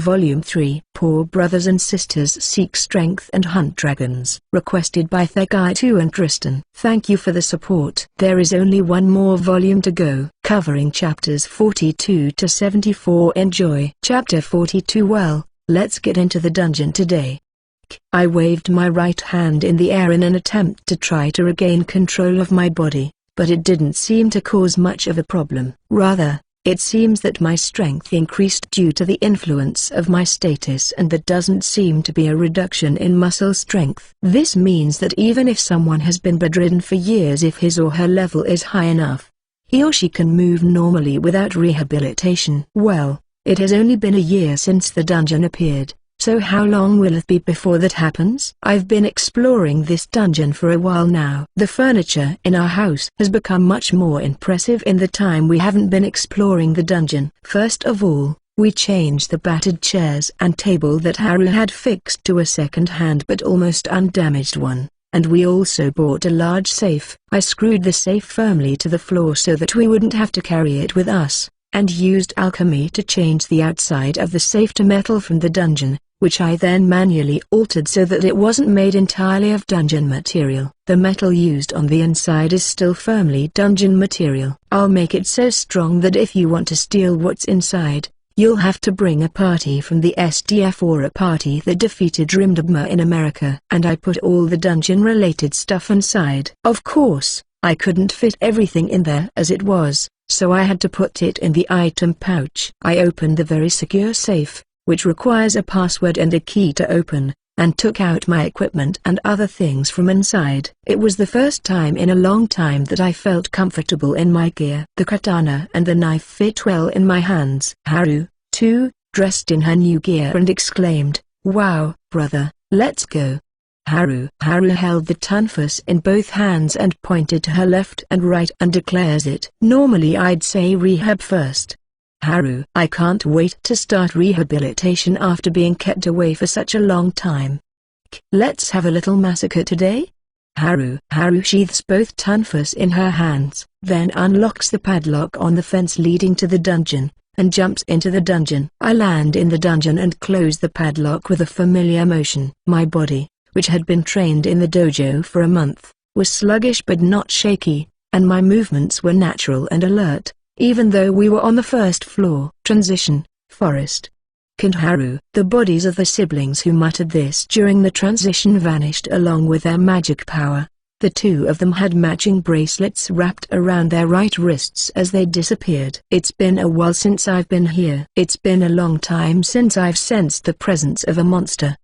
Volume 3. Poor Brothers and Sisters Seek Strength and Hunt Dragons. Requested by Thekaitu and Tristan. Thank you for the support. There is only one more volume to go, covering chapters 42 to 74. Enjoy. Chapter 42. Well, let's get into the dungeon today. I waved my right hand in the air in an attempt to try to regain control of my body, but it didn't seem to cause much of a problem. Rather, it seems that my strength increased due to the influence of my status, and there doesn't seem to be a reduction in muscle strength. This means that even if someone has been bedridden for years, if his or her level is high enough, he or she can move normally without rehabilitation. Well, it has only been a year since the dungeon appeared. So how long will it be before that happens? I've been exploring this dungeon for a while now. The furniture in our house has become much more impressive in the time we haven't been exploring the dungeon. First of all, we changed the battered chairs and table that Haru had fixed to a second-hand but almost undamaged one, and we also bought a large safe. I screwed the safe firmly to the floor so that we wouldn't have to carry it with us, and used alchemy to change the outside of the safe to metal from the dungeon, which I then manually altered so that it wasn't made entirely of dungeon material. The metal used on the inside is still firmly dungeon material. I'll make it so strong that if you want to steal what's inside, you'll have to bring a party from the SDF or a party that defeated Rimdabma in America. And I put all the dungeon-related stuff inside. Of course, I couldn't fit everything in there as it was, so I had to put it in the item pouch. I opened the very secure safe, which requires a password and a key to open, and took out my equipment and other things from inside. It was the first time in a long time that I felt comfortable in my gear. The katana and the knife fit well in my hands. Haru, too, dressed in her new gear and exclaimed, "Wow, brother, let's go." Haru held the tonfas in both hands and pointed to her left and right and declares it. Normally I'd say rehab first. Haru, I can't wait to start rehabilitation after being kept away for such a long time. Let's have a little massacre today? Haru sheathes both tonfas in her hands, then unlocks the padlock on the fence leading to the dungeon, and jumps into the dungeon. I land in the dungeon and close the padlock with a familiar motion. My body, which had been trained in the dojo for a month, was sluggish but not shaky, and my movements were natural and alert, even though we were on the first floor. Transition, Forest. Haru. The bodies of the siblings who muttered this during the transition vanished along with their magic power. The two of them had matching bracelets wrapped around their right wrists as they disappeared. It's been a while since I've been here. It's been a long time since I've sensed the presence of a monster.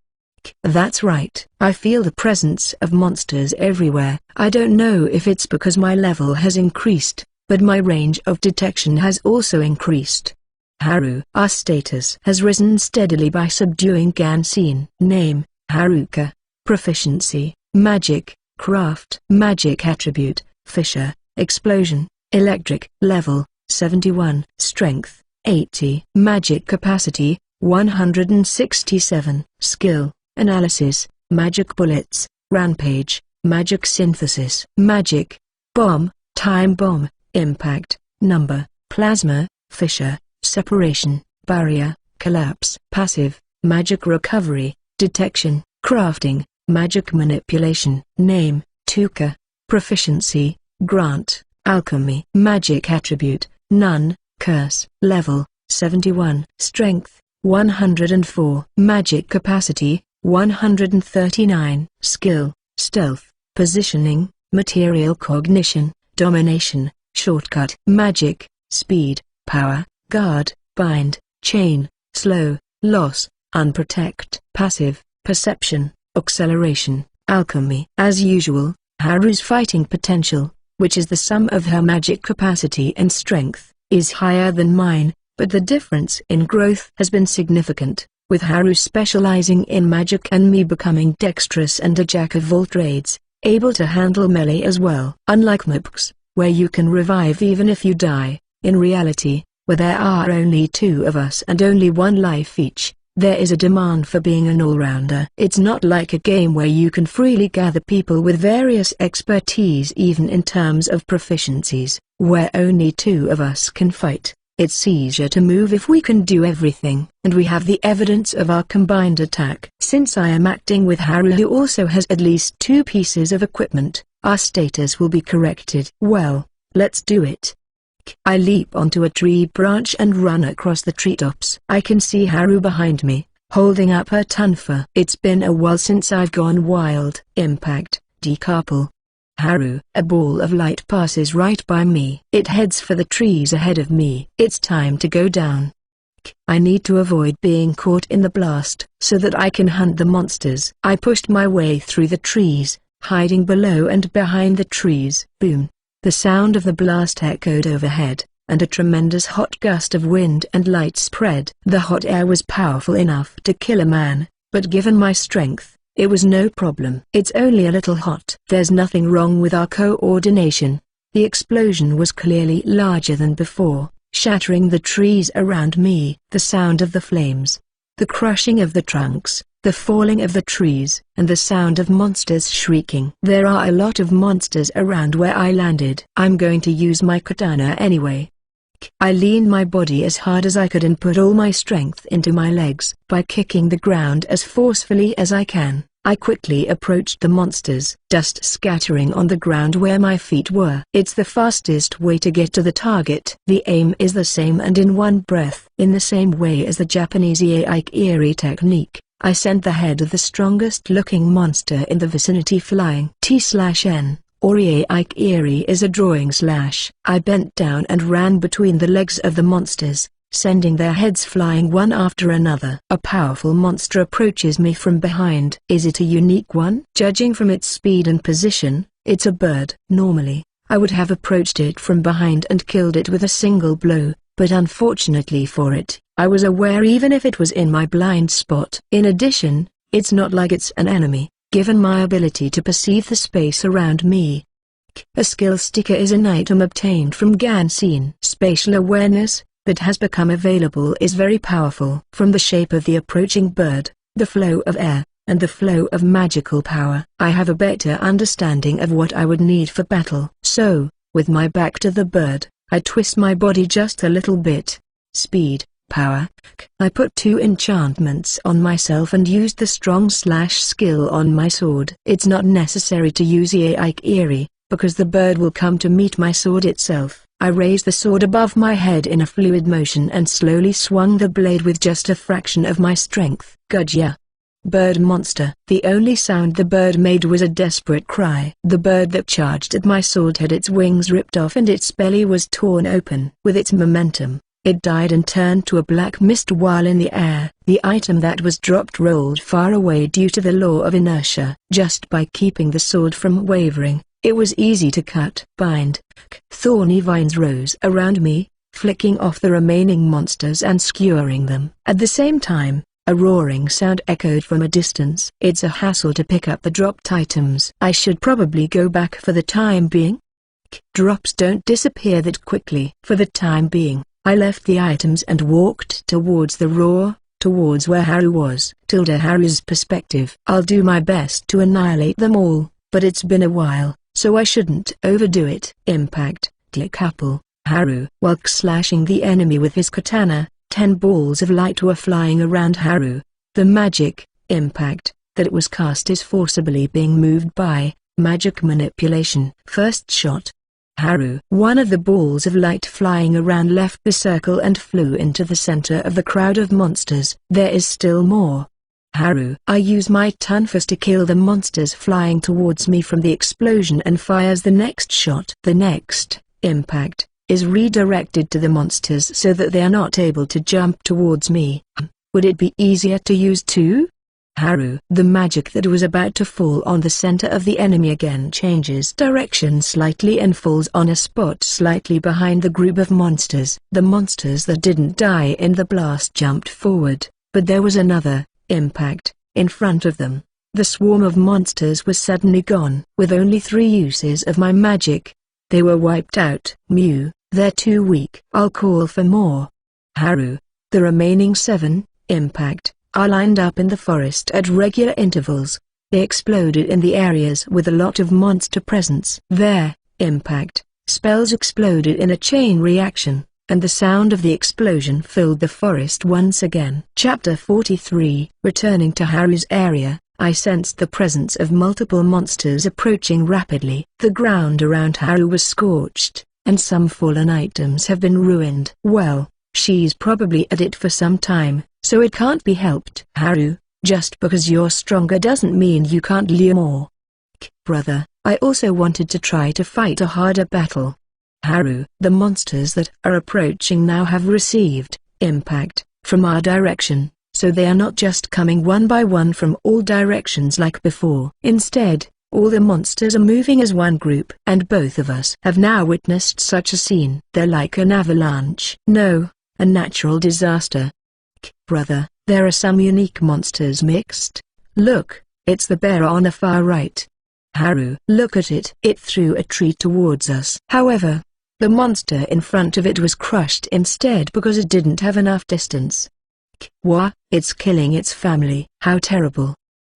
That's right. I feel the presence of monsters everywhere. I don't know if it's because my level has increased, but my range of detection has also increased. Haru. Our status has risen steadily by subduing Ganseen. Name, Haruka. Proficiency, Magic, Craft. Magic attribute, Fisher, Explosion, Electric. Level, 71. Strength, 80. Magic capacity, 167. Skill, Analysis, Magic Bullets, Rampage, Magic Synthesis. Magic, Bomb, Time Bomb, Impact, Number, Plasma, Fisher, Separation, Barrier, Collapse. Passive, Magic Recovery, Detection, Crafting, Magic Manipulation. Name, Tuka. Proficiency, Grant, Alchemy. Magic attribute, None, Curse. Level, 71. Strength, 104. Magic capacity, 139. Skill, Stealth, Positioning, Material Cognition, Domination, Shortcut. Magic, Speed, Power, Guard, Bind, Chain, Slow, Loss, Unprotect. Passive, Perception, Acceleration, Alchemy. As usual, Haru's fighting potential, which is the sum of her magic capacity and strength, is higher than mine, but the difference in growth has been significant, with Haru specializing in magic and me becoming dexterous and a jack of all trades, able to handle melee as well. Unlike MOBs, where you can revive even if you die, in reality, where there are only two of us and only one life each, there is a demand for being an all-rounder. It's not like a game where you can freely gather people with various expertise even in terms of proficiencies, where only two of us can fight. It's easier to move if we can do everything, and we have the evidence of our combined attack. Since I am acting with Haru, who also has at least 2 pieces of equipment, our status will be corrected. Well, let's do it. I leap onto a tree branch and run across the treetops. I can see Haru behind me, holding up her tonfa. It's been a while since I've gone wild. Impact, decouple. Haru. A ball of light passes right by me. It heads for the trees ahead of me. It's time to go down. I need to avoid being caught in the blast, so that I can hunt the monsters. I pushed my way through the trees, hiding below and behind the trees. Boom. The sound of the blast echoed overhead, and a tremendous hot gust of wind and light spread. The hot air was powerful enough to kill a man, but given my strength, it was no problem. It's only a little hot. There's nothing wrong with our coordination. The explosion was clearly larger than before, shattering the trees around me. The sound of the flames, the crushing of the trunks, the falling of the trees, and the sound of monsters shrieking. There are a lot of monsters around where I landed. I'm going to use my katana anyway. I leaned my body as hard as I could and put all my strength into my legs. By kicking the ground as forcefully as I can, I quickly approached the monsters, dust scattering on the ground where my feet were. It's the fastest way to get to the target. The aim is the same and in one breath. In the same way as the Japanese Iaikiri technique, I sent the head of the strongest looking monster in the vicinity flying. T/N. Or Iaikiri is a drawing slash. I bent down and ran between the legs of the monsters, sending their heads flying one after another. A powerful monster approaches me from behind. Is it a unique one? Judging from its speed and position, it's a bird. Normally, I would have approached it from behind and killed it with a single blow, but unfortunately for it, I was aware even if it was in my blind spot. In addition, it's not like it's an enemy, given my ability to perceive the space around me. A skill sticker is an item obtained from Ganshin. Spatial awareness, that has become available is very powerful. From the shape of the approaching bird, the flow of air, and the flow of magical power, I have a better understanding of what I would need for battle. So, with my back to the bird, I twist my body just a little bit. Speed, power. I put 2 enchantments on myself and used the strong slash skill on my sword. It's not necessary to use Iaikiri, because the bird will come to meet my sword itself. I raised the sword above my head in a fluid motion and slowly swung the blade with just a fraction of my strength. Gudja. Bird monster. The only sound the bird made was a desperate cry. The bird that charged at my sword had its wings ripped off and its belly was torn open. With its momentum, it died and turned to a black mist while in the air. The item that was dropped rolled far away due to the law of inertia. Just by keeping the sword from wavering, it was easy to cut. Bind. Thorny vines rose around me, flicking off the remaining monsters and skewering them. At the same time, a roaring sound echoed from a distance. It's a hassle to pick up the dropped items. I should probably go back for the time being. Drops don't disappear that quickly. For the time being, I left the items and walked towards the roar, towards where Haru was. Haru's perspective. I'll do my best to annihilate them all, but it's been a while, so I shouldn't overdo it. Impact, decouple. Haru. While slashing the enemy with his katana, 10 balls of light were flying around Haru. The magic, impact, that was cast is forcibly being moved by magic manipulation. First shot. Haru. One of the balls of light flying around left the circle and flew into the center of the crowd of monsters. There is still more. Haru. I use my tonfas to kill the monsters flying towards me from the explosion and fires the next shot. The next, impact, is redirected to the monsters so that they are not able to jump towards me. Would it be easier to use 2? Haru. The magic that was about to fall on the center of the enemy again changes direction slightly and falls on a spot slightly behind the group of monsters. The monsters that didn't die in the blast jumped forward, but there was another, impact, in front of them. The swarm of monsters was suddenly gone. With only 3 uses of my magic, they were wiped out. Mew, they're too weak. I'll call for more. Haru. The remaining 7, impact, are lined up in the forest at regular intervals. They exploded in the areas with a lot of monster presence. Their, impact, spells exploded in a chain reaction. and the sound of the explosion filled the forest once again. Chapter 43. Returning to Haru's area, I sensed the presence of multiple monsters approaching rapidly. The ground around Haru was scorched, and some fallen items have been ruined. Well, she's probably at it for some time, so it can't be helped. Haru, just because you're stronger doesn't mean you can't lure more. Brother, I also wanted to try to fight a harder battle. Haru, the monsters that are approaching now have received impact from our direction, so they are not just coming one by one from all directions like before. Instead, all the monsters are moving as one group. And both of us have now witnessed such a scene. They're like an avalanche. No, a natural disaster. Brother, there are some unique monsters mixed. Look, it's the bear on the far right. Haru, look at it. It threw a tree towards us. However, the monster in front of it was crushed instead because it didn't have enough distance. What? It's killing its family. How terrible.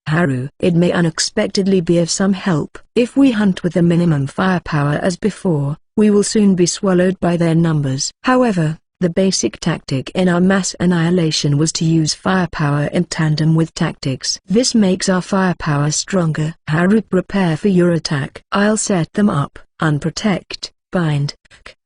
Haru, it may unexpectedly be of some help. If we hunt with the minimum firepower as before, we will soon be swallowed by their numbers. However, the basic tactic in our mass annihilation was to use firepower in tandem with tactics. This makes our firepower stronger. Haru, prepare for your attack. I'll set them up. Unprotect, bind.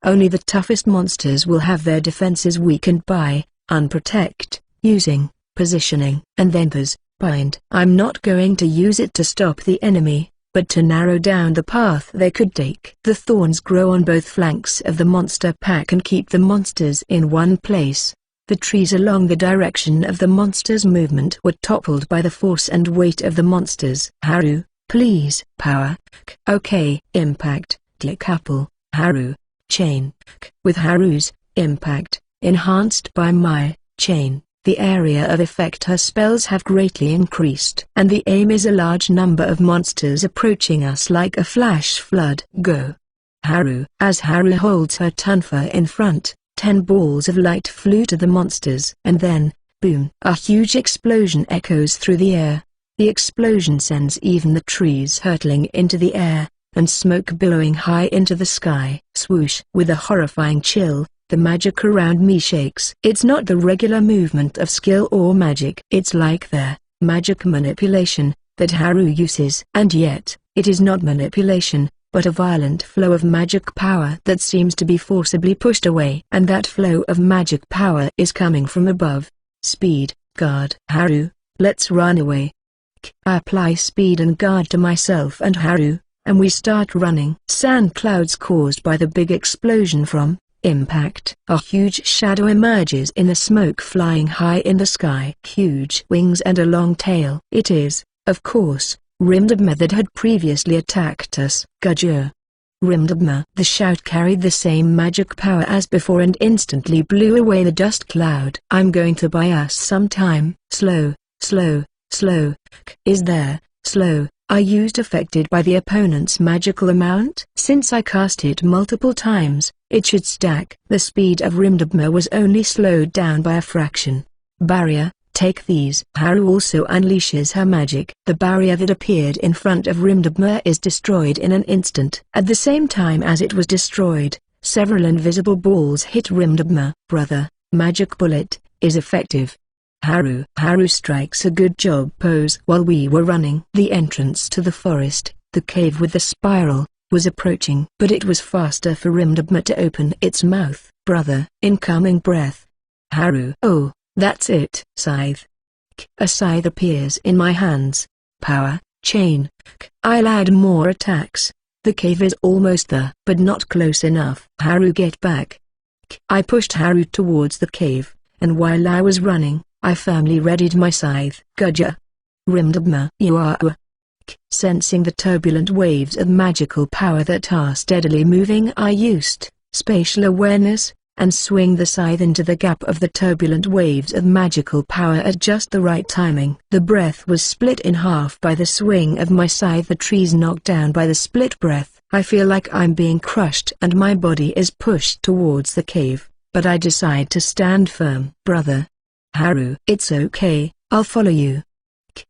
Only the toughest monsters will have their defenses weakened by unprotect, using positioning. And then there's bind. I'm not going to use it to stop the enemy, but to narrow down the path they could take. The thorns grow on both flanks of the monster pack and keep the monsters in one place. The trees along the direction of the monsters' movement were toppled by the force and weight of the monsters. Haru, please. Power. Okay. Impact. Click apple. Haru. Chain. With Haru's impact enhanced by my chain, the area of effect her spells have greatly increased. And the aim is a large number of monsters approaching us like a flash flood. Go. Haru. As Haru holds her Tonfa in front, 10 balls of light flew to the monsters. And then, boom, a huge explosion echoes through the air. The explosion sends even the trees hurtling into the air, and smoke billowing high into the sky. Swoosh. With a horrifying chill, the magic around me shakes. It's not the regular movement of skill or magic. It's like their magic manipulation that Haru uses. And yet, it is not manipulation, but a violent flow of magic power that seems to be forcibly pushed away. And that flow of magic power is coming from above. Speed, guard. Haru, let's run away. I apply speed and guard to myself and Haru, and we start running. Sand clouds caused by the big explosion from impact. A huge shadow emerges in the smoke flying high in the sky. Huge wings and a long tail. It is, of course, Rimdabma that had previously attacked us. Gajur. Rimdabma. The shout carried the same magic power as before and instantly blew away the dust cloud. I'm going to buy us some time. Slow, slow, slow. Is there, slow, are used affected by the opponent's magical amount? Since I cast it multiple times, it should stack. The speed of Rimdabma was only slowed down by a fraction. Barrier, take these. Haru also unleashes her magic. The barrier that appeared in front of Rimdabma is destroyed in an instant. At the same time as it was destroyed, several invisible balls hit Rimdabma. Brother, magic bullet is effective. Haru strikes a good job pose. While we were running, the entrance to the forest, the cave with the spiral, was approaching. But it was faster for Rimdabma to open its mouth. Brother, incoming breath. Haru. Oh, that's it. Scythe. A scythe appears in my hands. Power, chain. I'll add more attacks. The cave is almost there, but not close enough. Haru, get back. I pushed Haru towards the cave, and while I was running, I firmly readied my scythe. Gudja. Rimdabma. You are. Sensing the turbulent waves of magical power that are steadily moving, I used spatial awareness, and swing the scythe into the gap of the turbulent waves of magical power at just the right timing. The breath was split in half by the swing of my scythe. The trees knocked down by the split breath. I feel like I'm being crushed and my body is pushed towards the cave, but I decide to stand firm. Brother. Haru. It's okay, I'll follow you.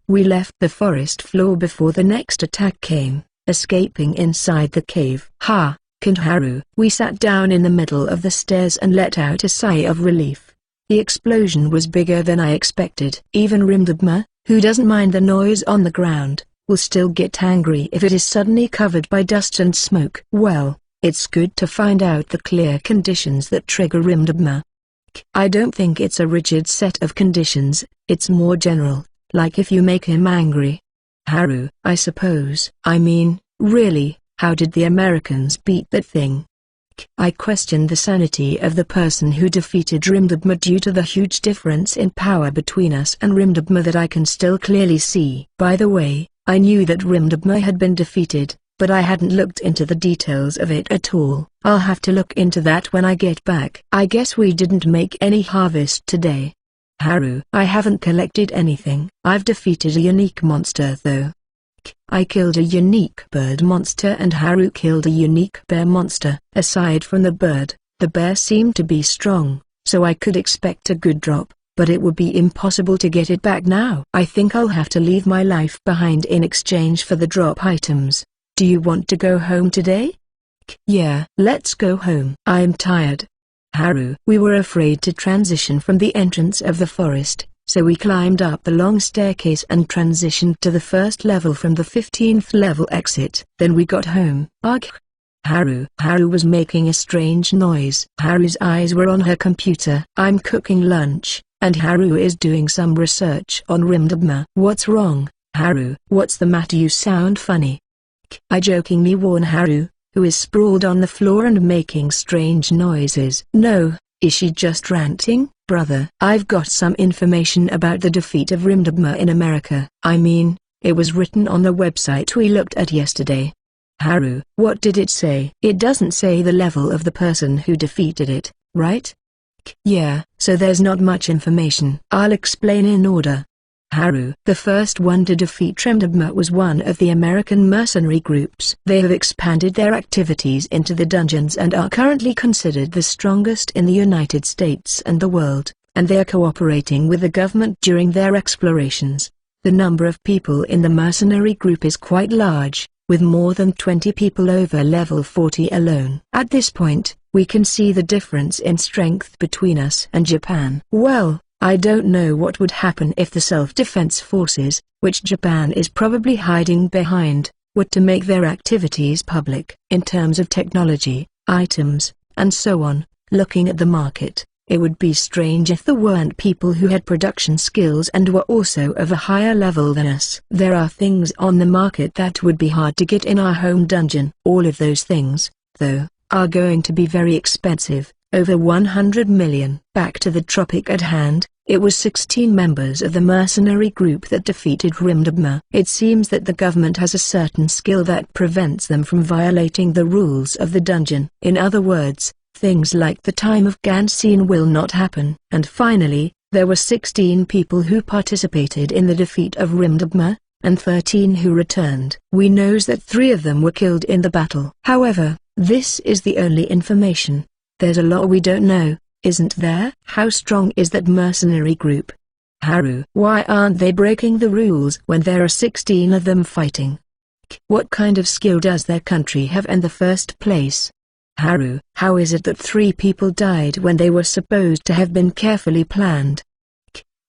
We left the forest floor before the next attack came, escaping inside the cave. Ha! and Haru. We sat down in the middle of the stairs and let out a sigh of relief. The explosion was bigger than I expected. Even Rimdabma, who doesn't mind the noise on the ground, will still get angry if it is suddenly covered by dust and smoke. Well, it's good to find out the clear conditions that trigger Rimdabma. I don't think it's a rigid set of conditions, it's more general, like if you make him angry. Haru, I suppose. I mean, really, how did the Americans beat that thing? I questioned the sanity of the person who defeated Rimdabma due to the huge difference in power between us and Rimdabma that I can still clearly see. By the way, I knew that Rimdabma had been defeated, but I hadn't looked into the details of it at all. I'll have to look into that when I get back. I guess we didn't make any harvest today. Haru, I haven't collected anything. I've defeated a unique monster though. I killed a unique bird monster and Haru killed a unique bear monster. Aside from the bird, the bear seemed to be strong, so I could expect a good drop, but it would be impossible to get it back now. I think I'll have to leave my life behind in exchange for the drop items. Do you want to go home today? Yeah, let's go home. I'm tired. Haru. We were afraid to transition from the entrance of the forest, so we climbed up the long staircase and transitioned to the first level from the 15th level exit. Then we got home. Ugh. Haru. Haru was making a strange noise. Haru's eyes were on her computer. I'm cooking lunch, and Haru is doing some research on Rimdabma. What's wrong, Haru? What's the matter? You sound funny. I jokingly warn Haru, who is sprawled on the floor and making strange noises. No, is she just ranting? Brother, I've got some information about the defeat of Rimdabma in America. I mean, it was written on the website we looked at yesterday. Haru, what did it say? It doesn't say the level of the person who defeated it, right? Yeah, so there's not much information. I'll explain in order. Haru. The first one to defeat Rimdabma was one of the American mercenary groups. They have expanded their activities into the dungeons and are currently considered the strongest in the United States and the world, and they are cooperating with the government during their explorations. The number of people in the mercenary group is quite large, with more than 20 people over level 40 alone. At this point, we can see the difference in strength between us and Japan. Well, I don't know what would happen if the self-defense forces, which Japan is probably hiding behind, were to make their activities public. In terms of technology, items, and so on, looking at the market, it would be strange if there weren't people who had production skills and were also of a higher level than us. There are things on the market that would be hard to get in our home dungeon. All of those things, though, are going to be very expensive, over 100 million. Back to the topic at hand. It was 16 members of the mercenary group that defeated Rimdabma. It seems that the government has a certain skill that prevents them from violating the rules of the dungeon. In other words, things like the time of Ganseen will not happen. And finally, there were 16 people who participated in the defeat of Rimdabma, and 13 who returned. We know that 3 of them were killed in the battle. However, this is the only information. There's a lot we don't know. Isn't there? How strong is that mercenary group? Haru. Why aren't they breaking the rules when there are 16 of them fighting? What kind of skill does their country have in the first place? Haru. How is it that 3 people died when they were supposed to have been carefully planned?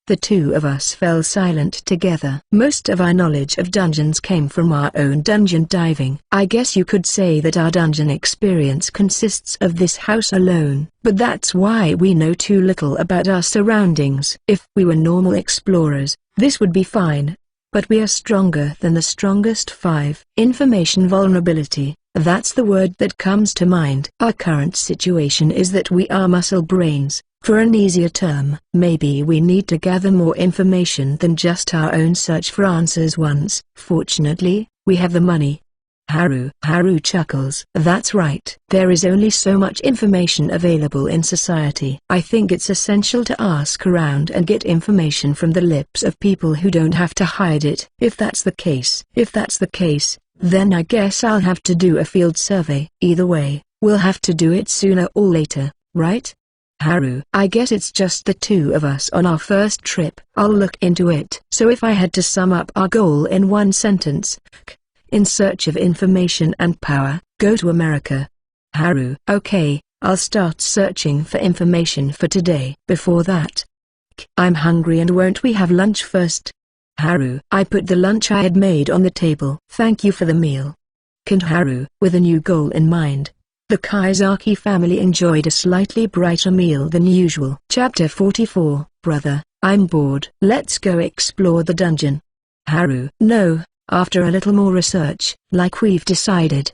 The 2 of us fell silent together. Most of our knowledge of dungeons came from our own dungeon diving. I guess you could say that our dungeon experience consists of this house alone. But that's why we know too little about our surroundings. If we were normal explorers, this would be fine. But we are stronger than the strongest 5. Information vulnerability. That's the word that comes to mind. Our current situation is that we are muscle brains. For an easier term, maybe we need to gather more information than just our own search for answers once. Fortunately, we have the money. Haru. Haru chuckles. That's right. There is only so much information available in society. I think it's essential to ask around and get information from the lips of people who don't have to hide it. If that's the case, then I guess I'll have to do a field survey. Either way, we'll have to do it sooner or later, right? Haru. I guess it's just the 2 of us on our first trip. I'll look into it. So if I had to sum up our goal in one sentence, in search of information and power, go to America. Haru. Okay, I'll start searching for information for today. Before that, I'm hungry and won't we have lunch first? Haru. I put the lunch I had made on the table. Thank you for the meal. Haru. With a new goal in mind, the Kaizaki family enjoyed a slightly brighter meal than usual. Chapter 44. Brother, I'm bored. Let's go explore the dungeon. Haru. No, after a little more research, like we've decided.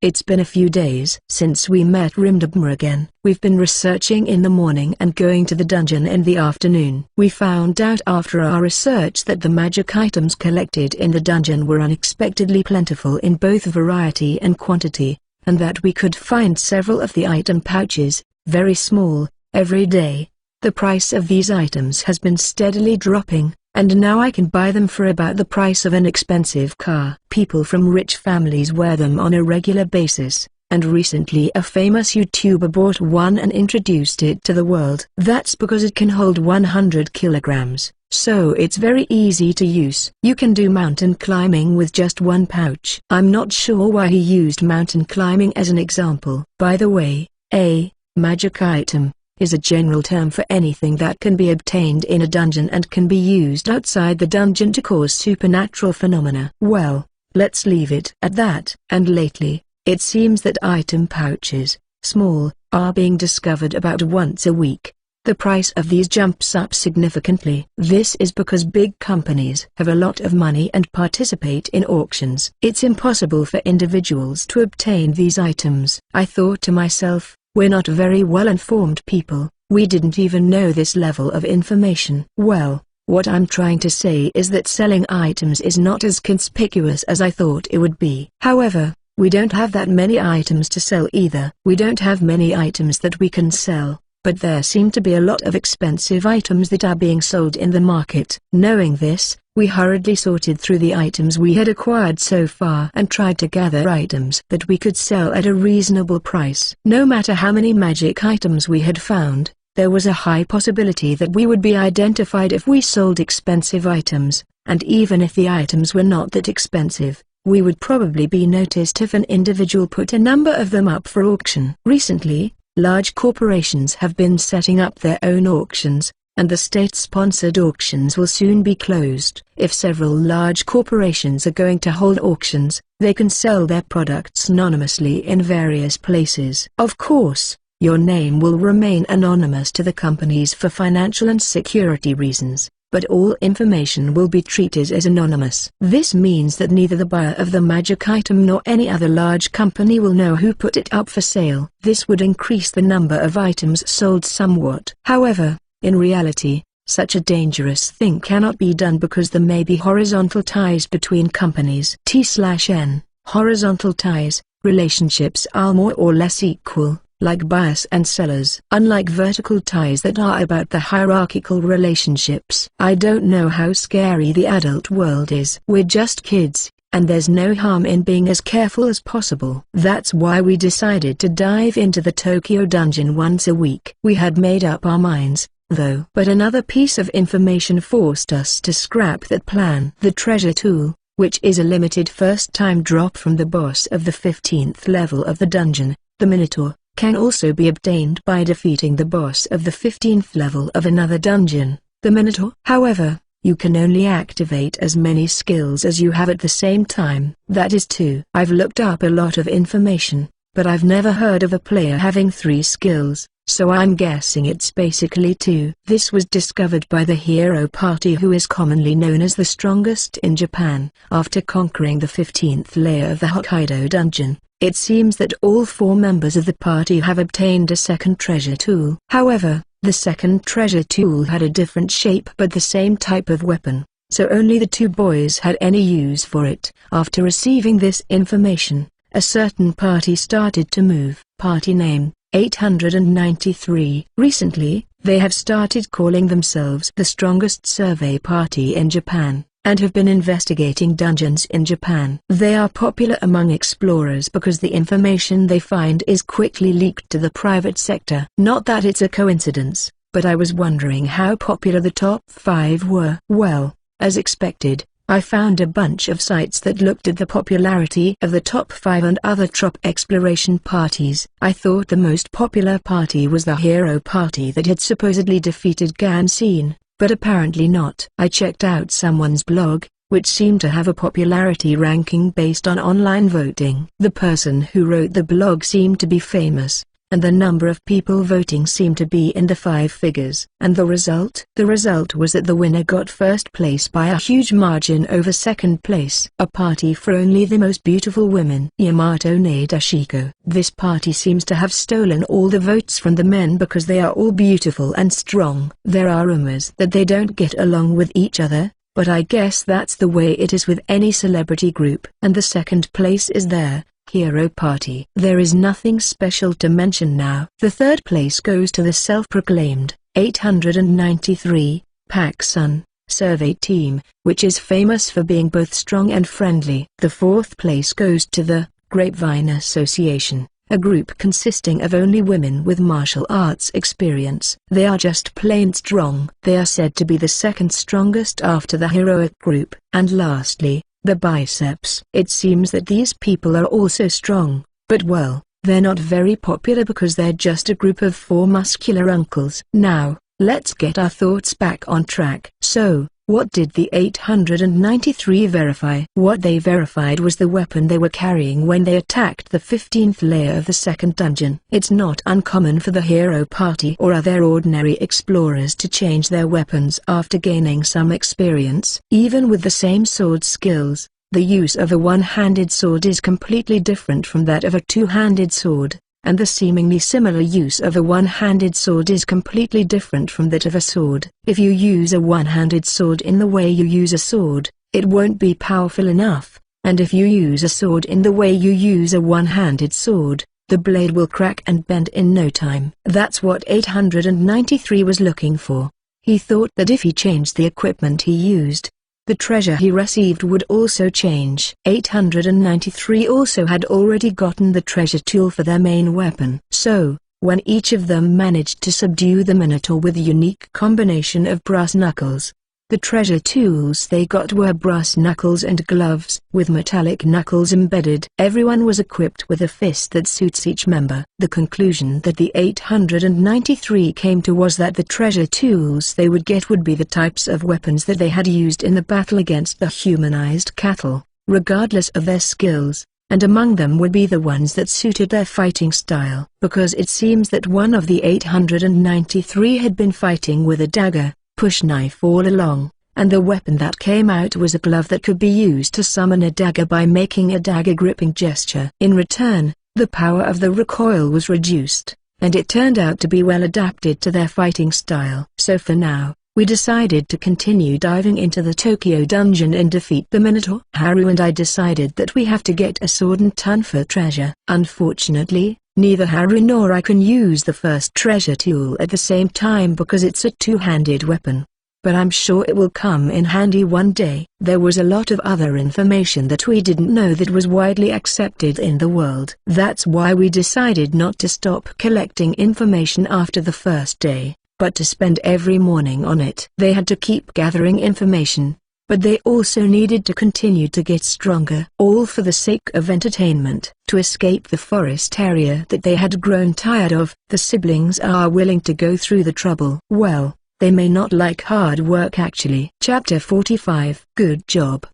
It's been a few days since we met Rimdabma again. We've been researching in the morning and going to the dungeon in the afternoon. We found out after our research that the magic items collected in the dungeon were unexpectedly plentiful in both variety and quantity, and that we could find several of the item pouches, very small, every day. The price of these items has been steadily dropping, and now I can buy them for about the price of an expensive car. People from rich families wear them on a regular basis, and recently a famous YouTuber bought one and introduced it to the world. That's because it can hold 100 kilograms, so it's very easy to use. You can do mountain climbing with just one pouch. I'm not sure why he used mountain climbing as an example. By the way, a magic item is a general term for anything that can be obtained in a dungeon and can be used outside the dungeon to cause supernatural phenomena. Well, let's leave it at that. And lately, it seems that item pouches, small, are being discovered about once a week. The price of these jumps up significantly. This is because big companies have a lot of money and participate in auctions. It's impossible for individuals to obtain these items. I thought to myself, we're not very well-informed people, we didn't even know this level of information. Well, what I'm trying to say is that selling items is not as conspicuous as I thought it would be. However, we don't have that many items to sell either. We don't have many items that we can sell, but there seem to be a lot of expensive items that are being sold in the market. Knowing this, we hurriedly sorted through the items we had acquired so far and tried to gather items that we could sell at a reasonable price. No matter how many magic items we had found, there was a high possibility that we would be identified if we sold expensive items, and even if the items were not that expensive, we would probably be noticed if an individual put a number of them up for auction. Recently, large corporations have been setting up their own auctions, and the state-sponsored auctions will soon be closed. If several large corporations are going to hold auctions, they can sell their products anonymously in various places. Of course, your name will remain anonymous to the companies for financial and security reasons, but all information will be treated as anonymous. This means that neither the buyer of the magic item nor any other large company will know who put it up for sale. This would increase the number of items sold somewhat. However, in reality, such a dangerous thing cannot be done because there may be horizontal ties between companies. T/N Horizontal ties, relationships are more or less equal, like buyers and sellers. Unlike vertical ties that are about the hierarchical relationships. I don't know how scary the adult world is. We're just kids, and there's no harm in being as careful as possible. That's why we decided to dive into the Tokyo dungeon once a week. We had made up our minds, though. But another piece of information forced us to scrap that plan. The treasure tool, which is a limited first-time drop from the boss of the 15th level of the dungeon, the Minotaur, can also be obtained by defeating the boss of the 15th level of another dungeon, the Minotaur. However, you can only activate as many skills as you have at the same time. That is 2. I've looked up a lot of information, but I've never heard of a player having 3 skills. So I'm guessing it's basically 2. This was discovered by the hero party, who is commonly known as the strongest in Japan. After conquering the 15th layer of the Hokkaido dungeon, it seems that all 4 members of the party have obtained a second treasure tool. However, the second treasure tool had a different shape but the same type of weapon, so only the 2 boys had any use for it. After receiving this information, a certain party started to move. Party name: 893. Recently, they have started calling themselves the strongest survey party in Japan, and have been investigating dungeons in Japan. They are popular among explorers because the information they find is quickly leaked to the private sector. Not that it's a coincidence, but I was wondering how popular the top 5 were. Well, as expected, I found a bunch of sites that looked at the popularity of the top 5 and other trop exploration parties. I thought the most popular party was the hero party that had supposedly defeated Ganseen, but apparently not. I checked out someone's blog, which seemed to have a popularity ranking based on online voting. The person who wrote the blog seemed to be famous, and the number of people voting seemed to be in the 5 figures. And the result? The result was that the winner got first place by a huge margin over second place. A party for only the most beautiful women. Yamato Nadeshiko. This party seems to have stolen all the votes from the men because they are all beautiful and strong. There are rumors that they don't get along with each other, but I guess that's the way it is with any celebrity group. And the second place is their hero party. There is nothing special to mention now. The third place goes to the self-proclaimed 893 PacSun survey team, which is famous for being both strong and friendly. The fourth place goes to the Grapevine Association, a group consisting of only women with martial arts experience. They are just plain strong. They are said to be the second strongest after the heroic group. And lastly, the Biceps. It seems that these people are also strong, but well, they're not very popular because they're just a group of 4 muscular uncles. Now, let's get our thoughts back on track. So, what did the 893 verify? What they verified was the weapon they were carrying when they attacked the 15th layer of the second dungeon. It's not uncommon for the hero party or other ordinary explorers to change their weapons after gaining some experience. Even with the same sword skills, the use of a one-handed sword is completely different from that of a two-handed sword, and the seemingly similar use of a one-handed sword is completely different from that of a sword. If you use a one-handed sword in the way you use a sword, it won't be powerful enough, and if you use a sword in the way you use a one-handed sword, the blade will crack and bend in no time. That's what 893 was looking for. He thought that if he changed the equipment he used, the treasure he received would also change. 893 also had already gotten the treasure tool for their main weapon. So, when each of them managed to subdue the Minotaur with a unique combination of brass knuckles, the treasure tools they got were brass knuckles and gloves with metallic knuckles embedded. Everyone was equipped with a fist that suits each member. The conclusion that the 893 came to was that the treasure tools they would get would be the types of weapons that they had used in the battle against the humanized cattle, regardless of their skills, and among them would be the ones that suited their fighting style. Because it seems that one of the 893 had been fighting with a dagger, push knife all along, and the weapon that came out was a glove that could be used to summon a dagger by making a dagger gripping gesture. In return, the power of the recoil was reduced, and it turned out to be well adapted to their fighting style. So for now, we decided to continue diving into the Tokyo dungeon and defeat the Minotaur. Haru and I decided that we have to get a sword and ton for treasure. Unfortunately, neither Haru nor I can use the first treasure tool at the same time because it's a two-handed weapon. But I'm sure it will come in handy one day. There was a lot of other information that we didn't know that was widely accepted in the world. That's why we decided not to stop collecting information after the first day, but to spend every morning on it. They had to keep gathering information, but they also needed to continue to get stronger. All for the sake of entertainment. To escape the forest area that they had grown tired of, the siblings are willing to go through the trouble. Well, they may not like hard work actually. Chapter 45. Good job,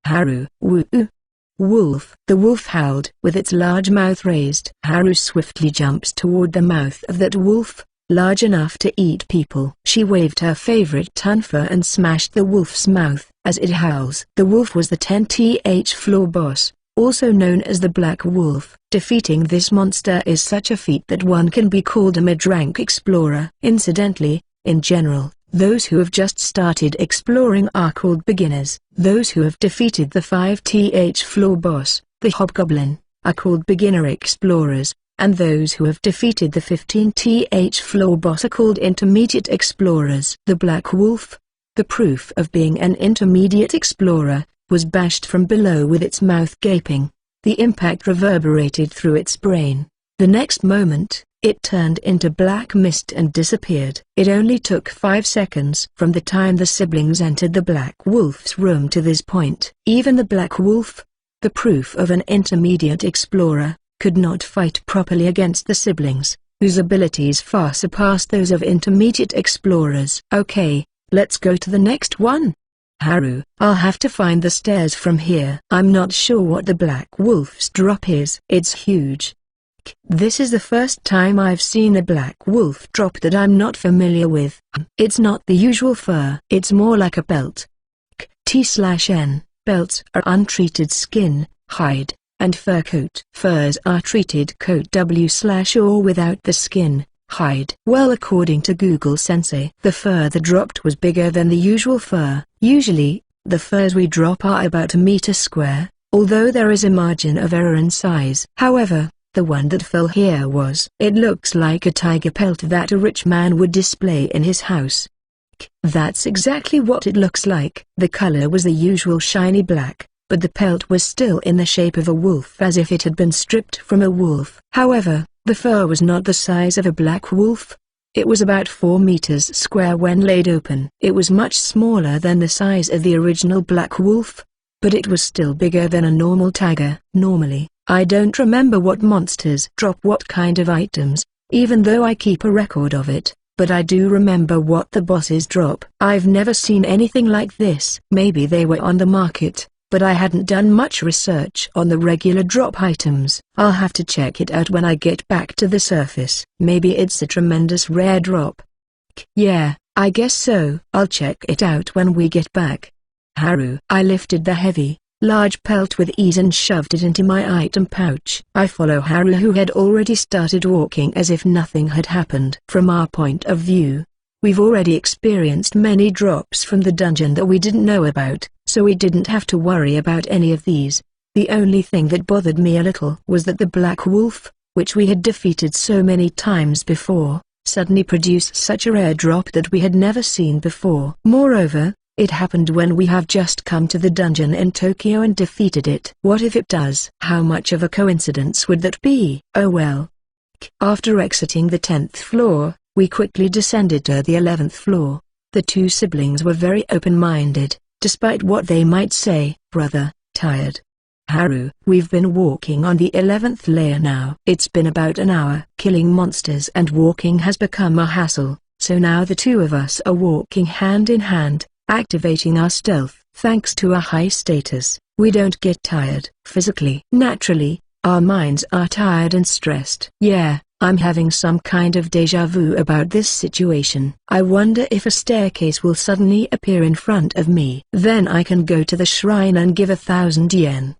Haru. Woo. Wolf. The wolf howled. With its large mouth raised, Haru swiftly jumps toward the mouth of that wolf, large enough to eat people. She waved her favorite tunfer and smashed the wolf's mouth as it howls. The wolf was the 10th floor boss, also known as the Black Wolf. Defeating this monster is such a feat that one can be called a mid-rank explorer. Incidentally, in general, those who have just started exploring are called beginners. Those who have defeated the 5th floor boss, the Hobgoblin, are called beginner explorers, and those who have defeated the 15th floor boss are called intermediate explorers. The Black Wolf, the proof of being an intermediate explorer, was bashed from below with its mouth gaping. The impact reverberated through its brain. The next moment, It turned into black mist and disappeared. It only took 5 seconds from the time the siblings entered the Black Wolf's room to this point. Even the Black Wolf, the proof of an intermediate explorer, could not fight properly against the siblings, whose abilities far surpassed those of intermediate explorers. Okay, let's go to the next one. Haru, I'll have to find the stairs from here. I'm not sure what the Black Wolf's drop is. It's huge. This is the first time I've seen a Black Wolf drop that I'm not familiar with. It's not the usual fur. It's more like a belt. T/N. Belts are untreated skin, hide, and fur coat. Furs are treated coat W/or without the skin, hide. Well, according to Google Sensei, the fur that dropped was bigger than the usual fur. Usually, the furs we drop are about a meter square, although there is a margin of error in size. However, the one that fell here it looks like a tiger pelt that a rich man would display in his house. That's exactly what it looks like. The color was the usual shiny black, but the pelt was still in the shape of a wolf, as if it had been stripped from a wolf. However, the fur was not the size of a black wolf. It was about 4 meters square when laid open. It was much smaller than the size of the original black wolf, but it was still bigger than a normal tiger. Normally, I don't remember what monsters drop what kind of items, even though I keep a record of it, but I do remember what the bosses drop. I've never seen anything like this. Maybe they were on the market, but I hadn't done much research on the regular drop items. I'll have to check it out when I get back to the surface. Maybe it's a tremendous rare drop. Yeah, I guess so. I'll check it out when we get back. Haru. I lifted the heavy, large pelt with ease and shoved it into my item pouch. I follow Haru, who had already started walking as if nothing had happened. From our point of view, we've already experienced many drops from the dungeon that we didn't know about, so we didn't have to worry about any of these. The only thing that bothered me a little was that the Black Wolf, which we had defeated so many times before, suddenly produced such a rare drop that we had never seen before. Moreover, it happened when we have just come to the dungeon in Tokyo and defeated it. What if it does? How much of a coincidence would that be? Oh well. After exiting the 10th floor, we quickly descended to the 11th floor. The two siblings were very open-minded, despite what they might say. Brother, tired? Haru, we've been walking on the 11th layer now. It's been about an hour. Killing monsters and walking has become a hassle, so now the two of us are walking hand in hand, activating our stealth. Thanks to our high status, we don't get tired physically. Naturally, our minds are tired and stressed. Yeah, I'm having some kind of deja vu about this situation. I wonder if a staircase will suddenly appear in front of me. Then I can go to the shrine and give 1,000 yen.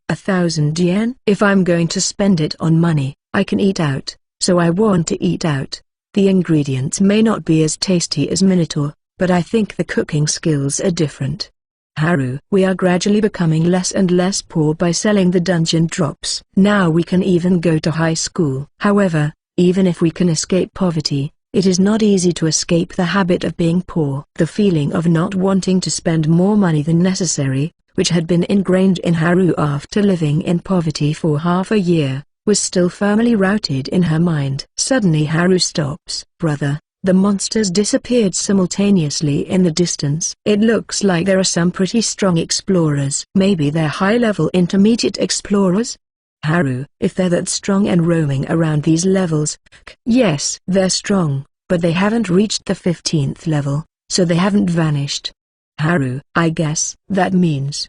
1,000 yen? If I'm going to spend it on money, I can eat out, so I want to eat out. The ingredients may not be as tasty as Minotaur, but I think the cooking skills are different. Haru, we are gradually becoming less and less poor by selling the dungeon drops. Now we can even go to high school. However, even if we can escape poverty, it is not easy to escape the habit of being poor. The feeling of not wanting to spend more money than necessary, which had been ingrained in Haru after living in poverty for half a year, was still firmly rooted in her mind. Suddenly Haru stops. Brother, the monsters disappeared simultaneously in the distance. It looks like there are some pretty strong explorers. Maybe they're high-level intermediate explorers? Haru, if they're that strong and roaming around these levels, yes, they're strong, but they haven't reached the 15th level, so they haven't vanished. Haru, I guess that means.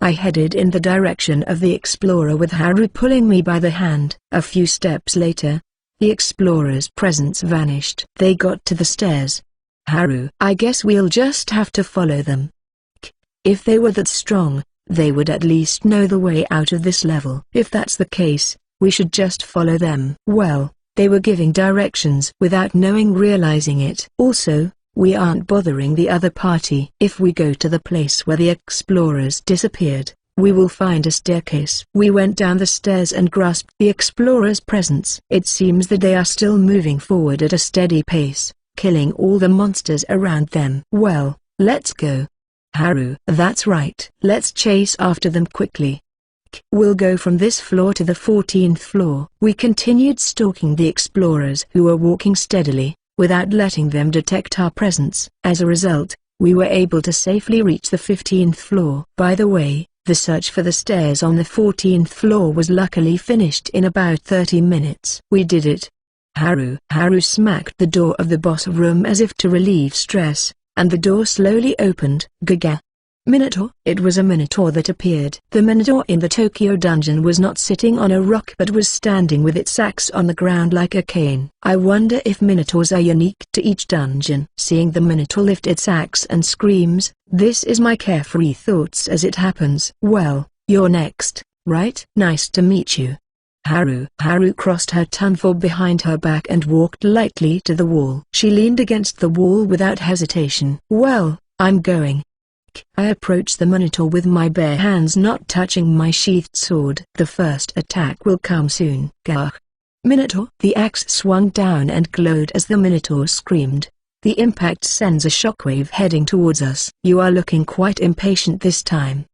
I headed in the direction of the explorer with Haru pulling me by the hand. A few steps later, the explorer's presence vanished. They got to the stairs. Haru, I guess we'll just have to follow them. If they were that strong, they would at least know the way out of this level. If that's the case, we should just follow them. Well, they were giving directions without realizing it. Also, we aren't bothering the other party. If we go to the place where the explorers disappeared, we will find a staircase. We went down the stairs and grasped the explorer's presence. It seems that they are still moving forward at a steady pace, killing all the monsters around them. Well, let's go. Haru, that's right. Let's chase after them quickly. We'll go from this floor to the 14th floor. We continued stalking the explorers who were walking steadily, without letting them detect our presence. As a result, we were able to safely reach the 15th floor. By the way, the search for the stairs on the 14th floor was luckily finished in about 30 minutes. We did it. Haru smacked the door of the boss room as if to relieve stress, and the door slowly opened. Gaga. Minotaur? It was a Minotaur that appeared. The Minotaur in the Tokyo dungeon was not sitting on a rock but was standing with its axe on the ground like a cane. I wonder if Minotaurs are unique to each dungeon. Seeing the Minotaur lift its axe and screams, this is my carefree thoughts as it happens. Well, you're next, right? Nice to meet you. Haru crossed her tongue behind her back and walked lightly to the wall. She leaned against the wall without hesitation. Well, I'm going. I approached the Minotaur with my bare hands not touching my sheathed sword. The first attack will come soon. Gah! Minotaur! The axe swung down and glowed as the Minotaur screamed. The impact sends a shockwave heading towards us. You are looking quite impatient this time.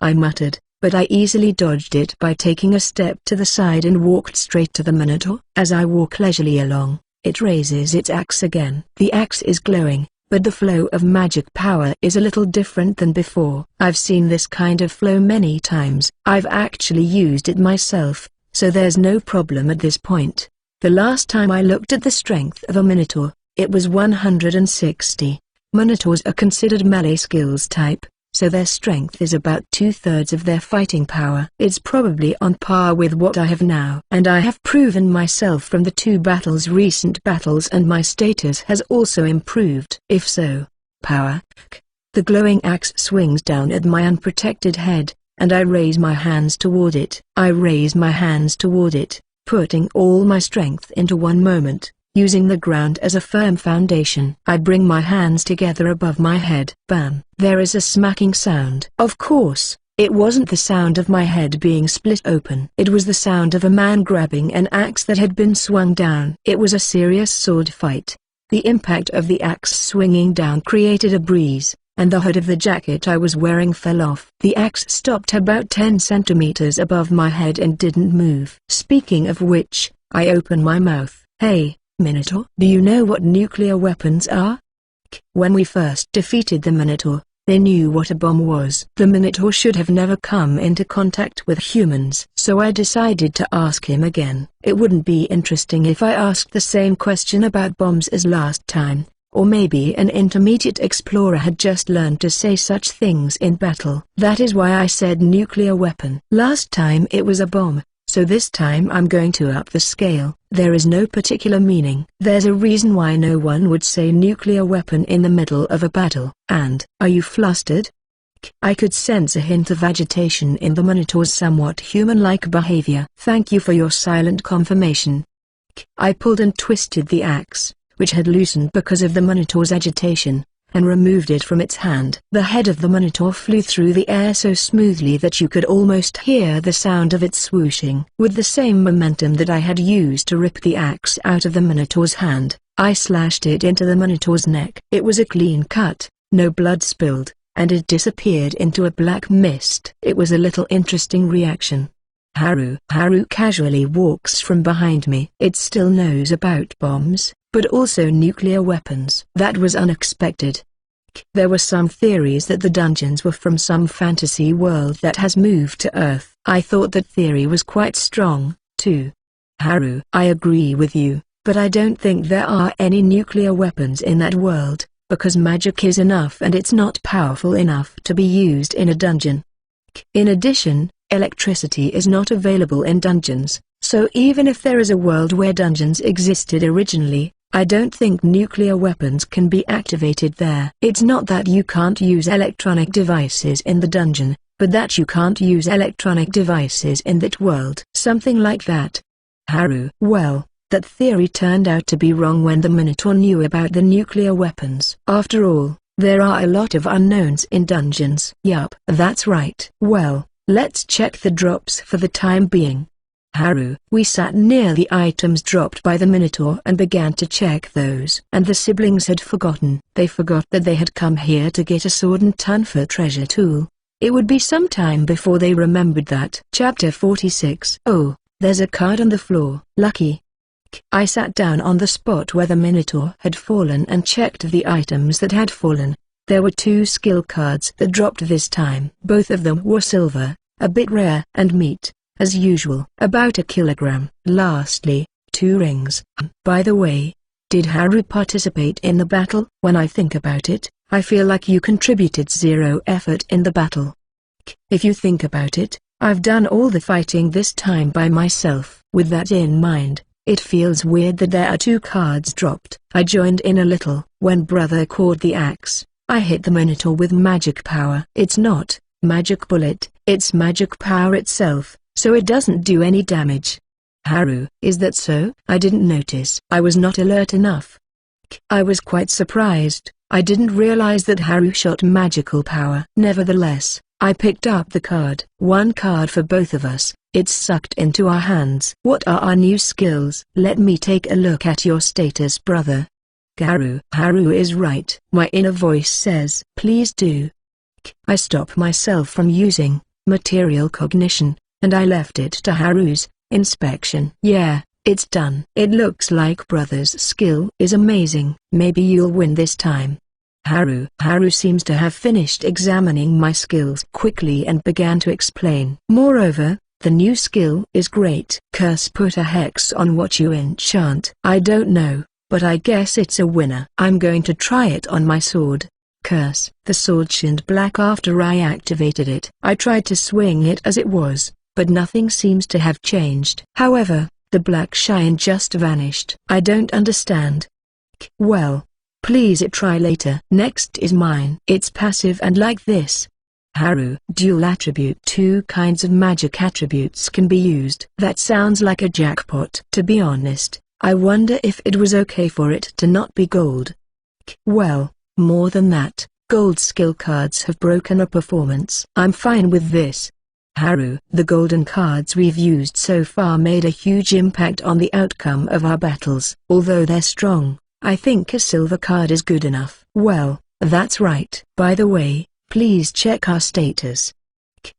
I muttered, but I easily dodged it by taking a step to the side and walked straight to the Minotaur. As I walk leisurely along, it raises its axe again. The axe is glowing, but the flow of magic power is a little different than before. I've seen this kind of flow many times. I've actually used it myself, so there's no problem at this point. The last time I looked at the strength of a Minotaur, it was 160. Minotaurs are considered melee skills type, so their strength is about 2/3 of their fighting power. It's probably on par with what I have now. And I have proven myself from the 2 recent battles, and my status has also improved. If so, power. The glowing axe swings down at my unprotected head, and I raise my hands toward it. Putting all my strength into one moment, using the ground as a firm foundation. I bring my hands together above my head. Bam! There is a smacking sound. Of course, it wasn't the sound of my head being split open. It was the sound of a man grabbing an axe that had been swung down. It was a serious sword fight. The impact of the axe swinging down created a breeze, and the hood of the jacket I was wearing fell off. The axe stopped about 10 centimeters above my head and didn't move. Speaking of which, I open my mouth. Hey, Minotaur, do you know what nuclear weapons are? When we first defeated the Minotaur, they knew what a bomb was. The Minotaur should have never come into contact with humans. So I decided to ask him again. It wouldn't be interesting if I asked the same question about bombs as last time, or maybe an intermediate explorer had just learned to say such things in battle. That is why I said nuclear weapon. Last time it was a bomb. So this time I'm going to up the scale. There is no particular meaning. There's a reason why no one would say nuclear weapon in the middle of a battle. And, are you flustered? I could sense a hint of agitation in the Minotaur's somewhat human-like behavior. Thank you for your silent confirmation. I pulled and twisted the axe, which had loosened because of the Minotaur's agitation, and removed it from its hand. The head of the Minotaur flew through the air so smoothly that you could almost hear the sound of it swooshing. With the same momentum that I had used to rip the axe out of the Minotaur's hand, I slashed it into the Minotaur's neck. It was a clean cut, no blood spilled, and it disappeared into a black mist. It was a little interesting reaction. Haru casually walks from behind me. It still knows about bombs, but also nuclear weapons. That was unexpected. There were some theories that the dungeons were from some fantasy world that has moved to Earth. I thought that theory was quite strong, too. Haru, I agree with you, but I don't think there are any nuclear weapons in that world, because magic is enough and it's not powerful enough to be used in a dungeon. In addition, electricity is not available in dungeons, so even if there is a world where dungeons existed originally, I don't think nuclear weapons can be activated there. It's not that you can't use electronic devices in the dungeon, but that you can't use electronic devices in that world. Something like that. Haru. Well, that theory turned out to be wrong when the Minotaur knew about the nuclear weapons. After all, there are a lot of unknowns in dungeons. Yup, that's right. Well, let's check the drops for the time being. Haru. We sat near the items dropped by the Minotaur and began to check those. And the siblings had forgotten. They forgot that they had come here to get a sword and Tunfa treasure tool. It would be some time before they remembered that. Chapter 46. Oh, there's a card on the floor. Lucky. I sat down on the spot where the Minotaur had fallen and checked the items that had fallen. There were 2 skill cards that dropped this time. Both of them were silver, a bit rare, and meat, as usual, about a kilogram. Lastly, 2 rings. By the way, did Haru participate in the battle? When I think about it, I feel like you contributed 0 effort in the battle. If you think about it, I've done all the fighting this time by myself. With that in mind, it feels weird that there are 2 cards dropped. I joined in a little. When brother caught the axe, I hit the Minotaur with magic power. It's not magic bullet, it's magic power itself, so it doesn't do any damage. Haru, is that so? I didn't notice. I was not alert enough. I was quite surprised. I didn't realize that Haru shot magical power. Nevertheless, I picked up the card. 1 card for both of us. It's sucked into our hands. What are our new skills? Let me take a look at your status, brother. Haru is right. My inner voice says, please do. I stop myself from using material cognition, and I left it to Haru's inspection. Yeah, it's done. It looks like brother's skill is amazing. Maybe you'll win this time. Haru seems to have finished examining my skills quickly and began to explain. Moreover, the new skill is great. Curse put a hex on what you enchant. I don't know, but I guess it's a winner. I'm going to try it on my sword. Curse. The sword shined black after I activated it. I tried to swing it as it was, but nothing seems to have changed. However, the black shine just vanished. I don't understand. Well, please try later. Next is mine. It's passive and like this. Haru. Dual attribute. 2 kinds of magic attributes can be used. That sounds like a jackpot. To be honest, I wonder if it was okay for it to not be gold. Well, more than that, gold skill cards have broken a performance. I'm fine with this. Haru. The golden cards we've used so far made a huge impact on the outcome of our battles. Although they're strong, I think a silver card is good enough. Well, that's right. By the way, please check our status.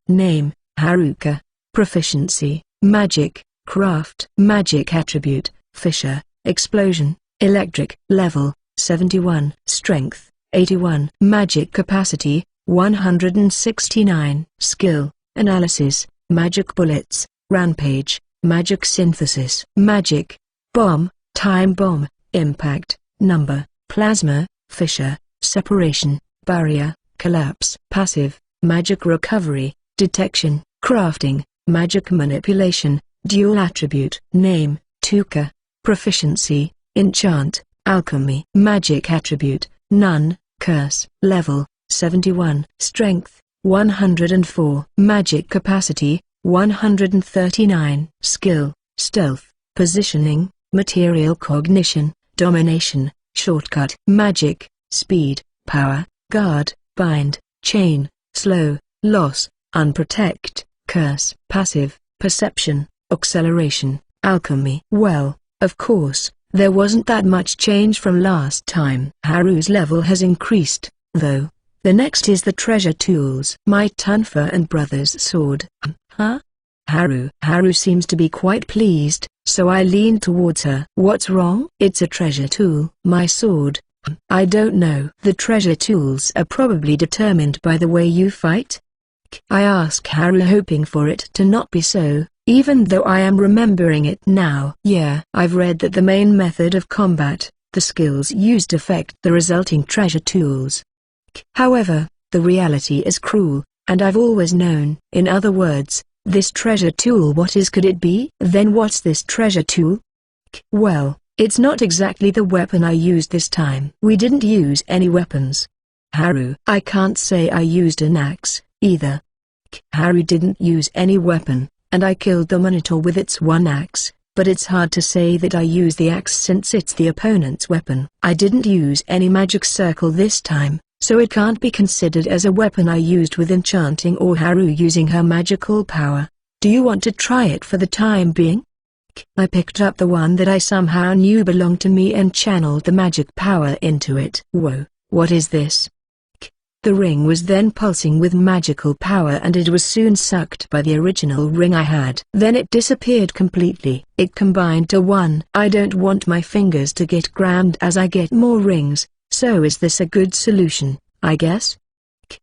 Name, Haruka. Proficiency, Magic, Craft. Magic attribute, Fisher, Explosion, Electric. Level, 71. Strength, 81. Magic capacity, 169. Skill, Analysis, Magic bullets, Rampage, Magic synthesis. Magic, Bomb, Time bomb, Impact, Number, Plasma, Fissure, Separation, Barrier, Collapse. Passive, Magic recovery, Detection, Crafting, Magic manipulation. Dual attribute. Name, Tuka. Proficiency, Enchant, Alchemy. Magic attribute, None. Curse. Level, 71. Strength, 104. Magic capacity, 139. Skill, Stealth, Positioning, Material cognition, Domination, Shortcut. Magic, Speed, Power, Guard, Bind, Chain, Slow, Loss, Unprotect. Curse. Passive, Perception, Acceleration, Alchemy. Well, of course, there wasn't that much change from last time. Haru's level has increased, though. The next is the treasure tools. My Tunfa and brother's sword. Huh? Haru seems to be quite pleased, so I lean towards her. What's wrong? It's a treasure tool. My sword. I don't know. The treasure tools are probably determined by the way you fight? I ask Haru, hoping for it to not be so, even though I am remembering it now. Yeah, I've read that the main method of combat, the skills used affect the resulting treasure tools. However, the reality is cruel, and I've always known. In other words, this treasure tool, could it be? Then what's this treasure tool? Well, it's not exactly the weapon I used this time. We didn't use any weapons. Haru. I can't say I used an axe, either. Haru didn't use any weapon, and I killed the Minotaur with its 1 axe, but it's hard to say that I used the axe since it's the opponent's weapon. I didn't use any magic circle this time, so it can't be considered as a weapon I used with enchanting or Haru using her magical power. Do you want to try it for the time being? I picked up the one that I somehow knew belonged to me and channeled the magic power into it. Whoa, what is this? The ring was then pulsing with magical power and it was soon sucked by the original ring I had. Then it disappeared completely. It combined to one. I don't want my fingers to get crammed as I get more rings, so is this a good solution, I guess?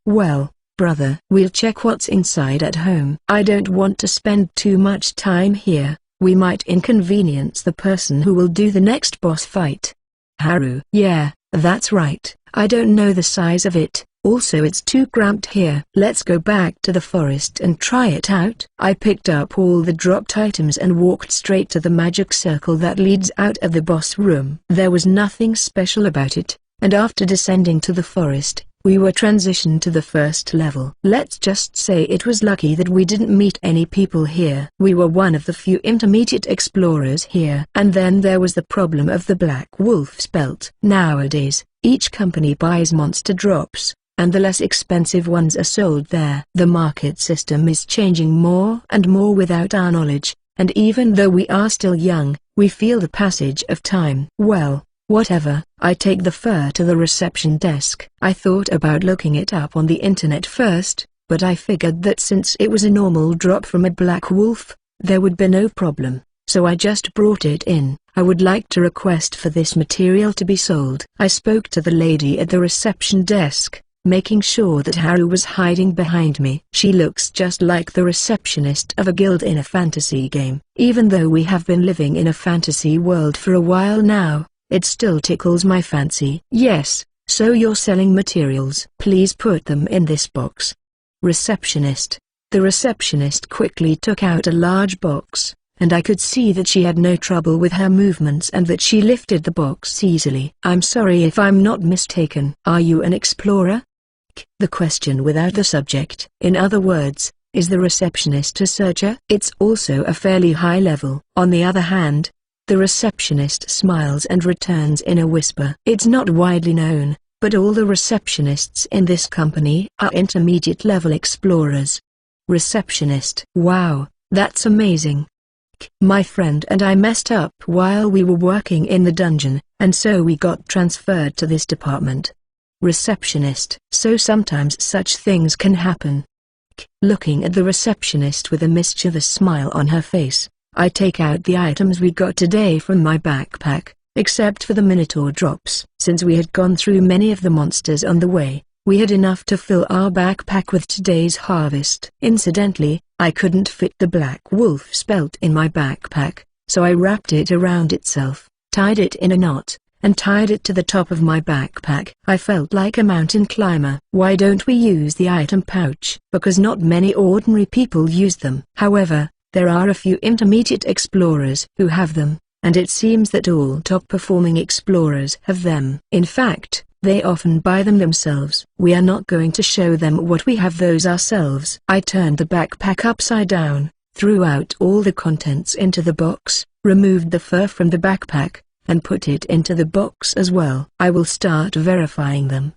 Well, brother, we'll check what's inside at home. I don't want to spend too much time here, we might inconvenience the person who will do the next boss fight. Haru: Yeah, that's right, I don't know the size of it. Also it's too cramped here. Let's go back to the forest and try it out. I picked up all the dropped items and walked straight to the magic circle that leads out of the boss room. There was nothing special about it, and after descending to the forest, we were transitioned to the first level. Let's just say it was lucky that we didn't meet any people here. We were one of the few intermediate explorers here. And then there was the problem of the Black Wolf's belt. Nowadays, each company buys monster drops, and the less expensive ones are sold there. The market system is changing more and more without our knowledge, and even though we are still young, we feel the passage of time. Well, whatever, I take the fur to the reception desk. I thought about looking it up on the internet first, but I figured that since it was a normal drop from a black wolf, there would be no problem, so I just brought it in. I would like to request for this material to be sold. I spoke to the lady at the reception desk, making sure that Haru was hiding behind me. She looks just like the receptionist of a guild in a fantasy game. Even though we have been living in a fantasy world for a while now, it still tickles my fancy. Yes, so you're selling materials. Please put them in this box. Receptionist. The receptionist quickly took out a large box, and I could see that she had no trouble with her movements and that she lifted the box easily. I'm sorry if I'm not mistaken. Are you an explorer? The question without the subject. In other words, is the receptionist a searcher? It's also a fairly high level. On the other hand, the receptionist smiles and returns in a whisper. It's not widely known, but all the receptionists in this company are intermediate level explorers. Receptionist. Wow, that's amazing. My friend and I messed up while we were working in the dungeon, and so we got transferred to this department. Receptionist. So sometimes such things can happen. Looking at the receptionist with a mischievous smile on her face, I take out the items we got today from my backpack, except for the Minotaur drops. Since we had gone through many of the monsters on the way, we had enough to fill our backpack with today's harvest. Incidentally, I couldn't fit the Black Wolf's belt in my backpack, so I wrapped it around itself, tied it in a knot, and tied it to the top of my backpack. I felt like a mountain climber. Why don't we use the item pouch? Because not many ordinary people use them. However, there are a few intermediate explorers who have them, and it seems that all top-performing explorers have them. In fact, they often buy them themselves. We are not going to show them what we have those ourselves. I turned the backpack upside down, threw out all the contents into the box, removed the fur from the backpack, and put it into the box as well. I will start verifying them.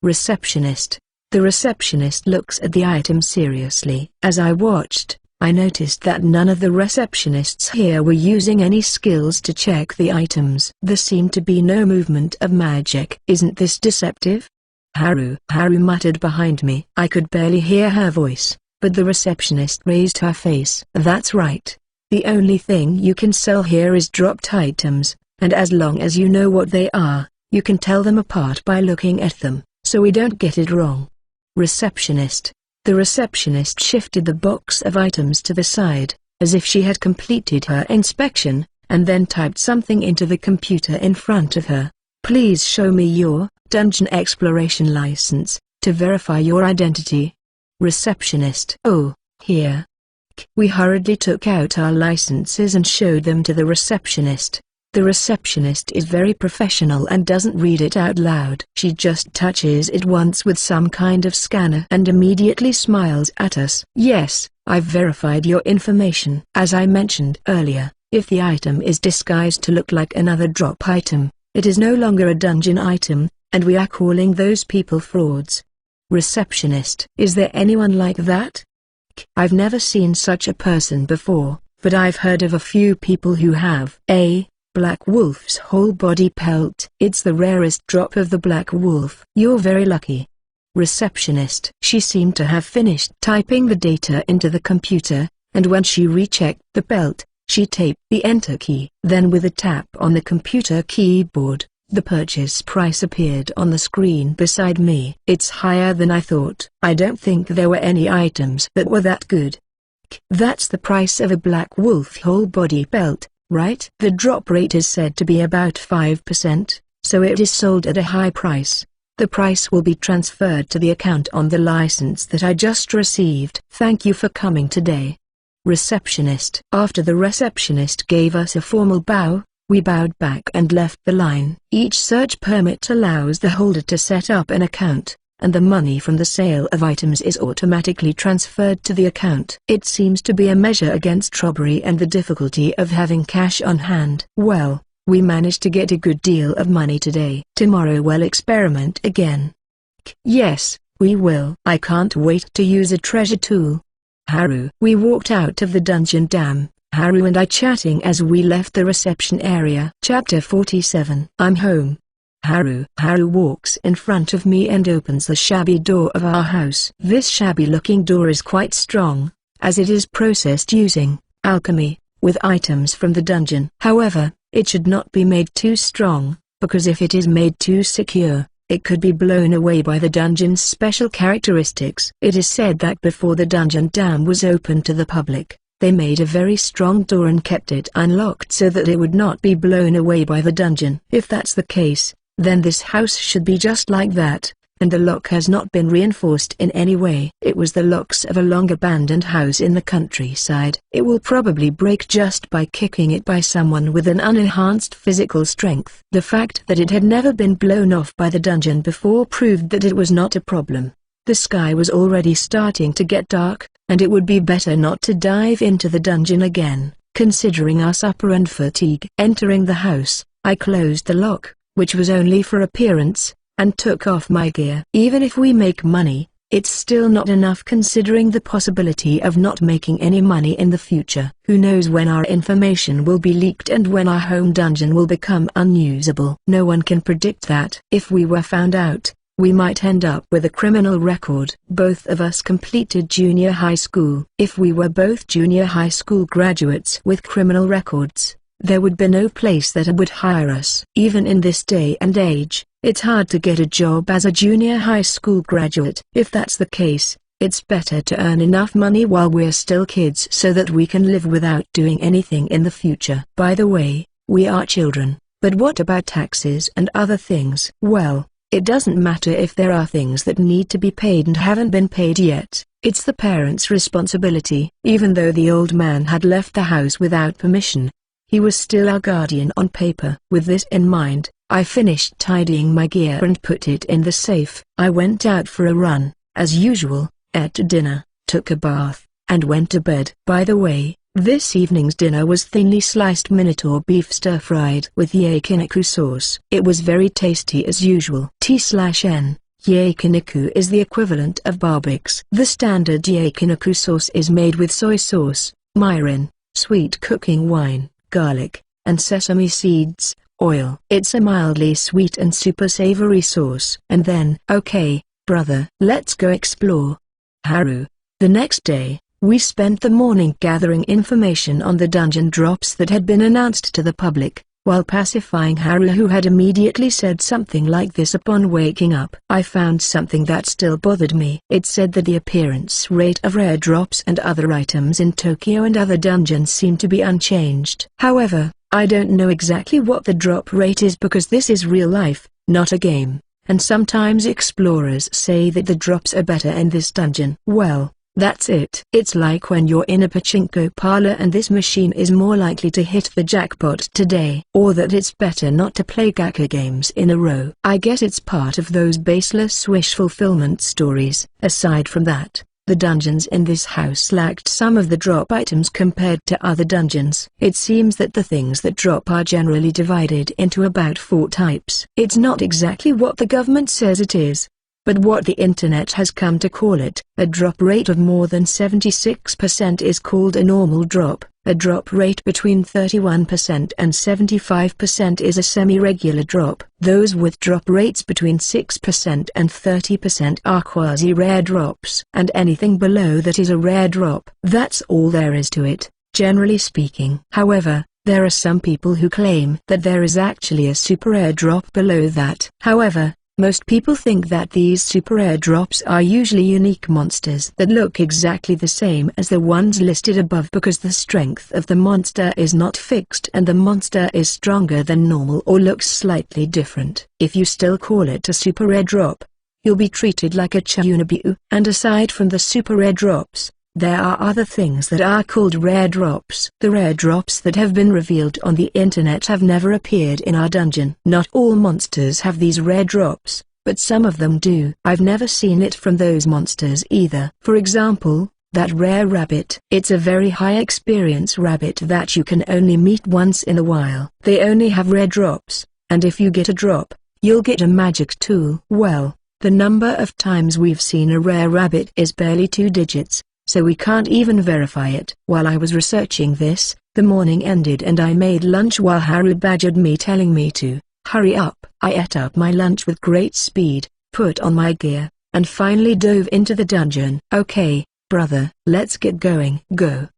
Receptionist. The receptionist looks at the item seriously. As I watched, I noticed that none of the receptionists here were using any skills to check the items. There seemed to be no movement of magic. Isn't this deceptive? Haru muttered behind me. I could barely hear her voice, but the receptionist raised her face. That's right. The only thing you can sell here is dropped items, and as long as you know what they are, you can tell them apart by looking at them, so we don't get it wrong. Receptionist. The receptionist shifted the box of items to the side, as if she had completed her inspection, and then typed something into the computer in front of her. Please show me your dungeon exploration license, to verify your identity. Receptionist. Oh, here. We hurriedly took out our licenses and showed them to the receptionist. The receptionist is very professional and doesn't read it out loud. She just touches it once with some kind of scanner and immediately smiles at us. Yes, I've verified your information. As I mentioned earlier, if the item is disguised to look like another drop item, it is no longer a dungeon item, and we are calling those people frauds. Receptionist. Is there anyone like that? I've never seen such a person before, but I've heard of a few people who have. Black Wolf's whole body pelt. It's the rarest drop of the Black Wolf. You're very lucky. Receptionist. She seemed to have finished typing the data into the computer, and when she rechecked the belt, she taped the enter key. Then with a tap on the computer keyboard, the purchase price appeared on the screen beside me. It's higher than I thought. I don't think there were any items that were that good. That's the price of a Black Wolf whole body belt, right? The drop rate is said to be about 5%, so it is sold at a high price. The price will be transferred to the account on the license that I just received. Thank you for coming today. Receptionist. After the receptionist gave us a formal bow, we bowed back and left the line. Each search permit allows the holder to set up an account, and the money from the sale of items is automatically transferred to the account. It seems to be a measure against robbery and the difficulty of having cash on hand. Well, we managed to get a good deal of money today. Tomorrow we'll experiment again. Yes, we will. I can't wait to use a treasure tool. Haru. We walked out of the dungeon dam, Haru and I chatting as we left the reception area. Chapter 47. I'm home. Haru. Haru walks in front of me and opens the shabby door of our house. This shabby-looking door is quite strong, as it is processed using alchemy, with items from the dungeon. However, it should not be made too strong, because if it is made too secure, it could be blown away by the dungeon's special characteristics. It is said that before the dungeon dam was open to the public, they made a very strong door and kept it unlocked so that it would not be blown away by the dungeon. If that's the case, then this house should be just like that, and the lock has not been reinforced in any way. It was the locks of a long-abandoned house in the countryside. It will probably break just by kicking it by someone with an unenhanced physical strength. The fact that it had never been blown off by the dungeon before proved that it was not a problem. The sky was already starting to get dark, and it would be better not to dive into the dungeon again, considering our supper and fatigue. Entering the house, I closed the lock, which was only for appearance, and took off my gear. Even if we make money, it's still not enough considering the possibility of not making any money in the future. Who knows when our information will be leaked and when our home dungeon will become unusable. No one can predict that. If we were found out, we might end up with a criminal record. Both of us completed junior high school. If we were both junior high school graduates with criminal records, there would be no place that would hire us. Even in this day and age, it's hard to get a job as a junior high school graduate. If that's the case, it's better to earn enough money while we're still kids so that we can live without doing anything in the future. By the way, we are children, but what about taxes and other things? Well, it doesn't matter if there are things that need to be paid and haven't been paid yet. It's the parents' responsibility. Even though the old man had left the house without permission, he was still our guardian on paper. With this in mind, I finished tidying my gear and put it in the safe. I went out for a run, as usual, ate dinner, took a bath, and went to bed. By the way, this evening's dinner was thinly sliced Minotaur beef stir-fried with yakiniku sauce. It was very tasty as usual. T/N. Yakiniku is the equivalent of Barbix. The standard yakiniku sauce is made with soy sauce, mirin, sweet cooking wine, garlic, and sesame seeds, oil. It's a mildly sweet and super savory sauce. And then, okay, brother, let's go explore. Haru. The next day, we spent the morning gathering information on the dungeon drops that had been announced to the public, while pacifying Haru, who had immediately said something like this upon waking up. I found something that still bothered me. It said that the appearance rate of rare drops and other items in Tokyo and other dungeons seemed to be unchanged. However, I don't know exactly what the drop rate is because this is real life, not a game, and sometimes explorers say that the drops are better in this dungeon. Well, that's it. It's like when you're in a pachinko parlor and this machine is more likely to hit the jackpot today, or that it's better not to play gacha games in a row. I guess it's part of those baseless wish fulfillment stories. Aside from that, the dungeons in this house lacked some of the drop items compared to other dungeons. It seems that the things that drop are generally divided into about 4 types. It's not exactly what the government says it is, but what the internet has come to call it. A drop rate of more than 76% is called a normal drop, A drop rate between 31% and 75% is a semi-regular drop. Those with drop rates between 6% and 30% are quasi-rare drops. And anything below that is a rare drop. That's all there is to it, generally speaking. However, there are some people who claim that there is actually a super rare drop below that. However, most people think that these super rare drops are usually unique monsters that look exactly the same as the ones listed above because the strength of the monster is not fixed and the monster is stronger than normal or looks slightly different. If you still call it a super rare drop, you'll be treated like a Chunubu. And aside from the super rare drops, there are other things that are called rare drops. The rare drops that have been revealed on the internet have never appeared in our dungeon. Not all monsters have these rare drops, but some of them do. I've never seen it from those monsters either. For example, that rare rabbit. It's a very high experience rabbit that you can only meet once in a while. They only have rare drops, and if you get a drop, you'll get a magic tool. Well, the number of times we've seen a rare rabbit is barely 2 digits. So we can't even verify it. While I was researching this, the morning ended and I made lunch while Haru badgered me telling me to hurry up. I ate up my lunch with great speed, put on my gear, and finally dove into the dungeon. Okay, brother, let's get going. Go.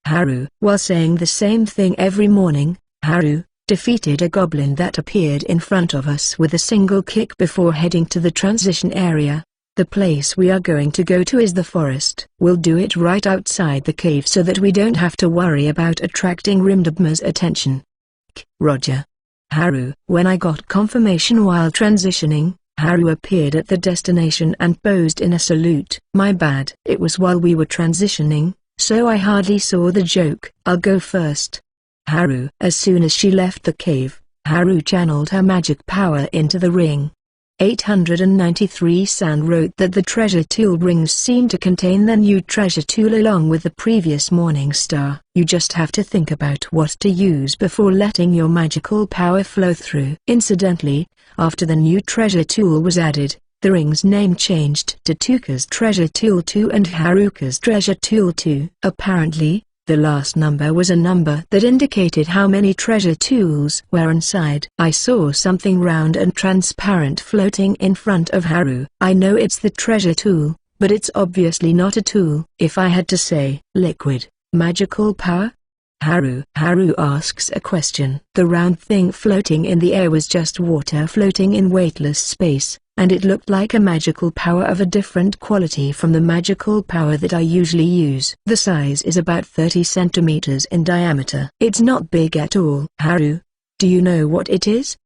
Haru. While saying the same thing every morning, Haru defeated a goblin that appeared in front of us with a single kick before heading to the transition area. The place we are going to go to is the forest. We'll do it right outside the cave so that we don't have to worry about attracting Rimdabma's attention. Roger. Haru. When I got confirmation while transitioning, Haru appeared at the destination and posed in a salute. My bad. It was while we were transitioning, so I hardly saw the joke. I'll go first. Haru. As soon as she left the cave, Haru channeled her magic power into the ring. 893 San wrote that the treasure tool rings seem to contain the new treasure tool along with the previous morning star. You just have to think about what to use before letting your magical power flow through. Incidentally, after the new treasure tool was added, the ring's name changed to Tuka's treasure tool 2 and Haruka's treasure tool 2. Apparently, the last number was a number that indicated how many treasure tools were inside. I saw something round and transparent floating in front of Haru. I know it's the treasure tool, but it's obviously not a tool. If I had to say, liquid, magical power? Haru asks a question. The round thing floating in the air was just water floating in weightless space, and it looked like a magical power of a different quality from the magical power that I usually use. The size is about 30 centimeters in diameter. It's not big at all. Haru, do you know what it is?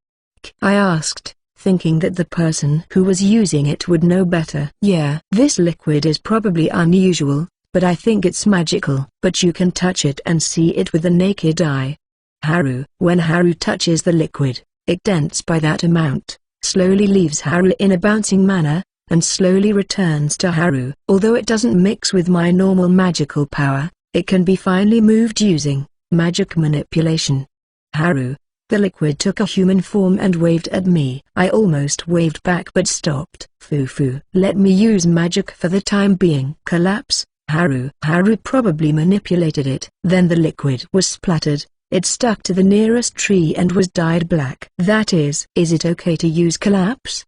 I asked, thinking that the person who was using it would know better. Yeah, this liquid is probably unusual, but I think it's magical. But you can touch it and see it with the naked eye. Haru. When Haru touches the liquid, it dents by that amount, slowly leaves Haru in a bouncing manner, and slowly returns to Haru. Although it doesn't mix with my normal magical power, it can be finely moved using magic manipulation. Haru. The liquid took a human form and waved at me. I almost waved back but stopped. Foo. Let me use magic for the time being. Collapse. Haru probably manipulated it. Then the liquid was splattered. It stuck to the nearest tree and was dyed black. That is it okay to use collapse?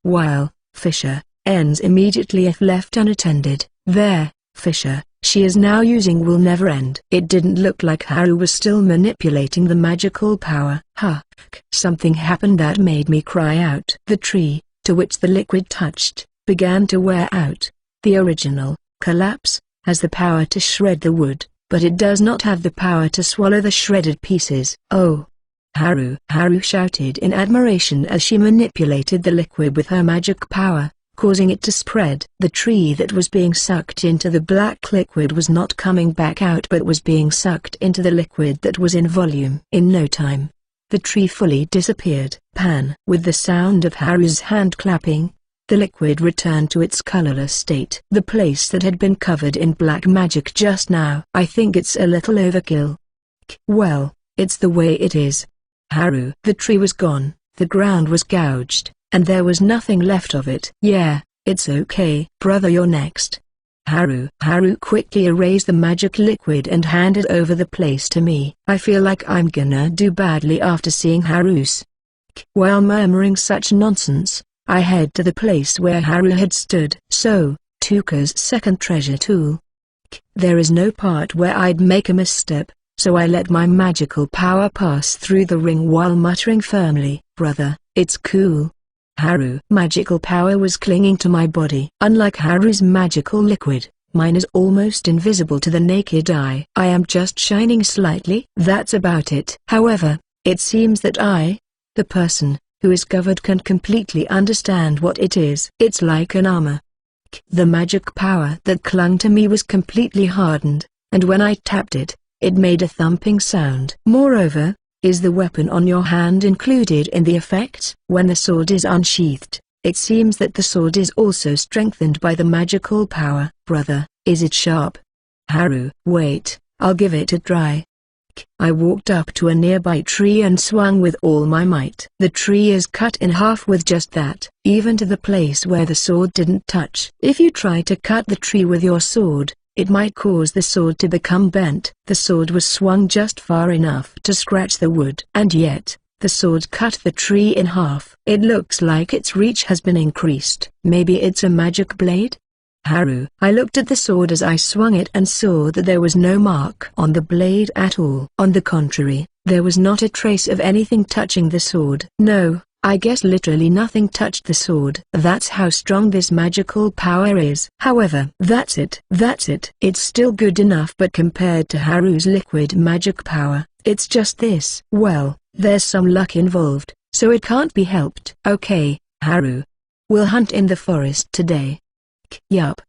While Fisher ends immediately if left unattended. There, Fisher, she is now using will never end. It didn't look like Haru was still manipulating the magical power. Something happened that made me cry out. The tree, to which the liquid touched, began to wear out. The original collapse has the power to shred the wood, but it does not have the power to swallow the shredded pieces. Oh! Haru shouted in admiration as she manipulated the liquid with her magic power, causing it to spread. The tree that was being sucked into the black liquid was not coming back out but was being sucked into the liquid that was in volume. In no time, the tree fully disappeared. Pan. With the sound of Haru's hand clapping, the liquid returned to its colorless state. The place that had been covered in black magic just now. I think it's a little overkill. Well, it's the way it is. Haru. The tree was gone, the ground was gouged, and there was nothing left of it. Yeah, it's okay. Brother, you're next. Haru quickly erased the magic liquid and handed over the place to me. I feel like I'm gonna do badly after seeing Haru's. While murmuring such nonsense, I head to the place where Haru had stood. So, Tuka's second treasure tool. There is no part where I'd make a misstep, so I let my magical power pass through the ring while muttering firmly, "Brother, it's cool." Haru's magical power was clinging to my body. Unlike Haru's magical liquid, mine is almost invisible to the naked eye. I am just shining slightly. That's about it. However, it seems that the person who is covered, can completely understand what it is. It's like an armor. The magic power that clung to me was completely hardened, and when I tapped it, it made a thumping sound. Moreover, is the weapon on your hand included in the effect? When the sword is unsheathed, it seems that the sword is also strengthened by the magical power. Brother, is it sharp? Haru, wait, I'll give it a try. I walked up to a nearby tree and swung with all my might. The tree is cut in half with just that, even to the place where the sword didn't touch. If you try to cut the tree with your sword, it might cause the sword to become bent. The sword was swung just far enough to scratch the wood. And yet, the sword cut the tree in half. It looks like its reach has been increased. Maybe it's a magic blade? Haru. I looked at the sword as I swung it and saw that there was no mark on the blade at all. On the contrary, there was not a trace of anything touching the sword. No, I guess literally nothing touched the sword. That's how strong this magical power is. However, that's it. It's still good enough, but compared to Haru's liquid magic power, it's just this. Well, there's some luck involved, so it can't be helped. Okay, Haru. We'll hunt in the forest today. Yup.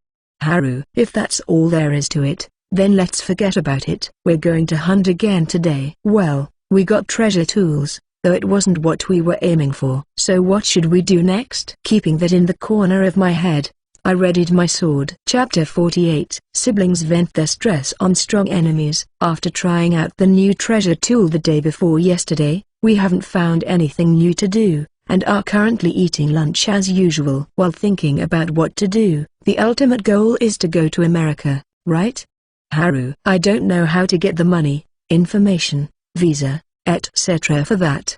Haru. If that's all there is to it, then let's forget about it. We're going to hunt again today. Well, we got treasure tools, though it wasn't what we were aiming for. So what should we do next? Keeping that in the corner of my head, I readied my sword. Chapter 48. Siblings vent their stress on strong enemies. After trying out the new treasure tool the day before yesterday, we haven't found anything new to do, and are currently eating lunch as usual. While thinking about what to do, the ultimate goal is to go to America, right? Haru. I don't know how to get the money, information, visa, etc. for that.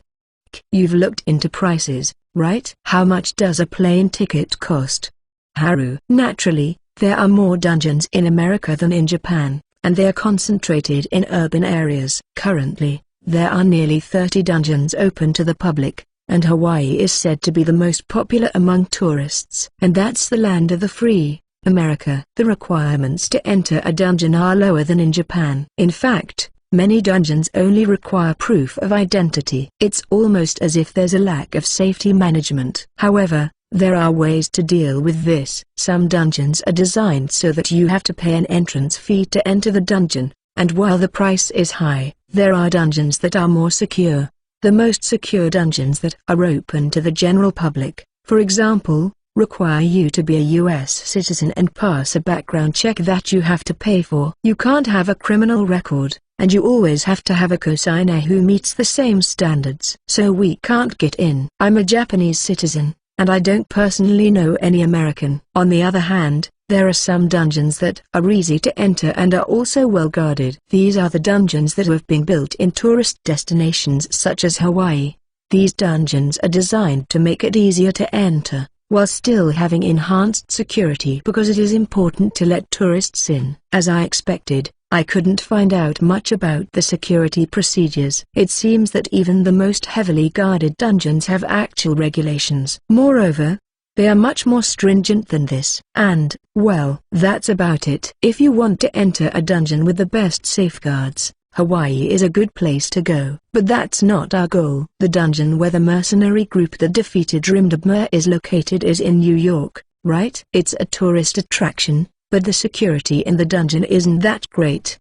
You've looked into prices, right? How much does a plane ticket cost? Haru. Naturally, there are more dungeons in America than in Japan, and they are concentrated in urban areas. Currently, there are nearly 30 dungeons open to the public, and Hawaii is said to be the most popular among tourists. And that's the land of the free, America. The requirements to enter a dungeon are lower than in Japan. In fact, many dungeons only require proof of identity. It's almost as if there's a lack of safety management. However, there are ways to deal with this. Some dungeons are designed so that you have to pay an entrance fee to enter the dungeon, and while the price is high, there are dungeons that are more secure. The most secure dungeons that are open to the general public, for example, require you to be a U.S. citizen and pass a background check that you have to pay for. You can't have a criminal record, and you always have to have a cosigner who meets the same standards. So we can't get in. I'm a Japanese citizen, and I don't personally know any American. On the other hand, there are some dungeons that are easy to enter and are also well guarded. These are the dungeons that have been built in tourist destinations such as Hawaii. These dungeons are designed to make it easier to enter, while still having enhanced security because it is important to let tourists in. As I expected, I couldn't find out much about the security procedures. It seems that even the most heavily guarded dungeons have actual regulations. Moreover, they are much more stringent than this. And, well, that's about it. If you want to enter a dungeon with the best safeguards, Hawaii is a good place to go. But that's not our goal. The dungeon where the mercenary group that defeated Rimdabmer is located is in New York, right? It's a tourist attraction, but the security in the dungeon isn't that great.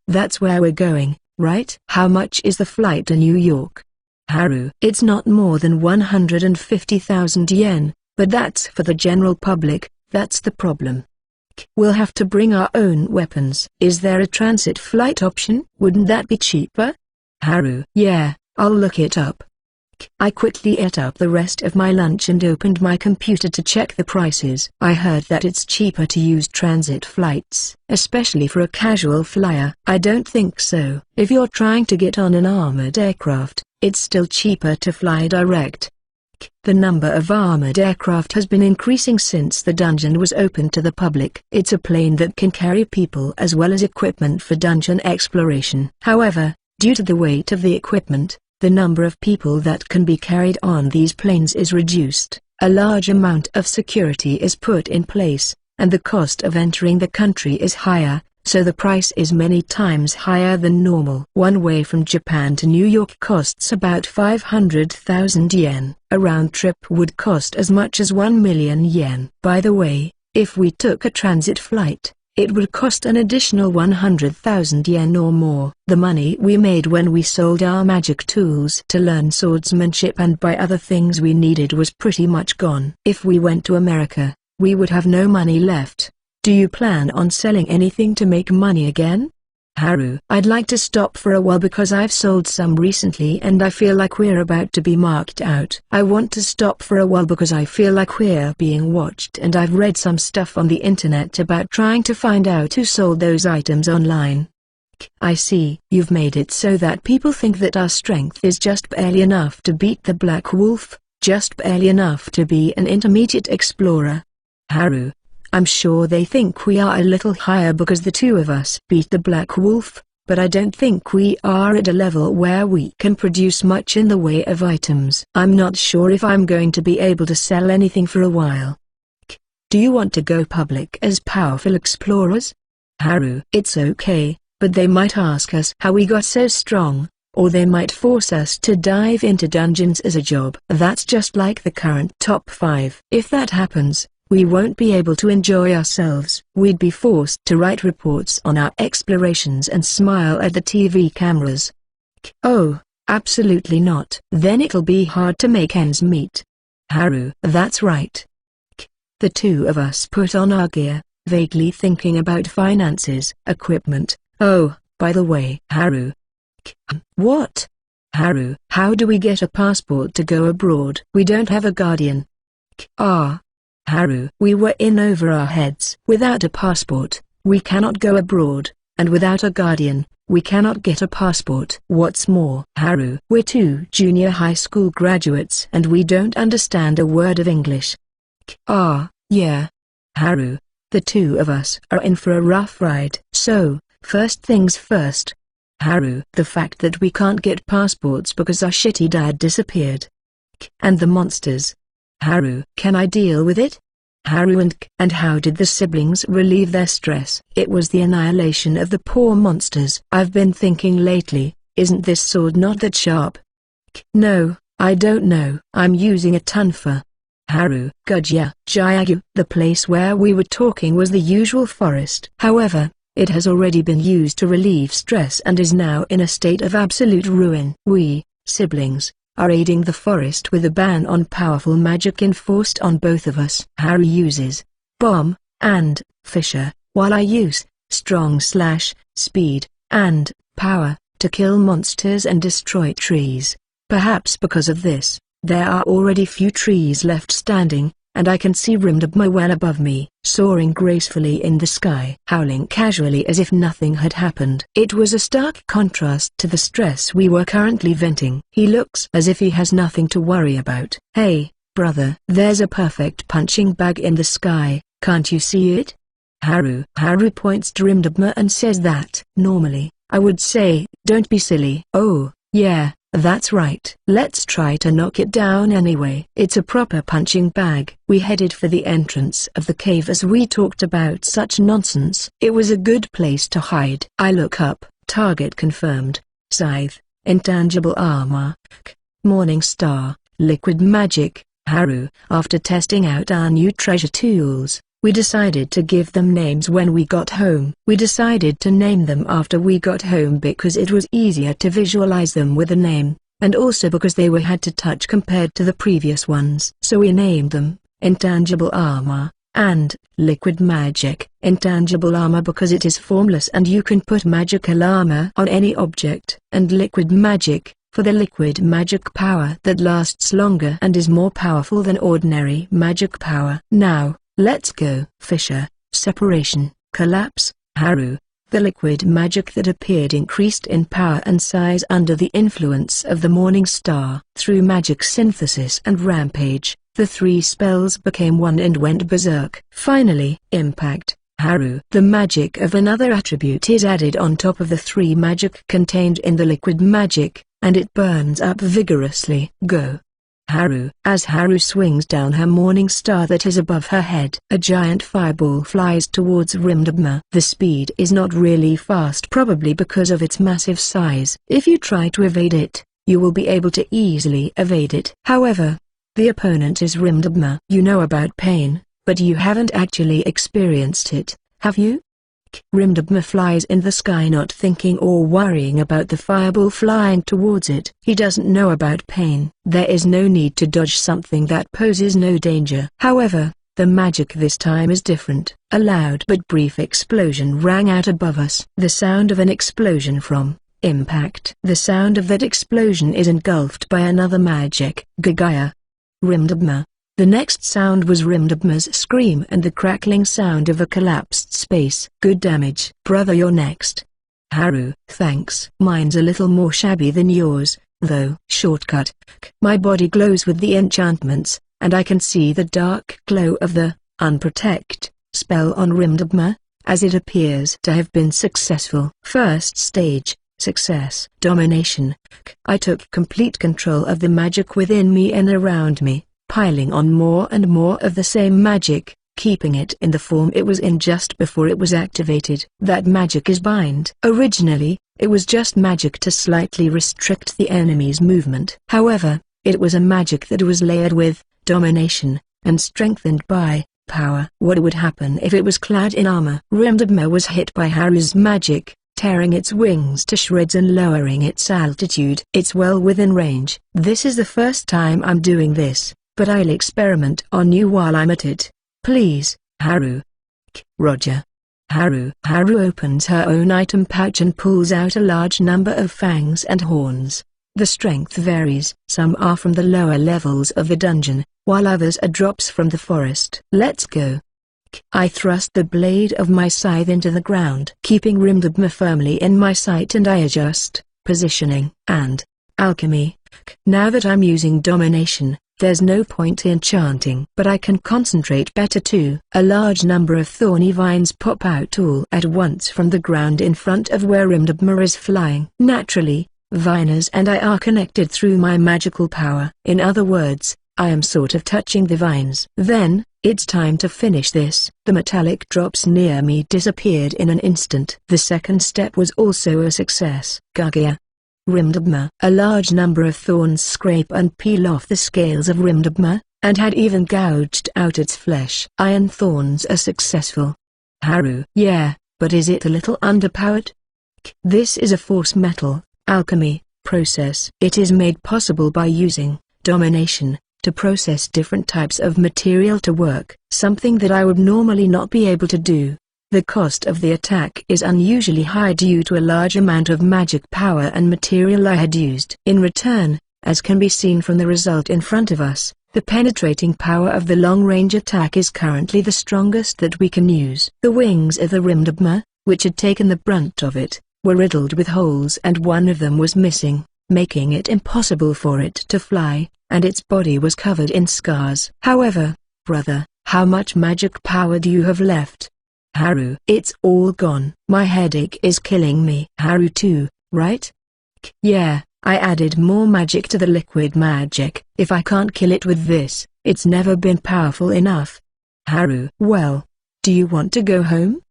That's where we're going, right? How much is the flight to New York? Haru. It's not more than 150,000 yen, but that's for the general public. That's the problem. We'll have to bring our own weapons. Is there a transit flight option? Wouldn't that be cheaper? Haru. Yeah, I'll look it up. I quickly ate up the rest of my lunch and opened my computer to check the prices. I heard that it's cheaper to use transit flights, especially for a casual flyer. I don't think so. If you're trying to get on an armored aircraft, it's still cheaper to fly direct. The number of armored aircraft has been increasing since the dungeon was opened to the public. It's a plane that can carry people as well as equipment for dungeon exploration. However, due to the weight of the equipment, the number of people that can be carried on these planes is reduced, a large amount of security is put in place, and the cost of entering the country is higher, so the price is many times higher than normal. One way from Japan to New York costs about 500,000 yen. A round trip would cost as much as 1 million yen. By the way, if we took a transit flight, it would cost an additional 100,000 yen or more. The money we made when we sold our magic tools to learn swordsmanship and buy other things we needed was pretty much gone. If we went to America, we would have no money left. Do you plan on selling anything to make money again? Haru: I'd like to stop for a while because I've sold some recently and I feel like we're about to be marked out. I want to stop for a while because I feel like we're being watched and I've read some stuff on the internet about trying to find out who sold those items online. I see. You've made it so that people think that our strength is just barely enough to beat the Black Wolf, just barely enough to be an intermediate explorer. Haru: I'm sure they think we are a little higher because the two of us beat the Black Wolf, but I don't think we are at a level where we can produce much in the way of items. I'm not sure if I'm going to be able to sell anything for a while. Do you want to go public as powerful explorers? Haru: It's okay, but they might ask us how we got so strong, or they might force us to dive into dungeons as a job. That's just like the current top 5. If that happens, we won't be able to enjoy ourselves. We'd be forced to write reports on our explorations and smile at the TV cameras. Oh, absolutely not. Then it'll be hard to make ends meet. Haru: That's right. The two of us put on our gear, vaguely thinking about finances. Equipment. Oh, by the way. Haru: What? Haru: How do we get a passport to go abroad? We don't have a guardian. Haru: We were in over our heads. Without a passport, we cannot go abroad, and without a guardian, we cannot get a passport. What's more, Haru, we're two junior high school graduates and we don't understand a word of English. Yeah. Haru: The two of us are in for a rough ride. So, first things first. Haru: The fact that we can't get passports because our shitty dad disappeared. And the monsters. Haru: Can I deal with it? Haru: And how did the siblings relieve their stress? It was the annihilation of the poor monsters. I've been thinking lately, isn't this sword not that sharp? No, I don't know. I'm using a tunfa. Haru: Jayagu. The place where we were talking was the usual forest. However, it has already been used to relieve stress and is now in a state of absolute ruin. We, siblings, are aiding the forest with a ban on powerful magic enforced on both of us. Haru uses bomb and Fisher, while I use strong/speed and power to kill monsters and destroy trees. Perhaps because of this, there are already few trees left standing, and I can see Rimdabma well above me, soaring gracefully in the sky, howling casually as if nothing had happened. It was a stark contrast to the stress we were currently venting. He looks as if he has nothing to worry about. Hey, brother, there's a perfect punching bag in the sky, can't you see it? Haru points to Rimdabma and says that, normally, I would say, don't be silly. Oh, yeah. That's right. Let's try to knock it down anyway. It's a proper punching bag. We headed for the entrance of the cave as we talked about such nonsense. It was a good place to hide. I look up, target confirmed, scythe, intangible armor, morning star, liquid magic. Haru. After testing out our new treasure tools, we decided to give them names when we got home. We decided to name them after we got home because it was easier to visualize them with a name, and also because they were hard to touch compared to the previous ones. So we named them Intangible Armor and Liquid Magic. Intangible Armor because it is formless and you can put magical armor on any object, and Liquid Magic for the liquid magic power that lasts longer and is more powerful than ordinary magic power. Now, let's go. Fissure, separation, collapse, Haru. The liquid magic that appeared increased in power and size under the influence of the morning star. Through magic synthesis and rampage, the three spells became one and went berserk. Finally, impact, Haru. The magic of another attribute is added on top of the three magic contained in the liquid magic, and it burns up vigorously. Go, Haru. As Haru swings down her morning star that is above her head, a giant fireball flies towards Rimdabma. The speed is not really fast, probably because of its massive size. If you try to evade it, you will be able to easily evade it. However, the opponent is Rimdabma. You know about pain, but you haven't actually experienced it, have you? Rimdabma flies in the sky, not thinking or worrying about the fireball flying towards it. He doesn't know about pain. There is no need to dodge something that poses no danger. However, the magic this time is different. A loud but brief explosion rang out above us. The sound of an explosion from impact. The sound of that explosion is engulfed by another magic. Gagaya. Rimdabma. The next sound was Rimdabma's scream and the crackling sound of a collapsed space. Good damage. Brother, you're next. Haru. Thanks. Mine's a little more shabby than yours, though. Shortcut. My body glows with the enchantments, and I can see the dark glow of the unprotect spell on Rimdabma, as it appears to have been successful. First stage. Success. Domination. I took complete control of the magic within me and around me, piling on more and more of the same magic, keeping it in the form it was in just before it was activated. That magic is bind. Originally, it was just magic to slightly restrict the enemy's movement. However, it was a magic that was layered with domination, and strengthened by power. What would happen if it was clad in armor? Rimdabma was hit by Haru's magic, tearing its wings to shreds and lowering its altitude. It's well within range. This is the first time I'm doing this, but I'll experiment on you while I'm at it. Please, Haru. Roger. Haru. Haru opens her own item pouch and pulls out a large number of fangs and horns. The strength varies. Some are from the lower levels of the dungeon, while others are drops from the forest. Let's go. I thrust the blade of my scythe into the ground, keeping Rimdabma firmly in my sight, and I adjust positioning and alchemy. Now that I'm using domination, there's no point in chanting, but I can concentrate better too. A large number of thorny vines pop out all at once from the ground in front of where Rimdabma is flying. Naturally, Viners and I are connected through my magical power. In other words, I am sort of touching the vines. Then, it's time to finish this. The metallic drops near me disappeared in an instant. The second step was also a success. Gagaya. Rimdabma. A large number of thorns scrape and peel off the scales of Rimdabma, and had even gouged out its flesh. Iron thorns are successful. Haru. Yeah, but is it a little underpowered? This is a force metal alchemy process. It is made possible by using domination to process different types of material to work, something that I would normally not be able to do. The cost of the attack is unusually high due to a large amount of magic power and material I had used. In return, as can be seen from the result in front of us, the penetrating power of the long-range attack is currently the strongest that we can use. The wings of the Rimdabma, which had taken the brunt of it, were riddled with holes, and one of them was missing, making it impossible for it to fly, and its body was covered in scars. However, brother, how much magic power do you have left? Haru. It's all gone. My headache is killing me. Haru too, right? Yeah, I added more magic to the liquid magic. If I can't kill it with this, it's never been powerful enough. Haru. Well, do you want to go home?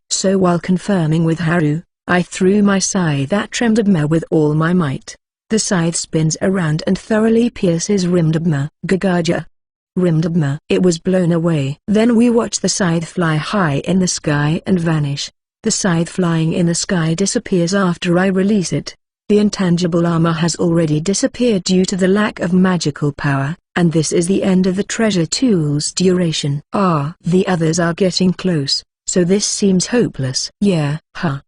So while confirming with Haru, I threw my scythe at Rimdabma with all my might. The scythe spins around and thoroughly pierces Rimdabma. Gagaja. Rimdabma. It was blown away. Then we watch the scythe fly high in the sky and vanish. The scythe flying in the sky disappears after I release it. The intangible armor has already disappeared due to the lack of magical power, and this is the end of the treasure tool's duration. The others are getting close, so this seems hopeless. Yeah, huh.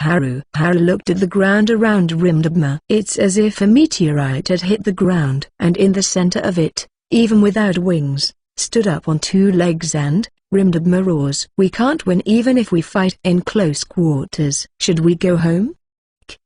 Haru looked at the ground around Rimdabma. It's as if a meteorite had hit the ground. And in the center of it, even without wings, stood up on two legs and, Rimdabma roars. We can't win even if we fight in close quarters. Should we go home?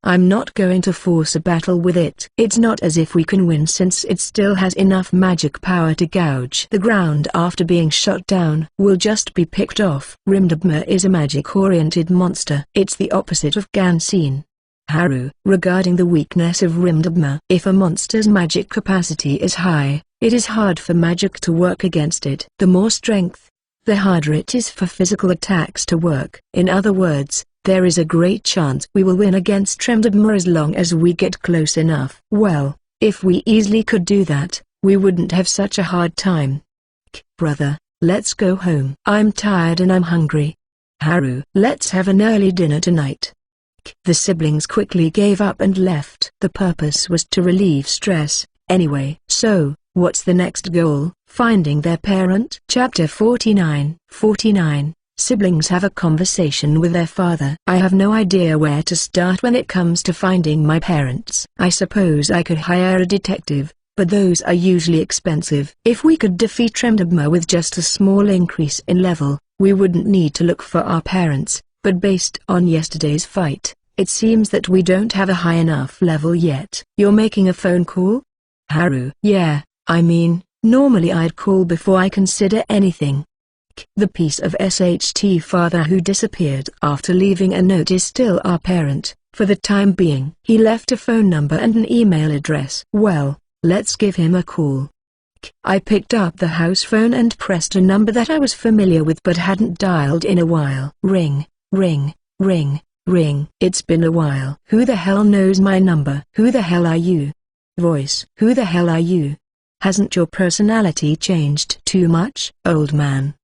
I'm not going to force a battle with it. It's not as if we can win since it still has enough magic power to gouge the ground after being shot down. We'll just be picked off. Rimdabma is a magic-oriented monster. It's the opposite of Ganseen. Haru, regarding the weakness of Rimdabma. If a monster's magic capacity is high, it is hard for magic to work against it. The more strength, the harder it is for physical attacks to work. In other words, there is a great chance we will win against Rimdabma as long as we get close enough. Well, if we easily could do that, we wouldn't have such a hard time. Brother, let's go home. I'm tired and I'm hungry. Haru, let's have an early dinner tonight. The siblings quickly gave up and left. The purpose was to relieve stress, anyway. So, what's the next goal? Finding their parent? Chapter 49. Siblings have a conversation with their father. I have no idea where to start when it comes to finding my parents. I suppose I could hire a detective, but those are usually expensive. If we could defeat Rimdabma with just a small increase in level, we wouldn't need to look for our parents, but based on yesterday's fight, it seems that we don't have a high enough level yet. You're making a phone call? Haru. Yeah, I mean, normally I'd call before I consider anything. The piece of SHT father who disappeared after leaving a note is still our parent, for the time being. He left a phone number and an email address. Well, let's give him a call. I picked up the house phone and pressed a number that I was familiar with but hadn't dialed in a while. Ring, ring, ring, ring. It's been a while. Who the hell knows my number? Who the hell are you? Voice. Who the hell are you? Hasn't your personality changed too much? Old man.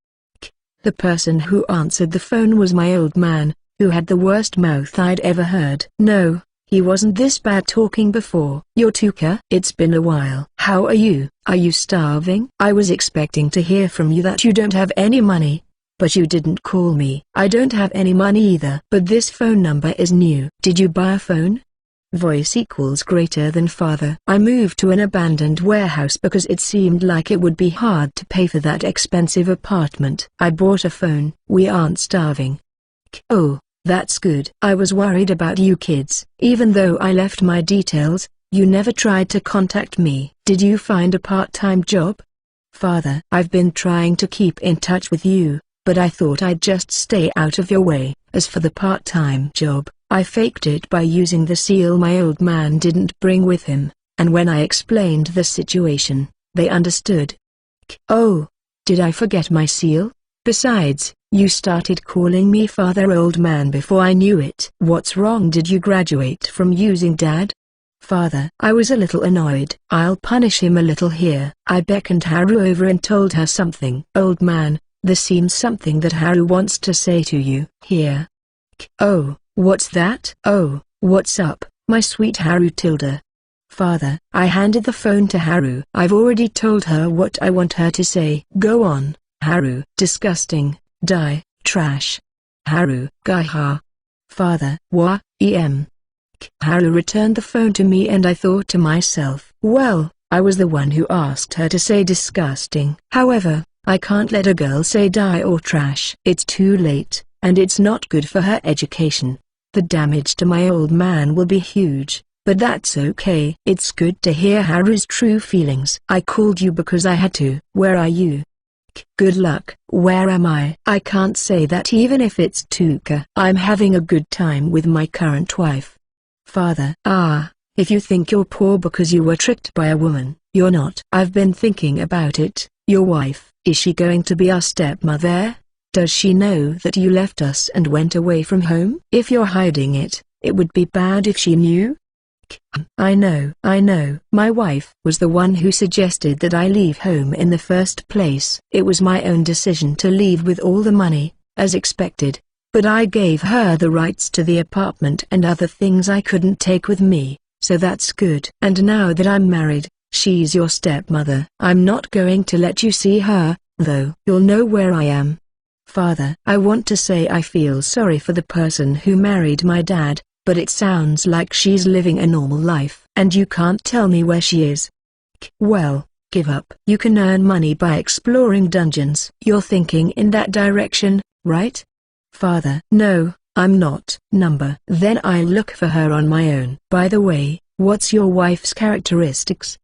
The person who answered the phone was my old man, who had the worst mouth I'd ever heard. No, he wasn't this bad talking before. You're Tuka? It's been a while. How are you? Are you starving? I was expecting to hear from you that you don't have any money, but you didn't call me. I don't have any money either. But this phone number is new. Did you buy a phone? Voice equals greater than father. I moved to an abandoned warehouse because it seemed like it would be hard to pay for that expensive apartment. I bought a phone. We aren't starving. Oh, that's good. I was worried about you kids. Even though I left my details, you never tried to contact me. Did you find a part-time job? Father, I've been trying to keep in touch with you, but I thought I'd just stay out of your way. As for the part-time job, I faked it by using the seal my old man didn't bring with him, and when I explained the situation, they understood. Oh, did I forget my seal? Besides, you started calling me father old man before I knew it. What's wrong? Did you graduate from using dad? Father. I was a little annoyed. I'll punish him a little here. I beckoned Haru over and told her something. Old man, there seems something that Haru wants to say to you. Here. Oh. What's that? Oh, what's up, my sweet Haru Tilda? Father. I handed the phone to Haru. I've already told her what I want her to say. Go on, Haru. Disgusting, die, trash. Haru. Gaiha. Father. Haru returned the phone to me and I thought to myself, well, I was the one who asked her to say disgusting. However, I can't let a girl say die or trash. It's too late, and it's not good for her education. The damage to my old man will be huge, but that's okay. It's good to hear Haru's true feelings. I called you because I had to. Where are you? Good luck. Where am I? I can't say that even if it's Tuka. I'm having a good time with my current wife. Father. If you think you're poor because you were tricked by a woman, you're not. I've been thinking about it. Your wife, is she going to be our stepmother? Does she know that you left us and went away from home? If you're hiding it, it would be bad if she knew. I know. My wife was the one who suggested that I leave home in the first place. It was my own decision to leave with all the money, as expected, but I gave her the rights to the apartment and other things I couldn't take with me, so that's good. And now that I'm married, she's your stepmother. I'm not going to let you see her, though. You'll know where I am. Father, I want to say I feel sorry for the person who married my dad, but it sounds like she's living a normal life. And you can't tell me where she is. Well, give up. You can earn money by exploring dungeons. You're thinking in that direction, right? Father, no, I'm not. Then I'll look for her on my own. By the way, what's your wife's characteristics?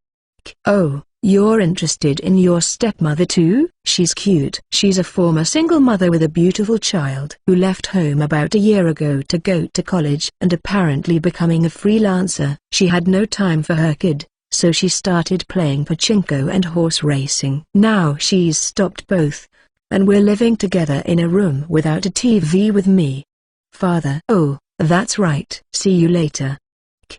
Oh, you're interested in your stepmother too? She's cute. She's a former single mother with a beautiful child who left home about a year ago to go to college and apparently becoming a freelancer. She had no time for her kid, so she started playing pachinko and horse racing. Now she's stopped both, and we're living together in a room without a TV with me. Father, oh, that's right. See you later.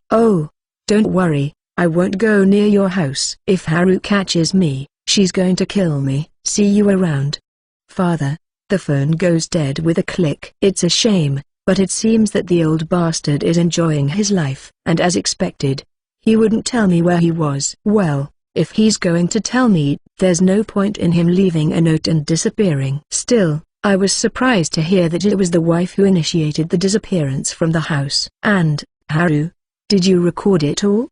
Oh, don't worry. I won't go near your house. If Haru catches me, she's going to kill me. See you around. Father. The phone goes dead with a click. It's a shame, but it seems that the old bastard is enjoying his life. And as expected, he wouldn't tell me where he was. Well, if he's going to tell me, there's no point in him leaving a note and disappearing. Still, I was surprised to hear that it was the wife who initiated the disappearance from the house. And, Haru, did you record it all?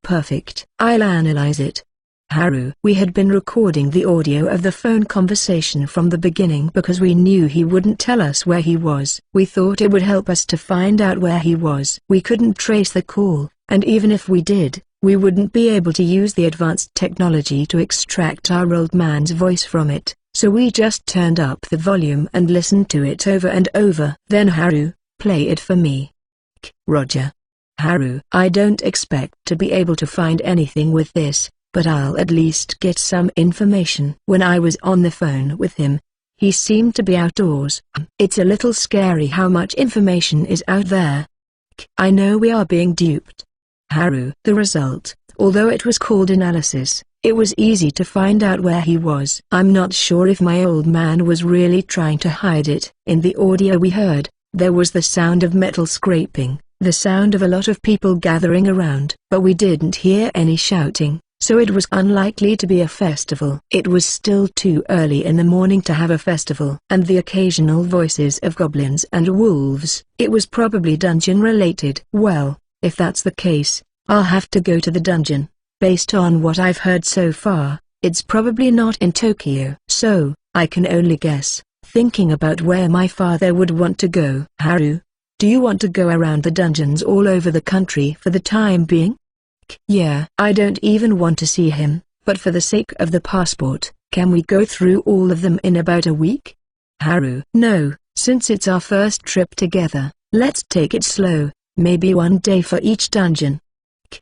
Perfect. I'll analyze it. Haru. We had been recording the audio of the phone conversation from the beginning because we knew he wouldn't tell us where he was. We thought it would help us to find out where he was. We couldn't trace the call, and even if we did, we wouldn't be able to use the advanced technology to extract our old man's voice from it, so we just turned up the volume and listened to it over and over. Then Haru, play it for me. Roger. Haru, I don't expect to be able to find anything with this, but I'll at least get some information. When I was on the phone with him, he seemed to be outdoors. It's a little scary how much information is out there. I know we are being duped. Haru. The result, although it was called analysis, it was easy to find out where he was. I'm not sure if my old man was really trying to hide it. In the audio we heard, there was the sound of metal scraping, the sound of a lot of people gathering around, but we didn't hear any shouting, so it was unlikely to be a festival. It was still too early in the morning to have a festival. And the occasional voices of goblins and wolves, it was probably dungeon related. Well, if that's the case, I'll have to go to the dungeon. Based on what I've heard so far, it's probably not in Tokyo. So, I can only guess, thinking about where my father would want to go. Haru, do you want to go around the dungeons all over the country for the time being? Yeah. I don't even want to see him, but for the sake of the passport, can we go through all of them in about a week? Haru. No, since it's our first trip together, let's take it slow, maybe one day for each dungeon.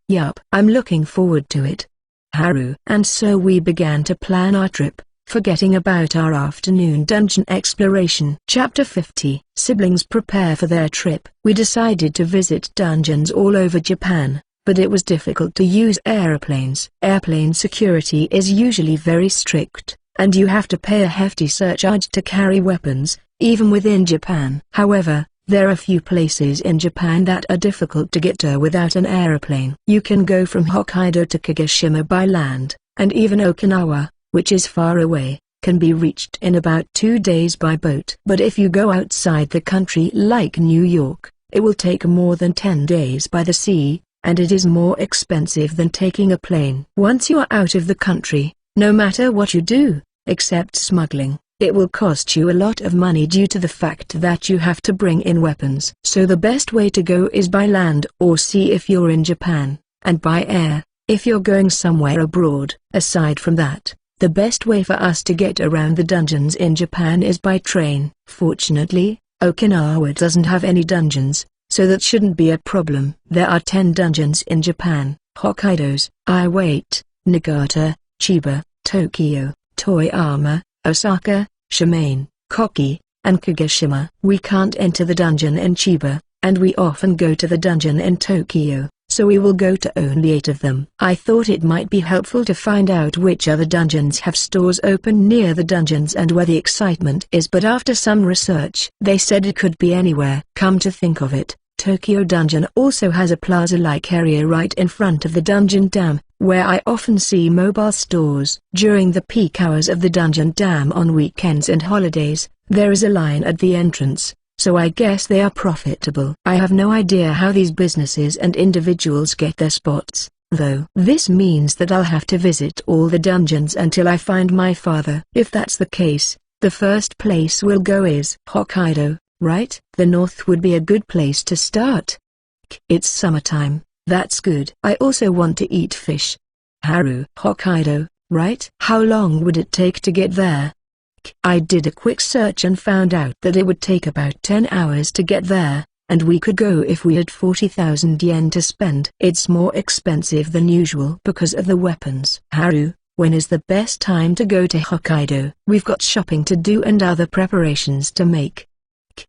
Yup. I'm looking forward to it. Haru. And so we began to plan our trip, forgetting about our afternoon dungeon exploration. Chapter 50. Siblings prepare for their trip. We decided to visit dungeons all over Japan, but it was difficult to use airplanes. Airplane security is usually very strict, and you have to pay a hefty surcharge to carry weapons, even within Japan. However, there are few places in Japan that are difficult to get to without an airplane. You can go from Hokkaido to Kagoshima by land, and even Okinawa, which is far away, can be reached in about 2 days by boat. But if you go outside the country like New York, it will take more than 10 days by the sea, and it is more expensive than taking a plane. Once you are out of the country, no matter what you do, except smuggling, it will cost you a lot of money due to the fact that you have to bring in weapons. So the best way to go is by land or sea if you're in Japan, and by air, if you're going somewhere abroad. Aside from that, the best way for us to get around the dungeons in Japan is by train. Fortunately, Okinawa doesn't have any dungeons, so that shouldn't be a problem. There are 10 dungeons in Japan: Hokkaido's Iwate, Niigata, Chiba, Tokyo, Toyama, Osaka, Shimane, Koki, and Kagoshima. We can't enter the dungeon in Chiba, and we often go to the dungeon in Tokyo, so we will go to only 8 of them. I thought it might be helpful to find out which other dungeons have stores open near the dungeons and where the excitement is, but after some research, they said it could be anywhere. Come to think of it, Tokyo Dungeon also has a plaza-like area right in front of the dungeon dam, where I often see mobile stores. During the peak hours of the Dungeon Dam on weekends and holidays, there is a line at the entrance, so I guess they are profitable. I have no idea how these businesses and individuals get their spots, though. This means that I'll have to visit all the dungeons until I find my father. If that's the case, the first place we'll go is Hokkaido, right? The north would be a good place to start. It's summertime, that's good. I also want to eat fish. Haru. Hokkaido, right? How long would it take to get there? I did a quick search and found out that it would take about 10 hours to get there, and we could go if we had 40,000 yen to spend. It's more expensive than usual because of the weapons. Haru, when is the best time to go to Hokkaido? We've got shopping to do and other preparations to make.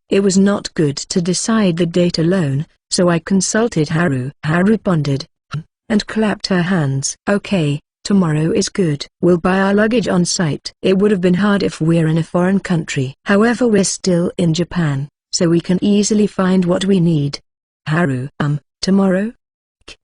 It was not good to decide the date alone, so I consulted Haru. Haru pondered, and clapped her hands. Okay, tomorrow is good. We'll buy our luggage on site. It would have been hard if we're in a foreign country. However, we're still in Japan, so we can easily find what we need. Haru, tomorrow?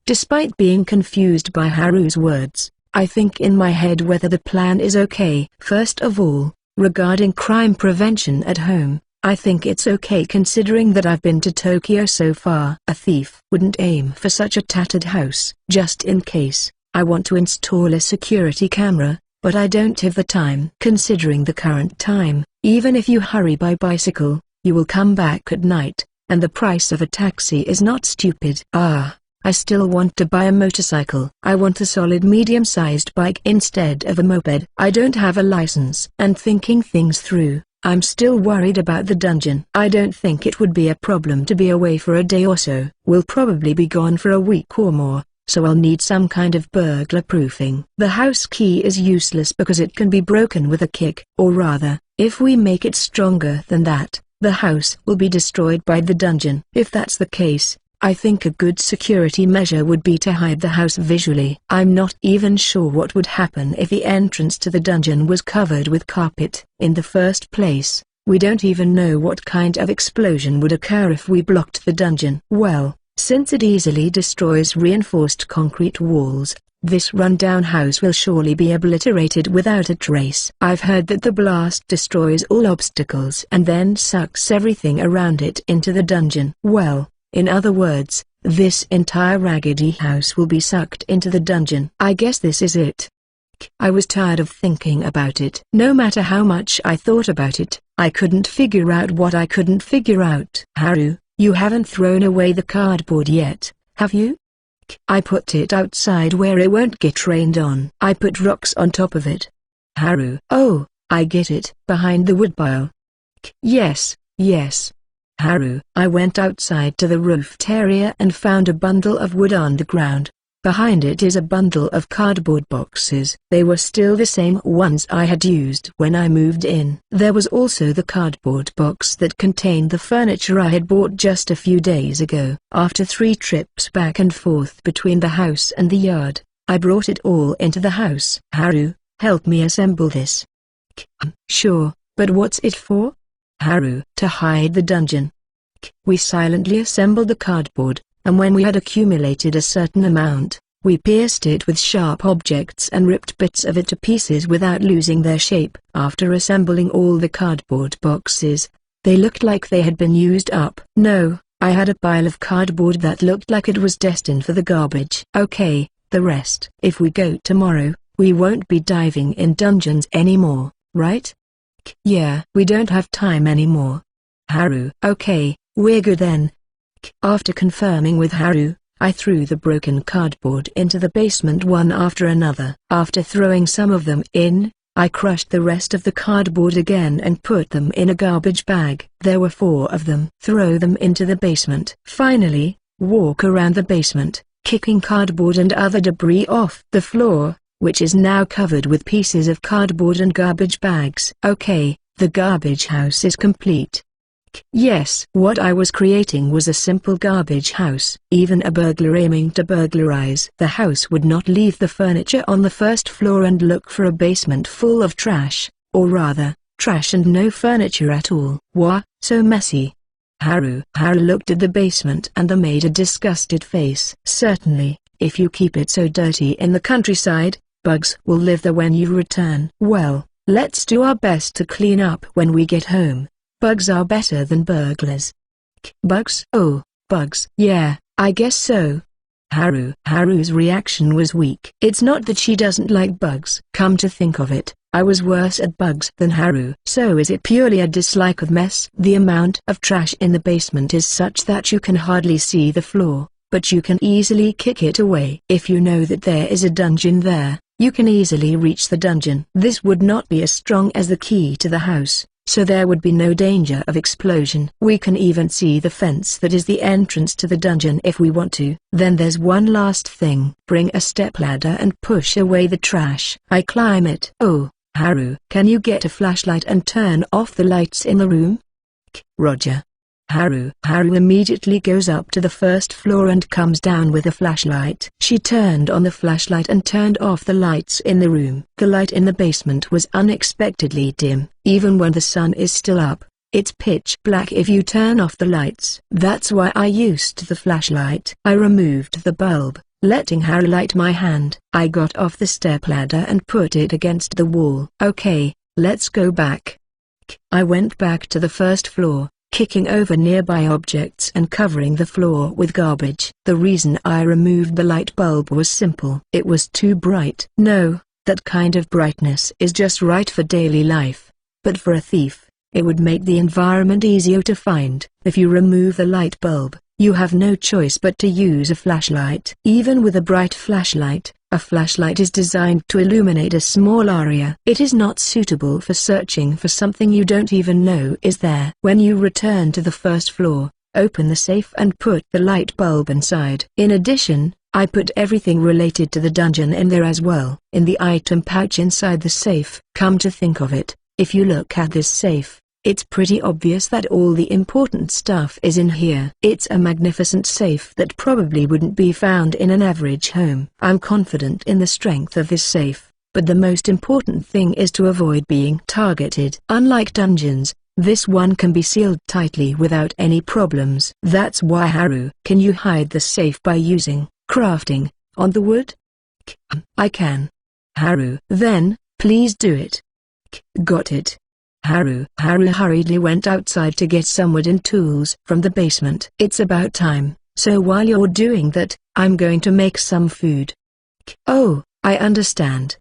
Despite being confused by Haru's words, I think in my head whether the plan is okay. First of all, regarding crime prevention at home, I think it's okay considering that I've been to Tokyo so far. A thief wouldn't aim for such a tattered house. Just in case, I want to install a security camera, but I don't have the time. Considering the current time, even if you hurry by bicycle, you will come back at night, and the price of a taxi is not stupid. I still want to buy a motorcycle. I want a solid medium-sized bike instead of a moped. I don't have a license. And thinking things through, I'm still worried about the dungeon. I don't think it would be a problem to be away for a day or so. We'll probably be gone for a week or more, so I'll need some kind of burglar proofing. The house key is useless because it can be broken with a kick, or rather, if we make it stronger than that, the house will be destroyed by the dungeon. If that's the case, I think a good security measure would be to hide the house visually. I'm not even sure what would happen if the entrance to the dungeon was covered with carpet. In the first place, we don't even know what kind of explosion would occur if we blocked the dungeon. Well, since it easily destroys reinforced concrete walls, this rundown house will surely be obliterated without a trace. I've heard that the blast destroys all obstacles and then sucks everything around it into the dungeon. Well, in other words, this entire raggedy house will be sucked into the dungeon. I guess this is it. I was tired of thinking about it. No matter how much I thought about it, I couldn't figure out what I couldn't figure out. Haru, you haven't thrown away the cardboard yet, have you? I put it outside where it won't get rained on. I put rocks on top of it. Haru, oh, I get it. Behind the woodpile. Yes, yes. Haru, I went outside to the roofed area and found a bundle of wood on the ground. Behind it is a bundle of cardboard boxes. They were still the same ones I had used when I moved in. There was also the cardboard box that contained the furniture I had bought just a few days ago. After 3 trips back and forth between the house and the yard, I brought it all into the house. Haru, help me assemble this. Sure, but what's it for? Haru, to hide the dungeon. We silently assembled the cardboard, and when we had accumulated a certain amount, we pierced it with sharp objects and ripped bits of it to pieces without losing their shape. After assembling all the cardboard boxes, they looked like they had been used up. No, I had a pile of cardboard that looked like it was destined for the garbage. Okay, the rest. If we go tomorrow, we won't be diving in dungeons anymore, right? Yeah, we don't have time anymore. Haru, okay, we're good then. After confirming with Haru, I threw the broken cardboard into the basement one after another. After throwing some of them in, I crushed the rest of the cardboard again and put them in a garbage bag. There were 4 of them. Throw them into the basement. Finally, walk around the basement, kicking cardboard and other debris off the floor, which is now covered with pieces of cardboard and garbage bags. Okay, the garbage house is complete. Yes, what I was creating was a simple garbage house. Even a burglar aiming to burglarize the house would not leave the furniture on the first floor and look for a basement full of trash, or rather, trash and no furniture at all. Wah, so messy. Haru looked at the basement and made a disgusted face. Certainly, If you keep it so dirty in the countryside, bugs will live there when you return. Well, let's do our best to clean up when we get home. Bugs are better than burglars. Bugs? Oh, bugs. Yeah, I guess so. Haru's reaction was weak. It's not that she doesn't like bugs. Come to think of it, I was worse at bugs than Haru. So is it purely a dislike of mess? The amount of trash in the basement is such that you can hardly see the floor, but you can easily kick it away. If you know that there is a dungeon there, you can easily reach the dungeon. This would not be as strong as the key to the house, so there would be no danger of explosion. We can even see the fence that is the entrance to the dungeon if we want to. Then there's one last thing. Bring a stepladder and push away the trash. I climb it. Oh, Haru, can you get a flashlight and turn off the lights in the room? Roger. Haru immediately goes up to the first floor and comes down with a flashlight. She turned on the flashlight and turned off the lights in the room. The light in the basement was unexpectedly dim. Even when the sun is still up, it's pitch black if you turn off the lights. That's why I used the flashlight. I removed the bulb, letting Haru light my hand. I got off the stepladder and put it against the wall. Okay, let's go back. I went back to the first floor, kicking over nearby objects and covering the floor with garbage. The reason I removed the light bulb was simple. It was too bright. No, that kind of brightness is just right for daily life. But for a thief, it would make the environment easier to find. If you remove the light bulb, you have no choice but to use a flashlight. Even with a bright flashlight, a flashlight is designed to illuminate a small area. It is not suitable for searching for something you don't even know is there. When you return to the first floor, open the safe and put the light bulb inside. In addition, I put everything related to the dungeon in there as well. In the item pouch inside the safe. Come to think of it, if you look at this safe, it's pretty obvious that all the important stuff is in here. It's a magnificent safe that probably wouldn't be found in an average home. I'm confident in the strength of this safe, but the most important thing is to avoid being targeted. Unlike dungeons, this one can be sealed tightly without any problems. That's why Haru. Can you hide the safe by using crafting on the wood? I can. Haru. Then, please do it. Got it. Haru hurriedly went outside to get some wood and tools from the basement. It's about time, so while you're doing that, I'm going to make some food. Oh, I understand.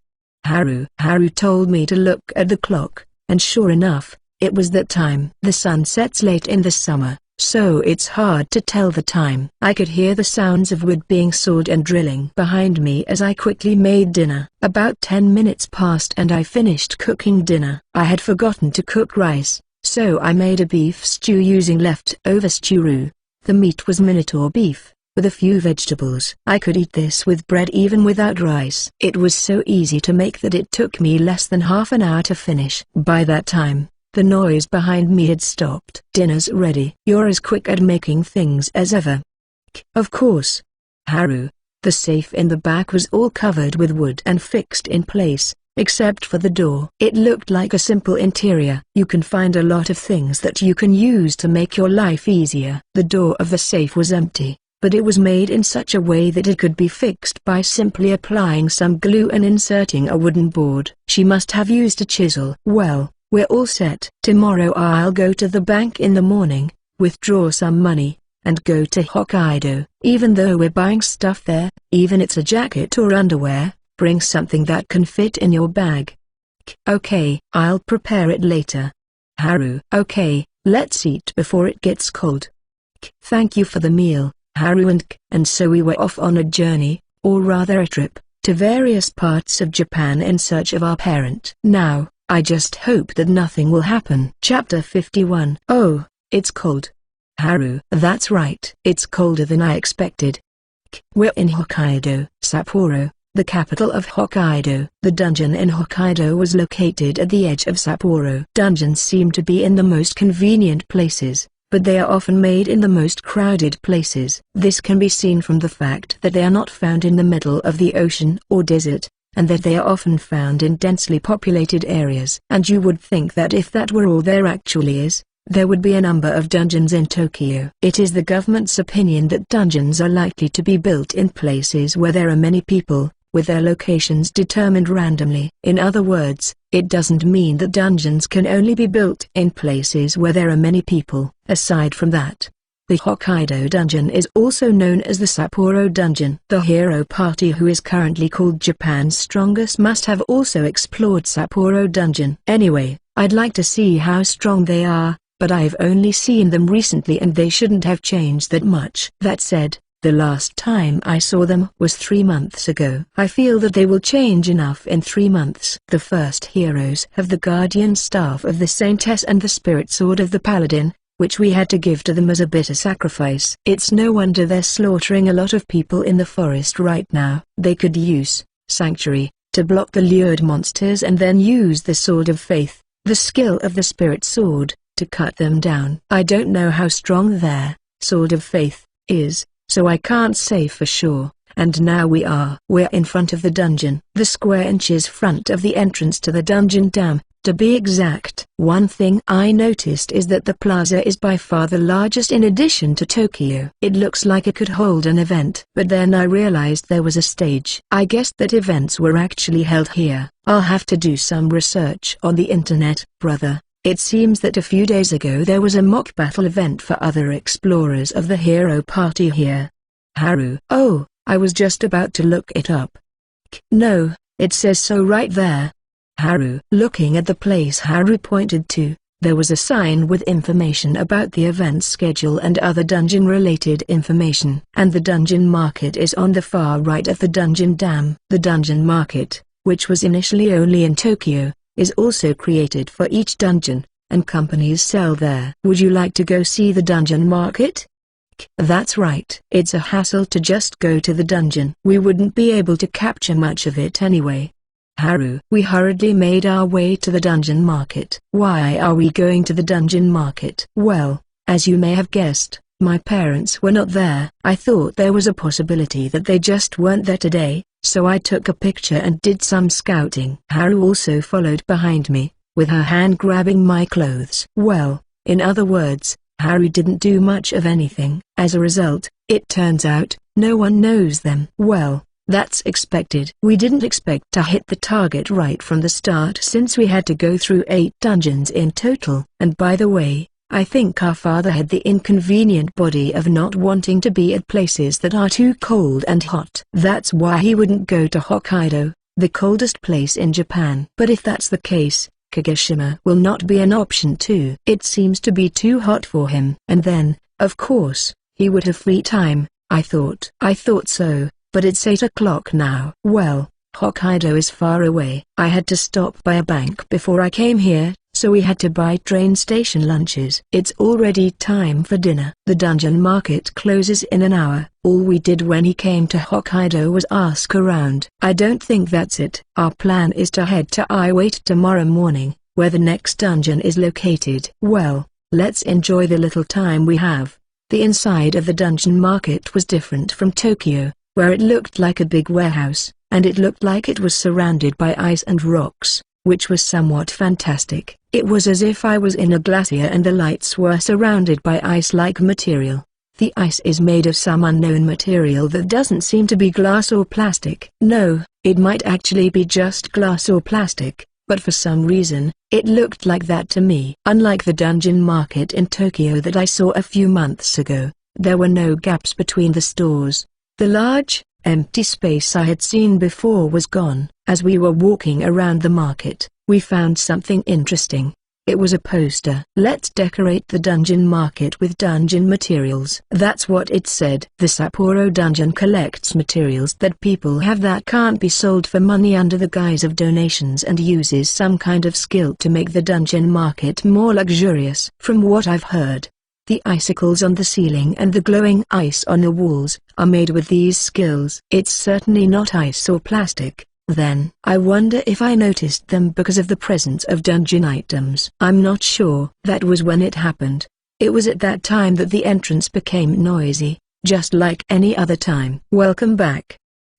Haru told me to look at the clock, and sure enough, it was that time. The sun sets late in the summer, so it's hard to tell the time. I could hear the sounds of wood being sawed and drilling behind me as I quickly made dinner. About 10 minutes passed and I finished cooking dinner. I had forgotten to cook rice, so I made a beef stew using leftover stew roux. The meat was Minotaur beef, with a few vegetables. I could eat this with bread even without rice. It was so easy to make that it took me less than half an hour to finish. By that time, the noise behind me had stopped. Dinner's ready. You're as quick at making things as ever. Of course. Haru. The safe in the back was all covered with wood and fixed in place, except for the door. It looked like a simple interior. You can find a lot of things that you can use to make your life easier. The door of the safe was empty, but it was made in such a way that it could be fixed by simply applying some glue and inserting a wooden board. She must have used a chisel. Well, we're all set. Tomorrow I'll go to the bank in the morning, withdraw some money, and go to Hokkaido. Even though we're buying stuff there, even it's a jacket or underwear, bring something that can fit in your bag. Okay, I'll prepare it later. Haru. Okay, let's eat before it gets cold. Thank you for the meal, Haru and so we were off on a journey, or rather a trip, to various parts of Japan in search of our parent. Now, I just hope that nothing will happen. Chapter 51. Oh, it's cold. Haru. That's right. It's colder than I expected. We're in Hokkaido, Sapporo, the capital of Hokkaido. The dungeon in Hokkaido was located at the edge of Sapporo. Dungeons seem to be in the most convenient places, but they are often made in the most crowded places. This can be seen from the fact that they are not found in the middle of the ocean or desert, and that they are often found in densely populated areas. And you would think that if that were all there actually is, there would be a number of dungeons in Tokyo. It is the government's opinion that dungeons are likely to be built in places where there are many people, with their locations determined randomly. In other words, it doesn't mean that dungeons can only be built in places where there are many people. Aside from that, the Hokkaido dungeon is also known as the Sapporo dungeon. The hero party, who is currently called Japan's Strongest, must have also explored Sapporo dungeon. Anyway, I'd like to see how strong they are, but I've only seen them recently and they shouldn't have changed that much. That said, the last time I saw them was 3 months ago. I feel that they will change enough in 3 months. The first heroes have the guardian staff of the Saintess and the spirit sword of the paladin, which we had to give to them as a bitter sacrifice. It's no wonder they're slaughtering a lot of people in the forest right now. They could use sanctuary to block the lured monsters and then use the sword of faith, the skill of the spirit sword, to cut them down. I don't know how strong their sword of faith is, so I can't say for sure. And now we're in front of the dungeon. The square inches front of the entrance to the dungeon dam, to be exact. One thing I noticed is that the plaza is by far the largest in addition to Tokyo. It looks like it could hold an event. But then I realized there was a stage. I guessed that events were actually held here. I'll have to do some research on the internet, brother. It seems that a few days ago there was a mock battle event for other explorers of the hero party here. Haru. Oh, I was just about to look it up. No, it says so right there. Haru. Looking at the place Haru pointed to, there was a sign with information about the event schedule and other dungeon-related information. And the dungeon market is on the far right of the dungeon dam. The dungeon market, which was initially only in Tokyo, is also created for each dungeon, and companies sell there. Would you like to go see the dungeon market? That's right. It's a hassle to just go to the dungeon. We wouldn't be able to capture much of it anyway. Haru. We hurriedly made our way to the dungeon market. Why are we going to the dungeon market? Well, as you may have guessed, my parents were not there. I thought there was a possibility that they just weren't there today, so I took a picture and did some scouting. Haru also followed behind me, with her hand grabbing my clothes. Well, in other words, Haru didn't do much of anything. As a result, it turns out, no one knows them. Well, that's expected. We didn't expect to hit the target right from the start since we had to go through 8 dungeons in total. And by the way, I think our father had the inconvenient body of not wanting to be at places that are too cold and hot. That's why he wouldn't go to Hokkaido, the coldest place in Japan. But if that's the case, Kagoshima will not be an option too. It seems to be too hot for him. And then, of course, he would have free time, I thought. I thought so, but it's 8 o'clock now. Well, Hokkaido is far away. I had to stop by a bank before I came here, so we had to buy train station lunches. It's already time for dinner. The dungeon market closes in an hour. All we did when he came to Hokkaido was ask around. I don't think that's it. Our plan is to head to Iwate tomorrow morning, where the next dungeon is located. Well, let's enjoy the little time we have. The inside of the dungeon market was different from Tokyo, where it looked like a big warehouse, and it looked like it was surrounded by ice and rocks, which was somewhat fantastic. It was as if I was in a glacier and the lights were surrounded by ice-like material. The ice is made of some unknown material that doesn't seem to be glass or plastic. No, it might actually be just glass or plastic, but for some reason, it looked like that to me. Unlike the dungeon market in Tokyo that I saw a few months ago, there were no gaps between the stores. The large, empty space I had seen before was gone. As we were walking around the market, we found something interesting. It was a poster. Let's decorate the dungeon market with dungeon materials. That's what it said. The Sapporo dungeon collects materials that people have that can't be sold for money under the guise of donations and uses some kind of skill to make the dungeon market more luxurious. From what I've heard, the icicles on the ceiling and the glowing ice on the walls are made with these skills. It's certainly not ice or plastic. Then, I wonder if I noticed them because of the presence of dungeon items. I'm not sure. That was when it happened. It was at that time that the entrance became noisy, just like any other time. Welcome back.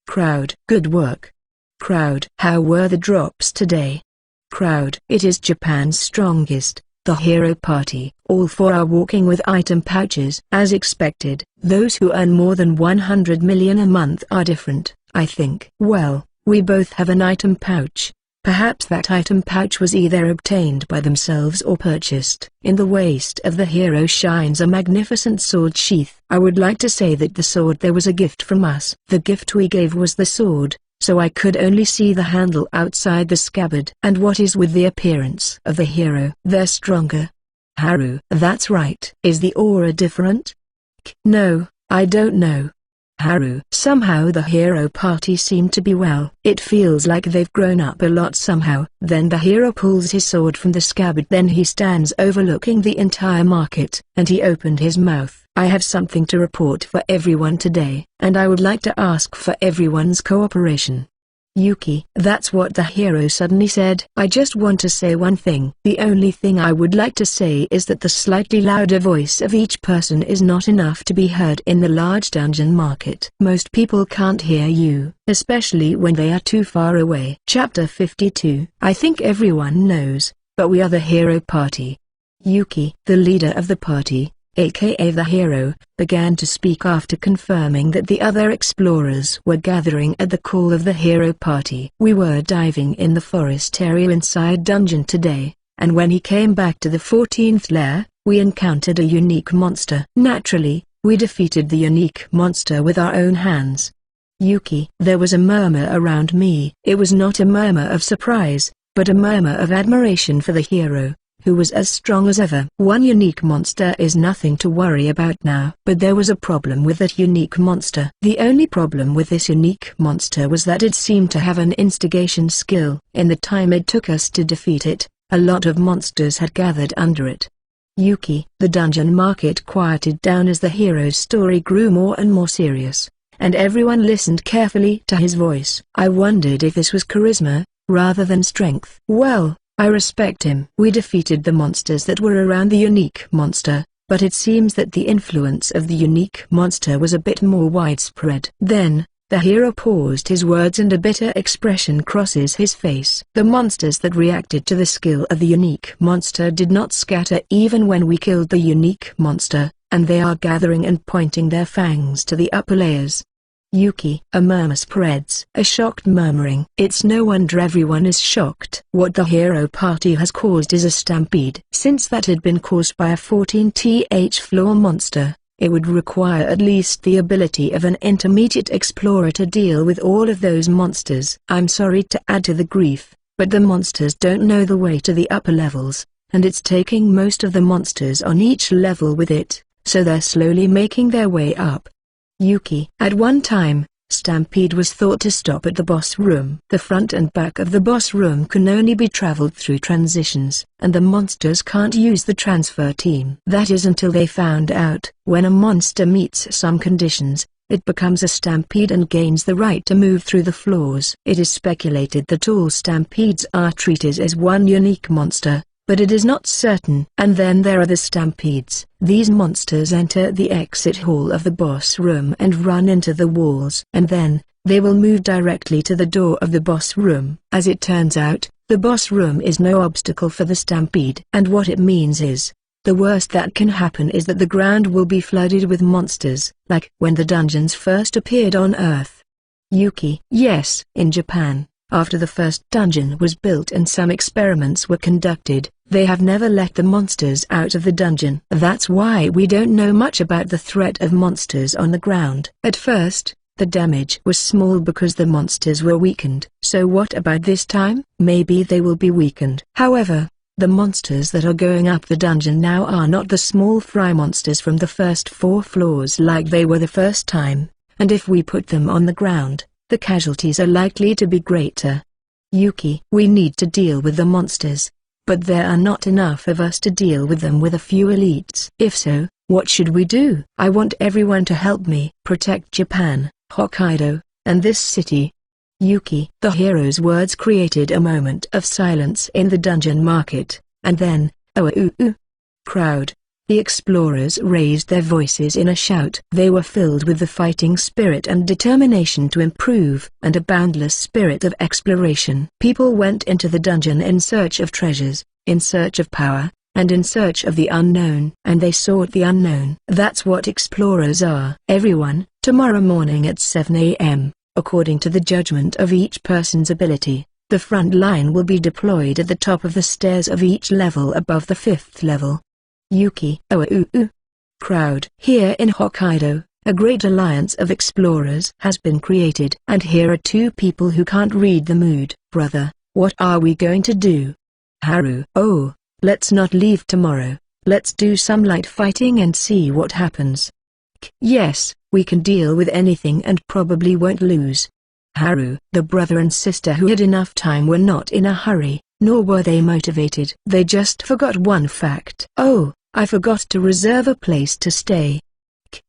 Crowd. Good work. Crowd. How were the drops today? Crowd. It is Japan's strongest. The hero party. All four are walking with item pouches. As expected, those who earn more than 100 million a month are different, I think. Well, we both have an item pouch. Perhaps that item pouch was either obtained by themselves or purchased. In the waist of the hero shines a magnificent sword sheath. I would like to say that the sword there was a gift from us. The gift we gave was the sword, so I could only see the handle outside the scabbard. And what is with the appearance of the hero? They're stronger. Haru. That's right. Is the aura different? No, I don't know. Haru. Somehow the hero party seem to be well. It feels like they've grown up a lot somehow. Then the hero pulls his sword from the scabbard. Then he stands overlooking the entire market, and he opened his mouth. I have something to report for everyone today, and I would like to ask for everyone's cooperation. Yuki. That's what the hero suddenly said. I just want to say one thing. The only thing I would like to say is that the slightly louder voice of each person is not enough to be heard in the large dungeon market. Most people can't hear you, especially when they are too far away. Chapter 52. I think everyone knows, but we are the hero party. Yuki, the leader of the party, aka the hero, began to speak after confirming that the other explorers were gathering at the call of the hero party. We were diving in the forest area inside dungeon today, and when he came back to the 14th lair, we encountered a unique monster. Naturally, we defeated the unique monster with our own hands. Yuki. There was a murmur around me. It was not a murmur of surprise, but a murmur of admiration for the hero, who was as strong as ever. One unique monster is nothing to worry about now. But there was a problem with that unique monster. The only problem with this unique monster was that it seemed to have an instigation skill. In the time it took us to defeat it, a lot of monsters had gathered under it. Yuki. The dungeon market quieted down as the hero's story grew more and more serious, and everyone listened carefully to his voice. I wondered if this was charisma, rather than strength. Well, I respect him. We defeated the monsters that were around the unique monster, but it seems that the influence of the unique monster was a bit more widespread. Then, the hero paused his words and a bitter expression crosses his face. The monsters that reacted to the skill of the unique monster did not scatter even when we killed the unique monster, and they are gathering and pointing their fangs to the upper layers. Yuki. A murmur spreads. A shocked murmuring. It's no wonder everyone is shocked. What the hero party has caused is a stampede. Since that had been caused by a 14th floor monster, it would require at least the ability of an intermediate explorer to deal with all of those monsters. I'm sorry to add to the grief, but the monsters don't know the way to the upper levels, and it's taking most of the monsters on each level with it, so they're slowly making their way up. Yuki. At one time, Stampede was thought to stop at the boss room. The front and back of the boss room can only be traveled through transitions, and the monsters can't use the transfer team. That is until they found out, when a monster meets some conditions, it becomes a stampede and gains the right to move through the floors. It is speculated that all stampedes are treated as one unique monster, but it is not certain. And then there are the stampedes. These monsters enter the exit hall of the boss room and run into the walls. And then, they will move directly to the door of the boss room. As it turns out, the boss room is no obstacle for the stampede. And what it means is, the worst that can happen is that the ground will be flooded with monsters, like when the dungeons first appeared on Earth. Yuki. Yes. In Japan, after the first dungeon was built and some experiments were conducted, they have never let the monsters out of the dungeon. That's why we don't know much about the threat of monsters on the ground. At first, the damage was small because the monsters were weakened. So what about this time? Maybe they will be weakened. However, the monsters that are going up the dungeon now are not the small fry monsters from the first 4 floors like they were the first time, and if we put them on the ground, the casualties are likely to be greater. Yuki. We need to deal with the monsters, but there are not enough of us to deal with them with a few elites. If so, what should we do? I want everyone to help me protect Japan, Hokkaido, and this city. Yuki. The hero's words created a moment of silence in the dungeon market, and then, crowd. The explorers raised their voices in a shout. They were filled with the fighting spirit and determination to improve, and a boundless spirit of exploration. People went into the dungeon in search of treasures, in search of power, and in search of the unknown. And they sought the unknown. That's what explorers are. Everyone, tomorrow morning at 7 a.m., according to the judgment of each person's ability, the front line will be deployed at the top of the stairs of each level above the 5th level. Yuki. Crowd. Here in Hokkaido, a great alliance of explorers has been created. And here are two people who can't read the mood. Brother, what are we going to do? Haru. Oh, let's not leave tomorrow. Let's do some light fighting and see what happens. Yes, we can deal with anything and probably won't lose. Haru. The brother and sister who had enough time were not in a hurry, nor were they motivated. They just forgot one fact. Oh, I forgot to reserve a place to stay.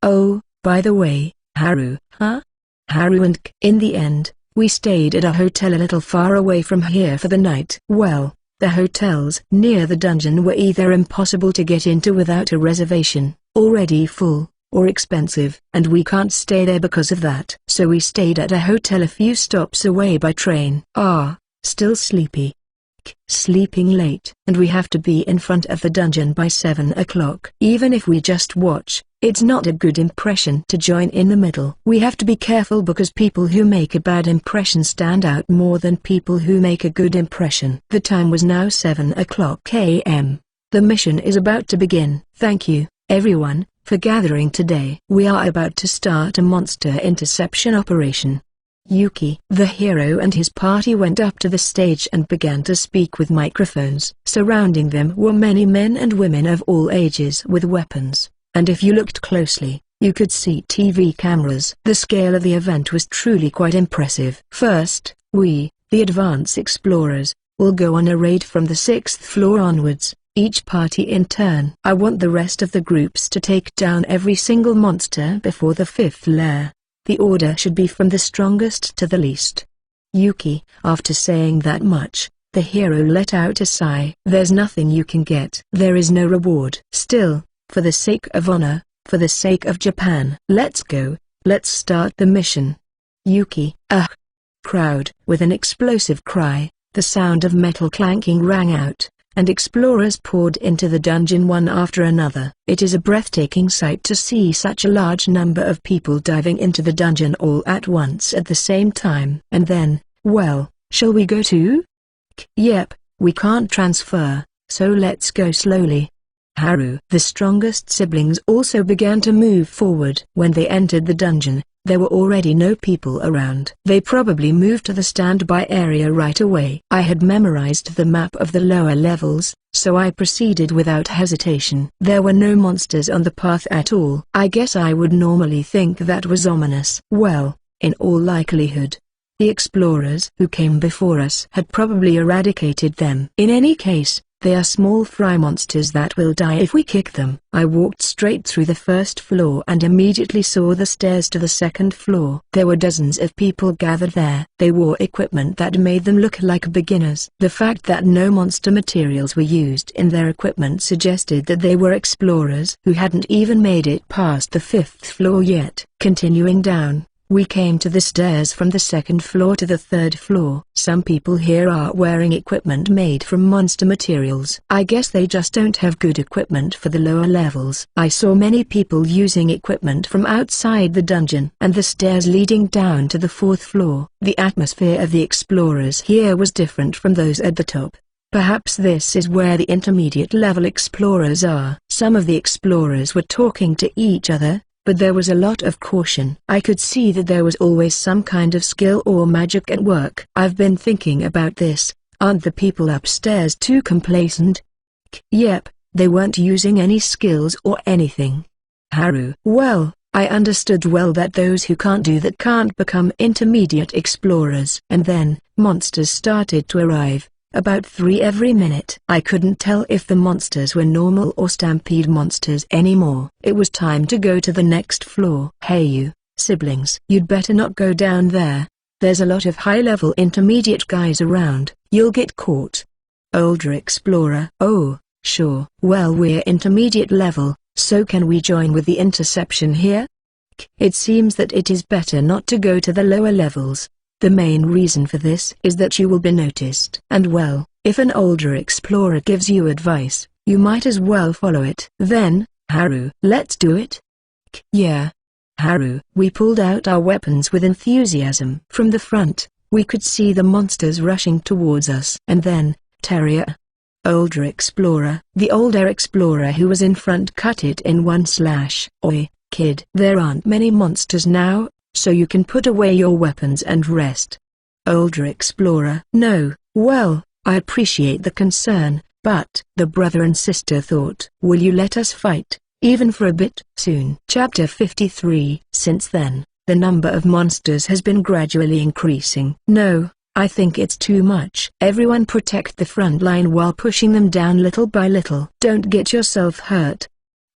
Oh, by the way, Haru. Huh? Haru and in the end, we stayed at a hotel a little far away from here for the night. Well, the hotels near the dungeon were either impossible to get into without a reservation, already full, or expensive, and we can't stay there because of that. So we stayed at a hotel a few stops away by train. Still sleepy. Sleeping late. And we have to be in front of the dungeon by 7 o'clock. Even if we just watch, it's not a good impression to join in the middle. We have to be careful because people who make a bad impression stand out more than people who make a good impression. The time was now 7 o'clock a.m. The mission is about to begin. Thank you, everyone, for gathering today. We are about to start a monster interception operation. Yuki. The hero and his party went up to the stage and began to speak with microphones. Surrounding them were many men and women of all ages with weapons, and if you looked closely, you could see TV cameras. The scale of the event was truly quite impressive. First, we, the advanced explorers, will go on a raid from the 6th floor onwards, each party in turn. I want the rest of the groups to take down every single monster before the 5th layer. The order should be from the strongest to the least. Yuki. After saying that much, the hero let out a sigh. There's nothing you can get. There is no reward. Still, for the sake of honor, for the sake of Japan. Let's go, let's start the mission. Yuki. Crowd. With an explosive cry, the sound of metal clanking rang out, and explorers poured into the dungeon one after another. It is a breathtaking sight to see such a large number of people diving into the dungeon all at once at the same time. And then, well, shall we go too? Yep, we can't transfer, so let's go slowly. Haru. The strongest siblings also began to move forward. When they entered the dungeon, there were already no people around. They probably moved to the standby area right away. I had memorized the map of the lower levels, so I proceeded without hesitation. There were no monsters on the path at all. I guess I would normally think that was ominous. Well, in all likelihood, the explorers who came before us had probably eradicated them. In any case, they are small fry monsters that will die if we kick them. I walked straight through the 1st floor and immediately saw the stairs to the 2nd floor. There were dozens of people gathered there. They wore equipment that made them look like beginners. The fact that no monster materials were used in their equipment suggested that they were explorers who hadn't even made it past the 5th floor yet. Continuing down, we came to the stairs from the 2nd floor to the 3rd floor. Some people here are wearing equipment made from monster materials. I guess they just don't have good equipment for the lower levels. I saw many people using equipment from outside the dungeon and the stairs leading down to the 4th floor. The atmosphere of the explorers here was different from those at the top. Perhaps this is where the intermediate level explorers are. Some of the explorers were talking to each other, but there was a lot of caution. I could see that there was always some kind of skill or magic at work. I've been thinking about this. Aren't the people upstairs too complacent? Yep, they weren't using any skills or anything. Haru. Well, I understood well that those who can't do that can't become intermediate explorers. And then, monsters started to arrive. About 3 every minute. I couldn't tell if the monsters were normal or stampede monsters anymore. It was time to go to the next floor. Hey you, siblings. You'd better not go down there. There's a lot of high-level intermediate guys around. You'll get caught. Older explorer. Oh, sure. Well, we're intermediate level, so can we join with the interception here? It seems that it is better not to go to the lower levels. The main reason for this is that you will be noticed. And well, if an older explorer gives you advice, You might as well follow it. Then, Haru, let's do it. Yeah. Haru. We pulled out our weapons with enthusiasm. From the front, we could see the monsters rushing towards us. And then, Terrier. Older explorer. The older explorer who was in front cut it in one slash. Oi, kid. There aren't many monsters now, so you can put away your weapons and rest. Older explorer. No, well, I appreciate the concern, but the brother and sister thought, will you let us fight, even for a bit? Soon. Chapter 53. Since then, the number of monsters has been gradually increasing. No, I think it's too much. Everyone protect the front line while pushing them down little by little. Don't get yourself hurt.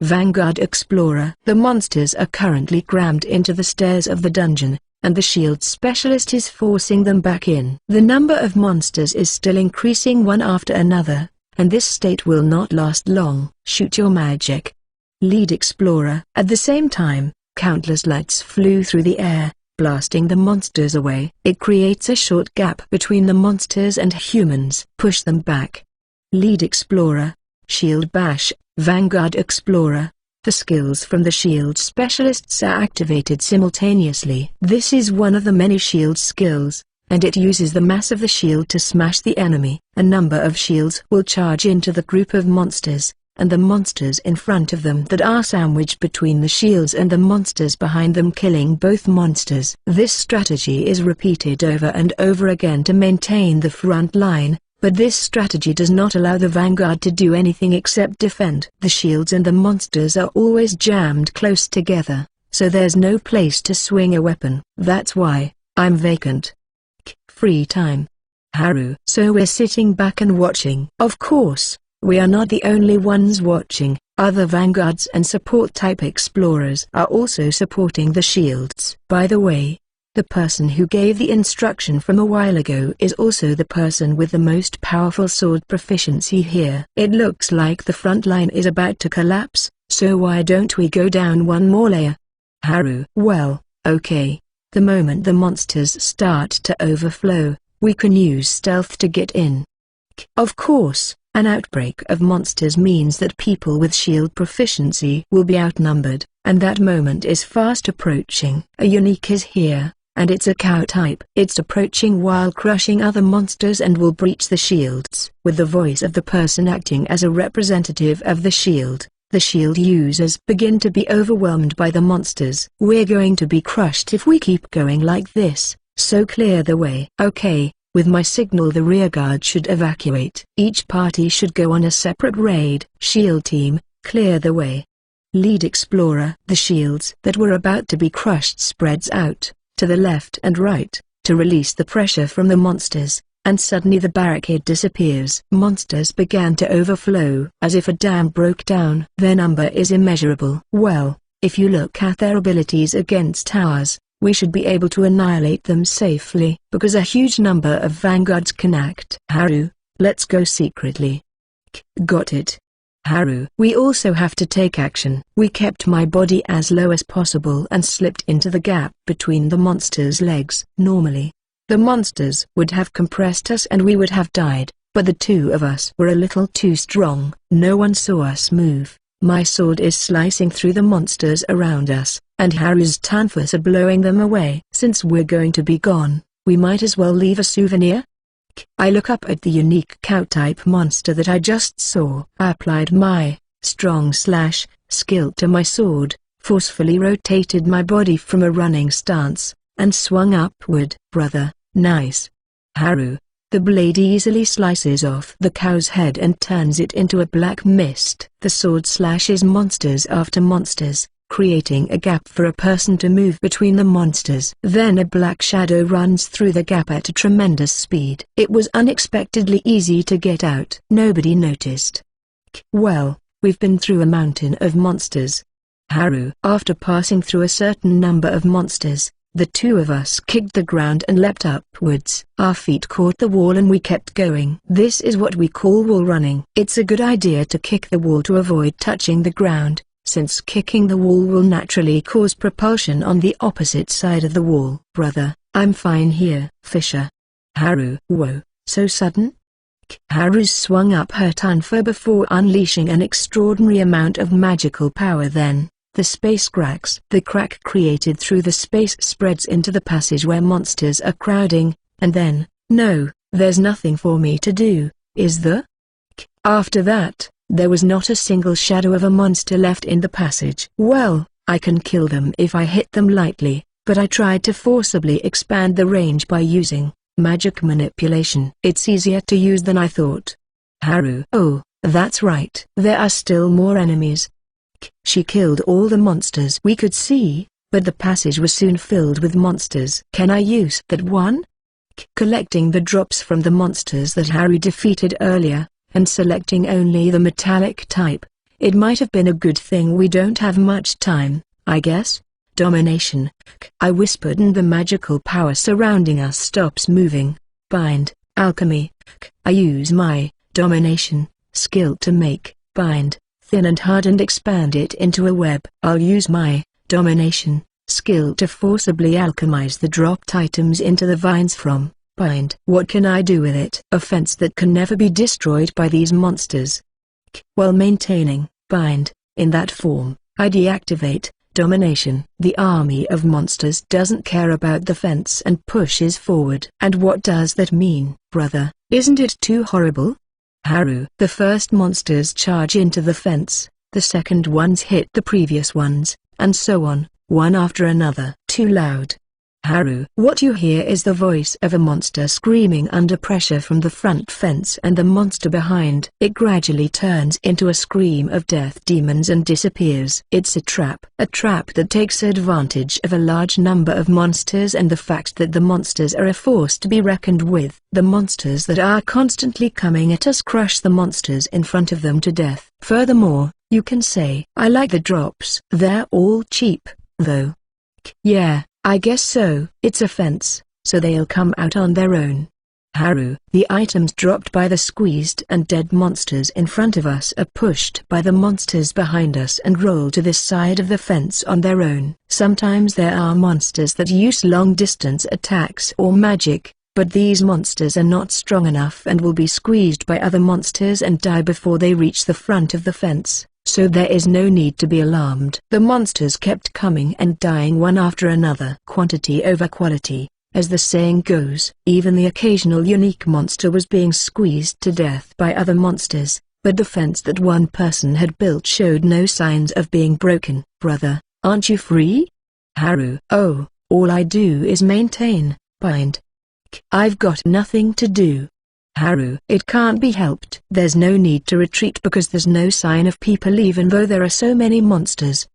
Vanguard Explorer. The monsters are currently crammed into the stairs of the dungeon, and the shield specialist is forcing them back in. The number of monsters is still increasing one after another, and this state will not last long. Shoot your magic. Lead Explorer. At the same time, countless lights flew through the air, blasting the monsters away. It creates a short gap between the monsters and humans. Push them back. Lead Explorer. Shield Bash. Vanguard Explorer. The skills from the shield specialists are activated simultaneously. This is one of the many shield skills, and it uses the mass of the shield to smash the enemy. A number of shields will charge into the group of monsters, and the monsters in front of them that are sandwiched between the shields and the monsters behind them, killing both monsters. This strategy is repeated over and over again to maintain the front line, but this strategy does not allow the vanguard to do anything except defend. The shields and the monsters are always jammed close together, so there's no place to swing a weapon. That's why I'm vacant. Free time. Haru. So we're sitting back and watching. Of course, we are not the only ones watching. Other vanguards and support-type explorers are also supporting the shields. By the way, the person who gave the instruction from a while ago is also the person with the most powerful sword proficiency here. It looks like the front line is about to collapse, so why don't we go down one more layer? Haru. Well, okay. The moment the monsters start to overflow, we can use stealth to get in. Of course, an outbreak of monsters means that people with shield proficiency will be outnumbered, and that moment is fast approaching. A unique is here, and it's a cow type. It's approaching while crushing other monsters and will breach the shields. With the voice of the person acting as a representative of the shield users begin to be overwhelmed by the monsters. We're going to be crushed if we keep going like this, so clear the way. Okay, with my signal the rearguard should evacuate. Each party should go on a separate raid. Shield team, clear the way. Lead Explorer. The shields that were about to be crushed spreads out, to the left and right, to release the pressure from the monsters, and suddenly the barricade disappears. Monsters began to overflow as if a dam broke down. Their number is immeasurable. Well, if you look at their abilities against ours, we should be able to annihilate them safely, because a huge number of vanguards can act. Haru, let's go secretly. Got it. Haru. We also have to take action. We kept my body as low as possible and slipped into the gap between the monster's legs. Normally, the monsters would have compressed us and we would have died, but the two of us were a little too strong. No one saw us move. My sword is slicing through the monsters around us, and Haru's tanfas are blowing them away. Since we're going to be gone, we might as well leave a souvenir? I look up at the unique cow-type monster that I just saw. I applied my strong/skill to my sword, forcefully rotated my body from a running stance, and swung upward. Brother, nice. Haru. The blade easily slices off the cow's head and turns it into a black mist. The sword slashes monsters after monsters, creating a gap for a person to move between the monsters. Then a black shadow runs through the gap at a tremendous speed. It was unexpectedly easy to get out. Nobody noticed. Well, we've been through a mountain of monsters. Haru. After passing through a certain number of monsters, the two of us kicked the ground and leapt upwards. Our feet caught the wall and we kept going. This is what we call wall running. It's a good idea to kick the wall to avoid touching the ground, since kicking the wall will naturally cause propulsion on the opposite side of the wall. Brother, I'm fine here. Fisher. Haru. Whoa, so sudden? Haru swung up her Tunfa before unleashing an extraordinary amount of magical power. Then, the space cracks. The crack created through the space spreads into the passage where monsters are crowding, and then, no, there's nothing for me to do, is there? After that, there was not a single shadow of a monster left in the passage. Well, I can kill them if I hit them lightly, but I tried to forcibly expand the range by using magic manipulation. It's easier to use than I thought. Haru. Oh, that's right. There are still more enemies. She killed all the monsters we could see, but the passage was soon filled with monsters. Can I use that one? Collecting the drops from the monsters that Haru defeated earlier, and selecting only the metallic type. It might have been a good thing we don't have much time, I guess. Domination. I whispered, and the magical power surrounding us stops moving. Bind. Alchemy. I use my domination skill to make bind thin and hard and expand it into a web. I'll use my domination skill to forcibly alchemize the dropped items into the vines from bind. What can I do with it? A fence that can never be destroyed by these monsters. While maintaining bind in that form, I deactivate domination. The army of monsters doesn't care about the fence and pushes forward. And what does that mean, brother? Isn't it too horrible? Haru. The first monsters charge into the fence, the second ones hit the previous ones, and so on, one after another. Too loud. Haru. What you hear is the voice of a monster screaming under pressure from the front fence and the monster behind. It gradually turns into a scream of death demons and disappears. It's a trap that takes advantage of a large number of monsters and the fact that the monsters are a force to be reckoned with. The monsters that are constantly coming at us crush the monsters in front of them to death. Furthermore, you can say, I like the drops. They're all cheap, though. Yeah, I guess so. It's a fence, so they'll come out on their own. Haru. The items dropped by the squeezed and dead monsters in front of us are pushed by the monsters behind us and roll to this side of the fence on their own. Sometimes there are monsters that use long-distance attacks or magic, but these monsters are not strong enough and will be squeezed by other monsters and die before they reach the front of the fence. So there is no need to be alarmed. The monsters kept coming and dying one after another. Quantity over quality, as the saying goes. Even the occasional unique monster was being squeezed to death by other monsters, but the fence that one person had built showed no signs of being broken. Brother, aren't you free? Haru. Oh, all I do is maintain bind. I've got nothing to do. Haru. It can't be helped. There's no need to retreat because there's no sign of people even though there are so many monsters.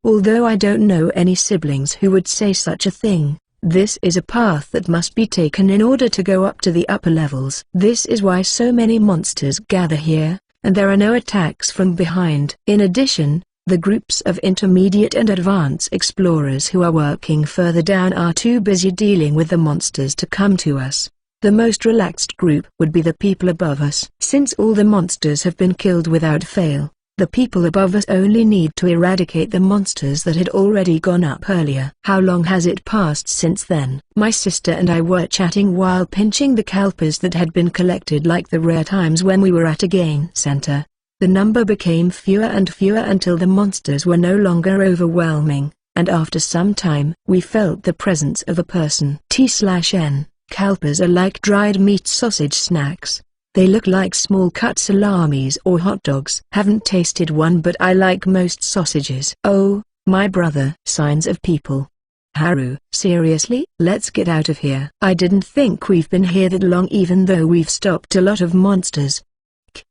Although I don't know any siblings who would say such a thing, this is a path that must be taken in order to go up to the upper levels. This is why so many monsters gather here, and there are no attacks from behind. In addition, the groups of intermediate and advanced explorers who are working further down are too busy dealing with the monsters to come to us. The most relaxed group would be the people above us. Since all the monsters have been killed without fail, the people above us only need to eradicate the monsters that had already gone up earlier. How long has it passed since then? My sister and I were chatting while pinching the kalpas that had been collected like the rare times when we were at a gain center. The number became fewer and fewer until the monsters were no longer overwhelming, and after some time we felt the presence of a person. T/N. Kalpas are like dried meat sausage snacks. They look like small cut salamis or hot dogs. Haven't tasted one but I like most sausages. Oh, my brother. Signs of people. Haru. Seriously? Let's get out of here. I didn't think we've been here that long even though we've stopped a lot of monsters.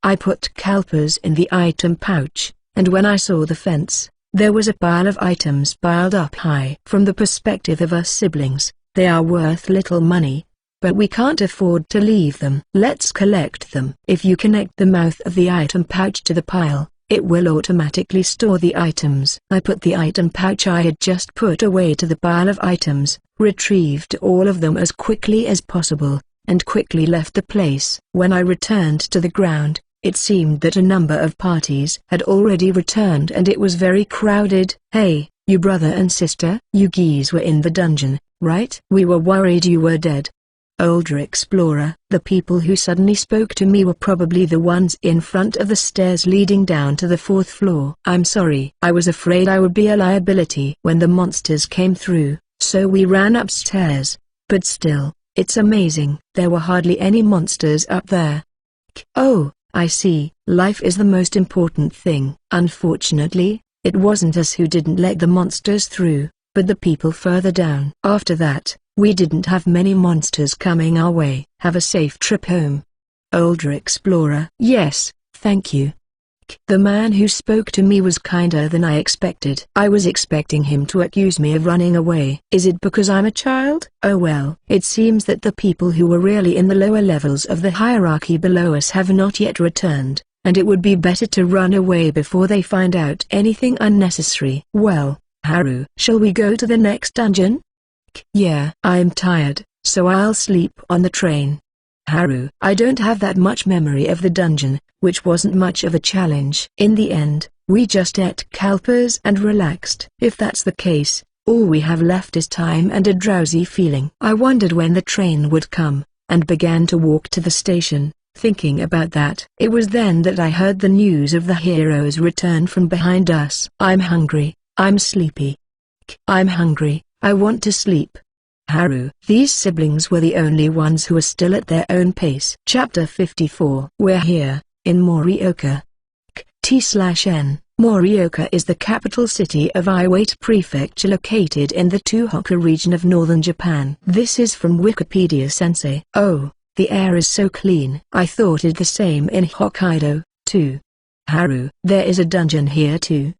I put kalpas in the item pouch, and when I saw the fence, there was a pile of items piled up high. From the perspective of us siblings, they are worth little money, but we can't afford to leave them. Let's collect them. If you connect the mouth of the item pouch to the pile, it will automatically store the items. I put the item pouch I had just put away to the pile of items, retrieved all of them as quickly as possible, and quickly left the place. When I returned to the ground, it seemed that a number of parties had already returned and it was very crowded. Hey, you brother and sister? You geese were in the dungeon, right? We were worried you were dead. Older explorer. The people who suddenly spoke to me were probably the ones in front of the stairs leading down to the 4th floor. I'm sorry. I was afraid I would be a liability when the monsters came through, so we ran upstairs. But still, it's amazing. There were hardly any monsters up there. Oh, I see. Life is the most important thing. Unfortunately, it wasn't us who didn't let the monsters through, but the people further down. After that, we didn't have many monsters coming our way. Have a safe trip home. Older explorer. Yes, thank you. The man who spoke to me was kinder than I expected. I was expecting him to accuse me of running away. Is it because I'm a child? Oh well. It seems that the people who were really in the lower levels of the hierarchy below us have not yet returned, and it would be better to run away before they find out anything unnecessary. Well, Haru, shall we go to the next dungeon? Yeah. I'm tired, so I'll sleep on the train. Haru, I don't have that much memory of the dungeon, which wasn't much of a challenge. In the end, we just ate kalpas and relaxed. If that's the case, all we have left is time and a drowsy feeling. I wondered when the train would come, and began to walk to the station, thinking about that. It was then that I heard the news of the hero's return from behind us. I'm hungry, I'm sleepy. I'm hungry, I want to sleep. Haru. These siblings were the only ones who were still at their own pace. Chapter 54. We're here, in Morioka. T/N. Morioka is the capital city of Iwate Prefecture located in the Tohoku region of northern Japan. This is from Wikipedia Sensei. Oh, the air is so clean. I thought it the same in Hokkaido, too. Haru. There is a dungeon here too.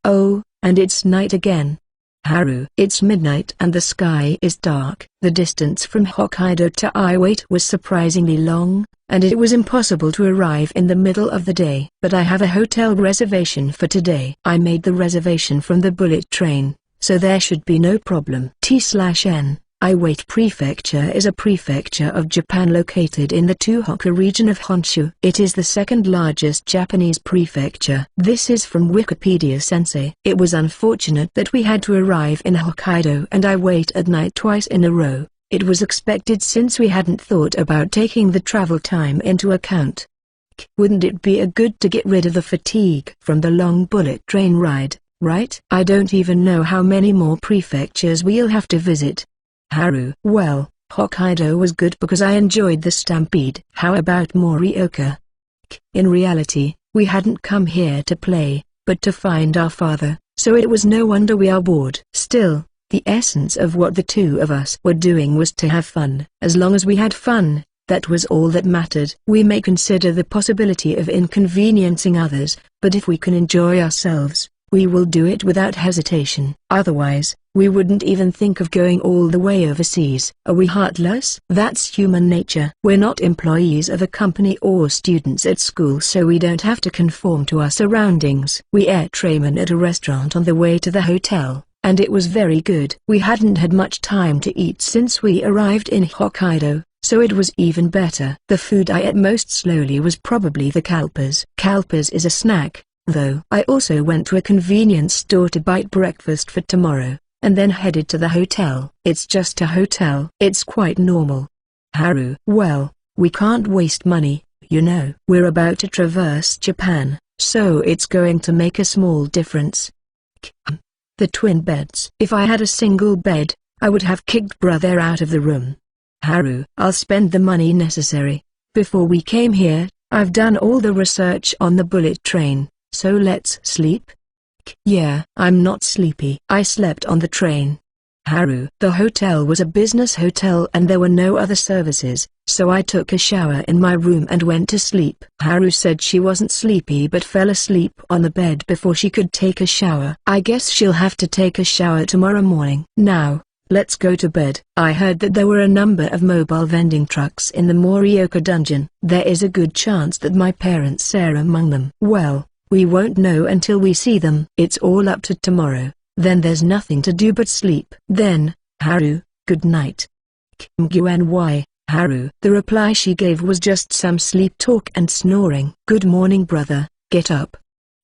Oh, and it's night again. Haru. It's midnight and the sky is dark. The distance from Hokkaido to Iwate was surprisingly long, and it was impossible to arrive in the middle of the day. But I have a hotel reservation for today. I made the reservation from the bullet train, so there should be no problem. T/N. Iwate Prefecture is a prefecture of Japan located in the Tohoku region of Honshu. It is the second largest Japanese prefecture. This is from Wikipedia Sensei. It was unfortunate that we had to arrive in Hokkaido and Iwate at night twice in a row. It was expected since we hadn't thought about taking the travel time into account. Wouldn't it be a good to get rid of the fatigue from the long bullet train ride, right? I don't even know how many more prefectures we'll have to visit. Haru. Well, Hokkaido was good because I enjoyed the stampede. How about Morioka? In reality, we hadn't come here to play, but to find our father, so it was no wonder we are bored. Still, the essence of what the two of us were doing was to have fun. As long as we had fun, that was all that mattered. We may consider the possibility of inconveniencing others, but if we can enjoy ourselves, we will do it without hesitation. Otherwise, we wouldn't even think of going all the way overseas. Are we heartless? That's human nature. We're not employees of a company or students at school, so we don't have to conform to our surroundings. We ate ramen at a restaurant on the way to the hotel, and it was very good. We hadn't had much time to eat since we arrived in Hokkaido, so it was even better. The food I ate most slowly was probably the kalpas. Kalpas is a snack, though. I also went to a convenience store to buy breakfast for tomorrow, and then headed to the hotel. It's just a hotel. It's quite normal. Haru. Well, we can't waste money, you know. We're about to traverse Japan, so it's going to make a small difference. The twin beds. If I had a single bed, I would have kicked brother out of the room. Haru. I'll spend the money necessary. Before we came here, I've done all the research on the bullet train, so let's sleep. Yeah, I'm not sleepy. I slept on the train. Haru. The hotel was a business hotel and there were no other services, so I took a shower in my room and went to sleep. Haru said she wasn't sleepy but fell asleep on the bed before she could take a shower. I guess she'll have to take a shower tomorrow morning. Now, let's go to bed. I heard that there were a number of mobile vending trucks in the Morioka dungeon. There is a good chance that my parents are among them. Well, we won't know until we see them. It's all up to tomorrow, then there's nothing to do but sleep. Then, Haru, good night. Why, Haru? The reply she gave was just some sleep talk and snoring. Good morning brother, get up.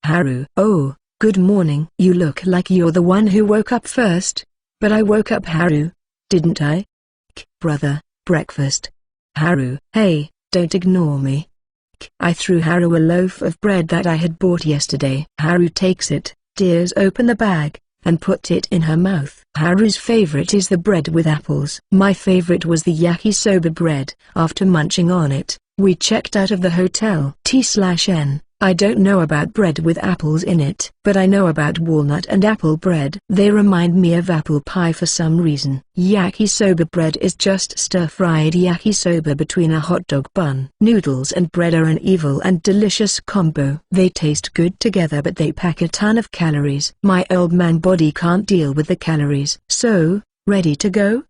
Haru. Oh, good morning. You look like you're the one who woke up first. But I woke up Haru, didn't I? Brother, breakfast. Haru, hey, don't ignore me. I threw Haru a loaf of bread that I had bought yesterday. Haru takes it, tears open the bag, and put it in her mouth. Haru's favorite is the bread with apples. My favorite was the yakisoba bread. After munching on it, we checked out of the hotel. T/N. I don't know about bread with apples in it, but I know about walnut and apple bread. They remind me of apple pie for some reason. Yakisoba bread is just stir-fried yakisoba between a hot dog bun. Noodles and bread are an evil and delicious combo. They taste good together, but they pack a ton of calories. My old man body can't deal with the calories. So, ready to go?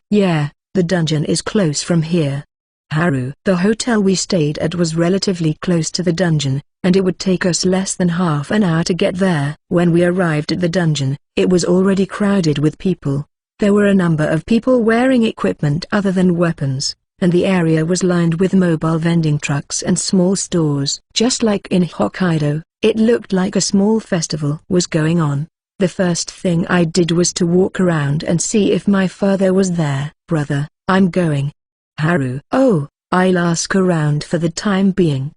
Yeah, the dungeon is close from here. Haru. The hotel we stayed at was relatively close to the dungeon, and it would take us less than half an hour to get there. When we arrived at the dungeon, it was already crowded with people. There were a number of people wearing equipment other than weapons, and the area was lined with mobile vending trucks and small stores. Just like in Hokkaido, it looked like a small festival was going on. The first thing I did was to walk around and see if my father was there. Brother, I'm going. Haru. Oh, I'll ask around for the time being.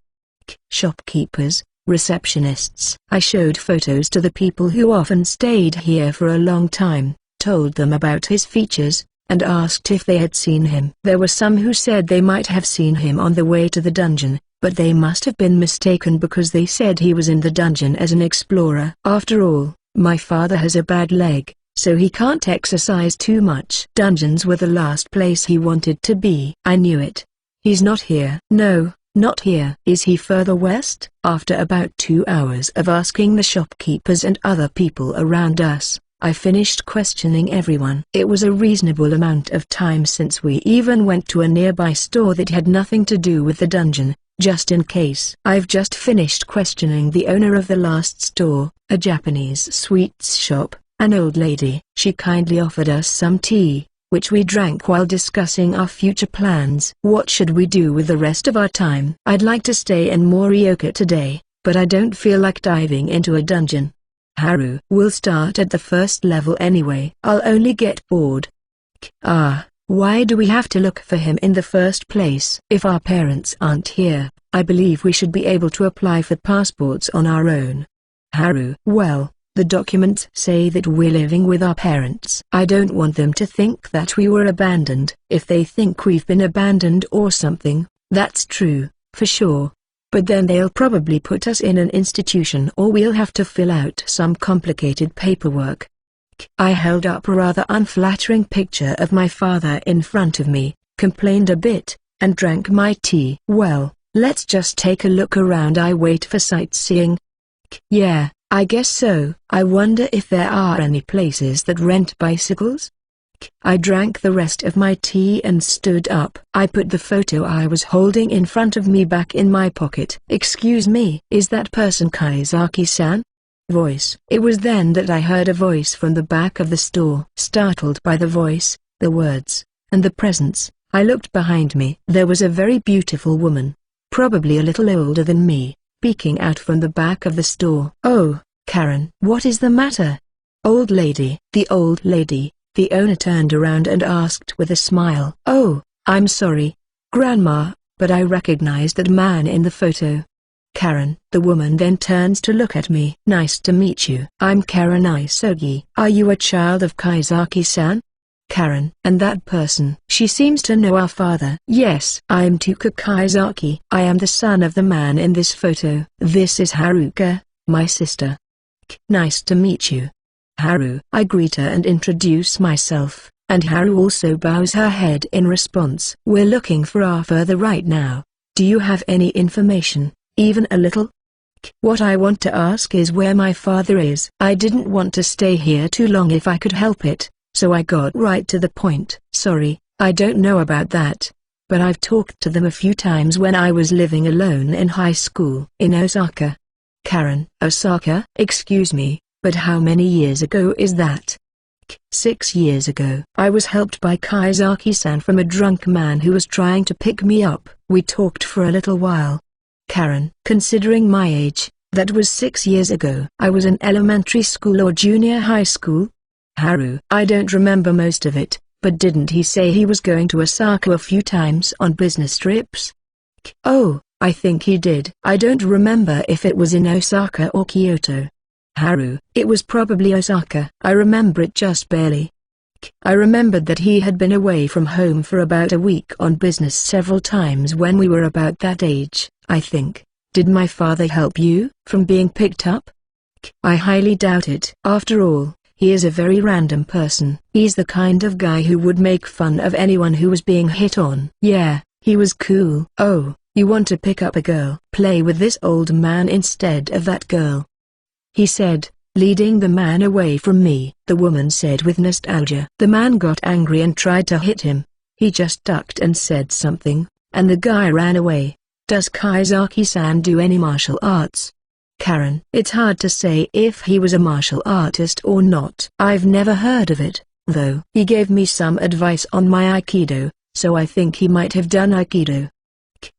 Shopkeepers, receptionists. I showed photos to the people who often stayed here for a long time, told them about his features, and asked if they had seen him. There were some who said they might have seen him on the way to the dungeon, but they must have been mistaken because they said he was in the dungeon as an explorer. After all, my father has a bad leg, so he can't exercise too much. Dungeons were the last place he wanted to be. I knew it. He's not here. No, not here. Is he further west? After about 2 hours of asking the shopkeepers and other people around us, I finished questioning everyone. It was a reasonable amount of time since we even went to a nearby store that had nothing to do with the dungeon, just in case. I've just finished questioning the owner of the last store, a Japanese sweets shop. An old lady. She kindly offered us some tea, which we drank while discussing our future plans. What should we do with the rest of our time? I'd like to stay in Morioka today, but I don't feel like diving into a dungeon. Haru. We'll start at the first level anyway. I'll only get bored. Why do we have to look for him in the first place? If our parents aren't here, I believe we should be able to apply for passports on our own. Haru. Well, the documents say that we're living with our parents. I don't want them to think that we were abandoned. If they think we've been abandoned or something, that's true, for sure. But then they'll probably put us in an institution or we'll have to fill out some complicated paperwork. I held up a rather unflattering picture of my father in front of me, complained a bit, and drank my tea. Well, let's just take a look around. I wait for sightseeing. Yeah, I guess so. I wonder if there are any places that rent bicycles? I drank the rest of my tea and stood up. I put the photo I was holding in front of me back in my pocket. Excuse me, is that person Kaizaki-san? Voice. It was then that I heard a voice from the back of the store. Startled by the voice, the words, and the presence, I looked behind me. There was a very beautiful woman, probably a little older than me, peeking out from the back of the store. Oh, Karen. What is the matter? Old lady. The old lady, the owner turned around and asked with a smile. Oh, I'm sorry, Grandma, but I recognized that man in the photo. Karen. The woman then turns to look at me. Nice to meet you. I'm Karen Isogi. Are you a child of Kaizaki-san? Karen. And that person. She seems to know our father. Yes. I'm Tuka Kaizaki. I am the son of the man in this photo. This is Haruka, my sister. Nice to meet you. Haru. I greet her and introduce myself, and Haru also bows her head in response. We're looking for our father right now. Do you have any information, even a little? What I want to ask is where my father is. I didn't want to stay here too long if I could help it, so I got right to the point. Sorry, I don't know about that, but I've talked to them a few times when I was living alone in high school. In Osaka. Karen. Osaka? Excuse me, but how many years ago is that? 6 years ago. I was helped by Kaizaki-san from a drunk man who was trying to pick me up. We talked for a little while. Karen. Considering my age, that was 6 years ago. I was in elementary school or junior high school? Haru. I don't remember most of it, But didn't he say he was going to Osaka a few times on business trips? Oh, I think he did. I don't remember if it was in Osaka or Kyoto. Haru, it was probably Osaka. I remember it just barely. I remembered that he had been away from home for about a week on business several times when we were about that age, I think. Did my father help you from being picked up? I highly doubt it. After all, he is a very random person. He's the kind of guy who would make fun of anyone who was being hit on. Yeah, he was cool. Oh, you want to pick up a girl? Play with this old man instead of that girl, he said, leading the man away from me. The woman said with nostalgia. The man got angry and tried to hit him. He just ducked and said something, and the guy ran away. Does Kaizaki-san do any martial arts? Karen. It's hard to say if he was a martial artist or not. I've never heard of it, though. He gave me some advice on my Aikido, so I think he might have done Aikido.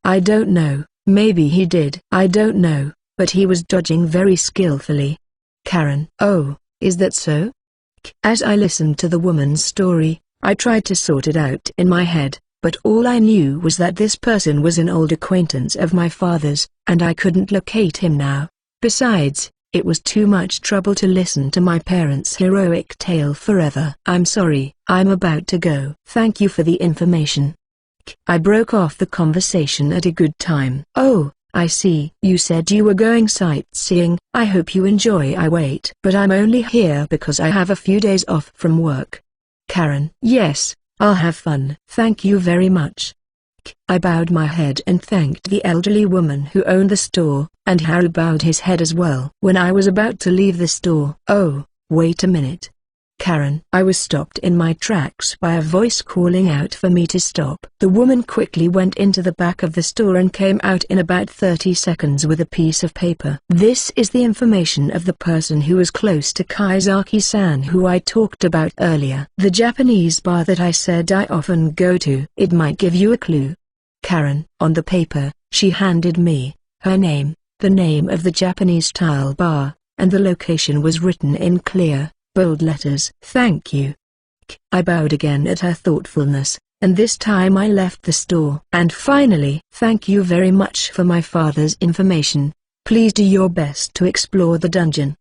I don't know, maybe he did. I don't know, but he was dodging very skillfully. Karen. Oh, is that so? As I listened to the woman's story, I tried to sort it out in my head, but all I knew was that this person was an old acquaintance of my father's, and I couldn't locate him now. Besides, it was too much trouble to listen to my parents' heroic tale forever. I'm sorry, I'm about to go. Thank you for the information. I broke off the conversation at a good time. Oh, I see. You said you were going sightseeing. I hope you enjoy. I wait. But I'm only here because I have a few days off from work. Karen. Yes, I'll have fun. Thank you very much. I bowed my head and thanked the elderly woman who owned the store, and Haru bowed his head as well. When I was about to leave the store, oh, wait a minute. Karen. I was stopped in my tracks by a voice calling out for me to stop. The woman quickly went into the back of the store and came out in about 30 seconds with a piece of paper. This is the information of the person who was close to Kaizaki-san who I talked about earlier. The Japanese bar that I said I often go to. It might give you a clue. Karen. On the paper, she handed me her name, the name of the Japanese-style bar, and the location was written in clear, bold letters. Thank you. I bowed again at her thoughtfulness, and this time I left the store. And finally, thank you very much for my father's information. Please do your best to explore the dungeon.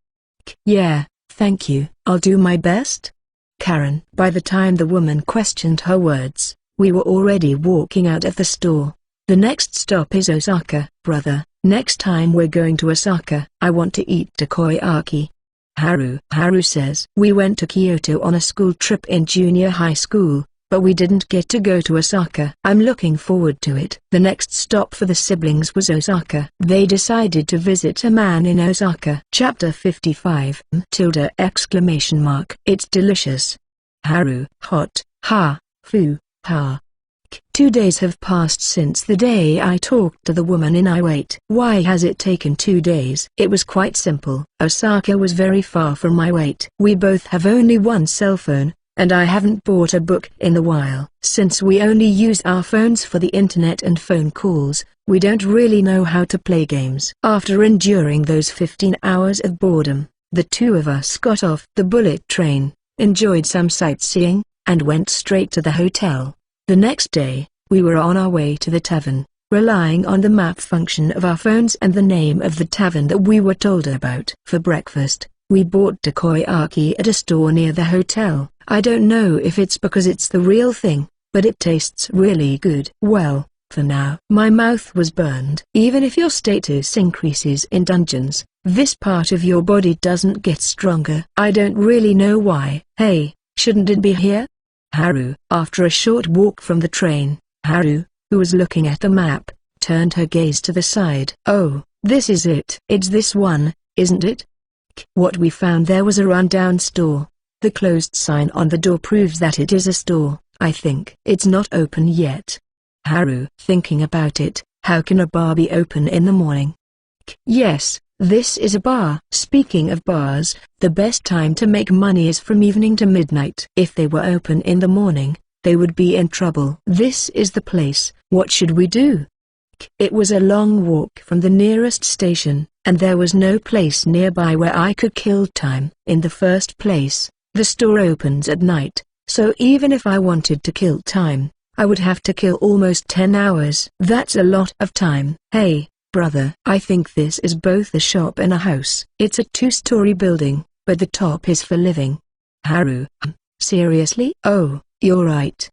Yeah, thank you. I'll do my best. Karen. By the time the woman questioned her words, we were already walking out of the store. The next stop is Osaka, brother. Next time we're going to Osaka, I want to eat takoyaki. Haru says. We went to Kyoto on a school trip in junior high school, but we didn't get to go to Osaka. I'm looking forward to it. The next stop for the siblings was Osaka. They decided to visit a man in Osaka. Chapter 55. Exclamation mark. It's delicious. Haru. Hot. Ha. Fu. Ha. 2 days have passed since the day I talked to the woman in Iwate. Why has it taken 2 days? It was quite simple. Osaka was very far from Iwate. We both have only one cell phone, and I haven't bought a book in a while. Since we only use our phones for the internet and phone calls, we don't really know how to play games. After enduring those 15 hours of boredom, the two of us got off the bullet train, enjoyed some sightseeing, and went straight to the hotel. The next day, we were on our way to the tavern, relying on the map function of our phones and the name of the tavern that we were told about. For breakfast, we bought takoyaki at a store near the hotel. I don't know if it's because it's the real thing, but it tastes really good. Well, for now, my mouth was burned. Even if your status increases in dungeons, this part of your body doesn't get stronger. I don't really know why. Hey, shouldn't it be here? Haru. After a short walk from the train, Haru, who was looking at the map, turned her gaze to the side. Oh, this is it. It's this one, isn't it? What we found there was a rundown store. The closed sign on the door proves that it is a store. I think it's not open yet. Haru. Thinking about it, how can a bar be open in the morning? Yes, this is a bar. Speaking of bars, the best time to make money is from evening to midnight. If they were open in the morning, they would be in trouble. This is the place. What should we do? It was a long walk from the nearest station, and there was no place nearby where I could kill time. In the first place, the store opens at night, So even if I wanted to kill time, I would have to kill almost 10 hours. That's a lot of time. Hey, brother, I think this is both a shop and a house. It's a 2-story building, but the top is for living. Haru, seriously? Oh, you're right.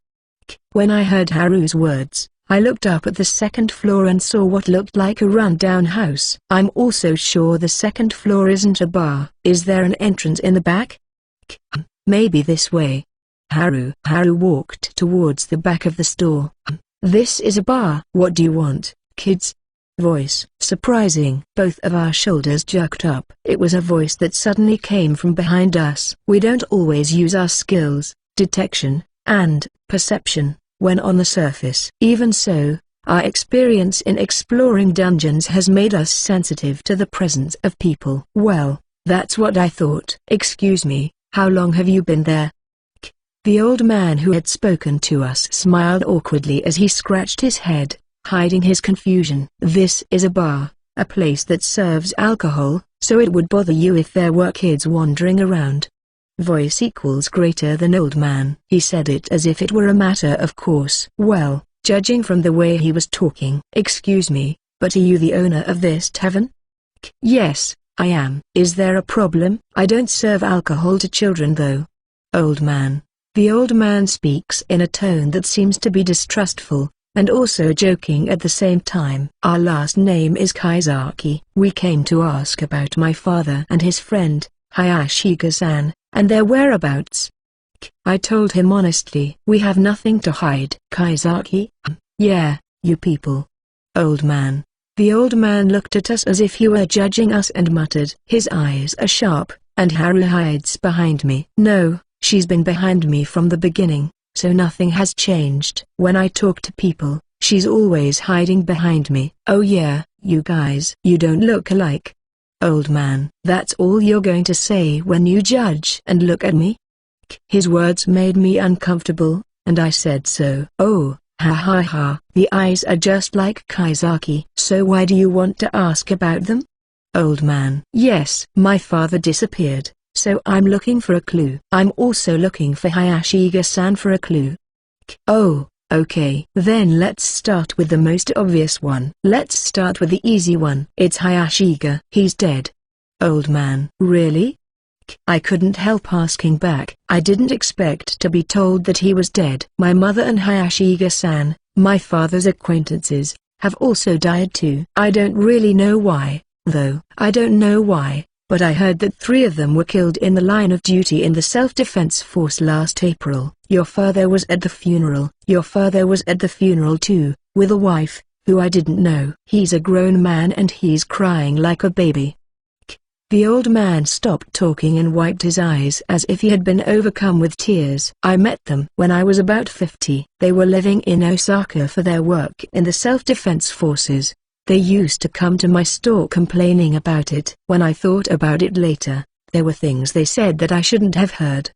When I heard Haru's words, I looked up at the second floor and saw what looked like a run-down house. I'm also sure the second floor isn't a bar. Is there an entrance in the back? Maybe this way. Haru walked towards the back of the store. This is a bar. What do you want, kids? Voice. Surprising. Both of our shoulders jerked up. It was a voice that suddenly came from behind us. We don't always use our skills, detection, and perception, when on the surface. Even so, our experience in exploring dungeons has made us sensitive to the presence of people. Well, that's what I thought. Excuse me, how long have you been there? The old man who had spoken to us smiled awkwardly as he scratched his head, hiding his confusion. This is a bar, a place that serves alcohol, so it would bother you if there were kids wandering around. Voice equals greater than old man. He said it as if it were a matter of course. Well, judging from the way he was talking. Excuse me, but are you the owner of this tavern? Yes, I am. Is there a problem? I don't serve alcohol to children though. Old man. The old man speaks in a tone that seems to be distrustful, and also joking at the same time. Our last name is Kaizaki. We came to ask about my father and his friend, Hayashiga-san, and their whereabouts. I told him honestly. We have nothing to hide. Kaizaki? Yeah, you people. Old man. The old man looked at us as if he were judging us and muttered. His eyes are sharp, and Haru hides behind me. No, she's been behind me from the beginning, so nothing has changed. When I talk to people, she's always hiding behind me. Oh yeah, you guys. You don't look alike. Old man. That's all you're going to say when you judge and look at me? His words made me uncomfortable, and I said so. Oh, ha ha ha. The eyes are just like Kaizaki. So why do you want to ask about them? Old man. Yes. My father disappeared, so I'm looking for a clue. I'm also looking for Hayashiga-san for a clue. Oh, okay. Then let's start with the most obvious one. Let's start with the easy one. It's Hayashiga. He's dead. Old man. Really? I couldn't help asking back. I didn't expect to be told that he was dead. My mother and Hayashiga-san, my father's acquaintances, have also died too. I don't really know why, though. I don't know why, but I heard that 3 of them were killed in the line of duty in the self-defense force last April. Your father was at the funeral. Your father was at the funeral too, with a wife, who I didn't know. He's a grown man and he's crying like a baby. The old man stopped talking and wiped his eyes as if he had been overcome with tears. I met them when I was about 50. They were living in Osaka for their work in the self-defense forces. They used to come to my store complaining about it. When I thought about it later, there were things they said that I shouldn't have heard.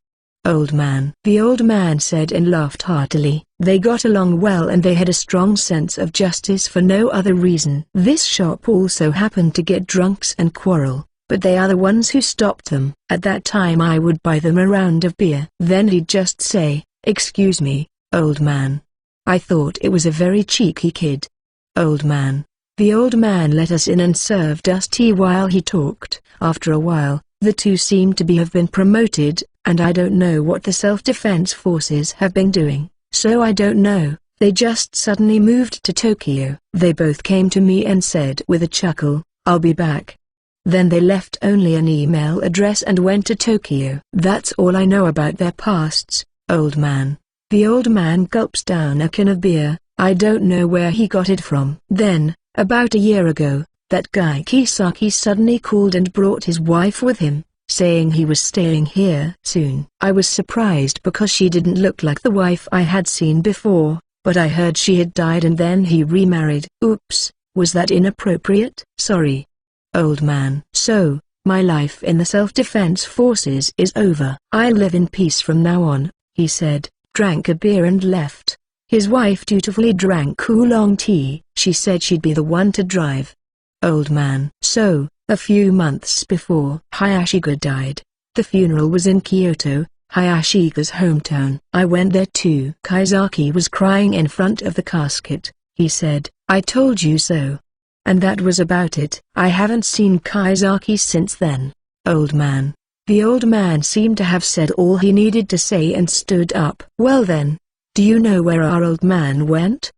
Old man. The old man said and laughed heartily. They got along well and they had a strong sense of justice for no other reason. This shop also happened to get drunks and quarrel, but they are the ones who stopped them. At that time I would buy them a round of beer. Then he'd just say, "Excuse me, old man." I thought it was a very cheeky kid. Old man. The old man let us in and served us tea while he talked. After a while, the 2 seemed to have been promoted, and I don't know what the self-defense forces have been doing, so I don't know. They just suddenly moved to Tokyo. They both came to me and said with a chuckle, "I'll be back." Then they left only an email address and went to Tokyo. That's all I know about their pasts, old man. The old man gulps down a can of beer. I don't know where he got it from. Then, about a year ago, that guy Kisaki suddenly called and brought his wife with him, saying he was staying here soon. I was surprised because she didn't look like the wife I had seen before, but I heard she had died and then he remarried. Oops, was that inappropriate? Sorry. Old man. So, my life in the self-defense forces is over. I'll live in peace from now on, he said, drank a beer and left. His wife dutifully drank oolong tea. She said she'd be the one to drive. Old man. So, a few months before Hayashiga died, the funeral was in Kyoto, Hayashika's hometown. I went there too. Kaizaki was crying in front of the casket. He said, "I told you so." And that was about it. I haven't seen Kaizaki since then. Old man. The old man seemed to have said all he needed to say and stood up. Well then, do you know where our old man went?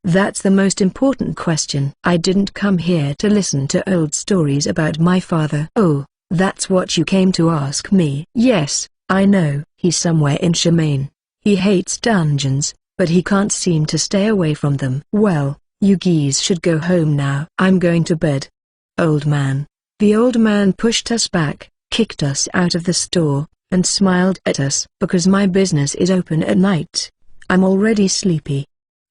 That's the most important question. I didn't come here to listen to old stories about my father. Oh, that's what you came to ask me. Yes, I know. He's somewhere in Shimane. He hates dungeons, but he can't seem to stay away from them. Well, you geese should go home now. I'm going to bed. Old man. The old man pushed us back, kicked us out of the store, and smiled at us. Because my business is open at night. I'm already sleepy.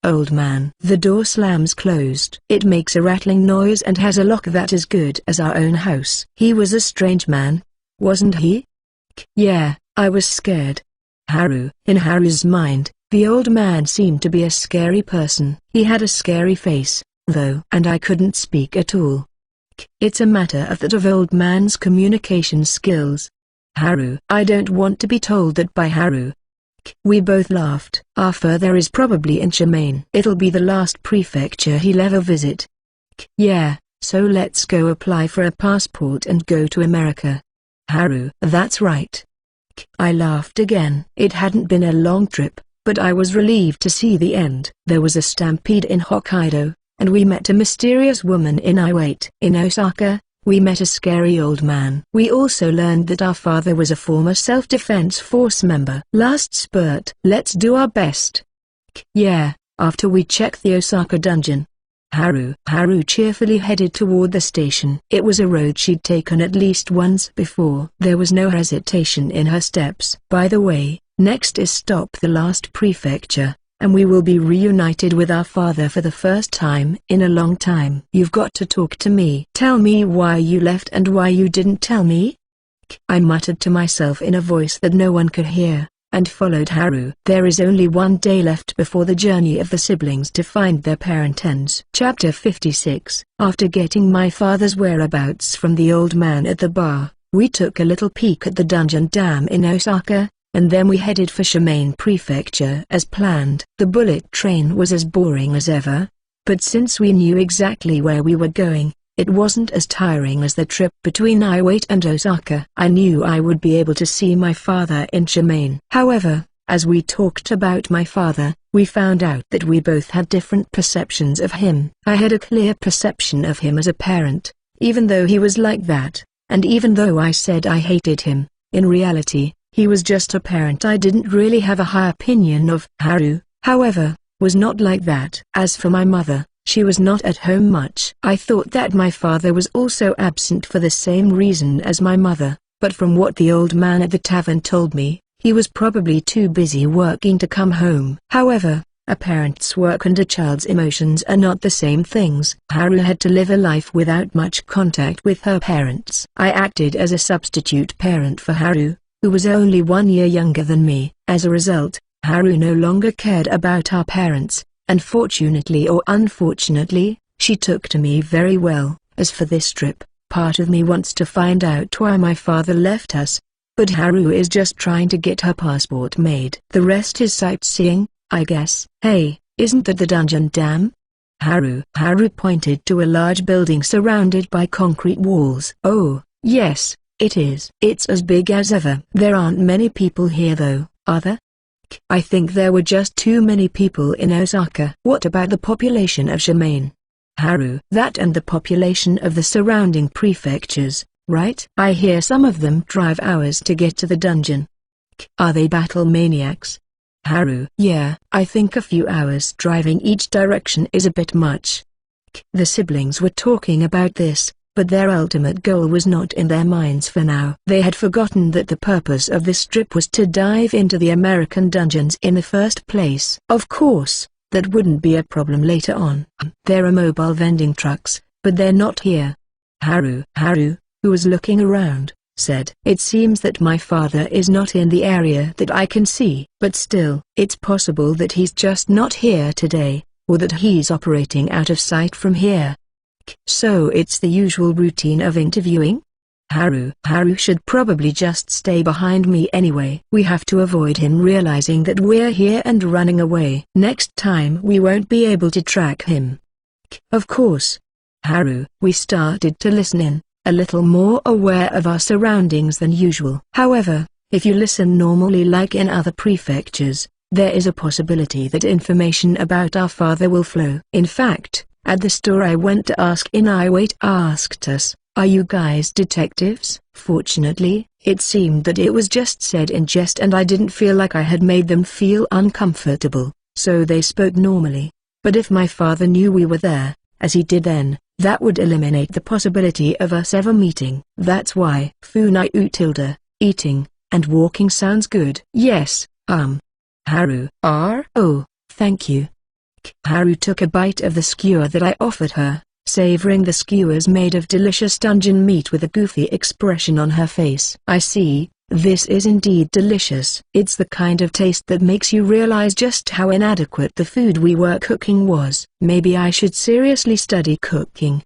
Old man. The door slams closed. It makes a rattling noise and has a lock that is good as our own house. He was a strange man, wasn't he? Yeah, I was scared. Haru. In Haru's mind, the old man seemed to be a scary person. He had a scary face, though, and I couldn't speak at all. It's a matter of old man's communication skills. Haru. I don't want to be told that by Haru. We both laughed. Our father is probably in Shimane. It'll be the last prefecture he'll ever visit. Yeah, so let's go apply for a passport and go to America. Haru. That's right. I laughed again. It hadn't been a long trip, but I was relieved to see the end. There was a stampede in Hokkaido, and we met a mysterious woman in Iwate. In Osaka, we met a scary old man. We also learned that our father was a former self-defense force member. Last spurt. Let's do our best. Yeah, after we check the Osaka dungeon. Haru. Haru cheerfully headed toward the station. It was a road she'd taken at least once before. There was no hesitation in her steps. By the way, next is stop the last prefecture, and we will be reunited with our father for the first time in a long time. You've got to talk to me. Tell me why you left and why you didn't tell me? I muttered to myself in a voice that no one could hear, and followed Haru. There is only one day left before the journey of the siblings to find their parent ends. Chapter 56. After getting my father's whereabouts from the old man at the bar, we took a little peek at the dungeon dam in Osaka, and then we headed for Shimane Prefecture as planned. The bullet train was as boring as ever, but since we knew exactly where we were going, it wasn't as tiring as the trip between Iwate and Osaka. I knew I would be able to see my father in Shimane. However, as we talked about my father, we found out that we both had different perceptions of him. I had a clear perception of him as a parent, even though he was like that, and even though I said I hated him, in reality, he was just a parent I didn't really have a high opinion of. Haru, however, was not like that. As for my mother, she was not at home much. I thought that my father was also absent for the same reason as my mother, but from what the old man at the tavern told me, he was probably too busy working to come home. However, a parent's work and a child's emotions are not the same things. Haru had to live a life without much contact with her parents. I acted as a substitute parent for Haru, who was only 1 year younger than me. As a result, Haru no longer cared about our parents, and fortunately or unfortunately, she took to me very well. As for this trip, part of me wants to find out why my father left us, but Haru is just trying to get her passport made. The rest is sightseeing, I guess. Hey, isn't that the dungeon dam? Haru pointed to a large building surrounded by concrete walls. Oh, yes, it is. It's as big as ever. There aren't many people here though, are there? I think there were just too many people in Osaka. What about the population of Shimane? Haru. That and the population of the surrounding prefectures, right? I hear some of them drive hours to get to the dungeon. Are they battle maniacs? Haru. Yeah, I think a few hours driving each direction is a bit much. The siblings were talking about this, but their ultimate goal was not in their minds for now. They had forgotten that the purpose of this trip was to dive into the American dungeons in the first place. Of course, that wouldn't be a problem later on. There are mobile vending trucks, but they're not here. Haru, who was looking around, said, "It seems that my father is not in the area that I can see, but still, it's possible that he's just not here today, or that he's operating out of sight from here." So it's the usual routine of interviewing? Haru should probably just stay behind me anyway. We have to avoid him realizing that we're here and running away. Next time we won't be able to track him. Of course. Haru. We started to listen in, a little more aware of our surroundings than usual. However, if you listen normally like in other prefectures, there is a possibility that information about our father will flow. In fact, at the store I went to ask Inoue asked us, "Are you guys detectives?" Fortunately, it seemed that it was just said in jest and I didn't feel like I had made them feel uncomfortable, so they spoke normally. But if my father knew we were there, as he did then, that would eliminate the possibility of us ever meeting. That's why Funai tilde, eating, and walking sounds good. Yes, Haru. Oh, thank you. Haru took a bite of the skewer that I offered her, savoring the skewers made of delicious dungeon meat with a goofy expression on her face. I see, this is indeed delicious. It's the kind of taste that makes you realize just how inadequate the food we were cooking was. Maybe I should seriously study cooking.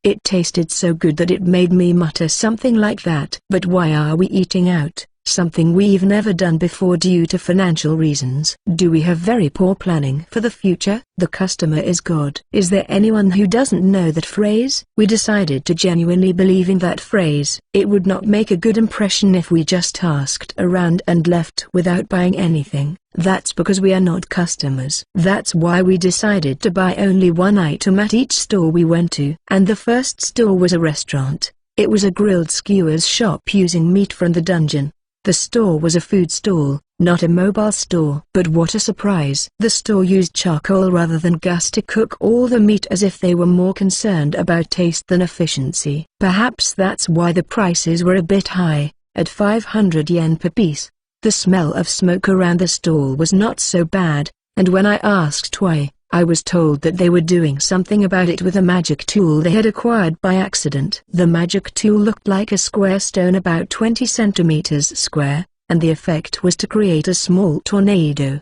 It tasted so good that it made me mutter something like that. But why are we eating out? Something we've never done before due to financial reasons. Do we have very poor planning for the future? The customer is God. Is there anyone who doesn't know that phrase? We decided to genuinely believe in that phrase. It would not make a good impression if we just asked around and left without buying anything. That's because we are not customers. That's why we decided to buy only one item at each store we went to. And the first store was a restaurant. It was a grilled skewers shop using meat from the dungeon. The store was a food stall, not a mobile store. But what a surprise! The store used charcoal rather than gas to cook all the meat, as if they were more concerned about taste than efficiency. Perhaps that's why the prices were a bit high, at 500 yen per piece. The smell of smoke around the stall was not so bad, and when I asked why, I was told that they were doing something about it with a magic tool they had acquired by accident. The magic tool looked like a square stone about 20 centimeters square, and the effect was to create a small tornado.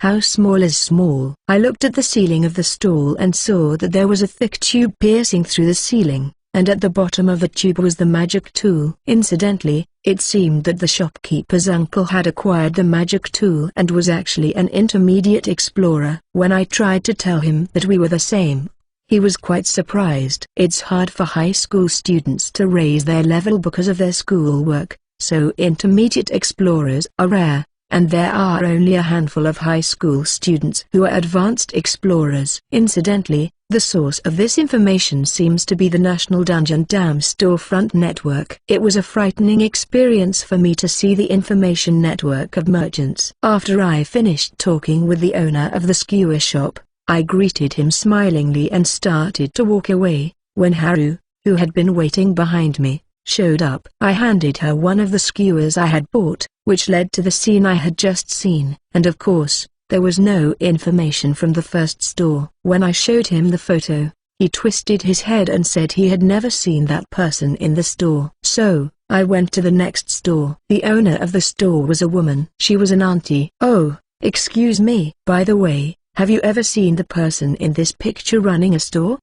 How small is small? I looked at the ceiling of the stall and saw that there was a thick tube piercing through the ceiling, and at the bottom of the tube was the magic tool. Incidentally, it seemed that the shopkeeper's uncle had acquired the magic tool and was actually an intermediate explorer. When I tried to tell him that we were the same, he was quite surprised. It's hard for high school students to raise their level because of their schoolwork, so intermediate explorers are rare, and there are only a handful of high school students who are advanced explorers. Incidentally, the source of this information seems to be the National Dungeon Dam storefront network. It was a frightening experience for me to see the information network of merchants. After I finished talking with the owner of the skewer shop, I greeted him smilingly and started to walk away, when Haru, who had been waiting behind me, showed up. I handed her one of the skewers I had bought, which led to the scene I had just seen, and of course, there was no information from the first store. When I showed him the photo, he twisted his head and said he had never seen that person in the store. So, I went to the next store. The owner of the store was a woman. She was an auntie. Oh, excuse me. By the way, have you ever seen the person in this picture running a store?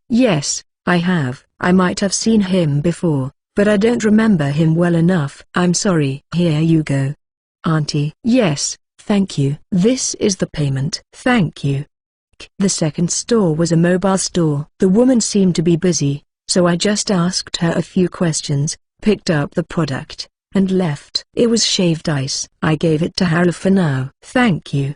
Yes, I have. I might have seen him before, but I don't remember him well enough. I'm sorry. Here you go. Auntie. Yes. Thank you. This is the payment. Thank you. The second store was a mobile store. The woman seemed to be busy, so I just asked her a few questions, picked up the product, and left. It was shaved ice. I gave it to Haru for now. Thank you.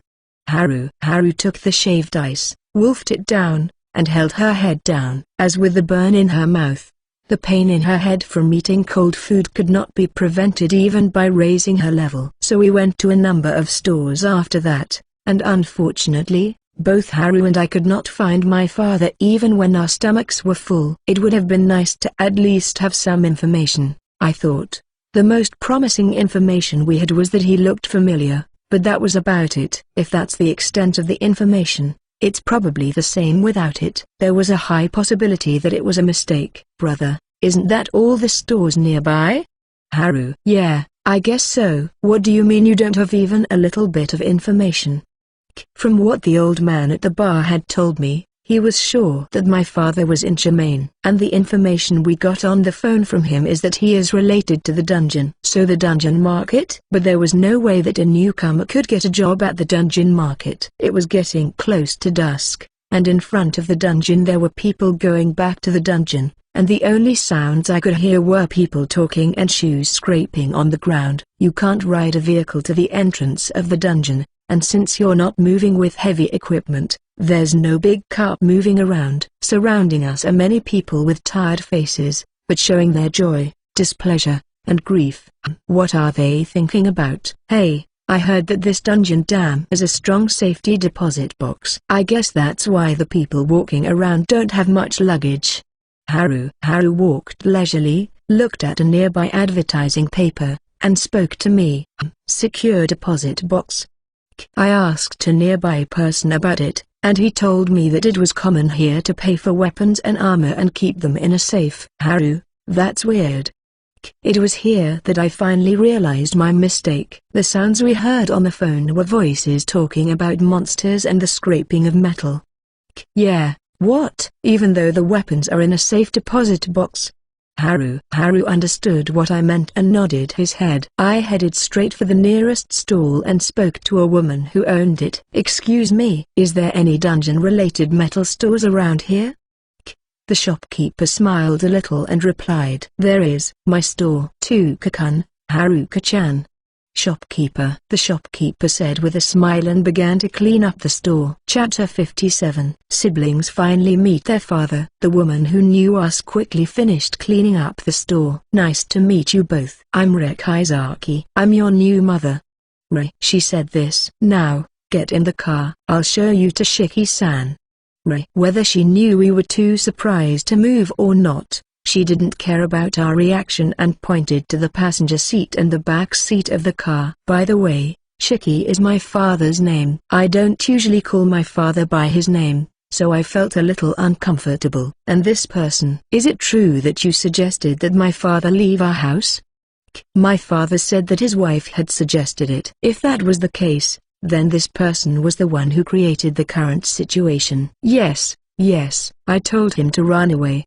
Haru took the shaved ice, wolfed it down, and held her head down. As with the burn in her mouth, the pain in her head from eating cold food could not be prevented even by raising her level. So we went to a number of stores after that, and unfortunately, both Haru and I could not find my father even when our stomachs were full. It would have been nice to at least have some information, I thought. The most promising information we had was that he looked familiar, but that was about it. If that's the extent of the information, it's probably the same without it. There was a high possibility that it was a mistake. Brother, isn't that all the stores nearby? Haru. Yeah, I guess so. What do you mean you don't have even a little bit of information? From what the old man at the bar had told me, He was sure that my father was inhumane, and the information we got on the phone from him is that he is related to the dungeon. So the dungeon market? But there was no way that a newcomer could get a job at the dungeon market. It was getting close to dusk, and in front of the dungeon there were people going back to the dungeon, and the only sounds I could hear were people talking and shoes scraping on the ground. You can't ride a vehicle to the entrance of the dungeon, and since you're not moving with heavy equipment, there's no big cart moving around. Surrounding us are many people with tired faces, but showing their joy, displeasure, and grief. What are they thinking about? Hey, I heard that this dungeon dam is a strong safety deposit box. I guess that's why the people walking around don't have much luggage. Haru walked leisurely, looked at a nearby advertising paper, and spoke to me. Secure deposit box. I asked a nearby person about it, and he told me that it was common here to pay for weapons and armor and keep them in a safe. Haru, that's weird. It was here that I finally realized my mistake. The sounds we heard on the phone were voices talking about monsters and the scraping of metal. Yeah, what? Even though the weapons are in a safe deposit box? Haru understood what I meant and nodded his head. I headed straight for the nearest stall and spoke to a woman who owned it. Excuse me, is there any dungeon-related metal stores around here? The shopkeeper smiled a little and replied, there is. My store. Tuka-kun, Haruka-chan. Shopkeeper. The shopkeeper said with a smile and began to clean up the store. Chapter 57. Siblings finally meet their father. The woman who knew us quickly finished cleaning up the store. Nice to meet you both. I'm Rei Kaizaki. I'm your new mother. Rei. She said this. Now, get in the car. I'll show you to Shiki-san. Rei. Whether she knew we were too surprised to move or not, she didn't care about our reaction and pointed to the passenger seat and the back seat of the car. By the way, Shiki is my father's name. I don't usually call my father by his name, so I felt a little uncomfortable. And this person. Is it true that you suggested that my father leave our house? My father said that his wife had suggested it. If that was the case, then this person was the one who created the current situation. Yes, I told him to run away.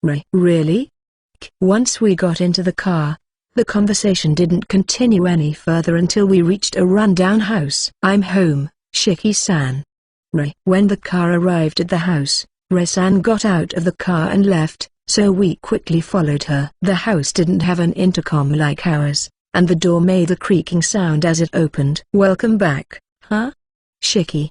Rei. Really? Once we got into the car, the conversation didn't continue any further until we reached a rundown house. I'm home, Shiki-san. Rei. When the car arrived at the house, Rei-san got out of the car and left, so we quickly followed her. The house didn't have an intercom like ours, and the door made a creaking sound as it opened. Welcome back, huh? Shiki.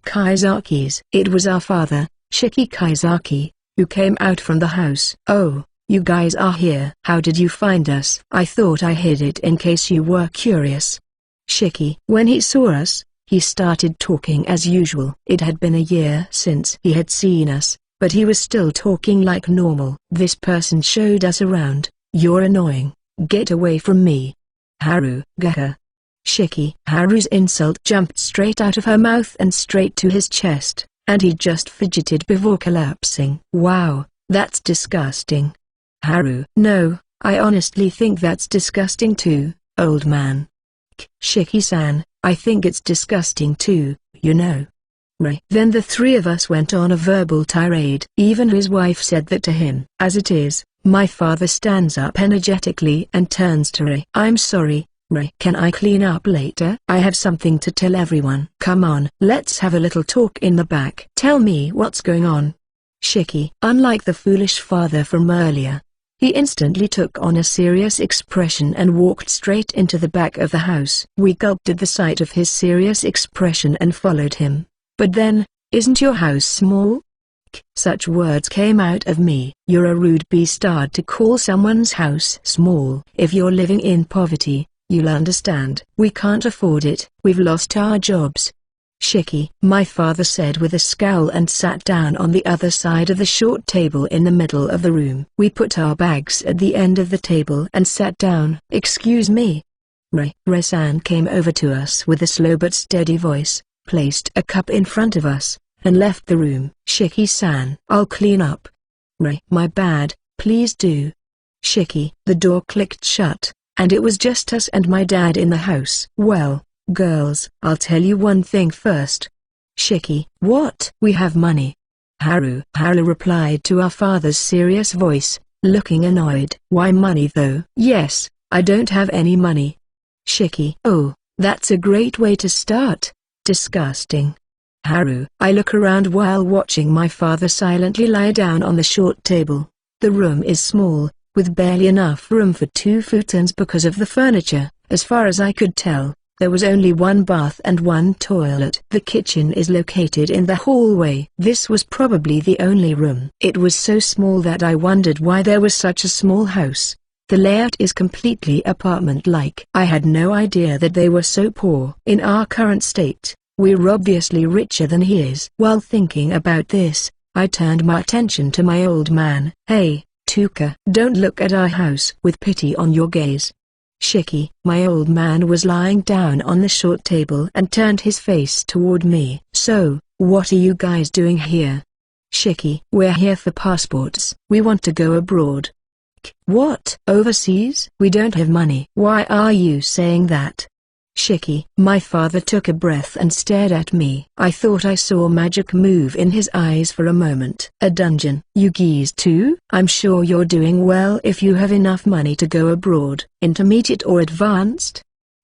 Kaizaki's. It was our father, Shiki Kaizaki, who came out from the house. Oh, you guys are here. How did you find us? I thought I hid it in case you were curious. Shiki. When he saw us, he started talking as usual. It had been a year since he had seen us, but he was still talking like normal. This person showed us around. You're annoying. Get away from me. Haru. Gaka. Shiki. Haru's insult jumped straight out of her mouth and straight to his chest, and he just fidgeted before collapsing. Wow, that's disgusting. Haru. No, I honestly think that's disgusting too, old man. Shiki-san, I think it's disgusting too, you know. Rei. Then the three of us went on a verbal tirade. Even his wife said that to him. As it is, my father stands up energetically and turns to Rei. I'm sorry, Rei. Can I clean up later? I have something to tell everyone. Come on, let's have a little talk in the back. Tell me what's going on. Shiki. Unlike the foolish father from earlier, he instantly took on a serious expression and walked straight into the back of the house. We gulped at the sight of his serious expression and followed him. But then, isn't your house small? Such words came out of me. You're a rude bastard to call someone's house small. If you're living in poverty, you'll understand. We can't afford it. We've lost our jobs. Shiki. My father said with a scowl and sat down on the other side of the short table in the middle of the room. We put our bags at the end of the table and sat down. Excuse me. Rei-san came over to us with a slow but steady voice, placed a cup in front of us, and left the room. Shiki-san. I'll clean up. Rei. My bad, please do. Shiki. The door clicked shut, and it was just us and my dad in the house. Well, girls, I'll tell you one thing first. Shiki. What? We have money. Haru replied to our father's serious voice, looking annoyed. Why money though? Yes, I don't have any money. Shiki. Oh, that's a great way to start. Disgusting. Haru. I look around while watching my father silently lie down on the short table. The room is small, with barely enough room for 2 futons because of the furniture. As far as I could tell, there was only one bath and one toilet. The kitchen is located in the hallway. This was probably the only room. It was so small that I wondered why there was such a small house. The layout is completely apartment-like. I had no idea that they were so poor. In our current state, we're obviously richer than he is. While thinking about this, I turned my attention to my old man. Hey, Tuka, don't look at our house with pity on your gaze. Shiki. My old man was lying down on the short table and turned his face toward me. So, what are you guys doing here? Shiki. We're here for passports. We want to go abroad. What? Overseas? We don't have money. Why are you saying that? Shiki. My father took a breath and stared at me. I thought I saw magic move in his eyes for a moment. A dungeon. You geese too? I'm sure you're doing well if you have enough money to go abroad. Intermediate or advanced?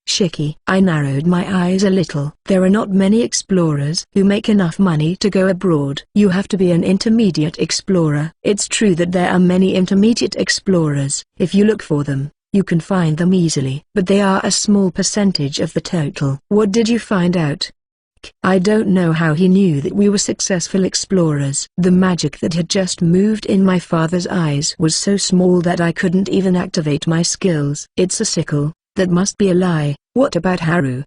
Shiki. I narrowed my eyes a little. There are not many explorers who make enough money to go abroad. You have to be an intermediate explorer. It's true that there are many intermediate explorers. If you look for them, you can find them easily. But they are a small percentage of the total. What did you find out? I don't know how he knew that we were successful explorers. The magic that had just moved in my father's eyes was so small that I couldn't even activate my skills. It's a sickle. That must be a lie. What about Haru?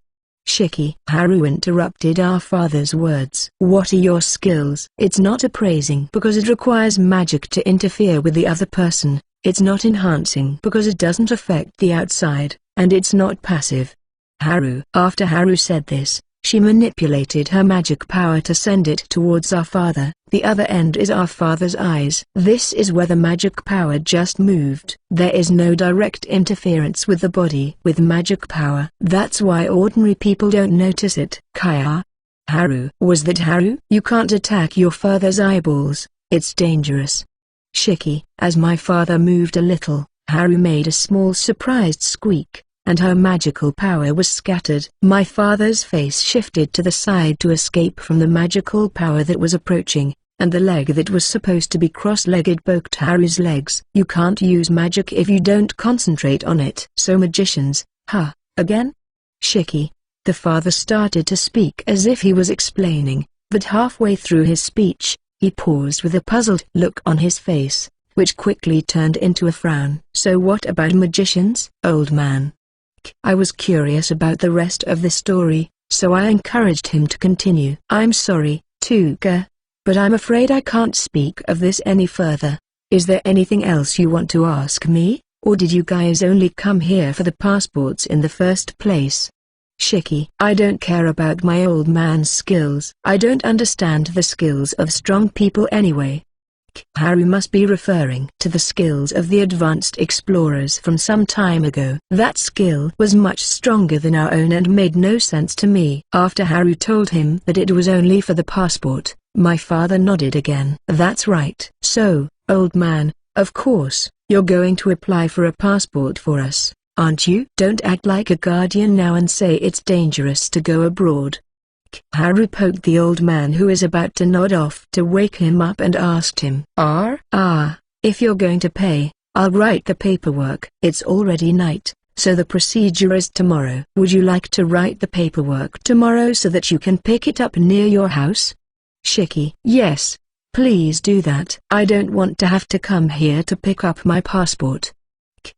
Shiki. Haru interrupted our father's words. What are your skills? It's not appraising because it requires magic to interfere with the other person. It's not enhancing because it doesn't affect the outside, and it's not passive. Haru. After Haru said this, she manipulated her magic power to send it towards our father. The other end is our father's eyes. This is where the magic power just moved. There is no direct interference with the body. With magic power, that's why ordinary people don't notice it. Kaya. Haru. Was that Haru? You can't attack your father's eyeballs. It's dangerous. Shiki. As my father moved a little, Haru made a small surprised squeak, and her magical power was scattered. My father's face shifted to the side to escape from the magical power that was approaching, and the leg that was supposed to be cross-legged poked Haru's legs. You can't use magic if you don't concentrate on it. So magicians, huh, again? Shiki. The father started to speak as if he was explaining, but halfway through his speech, he paused with a puzzled look on his face, which quickly turned into a frown. So what about magicians? Old man. I was curious about the rest of the story, so I encouraged him to continue. I'm sorry, Tuka, but I'm afraid I can't speak of this any further. Is there anything else you want to ask me, or did you guys only come here for the passports in the first place? Shiki. I don't care about my old man's skills. I don't understand the skills of strong people anyway. Haru must be referring to the skills of the advanced explorers from some time ago. That skill was much stronger than our own and made no sense to me. After Haru told him that it was only for the passport, my father nodded again. That's right. So, old man, of course, you're going to apply for a passport for us, aren't you? Don't act like a guardian now and say it's dangerous to go abroad. Haru poked the old man who is about to nod off to wake him up and asked him. If you're going to pay, I'll write the paperwork. It's already night, so the procedure is tomorrow. Would you like to write the paperwork tomorrow so that you can pick it up near your house? Shiki. Yes, please do that. I don't want to have to come here to pick up my passport.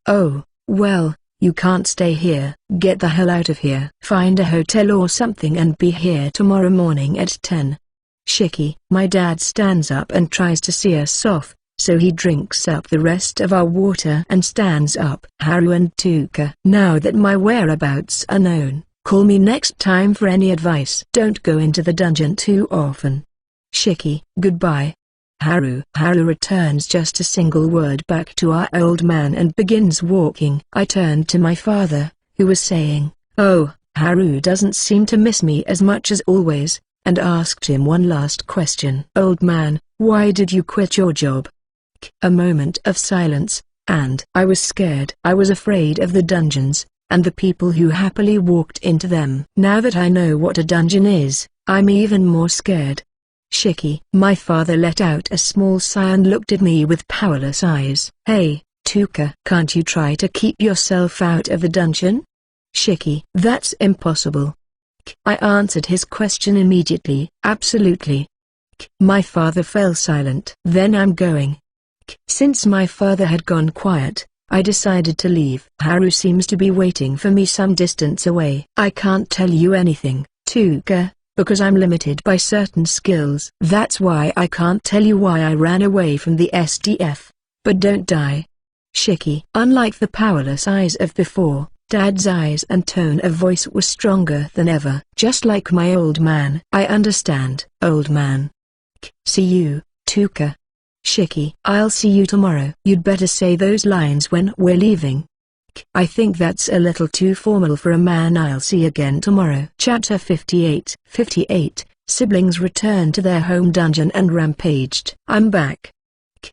Oh, well, you can't stay here. Get the hell out of here. Find a hotel or something and be here tomorrow morning at 10. Shiki. My dad stands up and tries to see us off, so he drinks up the rest of our water and stands up. Haru and Tuka. Now that my whereabouts are known, call me next time for any advice. Don't go into the dungeon too often. Shiki. Goodbye. Haru returns just a single word back to our old man and begins walking. I turned to my father, who was saying, "Oh, Haru doesn't seem to miss me as much as always," and asked him one last question. "Old man, Why did you quit your job? A moment of silence, and I was scared. I was afraid of the dungeons, and the people who happily walked into them. Now that I know what a dungeon is, I'm even more scared. Shiki. My father let out a small sigh and looked at me with powerless eyes. Hey, Tuka. Can't you try to keep yourself out of the dungeon? Shiki. That's impossible. I answered his question immediately. Absolutely. My father fell silent. Then I'm going. Since my father had gone quiet, I decided to leave. Haru seems to be waiting for me some distance away. I can't tell you anything, Tuka, because I'm limited by certain skills. That's why I can't tell you why I ran away from the SDF. But don't die. Shiki. Unlike the powerless eyes of before, Dad's eyes and tone of voice were stronger than ever. Just like my old man. I understand, old man. See you, Tuka. Shiki. I'll see you tomorrow. You'd better say those lines when we're leaving. I think that's a little too formal for a man I'll see again tomorrow. Chapter 58. Siblings return to their home dungeon and rampaged. I'm back.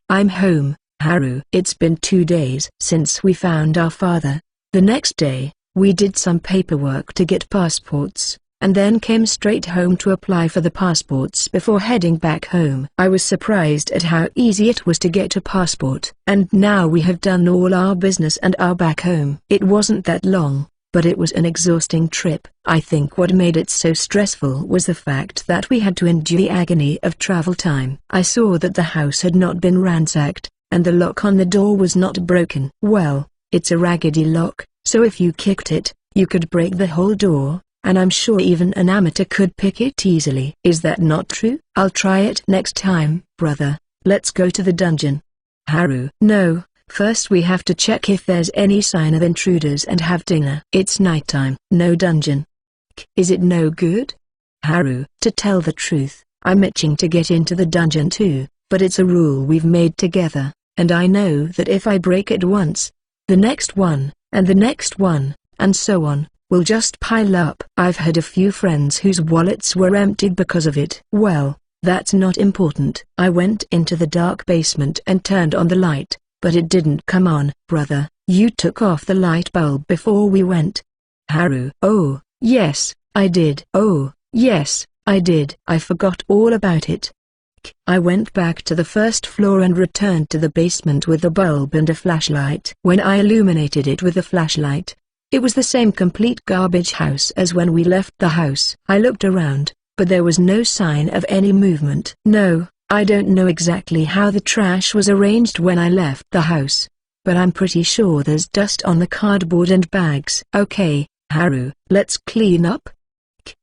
I'm home, Haru. It's been 2 days since we found our father. The next day, we did some paperwork to get passports, and then came straight home to apply for the passports before heading back home. I was surprised at how easy it was to get a passport. And now we have done all our business and are back home. It wasn't that long, but it was an exhausting trip. I think what made it so stressful was the fact that we had to endure the agony of travel time. I saw that the house had not been ransacked, and the lock on the door was not broken. Well, it's a raggedy lock, so if you kicked it, you could break the whole door, and I'm sure even an amateur could pick it easily. Is that not true? I'll try it next time. Brother, let's go to the dungeon. Haru. No, first we have to check if there's any sign of intruders and have dinner. It's nighttime. No dungeon. Is it no good? Haru. To tell the truth, I'm itching to get into the dungeon too, but it's a rule we've made together, and I know that if I break it once, the next one, and the next one, and so on, will just pile up. I've had a few friends whose wallets were emptied because of it. Well, that's not important. I went into the dark basement and turned on the light, but it didn't come on. Brother, you took off the light bulb before we went. Haru. Oh, yes, I did. Oh, yes, I did. I forgot all about it. I went back to the first floor and returned to the basement with a bulb and a flashlight. When I illuminated it with a flashlight, it was the same complete garbage house as when we left the house. I looked around, but there was no sign of any movement. No, I don't know exactly how the trash was arranged when I left the house, but I'm pretty sure there's dust on the cardboard and bags. Okay, Haru, let's clean up.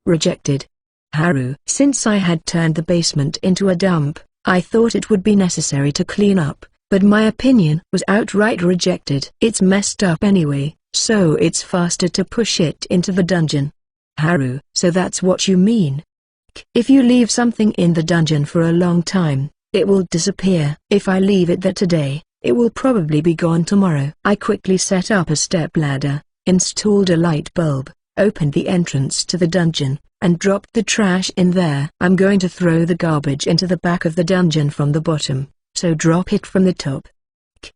Rejected. Haru. Since I had turned the basement into a dump, I thought it would be necessary to clean up, but my opinion was outright rejected. It's messed up anyway, so it's faster to push it into the dungeon. Haru. So that's what you mean? If you leave something in the dungeon for a long time, it will disappear. If I leave it there today, it will probably be gone tomorrow. I quickly set up a stepladder, installed a light bulb, opened the entrance to the dungeon, and dropped the trash in there. I'm going to throw the garbage into the back of the dungeon from the bottom, so drop it from the top.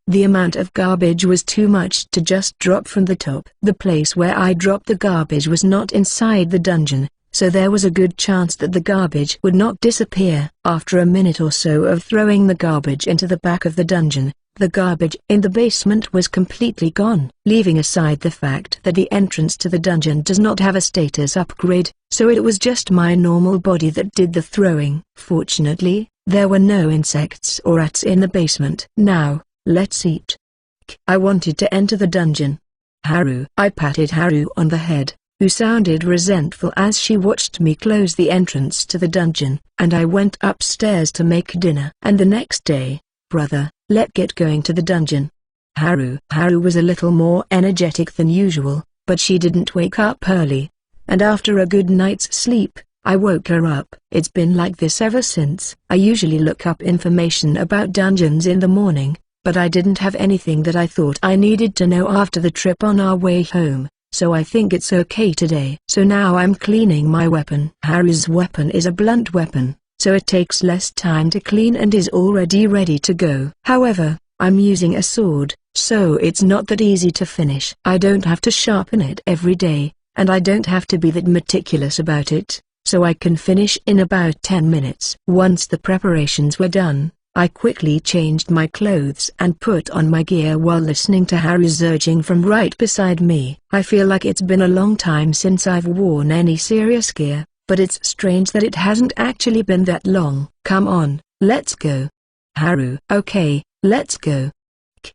The amount of garbage was too much to just drop from the top. The place where I dropped the garbage was not inside the dungeon, so there was a good chance that the garbage would not disappear. After a minute or so of throwing the garbage into the back of the dungeon, the garbage in the basement was completely gone. Leaving aside the fact that the entrance to the dungeon does not have a status upgrade, so it was just my normal body that did the throwing. Fortunately, there were no insects or rats in the basement. Now, let's eat. I wanted to enter the dungeon. Haru. I patted Haru on the head, who sounded resentful as she watched me close the entrance to the dungeon, and I went upstairs to make dinner. And the next day, brother, let's get going to the dungeon. Haru. Haru was a little more energetic than usual, but she didn't wake up early, and after a good night's sleep, I woke her up. It's been like this ever since. I usually look up information about dungeons in the morning, but I didn't have anything that I thought I needed to know after the trip on our way home, so I think it's okay today. So now I'm cleaning my weapon. Haru's weapon is a blunt weapon, so so it takes less time to clean and is already ready to go. However, I'm using a sword, so it's not that easy to finish. I don't have to sharpen it every day, and I don't have to be that meticulous about it, so I can finish in about 10 minutes. Once the preparations were done, I quickly changed my clothes and put on my gear while listening to Haru's urging from right beside me. I feel like it's been a long time since I've worn any serious gear, but it's strange that it hasn't actually been that long. Come on, let's go. Haru. Okay, let's go.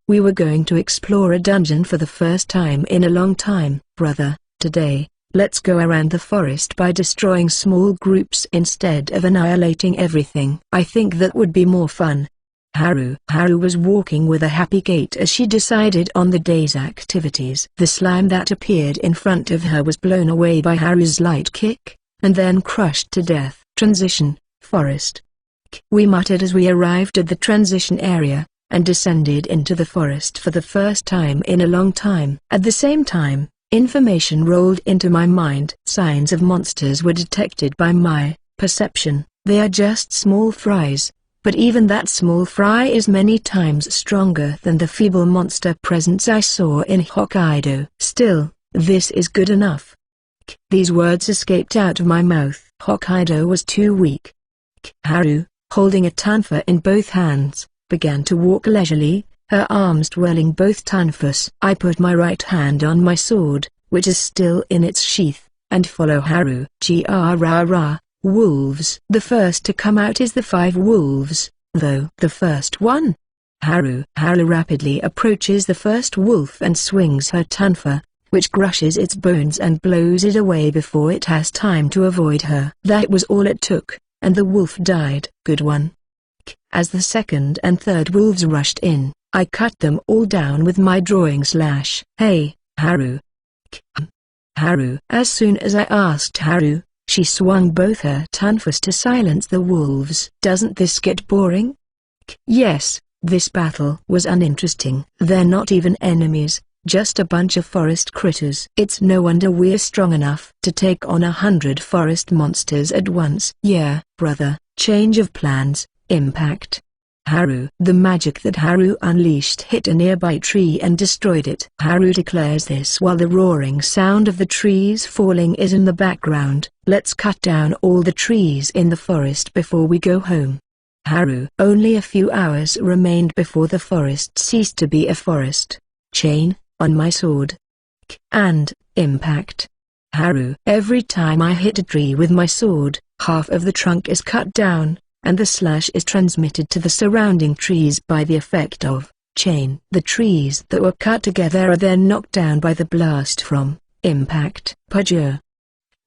We were going to explore a dungeon for the first time in a long time, brother. Today, let's go around the forest by destroying small groups instead of annihilating everything. I think that would be more fun. Haru was walking with a happy gait as she decided on the day's activities. The slime that appeared in front of her was blown away by Haru's light kick, and then crushed to death. Transition, forest. We muttered as we arrived at the transition area, and descended into the forest for the first time in a long time. At the same time, information rolled into my mind. Signs of monsters were detected by my perception. They are just small fries, but even that small fry is many times stronger than the feeble monster presence I saw in Hokkaido. Still, this is good enough. These words escaped out of my mouth. Hokkaido was too weak. Haru, holding a tanfa in both hands, began to walk leisurely, her arms twirling both tanfas. I put my right hand on my sword, which is still in its sheath, and follow Haru. Grrrr, wolves. The first to come out is the 5 wolves, though. The first one. Haru rapidly approaches the first wolf and swings her tanfa, which crushes its bones and blows it away before it has time to avoid her. That was all it took, and the wolf died. Good one. As the second and third wolves rushed in, I cut them all down with my drawing slash. Hey, Haru. Haru. As soon as I asked Haru, she swung both her tanfas to silence the wolves. Doesn't this get boring? Yes, this battle was uninteresting. They're not even enemies, just a bunch of forest critters. It's no wonder we're strong enough to take on 100 forest monsters at once. Yeah, brother, change of plans. Impact. Haru. The magic that Haru unleashed hit a nearby tree and destroyed it. Haru declares this while the roaring sound of the trees falling is in the background. Let's cut down all the trees in the forest before we go home. Haru. Only a few hours remained before the forest ceased to be a forest. Chain, on my sword. And, impact. Haru. Every time I hit a tree with my sword, half of the trunk is cut down, and the slash is transmitted to the surrounding trees by the effect of chain. The trees that were cut together are then knocked down by the blast from impact. Pajur.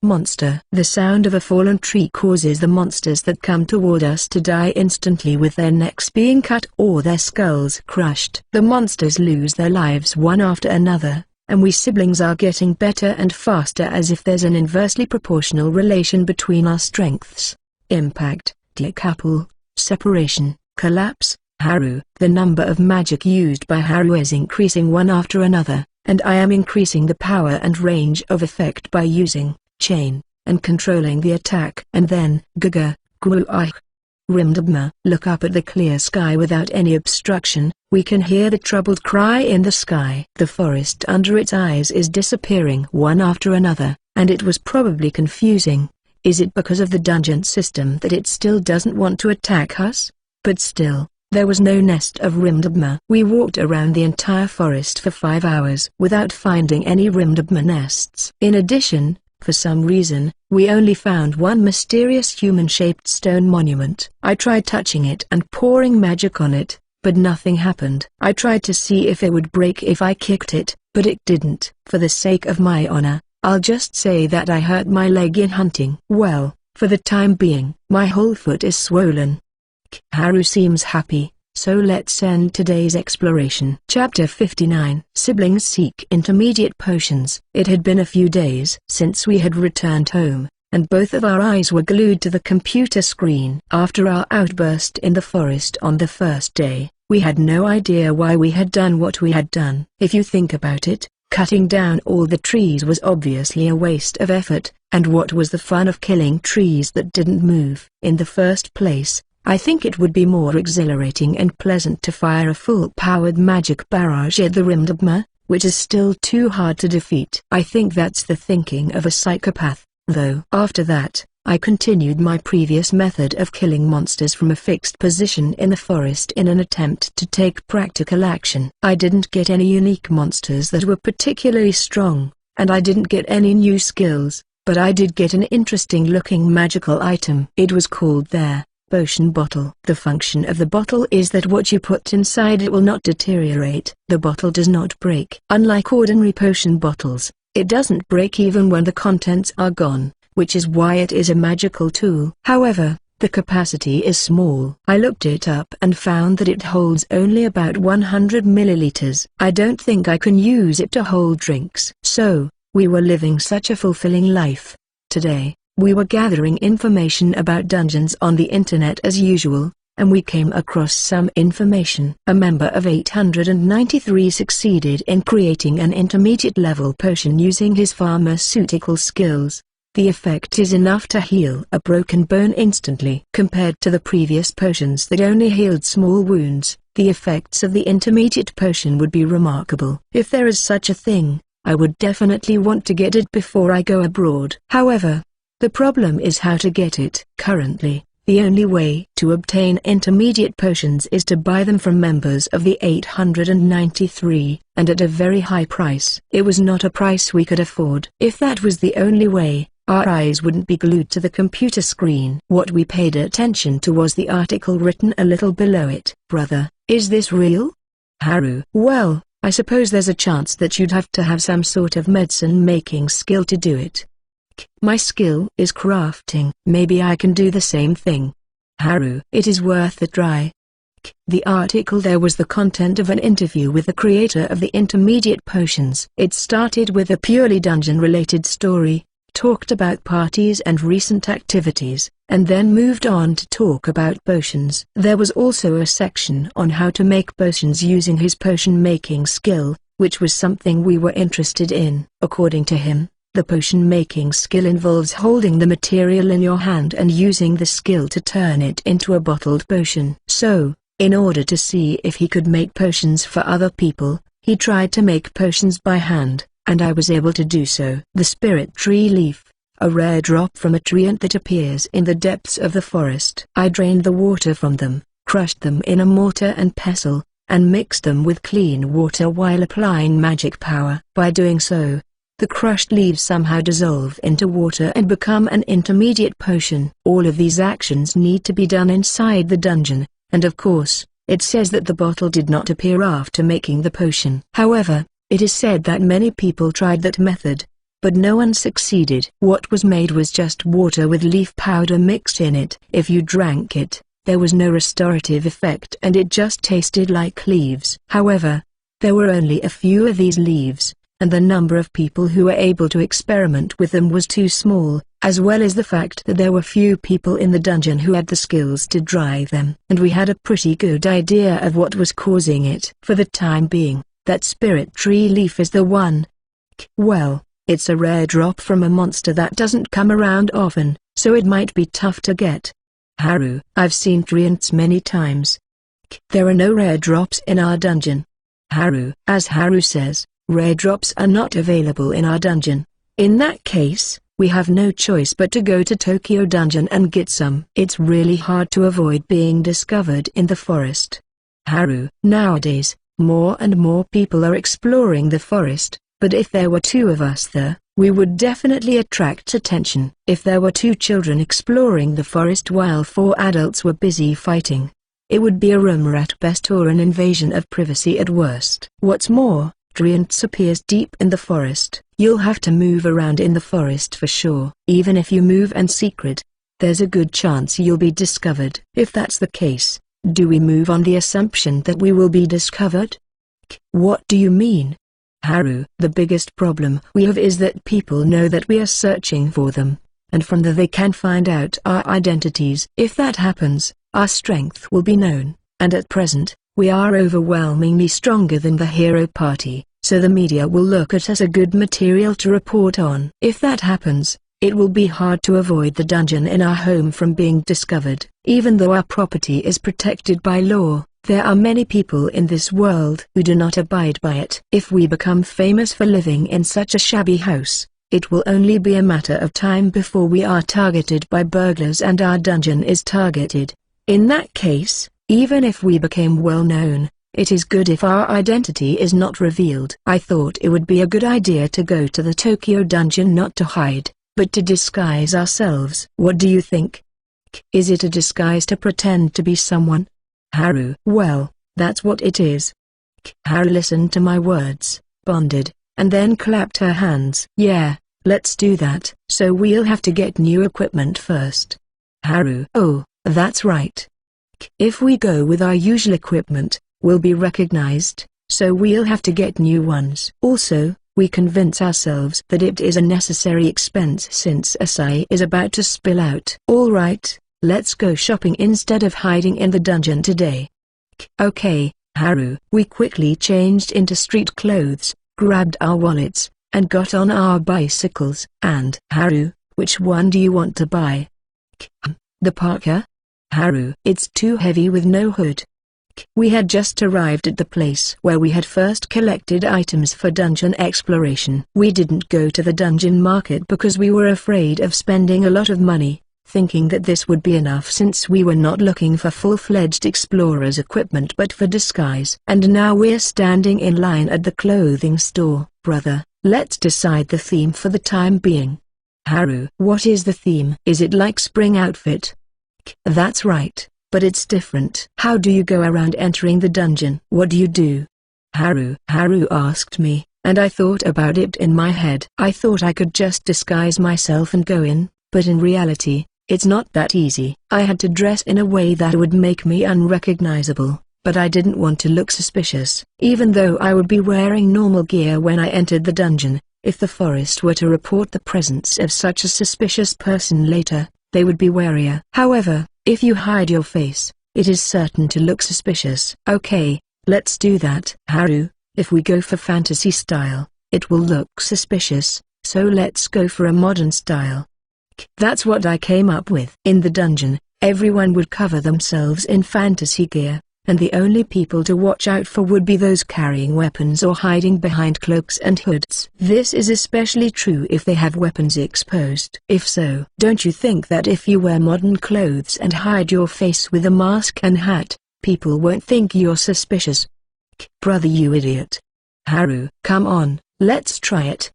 Monster. The sound of a fallen tree causes the monsters that come toward us to die instantly with their necks being cut or their skulls crushed. The monsters lose their lives one after another, and we siblings are getting better and faster as if there's an inversely proportional relation between our strengths. Impact. Decouple, separation, collapse. Haru. The number of magic used by Haru is increasing one after another, and I am increasing the power and range of effect by using chain and controlling the attack. And then, Gaga, Gruach. Rimdabma. Look up at the clear sky without any obstruction. We can hear the troubled cry in the sky. The forest under its eyes is disappearing one after another, and it was probably confusing. Is it because of the dungeon system that it still doesn't want to attack us? But still, there was no nest of Rimdabma. We walked around the entire forest for 5 hours without finding any Rimdabma nests. In addition, for some reason, we only found one mysterious human-shaped stone monument. I tried touching it and pouring magic on it, but nothing happened. I tried to see if it would break if I kicked it, but it didn't. For the sake of my honor, I'll just say that I hurt my leg in hunting. Well, for the time being, my whole foot is swollen. Haru seems happy, so let's end today's exploration. Chapter 59. Siblings seek intermediate potions. It had been a few days since we had returned home, and both of our eyes were glued to the computer screen. After our outburst in the forest on the first day, we had no idea why we had done what we had done. If you think about it, Cutting down all the trees was obviously a waste of effort, and what was the fun of killing trees that didn't move? In the first place, I think it would be more exhilarating and pleasant to fire a full-powered magic barrage at the Rimdabma, which is still too hard to defeat. I think that's the thinking of a psychopath, though. After that, I continued my previous method of killing monsters from a fixed position in the forest in an attempt to take practical action. I didn't get any unique monsters that were particularly strong, and I didn't get any new skills, but I did get an interesting looking magical item. It was called their potion bottle. The function of the bottle is that what you put inside it will not deteriorate. The bottle does not break. Unlike ordinary potion bottles, it doesn't break even when the contents are gone, which is why it is a magical tool. However, the capacity is small. I looked it up and found that it holds only about 100 milliliters. I don't think I can use it to hold drinks. So, we were living such a fulfilling life. Today, we were gathering information about dungeons on the internet as usual, and we came across some information. A member of 893 succeeded in creating an intermediate level potion using his pharmaceutical skills. The effect is enough to heal a broken bone instantly. Compared to the previous potions that only healed small wounds, the effects of the intermediate potion would be remarkable. If there is such a thing, I would definitely want to get it before I go abroad. However, the problem is how to get it. Currently, the only way to obtain intermediate potions is to buy them from members of the 893, and at a very high price. It was not a price we could afford. If that was the only way, our eyes wouldn't be glued to the computer screen. What we paid attention to was the article written a little below it. Brother, is this real? Haru. Well, I suppose there's a chance that you'd have to have some sort of medicine-making skill to do it. My skill is crafting. Maybe I can do the same thing. Haru. It is worth a try. The article there was the content of an interview with the creator of the intermediate potions. It started with a purely dungeon-related story, talked about parties and recent activities, and then moved on to talk about potions. There was also a section on how to make potions using his potion-making skill, which was something we were interested in. According to him, the potion-making skill involves holding the material in your hand and using the skill to turn it into a bottled potion. So, in order to see if he could make potions for other people, he tried to make potions by hand, and I was able to do so. The spirit tree leaf, a rare drop from a tree ant that appears in the depths of the forest. I drained the water from them, crushed them in a mortar and pestle, and mixed them with clean water while applying magic power. By doing so, the crushed leaves somehow dissolve into water and become an intermediate potion. All of these actions need to be done inside the dungeon, and of course, it says that the bottle did not appear after making the potion. However, it is said that many people tried that method, but no one succeeded. What was made was just water with leaf powder mixed in it. If you drank it, there was no restorative effect and it just tasted like leaves. However, there were only a few of these leaves, and the number of people who were able to experiment with them was too small, as well as the fact that there were few people in the dungeon who had the skills to dry them. And we had a pretty good idea of what was causing it. For the time being, that spirit tree leaf is the one. Well, it's a rare drop from a monster that doesn't come around often, so it might be tough to get. Haru. I've seen tree ants many times. There are no rare drops in our dungeon. Haru. As Haru says, rare drops are not available in our dungeon. In that case, we have no choice but to go to Tokyo Dungeon and get some. It's really hard to avoid being discovered in the forest. Haru. Nowadays, more and more people are exploring the forest, but if there were two of us there, we would definitely attract attention. If there were two children exploring the forest while four adults were busy fighting, it would be a rumor at best or an invasion of privacy at worst. What's more, tree ants appears deep in the forest. You'll have to move around in the forest for sure. Even if you move in secret, there's a good chance you'll be discovered. If that's the case, do we move on the assumption that we will be discovered? What do you mean? Haru. The biggest problem we have is that people know that we are searching for them, and from there they can find out our identities. If that happens, our strength will be known, and at present, we are overwhelmingly stronger than the hero party, so the media will look at us as a good material to report on. If that happens, it will be hard to avoid the dungeon in our home from being discovered. Even though our property is protected by law, there are many people in this world who do not abide by it. If we become famous for living in such a shabby house, it will only be a matter of time before we are targeted by burglars and our dungeon is targeted. In that case, even if we became well known, it is good if our identity is not revealed. I thought it would be a good idea to go to the Tokyo dungeon not to hide, but to disguise ourselves. What do you think? Is it a disguise to pretend to be someone? Haru. Well, that's what it is. Haru listened to my words, bonded, and then clapped her hands. Yeah, let's do that. So we'll have to get new equipment first. Haru. Oh, that's right. If we go with our usual equipment, we'll be recognized, so we'll have to get new ones. Also, we convince ourselves that it is a necessary expense since Asai is about to spill out. All right, let's go shopping instead of hiding in the dungeon today. Okay, Haru. We quickly changed into street clothes, grabbed our wallets, and got on our bicycles. And Haru, which one do you want to buy? The Parker? Haru. It's too heavy with no hood. We had just arrived at the place where we had first collected items for dungeon exploration. We didn't go to the dungeon market because we were afraid of spending a lot of money, thinking that this would be enough since we were not looking for full-fledged explorer's equipment but for disguise. And now we're standing in line at the clothing store. Brother, let's decide the theme for the time being. Haru. What is the theme? Is it like spring outfit? That's right, but it's different. How do you go around entering the dungeon? What do you do? Haru asked me, and I thought about it in my head. I thought I could just disguise myself and go in, but in reality, it's not that easy. I had to dress in a way that would make me unrecognizable, but I didn't want to look suspicious. Even though I would be wearing normal gear when I entered the dungeon, if the forest were to report the presence of such a suspicious person later, they would be warier. However, if you hide your face, it is certain to look suspicious. Okay, let's do that. Haru, if we go for fantasy style, it will look suspicious, so let's go for a modern style. That's what I came up with. In the dungeon, everyone would cover themselves in fantasy gear, and the only people to watch out for would be those carrying weapons or hiding behind cloaks and hoods. This is especially true if they have weapons exposed. If so, don't you think that if you wear modern clothes and hide your face with a mask and hat, people won't think you're suspicious? Brother, you idiot. Haru. Come on, let's try it.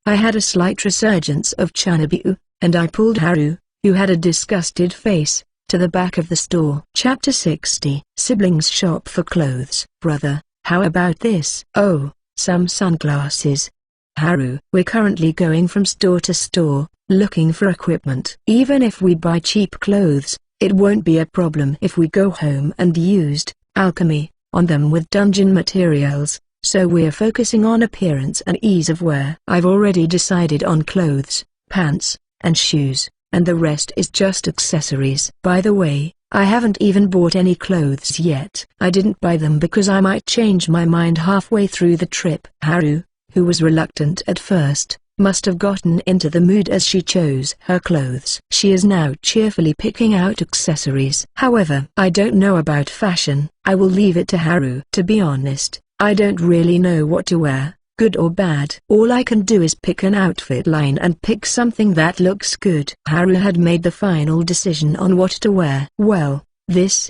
I had a slight resurgence of Chanabu, and I pulled Haru, who had a disgusted face, to the back of the store. Chapter 60. Siblings shop for clothes. Brother, how about this? Oh, some sunglasses. Haru. We're currently going from store to store, looking for equipment. Even if we buy cheap clothes, it won't be a problem if we go home and used alchemy on them with dungeon materials, so we're focusing on appearance and ease of wear. I've already decided on clothes, pants, and shoes, and the rest is just accessories. By the way, I haven't even bought any clothes yet. I didn't buy them because I might change my mind halfway through the trip. Haru, who was reluctant at first, must have gotten into the mood as she chose her clothes. She is now cheerfully picking out accessories. However, I don't know about fashion. I will leave it to Haru. To be honest, I don't really know what to wear, good or bad. All I can do is pick an outfit line and pick something that looks good. Haru had made the final decision on what to wear. Well, this,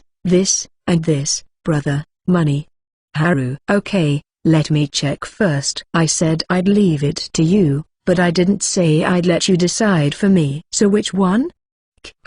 and this, brother. Money. Haru. Okay, let me check first. I said I'd leave it to you, but I didn't say I'd let you decide for me. So which one?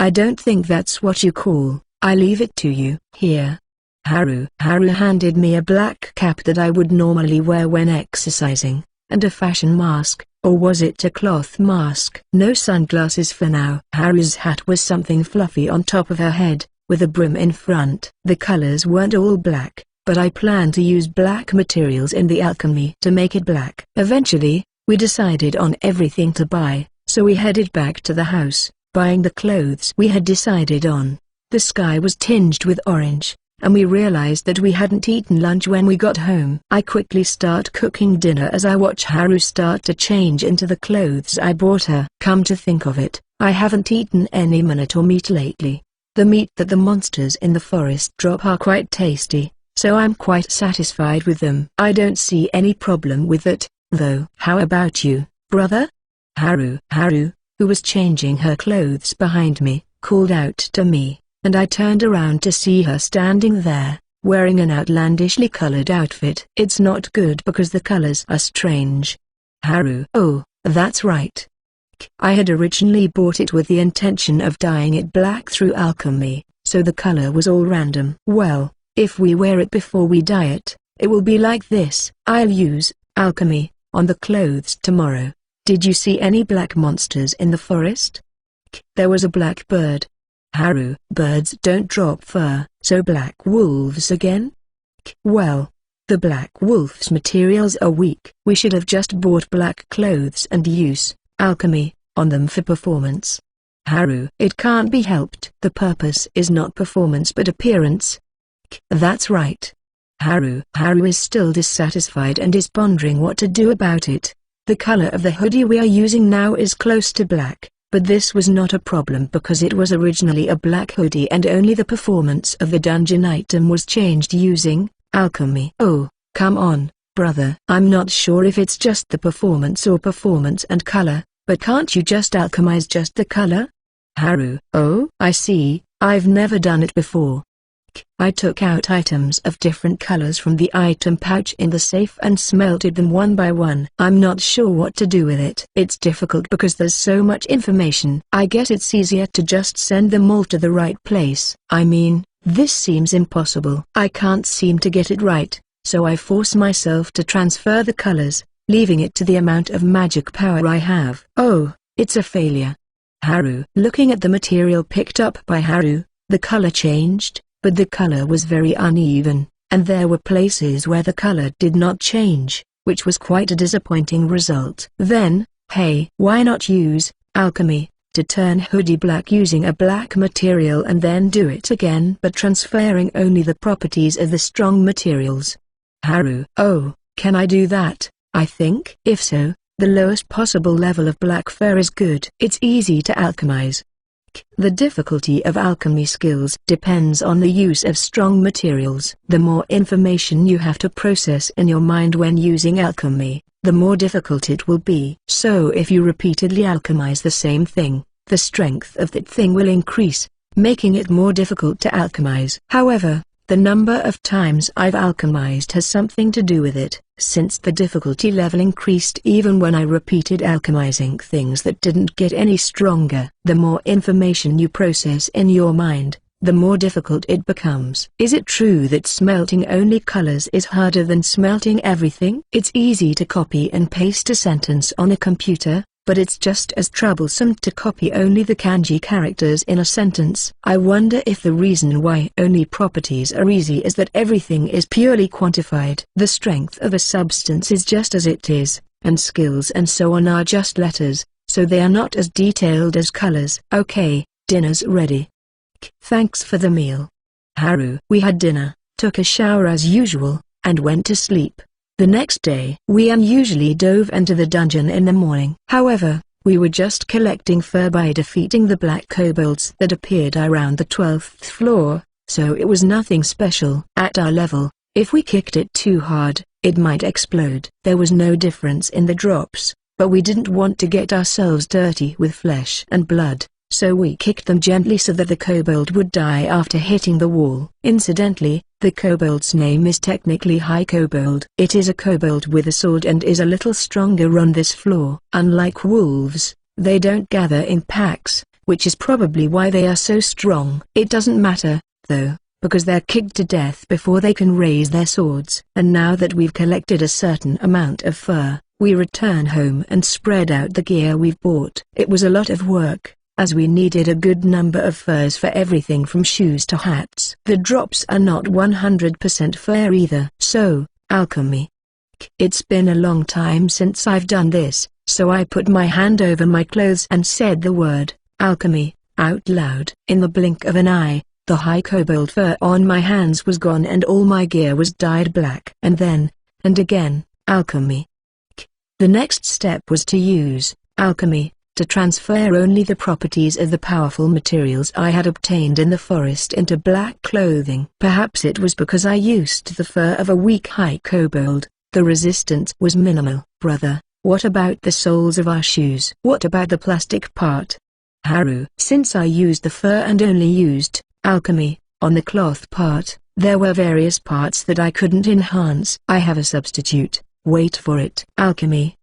I don't think that's what you call, I leave it to you. Here. Haru handed me a black cap that I would normally wear when exercising, and a fashion mask, or was it a cloth mask? No sunglasses for now. Haru's hat was something fluffy on top of her head, with a brim in front. The colors weren't all black, but I planned to use black materials in the alchemy to make it black. Eventually, we decided on everything to buy, so we headed back to the house, buying the clothes we had decided on. The sky was tinged with orange, and we realized that we hadn't eaten lunch when we got home. I quickly start cooking dinner as I watch Haru start to change into the clothes I bought her. Come to think of it, I haven't eaten any minotaur meat lately. The meat that the monsters in the forest drop are quite tasty, so I'm quite satisfied with them. I don't see any problem with it, though. How about you, brother? Haru, who was changing her clothes behind me, called out to me, and I turned around to see her standing there, wearing an outlandishly colored outfit. It's not good because the colors are strange. Haru: oh, that's right. I had originally bought it with the intention of dyeing it black through alchemy, so the color was all random. Well, if we wear it before we dye it, it will be like this. I'll use alchemy on the clothes tomorrow. Did you see any black monsters in the forest? There was a black bird. Haru: birds don't drop fur, so black wolves again? Well, the black wolf's materials are weak. We should have just bought black clothes and use alchemy on them for performance. Haru: it can't be helped. The purpose is not performance but appearance. That's right. Haru is still dissatisfied and is pondering what to do about it. The color of the hoodie we are using now is close to black, but this was not a problem because it was originally a black hoodie and only the performance of the dungeon item was changed using alchemy. Oh, come on, brother. I'm not sure if it's just the performance or performance and color, but can't you just alchemize just the color? Haru: oh, I see, I've never done it before. I took out items of different colors from the item pouch in the safe and smelted them one by one. I'm not sure what to do with it. It's difficult because there's so much information. I guess it's easier to just send them all to the right place. I mean, this seems impossible. I can't seem to get it right, so I force myself to transfer the colors, leaving it to the amount of magic power I have. Oh, it's a failure. Haru: looking at the material picked up by Haru, the color changed, but the color was very uneven, and there were places where the color did not change, which was quite a disappointing result. Then, hey, why not use alchemy to turn hoodie black using a black material and then do it again but transferring only the properties of the strong materials? Haru: oh, can I do that? I think if so, the lowest possible level of black fur is good. It's easy to alchemize. The difficulty of alchemy skills depends on the use of strong materials. The more information you have to process in your mind when using alchemy, the more difficult it will be. So if you repeatedly alchemize the same thing, the strength of that thing will increase, making it more difficult to alchemize. However, the number of times I've alchemized has something to do with it, since the difficulty level increased even when I repeated alchemizing things that didn't get any stronger. The more information you process in your mind, the more difficult it becomes. Is it true that smelting only colors is harder than smelting everything? It's easy to copy and paste a sentence on a computer, but it's just as troublesome to copy only the kanji characters in a sentence. I wonder if the reason why only properties are easy is that everything is purely quantified. The strength of a substance is just as it is, and skills and so on are just letters, so they are not as detailed as colors. Okay, dinner's ready. Thanks for the meal. Haru: we had dinner, took a shower as usual, and went to sleep. The next day, we unusually dove into the dungeon in the morning. However, we were just collecting fur by defeating the black kobolds that appeared around the 12th floor, so it was nothing special. At our level, if we kicked it too hard, it might explode. There was no difference in the drops, but we didn't want to get ourselves dirty with flesh and blood, so we kicked them gently so that the kobold would die after hitting the wall. Incidentally, the kobold's name is technically High Kobold. It is a kobold with a sword and is a little stronger on this floor. Unlike wolves, they don't gather in packs, which is probably why they are so strong. It doesn't matter, though, because they're kicked to death before they can raise their swords. And now that we've collected a certain amount of fur, we return home and spread out the gear we've bought. It was a lot of work, as we needed a good number of furs for everything from shoes to hats. The drops are not 100% fur either. So, alchemy. It's been a long time since I've done this, so I put my hand over my clothes and said the word, alchemy, out loud. In the blink of an eye, The high kobold fur on my hands was gone and all my gear was dyed black. And then, and again, alchemy. The next step was to use alchemy to transfer only the properties of the powerful materials I had obtained in the forest into black clothing. Perhaps it was because I used the fur of a weak high kobold. The resistance was minimal. Brother, what about the soles of our shoes? What about the plastic part? Haru. Since I used the fur and only used alchemy on the cloth part, there were various parts that I couldn't enhance. I have a substitute. Wait for it. Alchemy.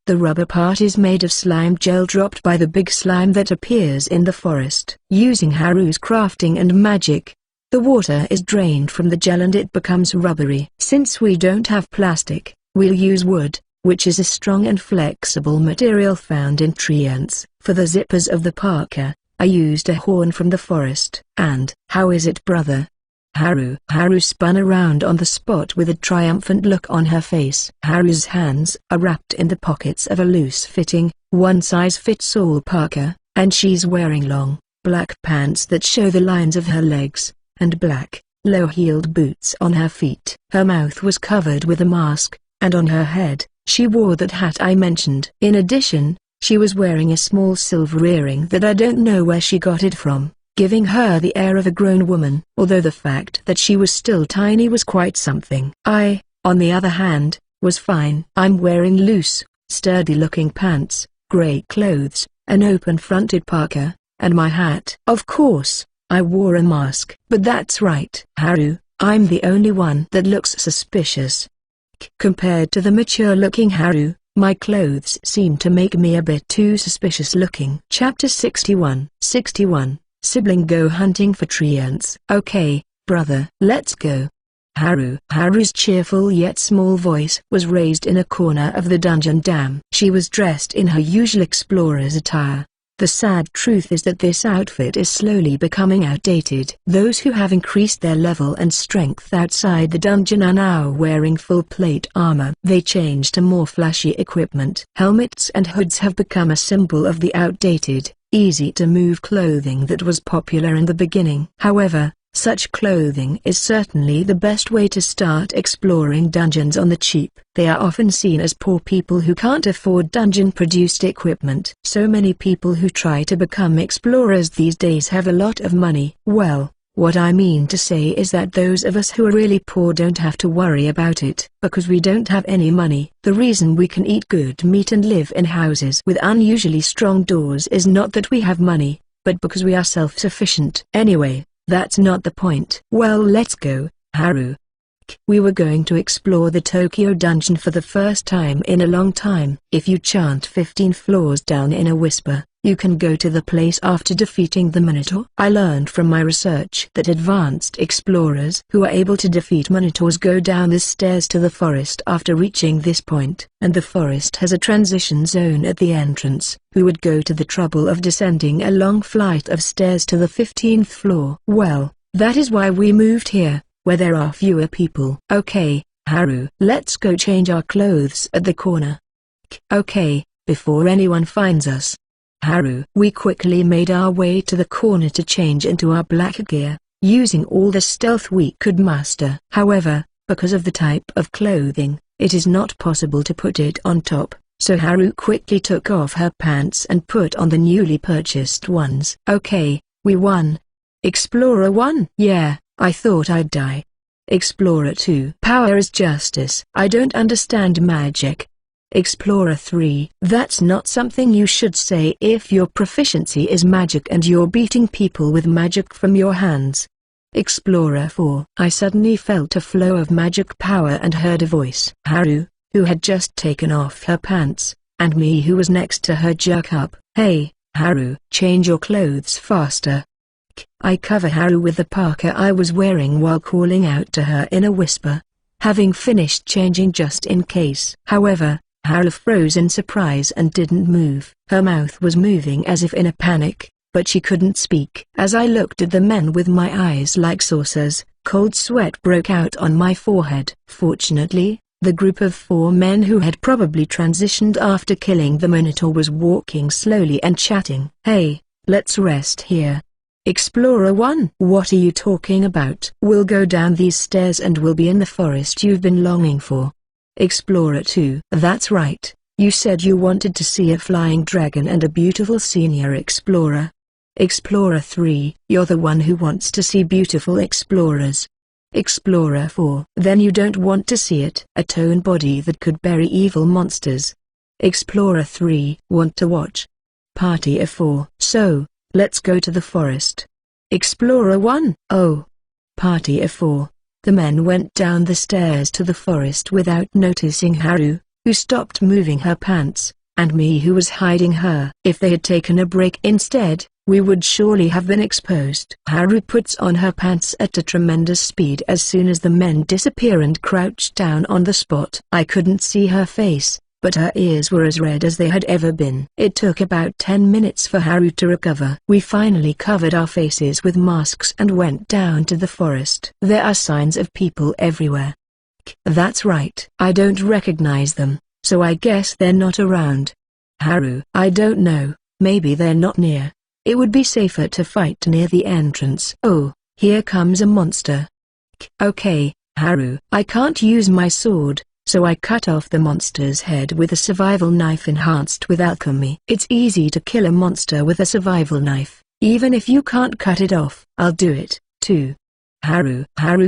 The rubber part is made of slime gel dropped by the big slime that appears in the forest. Using Haru's crafting and magic, the water is drained from the gel and it becomes rubbery. Since we don't have plastic, we'll use wood, which is a strong and flexible material found in tree ants. For the zippers of the parka, I used a horn from the forest. And how is it, brother? Haru spun around on the spot with a triumphant look on her face. Haru's hands are wrapped in the pockets of a loose-fitting, one-size-fits-all parka, and she's wearing long, black pants that show the lines of her legs, and black, low-heeled boots on her feet. Her mouth was covered with a mask, and on her head, she wore that hat I mentioned. In addition, she was wearing a small silver earring that I don't know where she got it from, giving her the air of a grown woman, although the fact that she was still tiny was quite something. I, on the other hand, was fine. I'm wearing loose, sturdy-looking pants, grey clothes, an open-fronted parka, and my hat. Of course, I wore a mask. But that's right, Haru, I'm the only one that looks suspicious. Compared to the mature-looking Haru, my clothes seem to make me a bit too suspicious-looking. Chapter 61. Sibling go hunting for tree ants. Okay, brother. Let's go. Haru's cheerful yet small voice was raised in a corner of the dungeon. Damn. She was dressed in her usual explorer's attire. The sad truth is that this outfit is slowly becoming outdated. Those who have increased their level and strength outside the dungeon are now wearing full plate armor. They changed to more flashy equipment. Helmets and hoods have become a symbol of the outdated, easy-to-move clothing that was popular in the beginning. However, such clothing is certainly the best way to start exploring dungeons on the cheap. They are often seen as poor people who can't afford dungeon-produced equipment. So many people who try to become explorers these days have a lot of money. Well, what I mean to say is that those of us who are really poor don't have to worry about it, because we don't have any money. The reason we can eat good meat and live in houses with unusually strong doors is not that we have money, but because we are self-sufficient. Anyway, that's not the point. Well, let's go, Haru. We were going to explore the Tokyo dungeon for the first time in a long time. If you chant 15 floors down in a whisper, you can go to the place after defeating the Minotaur. I learned from my research that advanced explorers who are able to defeat Minotaurs go down the stairs to the forest after reaching this point. And the forest has a transition zone at the entrance. Who would go to the trouble of descending a long flight of stairs to the 15th floor? Well, that is why we moved here, where there are fewer people. Okay, Haru. Let's go change our clothes at the corner. Okay, before anyone finds us. Haru. We quickly made our way to the corner to change into our black gear, using all the stealth we could muster. However, because of the type of clothing, it is not possible to put it on top, so Haru quickly took off her pants and put on the newly purchased ones. Okay, we won. Explorer 1. Yeah, I thought I'd die. Explorer 2. Power is justice. I don't understand magic. Explorer 3. That's not something you should say if your proficiency is magic and you're beating people with magic from your hands. Explorer 4. I suddenly felt a flow of magic power and heard a voice. Haru, who had just taken off her pants, and me who was next to her jerk up. Hey, Haru, change your clothes faster. I cover Haru with the parka I was wearing while calling out to her in a whisper, having finished changing just in case. However, Haru froze in surprise and didn't move. Her mouth was moving as if in a panic, but she couldn't speak. As I looked at the men with my eyes like saucers, cold sweat broke out on my forehead. Fortunately, the group of 4 men who had probably transitioned after killing the Minotaur was walking slowly and chatting. Hey, let's rest here. Explorer 1. What are you talking about? We'll go down these stairs and we'll be in the forest you've been longing for. Explorer 2. That's right, you said you wanted to see a flying dragon and a beautiful senior explorer. Explorer 3. You're the one who wants to see beautiful explorers. Explorer 4. Then you don't want to see it. A tone body that could bury evil monsters. Explorer 3. Want to watch. Party of 4. So, let's go to the forest. Explorer 1. Oh. Party of 4. The men went down the stairs to the forest without noticing Haru, who stopped moving her pants, and me who was hiding her. If they had taken a break instead, we would surely have been exposed. Haru puts on her pants at a tremendous speed as soon as the men disappear and crouched down on the spot. I couldn't see her face, but her ears were as red as they had ever been. It took about 10 minutes for Haru to recover. We finally covered our faces with masks and went down to the forest. There are signs of people everywhere. That's right. I don't recognize them, so I guess they're not around. Haru, I don't know, maybe they're not near. It would be safer to fight near the entrance. Oh, here comes a monster. Okay, Haru. I can't use my sword, so I cut off the monster's head with a survival knife enhanced with alchemy. It's easy to kill a monster with a survival knife, even if you can't cut it off. I'll do it, too. Haru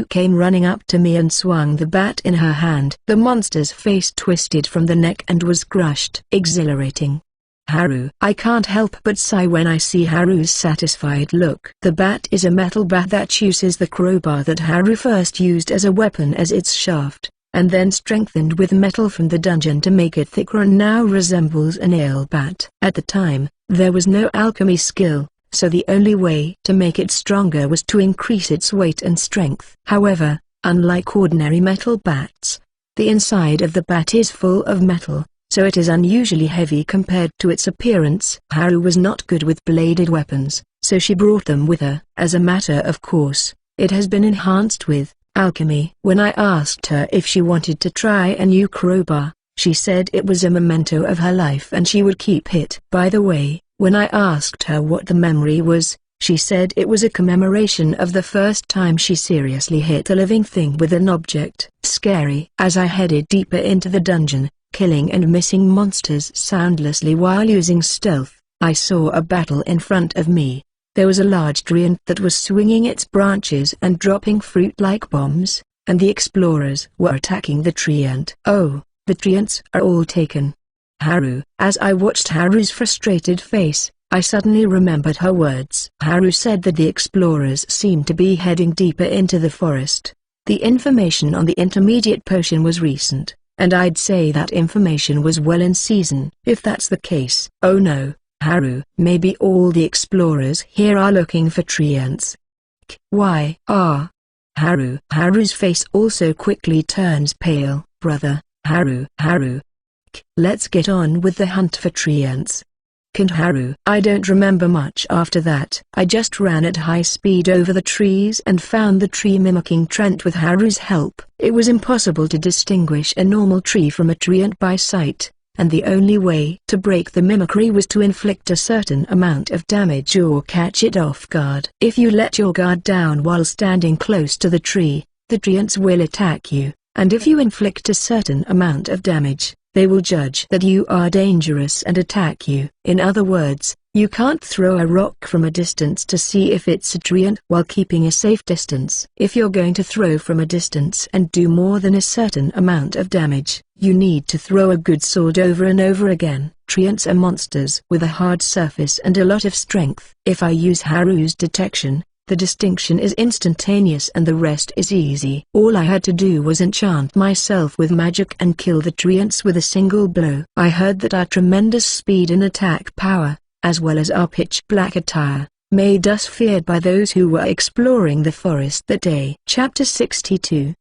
came running up to me and swung the bat in her hand. The monster's face twisted from the neck and was crushed. Exhilarating. Haru. I can't help but sigh when I see Haru's satisfied look. The bat is a metal bat that uses the crowbar that Haru first used as a weapon as its shaft, and then strengthened with metal from the dungeon to make it thicker and now resembles a nail bat. At the time, there was no alchemy skill, so the only way to make it stronger was to increase its weight and strength. However, unlike ordinary metal bats, the inside of the bat is full of metal, so it is unusually heavy compared to its appearance. Haru was not good with bladed weapons, so she brought them with her. As a matter of course, it has been enhanced with alchemy. When I asked her if she wanted to try a new crowbar, she said it was a memento of her life and she would keep it. By the way, when I asked her what the memory was, she said it was a commemoration of the first time she seriously hit a living thing with an object. Scary. As I headed deeper into the dungeon, killing and missing monsters soundlessly while using stealth, I saw a battle in front of me. There was a large tree ant that was swinging its branches and dropping fruit like bombs, and the explorers were attacking the tree ant. Oh, the tree ants are all taken. Haru. As I watched Haru's frustrated face, I suddenly remembered her words. Haru said that the explorers seemed to be heading deeper into the forest. The information on the intermediate potion was recent, and I'd say that information was well in season. If that's the case, oh no, Haru, maybe all the explorers here are looking for tree ants. Why? Haru's face also quickly turns pale. Brother, Haru. Let's get on with the hunt for tree ants. Haru. I don't remember much after that. I just ran at high speed over the trees and found the tree mimicking Trent with Haru's help. It was impossible to distinguish a normal tree from a tree ant by sight, and the only way to break the mimicry was to inflict a certain amount of damage or catch it off guard. If you let your guard down while standing close to the tree ants will attack you, and if you inflict a certain amount of damage, they will judge that you are dangerous and attack you. In other words, you can't throw a rock from a distance to see if it's a tree ant while keeping a safe distance. If you're going to throw from a distance and do more than a certain amount of damage, you need to throw a good sword over and over again. Tree ants are monsters with a hard surface and a lot of strength. If I use Haru's detection, the distinction is instantaneous and the rest is easy. All I had to do was enchant myself with magic and kill the tree ants with a single blow. I heard that our tremendous speed and attack power, as well as our pitch-black attire, made us feared by those who were exploring the forest that day. Chapter 62.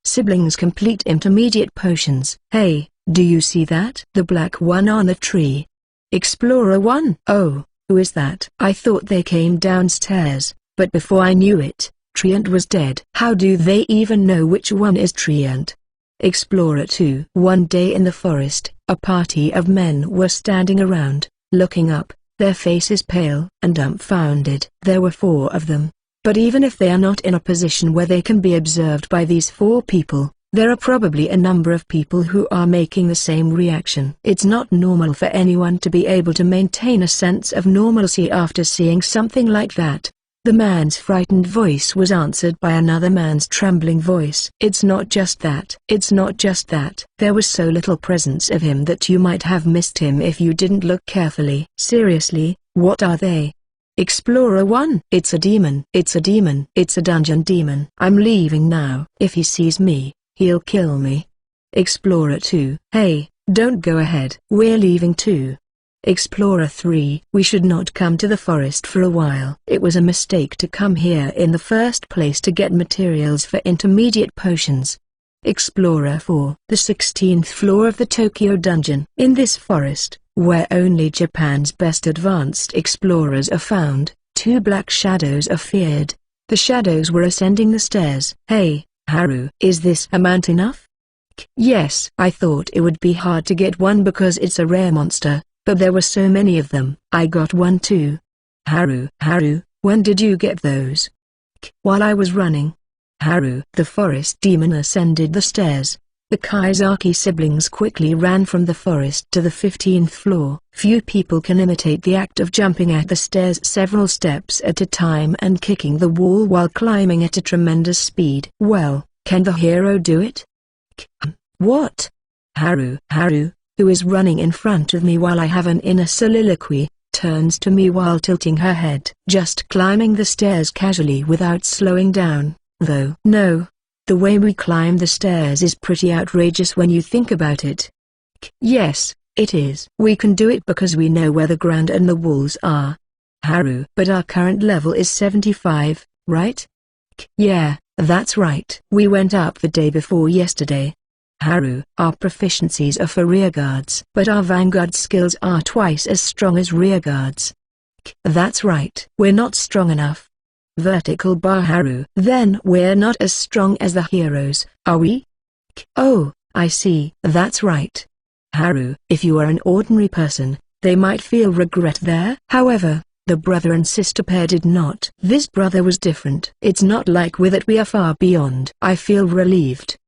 Siblings complete intermediate potions. Hey, do you see that? The black one on the tree. Explorer 1. Oh. Who is that? I thought they came downstairs, but before I knew it, tree ant was dead. How do they even know which one is tree ant? Explorer 2. One day in the forest, a party of men were standing around, looking up. their faces pale and dumbfounded. There were 4 of them. But even if they are not in a position where they can be observed by these 4 people, there are probably a number of people who are making the same reaction. It's not normal for anyone to be able to maintain a sense of normalcy after seeing something like that. The man's frightened voice was answered by another man's trembling voice. It's not just that. It's not just that. There was so little presence of him that you might have missed him if you didn't look carefully. Seriously, what are they? Explorer 1. It's a demon. It's a demon. It's a dungeon demon. I'm leaving now. If he sees me, he'll kill me. Explorer 2. Hey, don't go ahead. We're leaving too. Explorer 3. We should not come to the forest for a while. It was a mistake to come here in the first place to get materials for intermediate potions. Explorer 4. The 16th floor of the Tokyo dungeon. In this forest, where only Japan's best advanced explorers are found, 2 black shadows are feared. The shadows were ascending the stairs. Hey, Haru. Is this amount enough? Yes. I thought it would be hard to get one because it's a rare monster, but there were so many of them. I got one too. Haru. When did you get those? While I was running. Haru. The forest demon ascended the stairs. The Kaizaki siblings quickly ran from the forest to the 15th floor. Few people can imitate the act of jumping at the stairs several steps at a time and kicking the wall while climbing at a tremendous speed. Well, can the hero do it? What? Haru, who is running in front of me while I have an inner soliloquy, turns to me while tilting her head. Just climbing the stairs casually without slowing down, though. No. The way we climb the stairs is pretty outrageous when you think about it. Yes, it is. We can do it because we know where the ground and the walls are. Haru. But our current level is 75, right? Yeah, that's right. We went up the day before yesterday. Haru. Our proficiencies are for rearguards. But our vanguard skills are twice as strong as rearguards. That's right. We're not strong enough. Vertical bar. Haru. Then we're not as strong as the heroes, are we? Oh, I see. That's right. Haru. If you are an ordinary person, they might feel regret there. However, the brother and sister pair did not. This brother was different. It's not like we are far beyond. I feel relieved.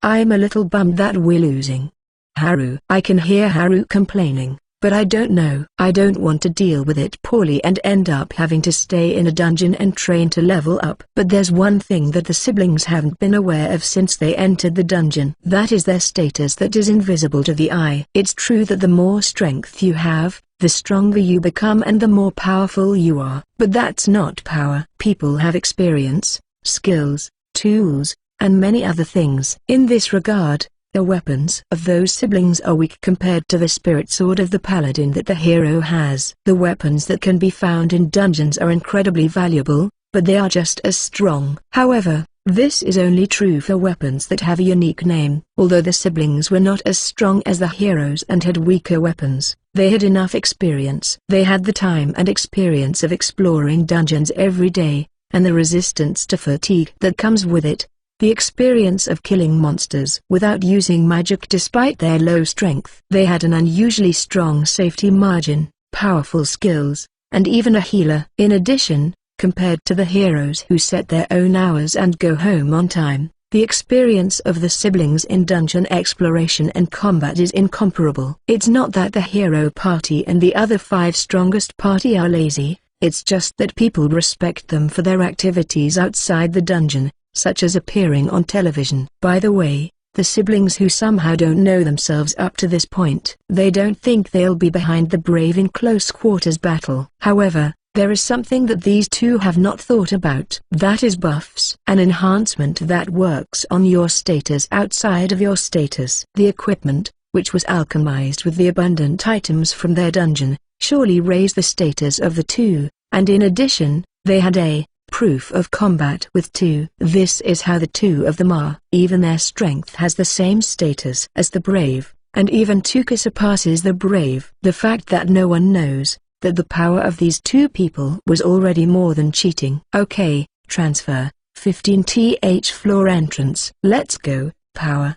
I'm a little bummed that we're losing. Haru. I can hear Haru complaining. But I don't know. I don't want to deal with it poorly and end up having to stay in a dungeon and train to level up. But there's one thing that the siblings haven't been aware of since they entered the dungeon. That is their status that is invisible to the eye. It's true that the more strength you have, the stronger you become and the more powerful you are. But that's not power. People have experience, skills, tools, and many other things. In this regard, the weapons of those siblings are weak compared to the spirit sword of the paladin that the hero has. The weapons that can be found in dungeons are incredibly valuable, but they are just as strong. However, this is only true for weapons that have a unique name. Although the siblings were not as strong as the heroes and had weaker weapons, they had enough experience. They had the time and experience of exploring dungeons every day, and the resistance to fatigue that comes with it. The experience of killing monsters without using magic despite their low strength. They had an unusually strong safety margin, powerful skills, and even a healer. In addition, compared to the heroes who set their own hours and go home on time, the experience of the siblings in dungeon exploration and combat is incomparable. It's not that the hero party and the other 5 strongest party are lazy, it's just that people respect them for their activities outside the dungeon, such as appearing on television. By the way, the siblings who somehow don't know themselves up to this point, they don't think they'll be behind the brave in close quarters battle. However, there is something that these two have not thought about. That is buffs. An enhancement that works on your status outside of your status. The equipment, which was alchemized with the abundant items from their dungeon, surely raised the status of the two, and in addition, they had a proof of combat with 2. This is how the 2 of them are. Even their strength has the same status as the brave, and even Tuka surpasses the brave. The fact that no one knows that the power of these 2 people was already more than cheating. Okay, transfer, 15th floor entrance. Let's go, power.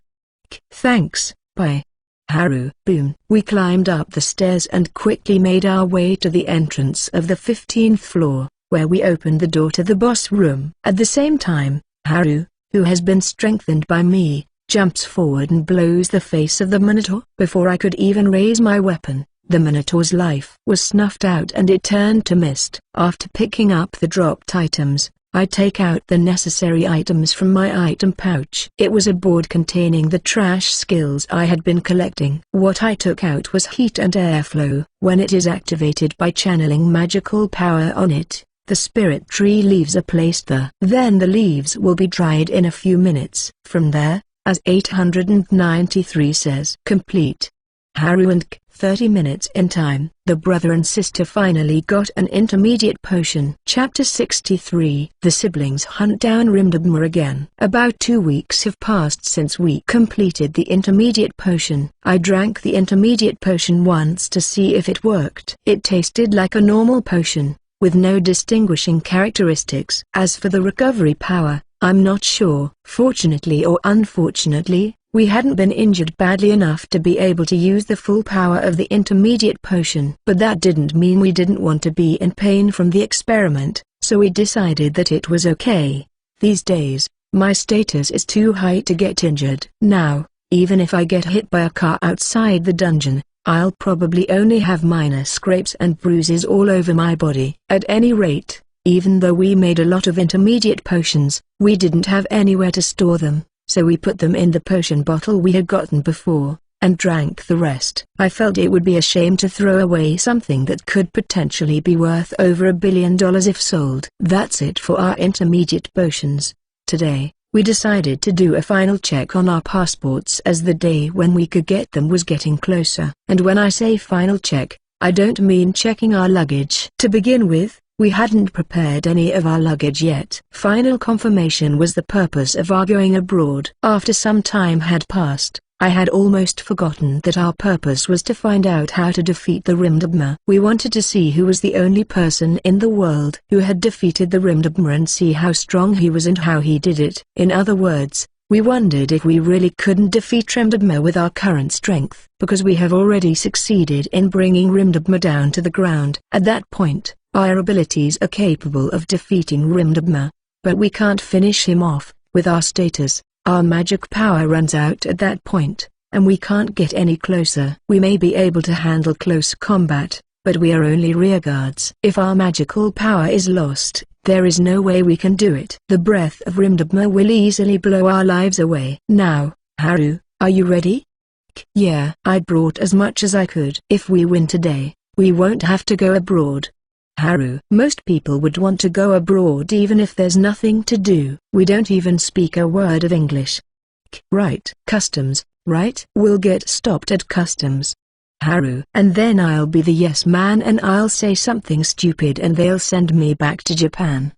Thanks, bye. Haru. Boom. We climbed up the stairs and quickly made our way to the entrance of the 15th floor, where we opened the door to the boss room. At the same time, Haru, who has been strengthened by me, jumps forward and blows the face of the Minotaur. Before I could even raise my weapon, the Minotaur's life was snuffed out and it turned to mist. After picking up the dropped items, I take out the necessary items from my item pouch. It was a board containing the trash skills I had been collecting. What I took out was heat and airflow. When it is activated by channeling magical power on it, the spirit tree leaves are placed there. Then the leaves will be dried in a few minutes. From there, as 893 says, complete. Haru and 30 minutes in time. The brother and sister finally got an intermediate potion. Chapter 63. The siblings hunt down Rimdabma again. About 2 weeks have passed since we completed the intermediate potion. I drank the intermediate potion once to see if it worked. It tasted like a normal potion, with no distinguishing characteristics. As for the recovery power, I'm not sure. Fortunately or unfortunately, we hadn't been injured badly enough to be able to use the full power of the intermediate potion. But that didn't mean we didn't want to be in pain from the experiment, so we decided that it was okay. These days, my status is too high to get injured. Now, even if I get hit by a car outside the dungeon, I'll probably only have minor scrapes and bruises all over my body. At any rate, even though we made a lot of intermediate potions, we didn't have anywhere to store them. So we put them in the potion bottle we had gotten before, and drank the rest. I felt it would be a shame to throw away something that could potentially be worth over $1 billion if sold. That's it for our intermediate potions. Today, we decided to do a final check on our passports as the day when we could get them was getting closer. And when I say final check, I don't mean checking our luggage. To begin with, we hadn't prepared any of our luggage yet. Final confirmation was the purpose of our going abroad. After some time had passed, I had almost forgotten that our purpose was to find out how to defeat the Rimdabma. We wanted to see who was the only person in the world who had defeated the Rimdabma and see how strong he was and how he did it. In other words, we wondered if we really couldn't defeat Rimdabma with our current strength, because we have already succeeded in bringing Rimdabma down to the ground. At that point, our abilities are capable of defeating Rimdabma, but we can't finish him off. With our status, our magic power runs out at that point, and we can't get any closer. We may be able to handle close combat, but we are only rearguards. If our magical power is lost, there is no way we can do it. The breath of Rimdabma will easily blow our lives away. Now, Haru, are you ready? Yeah. I brought as much as I could. If we win today, we won't have to go abroad. Haru. Most people would want to go abroad even if there's nothing to do. We don't even speak a word of English. Right. Customs, right? We'll get stopped at customs. Haru. And then I'll be the yes man and I'll say something stupid and they'll send me back to Japan.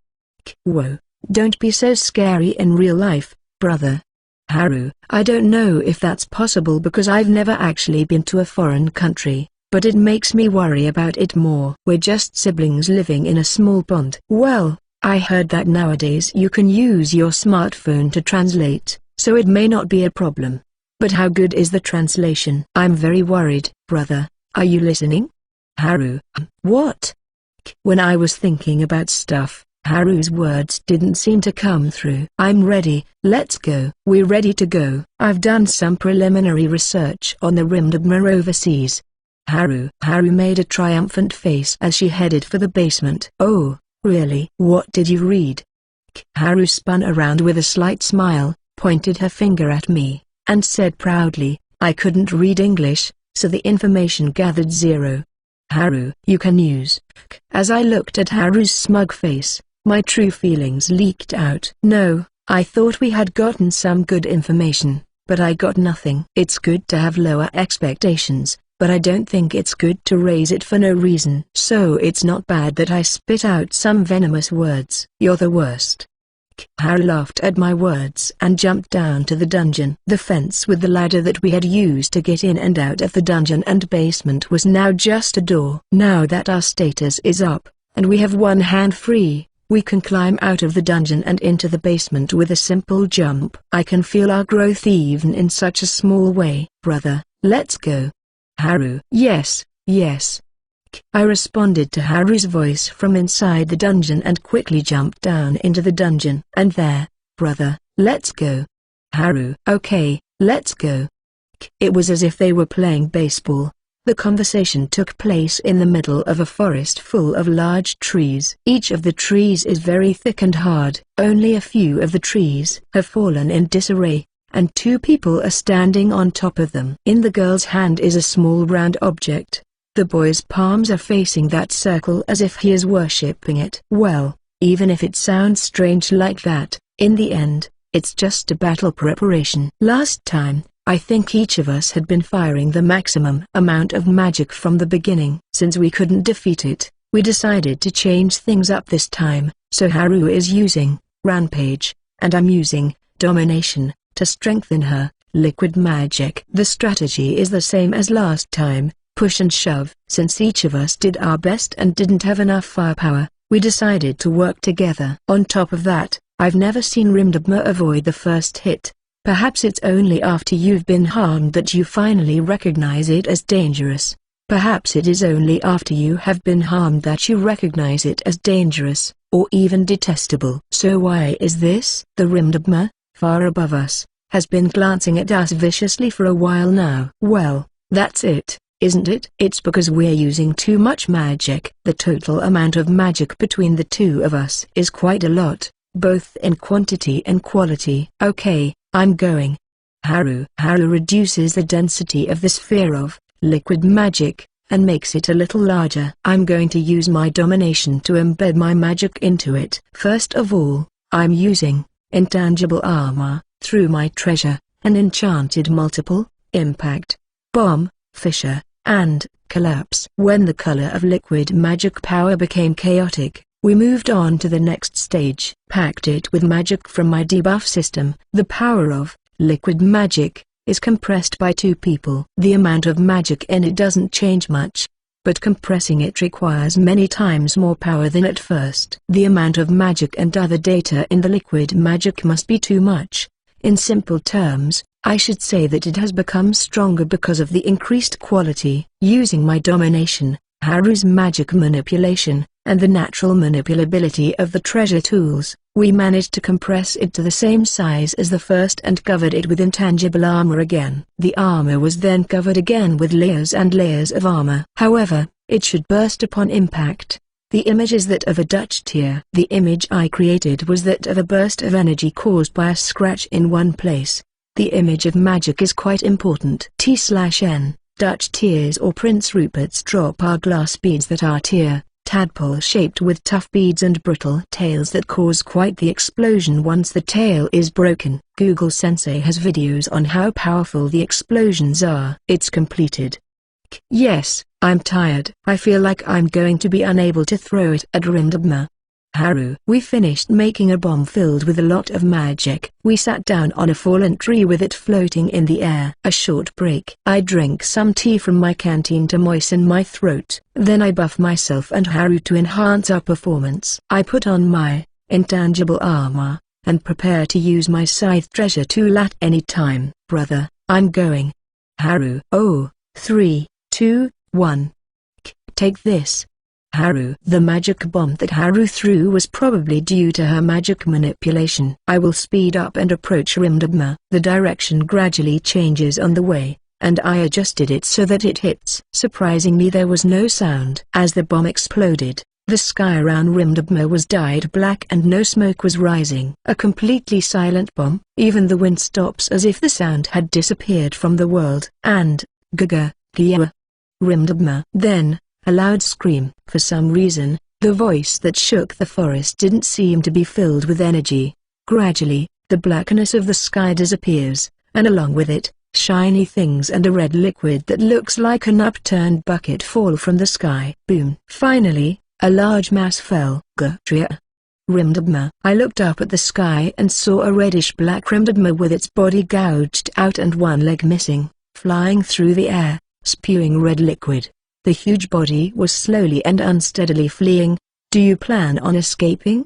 Whoa. Don't be so scary in real life, brother. Haru. I don't know if that's possible because I've never actually been to a foreign country, but it makes me worry about it more. We're just siblings living in a small pond. Well, I heard that nowadays you can use your smartphone to translate, so it may not be a problem. But how good is the translation? I'm very worried. Brother, are you listening? Haru. What? When I was thinking about stuff, Haru's words didn't seem to come through. I'm ready, let's go. We're ready to go. I've done some preliminary research on the Rimdabma overseas. Haru made a triumphant face as she headed for the basement. Oh, really? What did you read? Haru spun around with a slight smile, pointed her finger at me, and said proudly, I couldn't read English, so the information gathered 0. Haru, you can use. As I looked at Haru's smug face, my true feelings leaked out. No, I thought we had gotten some good information, but I got nothing. It's good to have lower expectations, but I don't think it's good to raise it for no reason. So it's not bad that I spit out some venomous words. You're the worst. Haru laughed at my words and jumped down to the dungeon. The fence with the ladder that we had used to get in and out of the dungeon and basement was now just a door. Now that our status is up, and we have one hand free, we can climb out of the dungeon and into the basement with a simple jump. I can feel our growth even in such a small way. Brother, let's go. Haru. Yes, yes. I responded to Haru's voice from inside the dungeon and quickly jumped down into the dungeon. And there, brother, let's go. Haru. Okay, let's go. It was as if they were playing baseball. The conversation took place in the middle of a forest full of large trees. Each of the trees is very thick and hard. Only a few of the trees have fallen in disarray, and two people are standing on top of them. In the girl's hand is a small round object. The boy's palms are facing that circle as if he is worshipping it. Well, even if it sounds strange like that, in the end, it's just a battle preparation. Last time, I think each of us had been firing the maximum amount of magic from the beginning. Since we couldn't defeat it, we decided to change things up this time, so Haru is using Rampage, and I'm using Domination to strengthen her liquid magic. The strategy is the same as last time, push and shove. Since each of us did our best and didn't have enough firepower, we decided to work together. On top of that, I've never seen Rimdabma avoid the first hit. Perhaps it's only after you've been harmed that you finally recognize it as dangerous. Perhaps it is only after you have been harmed that you recognize it as dangerous, or even detestable. So why is this? The Rimdabma, far above us, has been glancing at us viciously for a while now. Well, that's it, isn't it? It's because we're using too much magic. The total amount of magic between the two of us is quite a lot, both in quantity and quality. Okay, I'm going. Haru reduces the density of the sphere of liquid magic, and makes it a little larger. I'm going to use my domination to embed my magic into it. First of all, I'm using intangible armor, through my treasure, an enchanted multiple, impact, bomb, fissure, and collapse. When the color of liquid magic power became chaotic, we moved on to the next stage. Packed it with magic from my debuff system. The power of liquid magic is compressed by two people. The amount of magic in it doesn't change much, but compressing it requires many times more power than at first. The amount of magic and other data in the liquid magic must be too much. In simple terms, I should say that it has become stronger because of the increased quality. Using my domination, Haru's magic manipulation, and the natural manipulability of the treasure tools, we managed to compress it to the same size as the first and covered it with intangible armor again. The armor was then covered again with layers and layers of armor. However, it should burst upon impact. The image is that of a Dutch tear. The image I created was that of a burst of energy caused by a scratch in one place. The image of magic is quite important. T/N, Dutch tears or Prince Rupert's drop are glass beads that are tear, tadpole-shaped with tough beads and brittle tails that cause quite the explosion once the tail is broken. Google Sensei has videos on how powerful the explosions are. It's completed. Yes, I'm tired. I feel like I'm going to be unable to throw it at Rimdabma. Haru. We finished making a bomb filled with a lot of magic. We sat down on a fallen tree with it floating in the air. A short break. I drank some tea from my canteen to moisten my throat. Then I buff myself and Haru to enhance our performance. I put on my intangible armor, and prepare to use my scythe treasure tool at any time. Brother, I'm going. Haru. Oh, 3, 2, 1. Take this. Haru. The magic bomb that Haru threw was probably due to her magic manipulation. I will speed up and approach Rimdabma. The direction gradually changes on the way, and I adjusted it so that it hits. Surprisingly, there was no sound. As the bomb exploded, the sky around Rimdabma was dyed black and no smoke was rising. A completely silent bomb. Even the wind stops as if the sound had disappeared from the world. And, Gaga, Gya. Rimdabma. Then, a loud scream. For some reason, the voice that shook the forest didn't seem to be filled with energy. Gradually, the blackness of the sky disappears, and along with it, shiny things and a red liquid that looks like an upturned bucket fall from the sky. Boom. Finally, a large mass fell. Gatria. Rimdabma. I looked up at the sky and saw a reddish-black Rimdabma with its body gouged out and one leg missing, flying through the air, spewing red liquid. The huge body was slowly and unsteadily fleeing. Do you plan on escaping?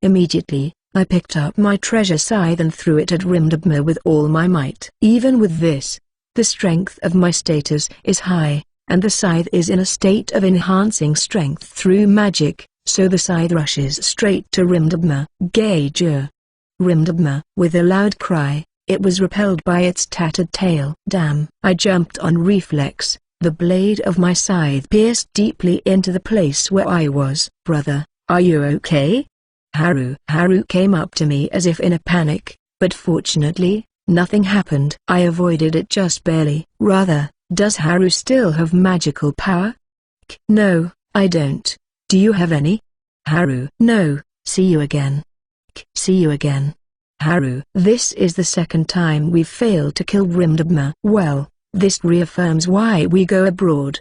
Immediately, I picked up my treasure scythe and threw it at Rimdabma with all my might. Even with this, The strength of my status is high, and the scythe is in a state of enhancing strength through magic, so the scythe rushes straight to Rimdabma. Gauger. Rimdabma, with a loud cry, it was repelled by its tattered tail. Damn! I jumped on reflex. The blade of my scythe pierced deeply into the place where I was. Brother, are you okay? Haru came up to me as if in a panic, but fortunately, nothing happened. I avoided it just barely. Rather, does Haru still have magical power? No, I don't. Do you have any? Haru. No. See you again. See you again. Haru. This is the second time we've failed to kill Rimdabma. Well, this reaffirms why we go abroad.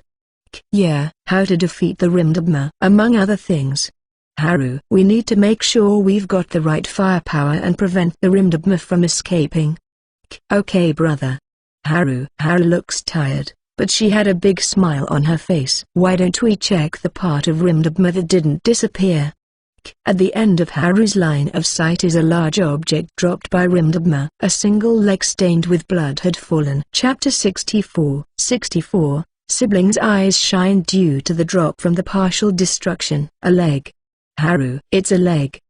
Yeah. How to defeat the Rimdabma, among other things. Haru. We need to make sure we've got the right firepower and prevent the Rimdabma from escaping. Okay brother. Haru looks tired, but she had a big smile on her face. Why don't we check the part of Rimdabma that didn't disappear? At the end of Haru's line of sight is a large object dropped by Rimdabma. A single leg stained with blood had fallen. Chapter 64. Siblings' eyes shine due to the drop from the partial destruction. A leg. Haru. It's a leg.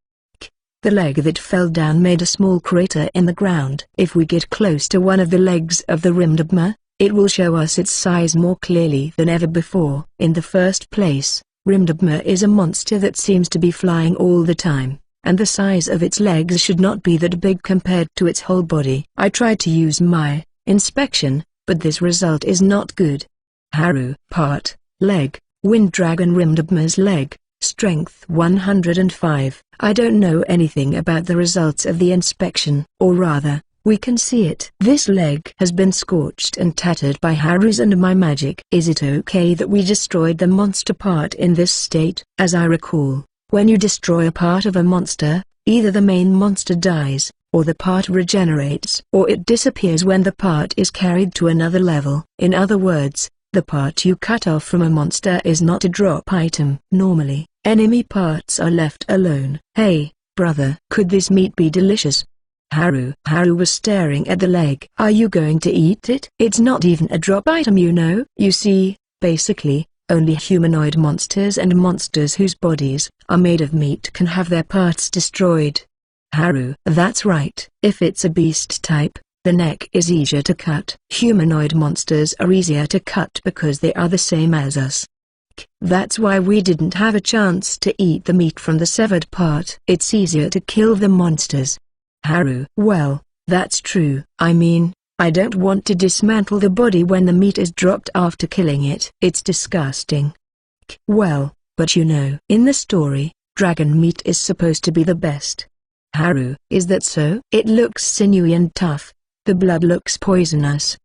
The leg that fell down made a small crater in the ground. If we get close to one of the legs of the Rimdabma, it will show us its size more clearly than ever before. In the first place, Rimdabma is a monster that seems to be flying all the time, and the size of its legs should not be that big compared to its whole body. I tried to use my inspection, but this result is not good. Haru. Part, leg, Wind Dragon Rimdabma's leg, strength 105. I don't know anything about the results of the inspection, or rather, we can see it. This leg has been scorched and tattered by Haru's and my magic. Is it okay that we destroyed the monster part in this state? As I recall, when you destroy a part of a monster, either the main monster dies, or the part regenerates, or it disappears when the part is carried to another level. In other words, the part you cut off from a monster is not a drop item. Normally, enemy parts are left alone. Hey, brother, could this meat be delicious? Haru was staring at the leg. Are you going to eat it? It's not even a drop item, you know. You see, basically, only humanoid monsters and monsters whose bodies are made of meat can have their parts destroyed. Haru. That's right. If it's a beast type, the neck is easier to cut. Humanoid monsters are easier to cut because they are the same as us. That's why we didn't have a chance to eat the meat from the severed part. It's easier to kill the monsters. Haru. Well, that's true. I mean, I don't want to dismantle the body when the meat is dropped after killing it. It's disgusting. Well, but you know, in the story, dragon meat is supposed to be the best. Haru. Is that so? It looks sinewy and tough. The blood looks poisonous.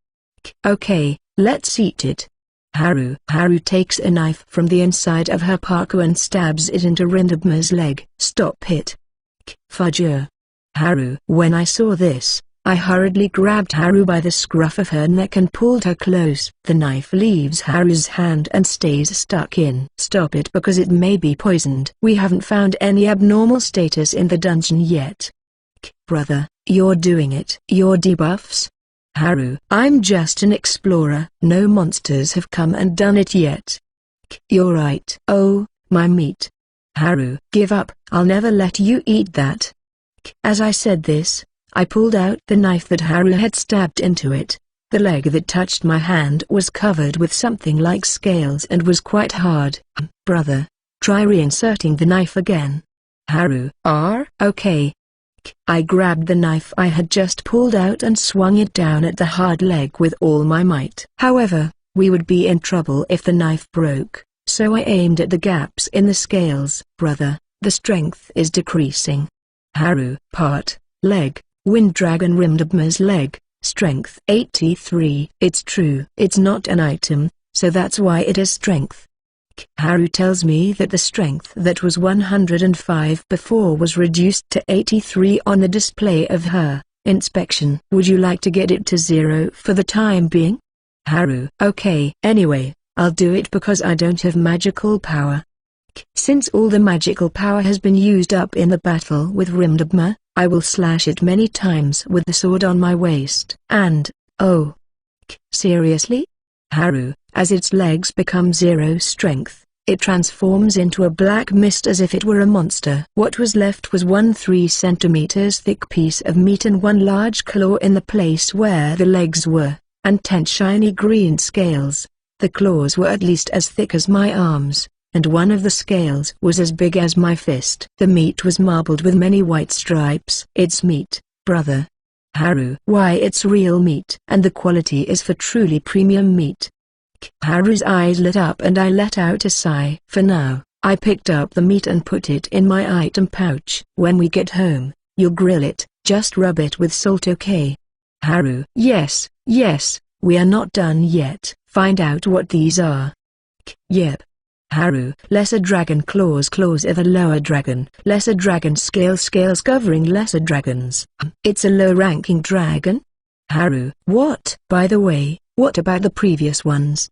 Okay, let's eat it. Haru takes a knife from the inside of her parka and stabs it into Rimdabma's leg. Stop it. Fudge. Haru. When I saw this, I hurriedly grabbed Haru by the scruff of her neck and pulled her close. The knife leaves Haru's hand and stays stuck in. Stop it because it may be poisoned. We haven't found any abnormal status in the dungeon yet. Brother, you're doing it. Your debuffs? Haru. I'm just an explorer. No monsters have come and done it yet. You're right. Oh, my meat. Haru. Give up. I'll never let you eat that. As I said this, I pulled out the knife that Haru had stabbed into it. The leg that touched my hand was covered with something like scales and was quite hard. Brother, try reinserting the knife again. Haru. Okay. I grabbed the knife I had just pulled out and swung it down at the hard leg with all my might. However, we would be in trouble if the knife broke, so I aimed at the gaps in the scales. Brother, the strength is decreasing. Haru. Part, leg, Wind Dragon Rimdabma's leg, strength 83. It's true. It's not an item, so that's why it has strength. Haru tells me that the strength that was 105 before was reduced to 83 on the display of her inspection. Would you like to get it to 0 for the time being? Haru. Okay. Anyway, I'll do it because I don't have magical power. Since all the magical power has been used up in the battle with Rimdabma, I will slash it many times with the sword on my waist. And, oh, Seriously? Haru, as its legs become 0 strength, it transforms into a black mist as if it were a monster. What was left was 1 3 centimeters thick piece of meat and 1 large claw in the place where the legs were, and 10 shiny green scales. The claws were at least as thick as my arms, and one of the scales was as big as my fist. The meat was marbled with many white stripes. It's meat, brother. Haru. Why, it's real meat. And the quality is for truly premium meat. Haru's eyes lit up and I let out a sigh. For now, I picked up the meat and put it in my item pouch. When we get home, you'll grill it, just rub it with salt, okay? Haru. Yes, we are not done yet. Find out what these are. Yep. Haru. Lesser dragon claws of a lower dragon. Lesser dragon scales covering lesser dragons. It's a low-ranking dragon? Haru. What? By the way, what about the previous ones?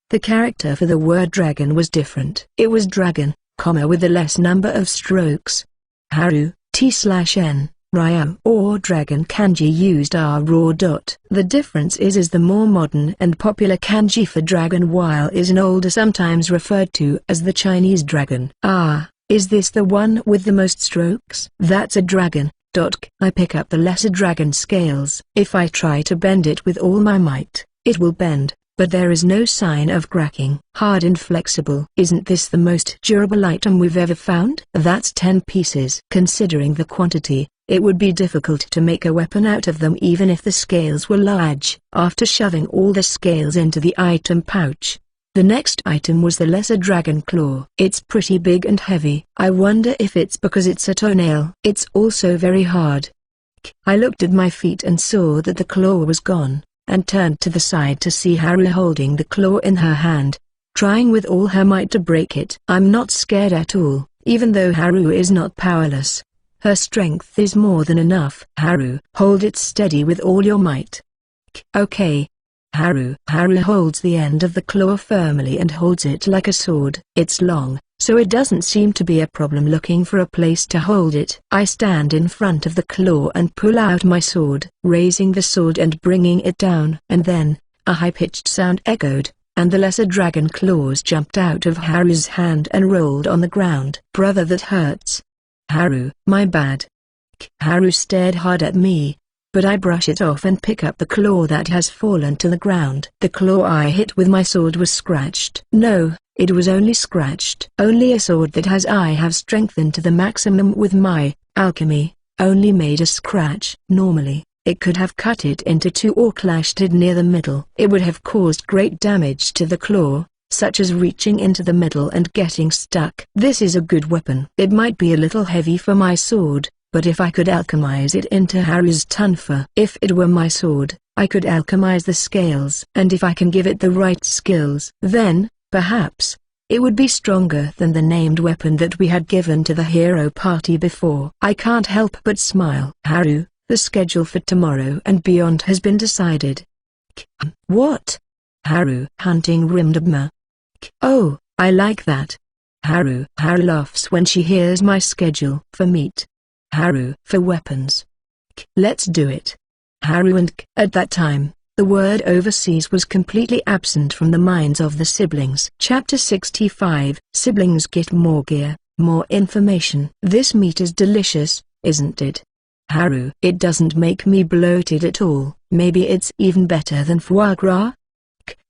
The character for the word dragon was different. It was dragon, with a less number of strokes. Haru, T/N. Ryo or dragon kanji used R raw dot. The difference is the more modern and popular kanji for dragon, while is an older, sometimes referred to as the Chinese dragon. Ah, is this the one with the most strokes? That's a dragon. I pick up the lesser dragon scales. If I try to bend it with all my might, it will bend, but there is no sign of cracking. Hard and flexible. Isn't this the most durable item we've ever found? That's 10 pieces. Considering the quantity, it would be difficult to make a weapon out of them even if the scales were large. After shoving all the scales into the item pouch, the next item was the lesser dragon claw. It's pretty big and heavy. I wonder if it's because it's a toenail. It's also very hard. I looked at my feet and saw that the claw was gone, and turned to the side to see Haru holding the claw in her hand, trying with all her might to break it. I'm not scared at all, even though Haru is not powerless. Her strength is more than enough. Haru, hold it steady with all your might. Okay. Haru holds the end of the claw firmly and holds it like a sword. It's long, so it doesn't seem to be a problem looking for a place to hold it. I stand in front of the claw and pull out my sword, raising the sword and bringing it down. And then, a high-pitched sound echoed, and the lesser dragon claws jumped out of Haru's hand and rolled on the ground. Brother, that hurts. Haru, my bad. Haru stared hard at me, but I brush it off and pick up the claw that has fallen to the ground. The claw I hit with my sword was scratched. No, it was only scratched. Only a sword that I have strengthened to the maximum with my alchemy, only made a scratch. Normally, it could have cut it into 2 or clashed it near the middle. It would have caused great damage to the claw, such as reaching into the middle and getting stuck. This is a good weapon. It might be a little heavy for my sword, but if I could alchemize it into Haru's tonfa. If it were my sword, I could alchemize the scales. And if I can give it the right skills, then, perhaps, it would be stronger than the named weapon that we had given to the hero party before. I can't help but smile. Haru, the schedule for tomorrow and beyond has been decided. What? Haru. Hunting Rimdabma. Oh, I like that. Haru laughs when she hears my schedule. For meat. Haru. For weapons. Let's do it. Haru and at that time, the word overseas was completely absent from the minds of the siblings. Chapter 65. Siblings get more gear, more information. This meat is delicious, isn't it? Haru. It doesn't make me bloated at all. Maybe it's even better than foie gras?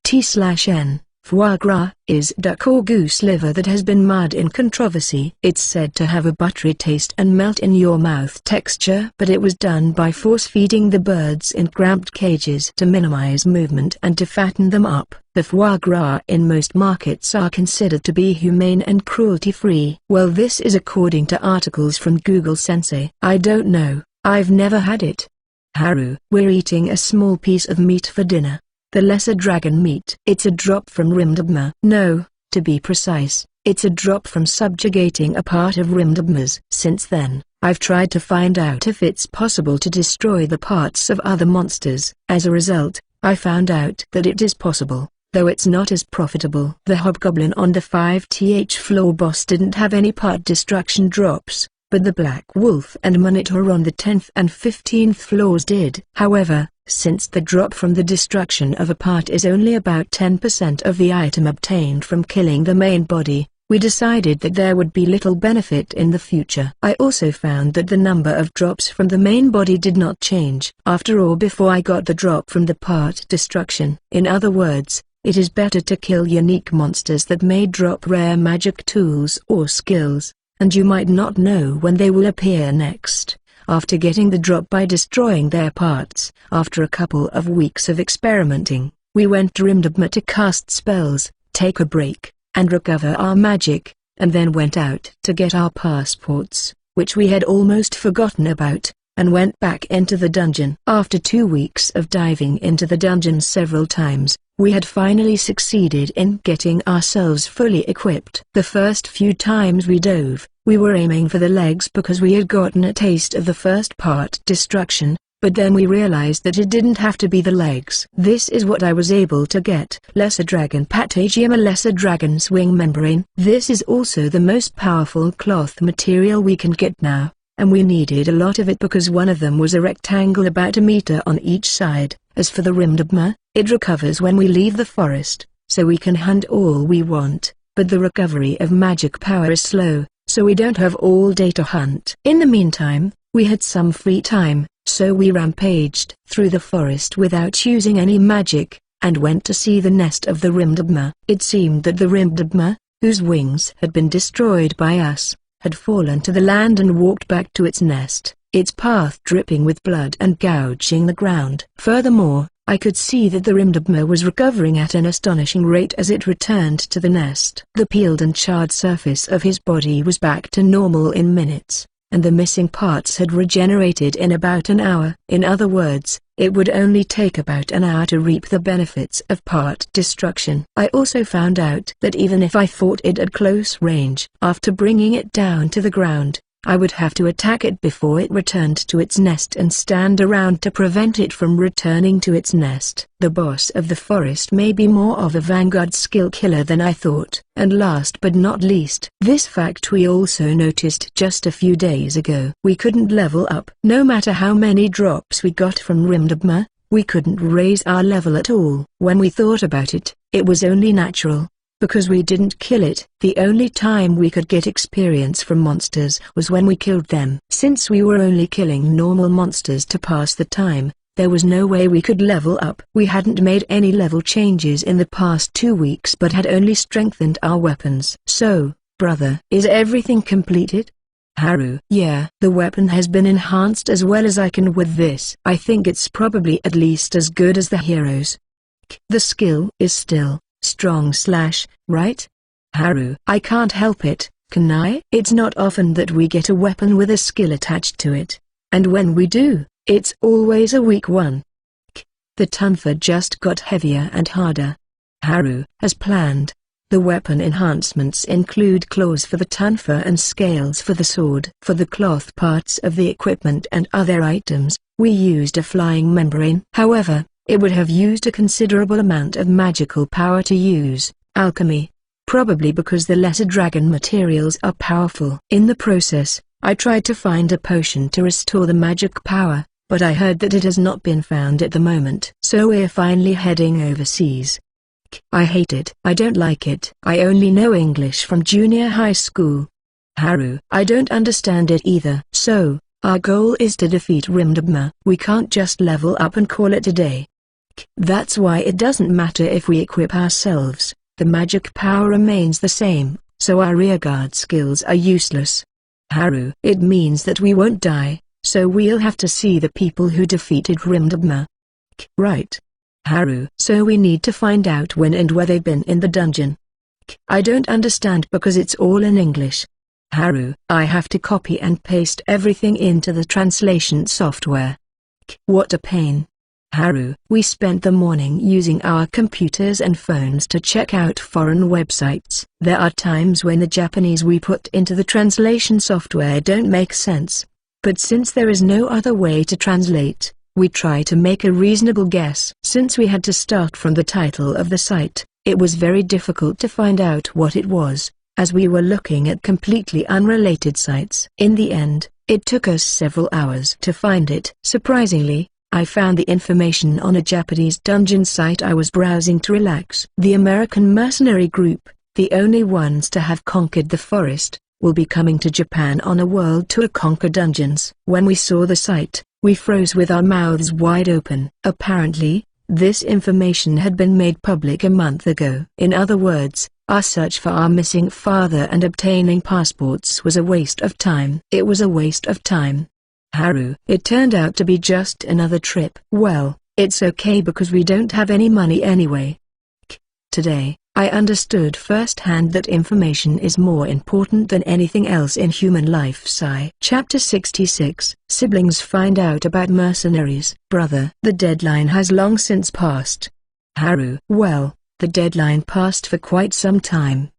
T/N. Foie gras is duck or goose liver that has been mired in controversy. It's said to have a buttery taste and melt-in-your-mouth texture, but it was done by force-feeding the birds in cramped cages to minimize movement and to fatten them up. The foie gras in most markets are considered to be humane and cruelty-free. Well, this is according to articles from Google Sensei. I don't know, I've never had it. Haru. We're eating a small piece of meat for dinner. The lesser dragon meat. It's a drop from Rimdabma. No, to be precise, it's a drop from subjugating a part of Rimdabma's. Since then, I've tried to find out if it's possible to destroy the parts of other monsters. As a result, I found out that it is possible, though it's not as profitable. The hobgoblin on the 5th floor boss didn't have any part destruction drops, but the black wolf and monitor on the 10th and 15th floors did. However, Since the drop from the destruction of a part is only about 10% of the item obtained from killing the main body, we decided that there would be little benefit in the future. I also found that the number of drops from the main body did not change after all before I got the drop from the part destruction. In other words, it is better to kill unique monsters that may drop rare magic tools or skills, and you might not know when they will appear next. After getting the drop by destroying their parts, after a couple of weeks of experimenting, we went to Rimdabma to cast spells, take a break, and recover our magic, and then went out to get our passports, which we had almost forgotten about, and went back into the dungeon. After 2 weeks of diving into the dungeon several times, we had finally succeeded in getting ourselves fully equipped. The first few times we dove, we were aiming for the legs because we had gotten a taste of the first part destruction, but then we realized that it didn't have to be the legs. This is what I was able to get. Lesser Dragon Patagium, a Lesser Dragon's Wing Membrane. This is also the most powerful cloth material we can get now, and we needed a lot of it because one of them was a rectangle about a meter on each side. As for the Rimdabma, it recovers when we leave the forest, so we can hunt all we want, but the recovery of magic power is slow, so we don't have all day to hunt. In the meantime, we had some free time, so we rampaged through the forest without using any magic, and went to see the nest of the Rimdabma. It seemed that the Rimdabma, whose wings had been destroyed by us, had fallen to the land and walked back to its nest, its path dripping with blood and gouging the ground. Furthermore, I could see that the Rimdabma was recovering at an astonishing rate as it returned to the nest. The peeled and charred surface of his body was back to normal in minutes, and the missing parts had regenerated in about an hour. In other words, it would only take about an hour to reap the benefits of part destruction. I also found out that even if I fought it at close range, after bringing it down to the ground, I would have to attack it before it returned to its nest and stand around to prevent it from returning to its nest. The boss of the forest may be more of a vanguard skill killer than I thought. And last but not least, this fact we also noticed just a few days ago. We couldn't level up. No matter how many drops we got from Rimdabma, we couldn't raise our level at all. When we thought about it, it was only natural. Because we didn't kill it. The only time we could get experience from monsters was when we killed them. Since we were only killing normal monsters to pass the time, there was no way we could level up. We hadn't made any level changes in the past 2 weeks but had only strengthened our weapons. So, brother, is everything completed? Haru: Yeah, the weapon has been enhanced as well as I can with this. I think it's probably at least as good as the heroes. The skill is still strong / right? Haru: I can't help it, can I? It's not often that we get a weapon with a skill attached to it, and when we do, it's always a weak one. The tonfa just got heavier and harder. Haru: As planned. The weapon enhancements include claws for the tonfa and scales for the sword. For the cloth parts of the equipment and other items, we used a flying membrane. However, it would have used a considerable amount of magical power to use alchemy, probably because the lesser dragon materials are powerful. In the process, I tried to find a potion to restore the magic power, but I heard that it has not been found at the moment. So we're finally heading overseas. I hate it. I don't like it. I only know English from junior high school. Haru: I don't understand it either. So, our goal is to defeat Rimdabma. We can't just level up and call it a day. That's why it doesn't matter if we equip ourselves, the magic power remains the same, so our rearguard skills are useless. Haru: It means that we won't die, so we'll have to see the people who defeated Rimdabma. Right. Haru: So we need to find out when and where they've been in the dungeon. I don't understand because it's all in English. Haru: I have to copy and paste everything into the translation software. What a pain. Haru: We spent the morning using our computers and phones to check out foreign websites. There are times when the Japanese we put into the translation software don't make sense. But since there is no other way to translate, we try to make a reasonable guess. Since we had to start from the title of the site, it was very difficult to find out what it was, as we were looking at completely unrelated sites. In the end, it took us several hours to find it. Surprisingly, I found the information on a Japanese dungeon site I was browsing to relax. The American mercenary group, the only ones to have conquered the forest, will be coming to Japan on a world tour to conquer dungeons. When we saw the site, we froze with our mouths wide open. Apparently, this information had been made public a month ago. In other words, our search for our missing father and obtaining passports was a waste of time. It was a waste of time. Haru. It turned out to be just another trip. Well, it's okay because we don't have any money anyway. Today, I understood firsthand that information is more important than anything else in human life. Chapter 66. Siblings find out about mercenaries. Brother. The deadline has long since passed. Haru. Well, the deadline passed for quite some time.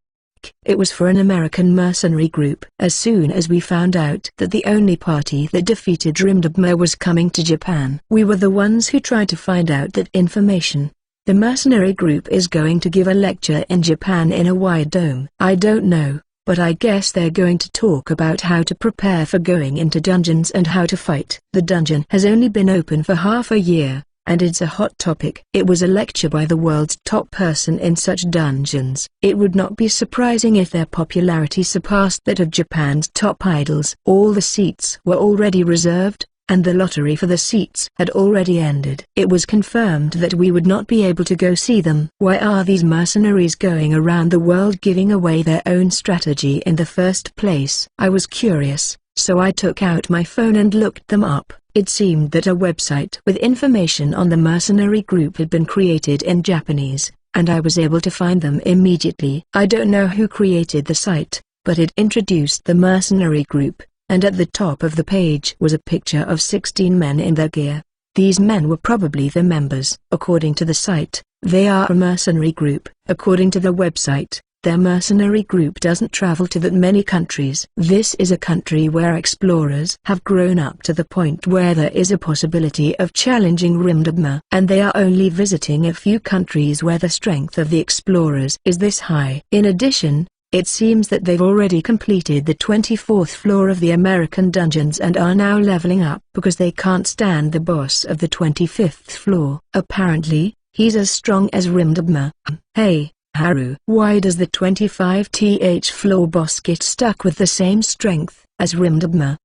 It was for an American mercenary group. As soon as we found out that the only party that defeated Rimdabma was coming to Japan, we were the ones who tried to find out that information. The mercenary group is going to give a lecture in Japan in a wide dome. I don't know, but I guess they're going to talk about how to prepare for going into dungeons and how to fight. The dungeon has only been open for half a year, and it's a hot topic. It was a lecture by the world's top person in such dungeons. It would not be surprising if their popularity surpassed that of Japan's top idols. All the seats were already reserved, and the lottery for the seats had already ended. It was confirmed that we would not be able to go see them. Why are these mercenaries going around the world giving away their own strategy in the first place? I was curious, so I took out my phone and looked them up. It seemed that a website with information on the mercenary group had been created in Japanese, and I was able to find them immediately. I don't know who created the site, but it introduced the mercenary group, and at the top of the page was a picture of 16 men in their gear. These men were probably the members. According to the site, they are a mercenary group. According to the website, their mercenary group doesn't travel to that many countries. This is a country where explorers have grown up to the point where there is a possibility of challenging Rimdabma, and they are only visiting a few countries where the strength of the explorers is this high. In addition, it seems that they've already completed the 24th floor of the American dungeons and are now leveling up because they can't stand the boss of the 25th floor. Apparently, he's as strong as Rimdabma. Hey, Haru. Why does the 25th floor boss get stuck with the same strength as Rimdabma?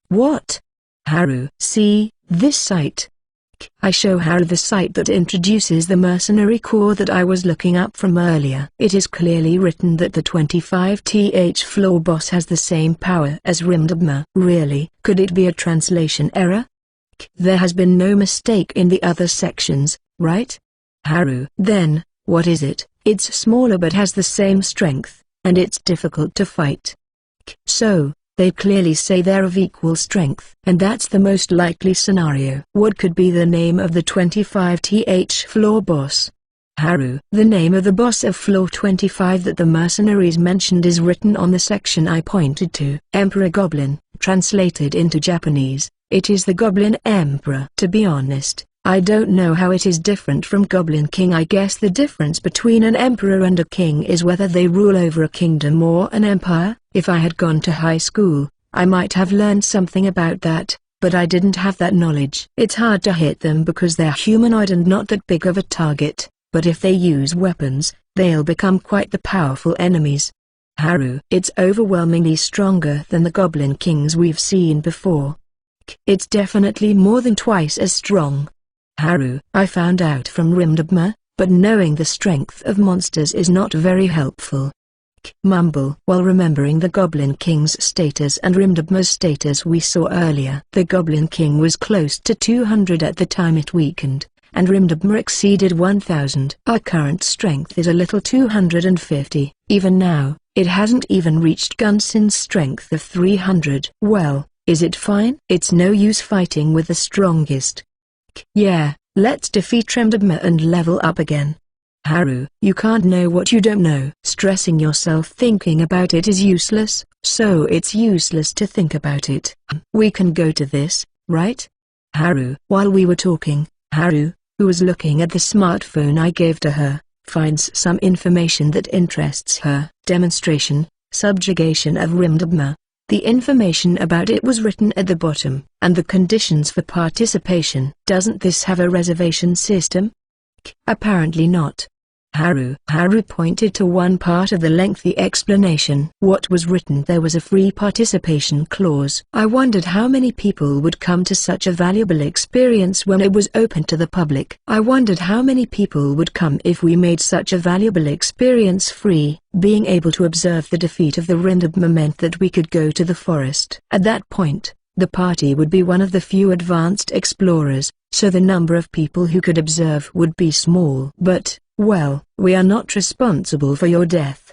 What? Haru. See, this site. I show Haru the site that introduces the mercenary corps that I was looking up from earlier. It is clearly written that the 25th floor boss has the same power as Rimdabma. Really? Could it be a translation error? There has been no mistake in the other sections, right? Haru. Then, what is it? It's smaller but has the same strength, and it's difficult to fight. So, they clearly say they're of equal strength. And that's the most likely scenario. What could be the name of the 25th floor boss? Haru. The name of the boss of floor 25 that the mercenaries mentioned is written on the section I pointed to. Emperor Goblin. Translated into Japanese, it is the Goblin Emperor. To be honest, I don't know how it is different from Goblin King. I guess the difference between an emperor and a king is whether they rule over a kingdom or an empire. If I had gone to high school, I might have learned something about that, but I didn't have that knowledge. It's hard to hit them because they're humanoid and not that big of a target, but if they use weapons, they'll become quite the powerful enemies. Haru. It's overwhelmingly stronger than the Goblin Kings we've seen before. It's definitely more than twice as strong. Haru. I found out from Rimdabma, but knowing the strength of monsters is not very helpful. Mumble. While remembering the Goblin King's status and Rimdabma's status we saw earlier, the Goblin King was close to 200 at the time it weakened, and Rimdabma exceeded 1000. Our current strength is a little 250. Even now, it hasn't even reached Gunsin's strength of 300. Well, is it fine? It's no use fighting with the strongest. Yeah, let's defeat Rimdabma and level up again. Haru. You can't know what you don't know. Stressing yourself thinking about it is useless, so it's useless to think about it. We can go to this, right? Haru. While we were talking, Haru, who was looking at the smartphone I gave to her, finds some information that interests her. Demonstration, subjugation of Rimdabma. The information about it was written at the bottom, and the conditions for participation. Doesn't this have a reservation system? Apparently not. Haru pointed to one part of the lengthy explanation. What was written there was a free participation clause. I wondered how many people would come to such a valuable experience when it was open to the public. I wondered how many people would come if we made such a valuable experience free. Being able to observe the defeat of the Rindabma meant that we could go to the forest. At that point, the party would be one of the few advanced explorers, so the number of people who could observe would be small. But, well, we are not responsible for your death.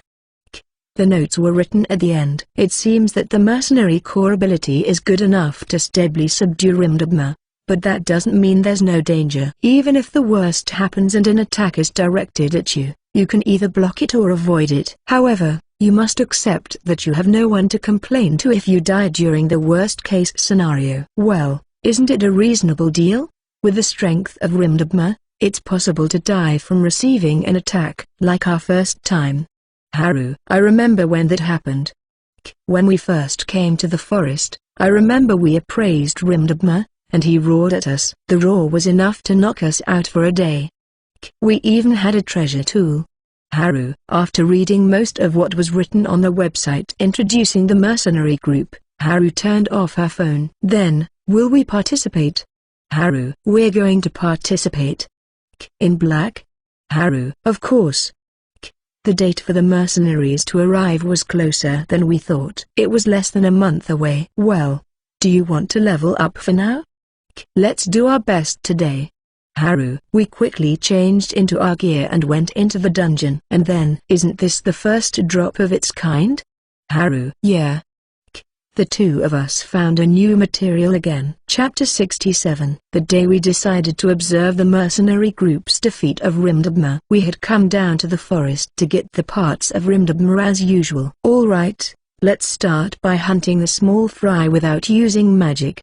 The notes were written at the end. It seems that the mercenary core ability is good enough to stably subdue Rindabma, but that doesn't mean there's no danger. Even if the worst happens and an attack is directed at you, you can either block it or avoid it. However, you must accept that you have no one to complain to if you die during the worst-case scenario. Well, isn't it a reasonable deal? With the strength of Rindabma, it's possible to die from receiving an attack, like our first time. Haru, I remember when that happened. When we first came to the forest, I remember we appraised Rindabma, and he roared at us. The roar was enough to knock us out for a day. We even had a treasure tool. Haru, after reading most of what was written on the website introducing the mercenary group, Haru turned off her phone. Then, will we participate? Haru, we're going to participate. In black? Haru, of course. The date for the mercenaries to arrive was closer than we thought. It was less than a month away. Well, do you want to level up for now? Let's do our best today. Haru, we quickly changed into our gear and went into the dungeon. And then, isn't this the first drop of its kind? Haru, yeah. The two of us found a new material again. Chapter 67. The day we decided to observe the mercenary group's defeat of Rindabma. We had come down to the forest to get the parts of Rindabma as usual. Alright, let's start by hunting the small fry without using magic.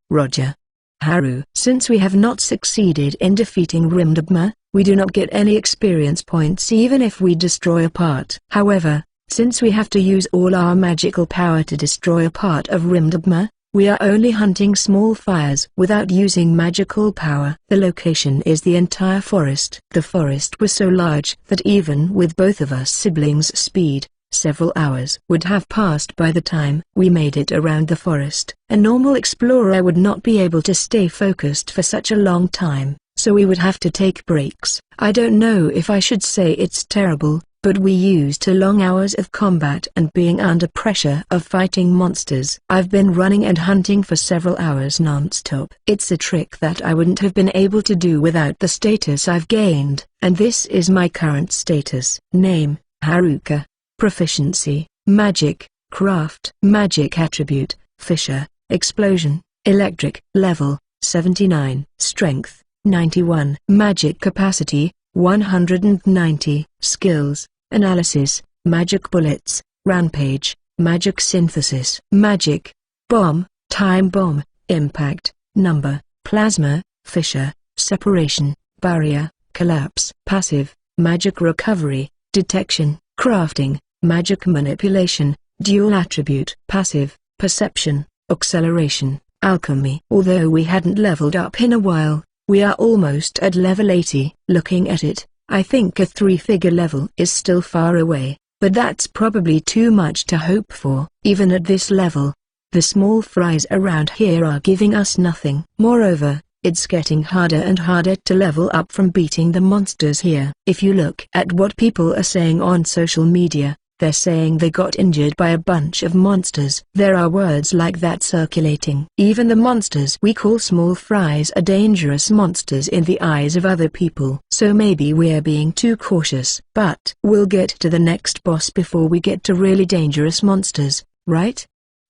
Roger. Haru, since we have not succeeded in defeating Rindabma, we do not get any experience points even if we destroy a part. However, since we have to use all our magical power to destroy a part of Rindabma, we are only hunting small fires without using magical power. The location is the entire forest. The forest was so large that even with both of us siblings' speed, several hours would have passed by the time we made it around the forest. A normal explorer would not be able to stay focused for such a long time, so we would have to take breaks. I don't know if I should say it's terrible, but we used to long hours of combat and being under pressure of fighting monsters. I've been running and hunting for several hours non-stop. It's a trick that I wouldn't have been able to do without the status I've gained, and this is my current status. Name, Haruka. Proficiency, Magic, Craft. Magic attribute, Fisher, Explosion, Electric. Level, 79. Strength, 91. Magic capacity, 190. Skills, Analysis, Magic Bullets, Rampage, Magic Synthesis. Magic, Bomb, Time Bomb, Impact, Number, Plasma, Fissure, Separation, Barrier, Collapse. Passive, Magic Recovery, Detection, Crafting, Magic Manipulation, Dual Attribute. Passive, Perception, Acceleration, Alchemy. Although we hadn't leveled up in a while, we are almost at level 80. Looking at it, I think a 3-figure level is still far away, but that's probably too much to hope for. Even at this level, the small fries around here are giving us nothing. Moreover, it's getting harder and harder to level up from beating the monsters here. If you look at what people are saying on social media, they're saying they got injured by a bunch of monsters. There are words like that circulating. Even the monsters we call small fries are dangerous monsters in the eyes of other people. So maybe we're being too cautious. But we'll get to the next boss before we get to really dangerous monsters, right?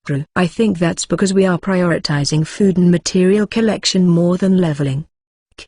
True. I think that's because we are prioritizing food and material collection more than leveling.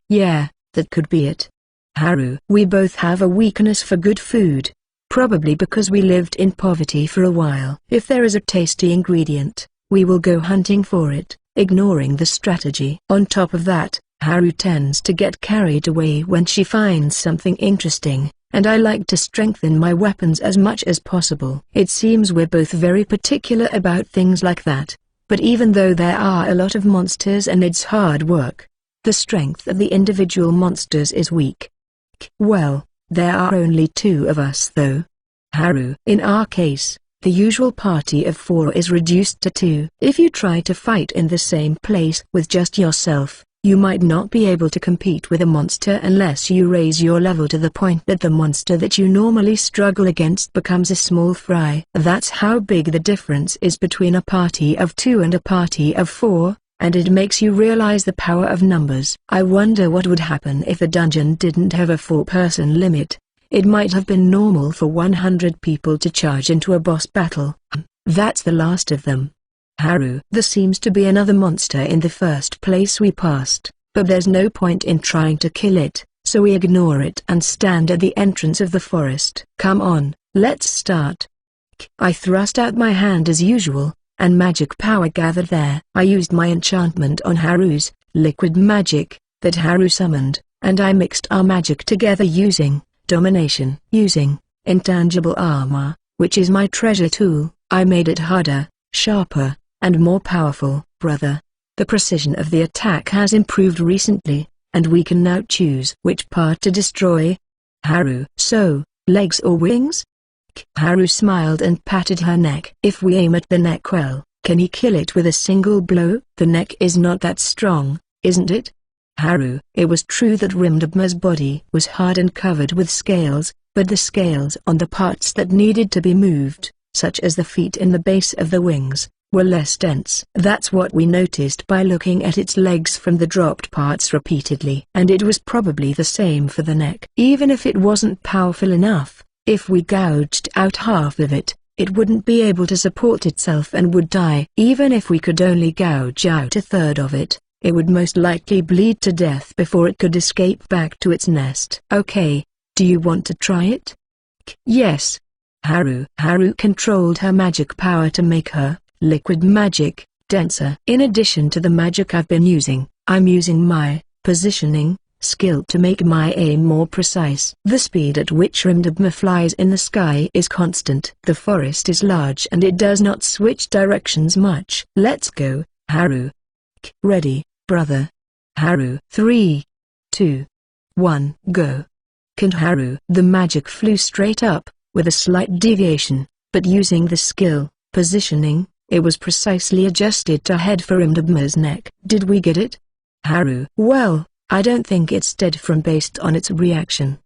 Yeah, that could be it. Haru, we both have a weakness for good food. Probably because we lived in poverty for a while. If there is a tasty ingredient, we will go hunting for it, ignoring the strategy. On top of that, Haru tends to get carried away when she finds something interesting, and I like to strengthen my weapons as much as possible. It seems we're both very particular about things like that. But even though there are a lot of monsters and it's hard work, the strength of the individual monsters is weak. Well, there are only 2 of us though. Haru. In our case, the usual party of 4 is reduced to 2. If you try to fight in the same place with just yourself, you might not be able to compete with a monster unless you raise your level to the point that the monster that you normally struggle against becomes a small fry. That's how big the difference is between a party of 2 and a party of 4, and it makes you realize the power of numbers. I wonder what would happen if a dungeon didn't have a 4-person limit. It might have been normal for 100 people to charge into a boss battle. That's the last of them. Haru. There seems to be another monster in the first place we passed, but there's no point in trying to kill it, so we ignore it and stand at the entrance of the forest. Come on, let's start. I thrust out my hand as usual, and magic power gathered there. I used my enchantment on Haru's liquid magic that Haru summoned, and I mixed our magic together using domination. Using intangible armor, which is my treasure tool, I made it harder, sharper, and more powerful. Brother, the precision of the attack has improved recently, and we can now choose which part to destroy. Haru. So, legs or wings? Haru smiled and patted her neck. If we aim at the neck well, can he kill it with a single blow? The neck is not that strong, isn't it? Haru. It was true that Rimdabma's body was hard and covered with scales, but the scales on the parts that needed to be moved, such as the feet and the base of the wings, were less dense. That's what we noticed by looking at its legs from the dropped parts repeatedly. And it was probably the same for the neck. Even if it wasn't powerful enough, if we gouged out half of it, it wouldn't be able to support itself and would die. Even if we could only gouge out a third of it, it would most likely bleed to death before it could escape back to its nest. Okay, do you want to try it? Yes. Haru controlled her magic power to make her liquid magic denser. In addition to the magic I've been using, I'm using my positioning skill to make my aim more precise. The speed at which Rimdabma flies in the sky is constant. The forest is large and it does not switch directions much. Let's go, Haru. Ready, brother. Haru. 3, 2, 1, go. Haru. The magic flew straight up, with a slight deviation, but using the skill, positioning, it was precisely adjusted to head for Rimdabma's neck. Did we get it? Haru. Well, I don't think it's dead from based on its reaction.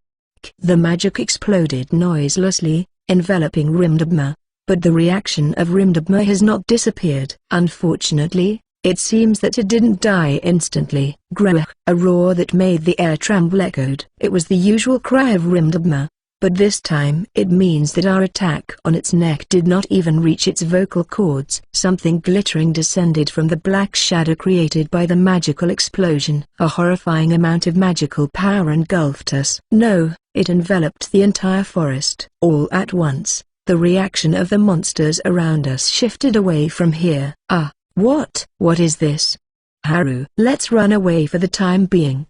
The magic exploded noiselessly, enveloping Rimdabma, but the reaction of Rimdabma has not disappeared. Unfortunately, it seems that it didn't die instantly. Grrrr! A roar that made the air tremble echoed. It was the usual cry of Rimdabma, but this time it means that our attack on its neck did not even reach its vocal cords. Something glittering descended from the black shadow created by the magical explosion. A horrifying amount of magical power engulfed us. No, it enveloped the entire forest. All at once, the reaction of the monsters around us shifted away from here. What is this? Haru. Let's run away for the time being.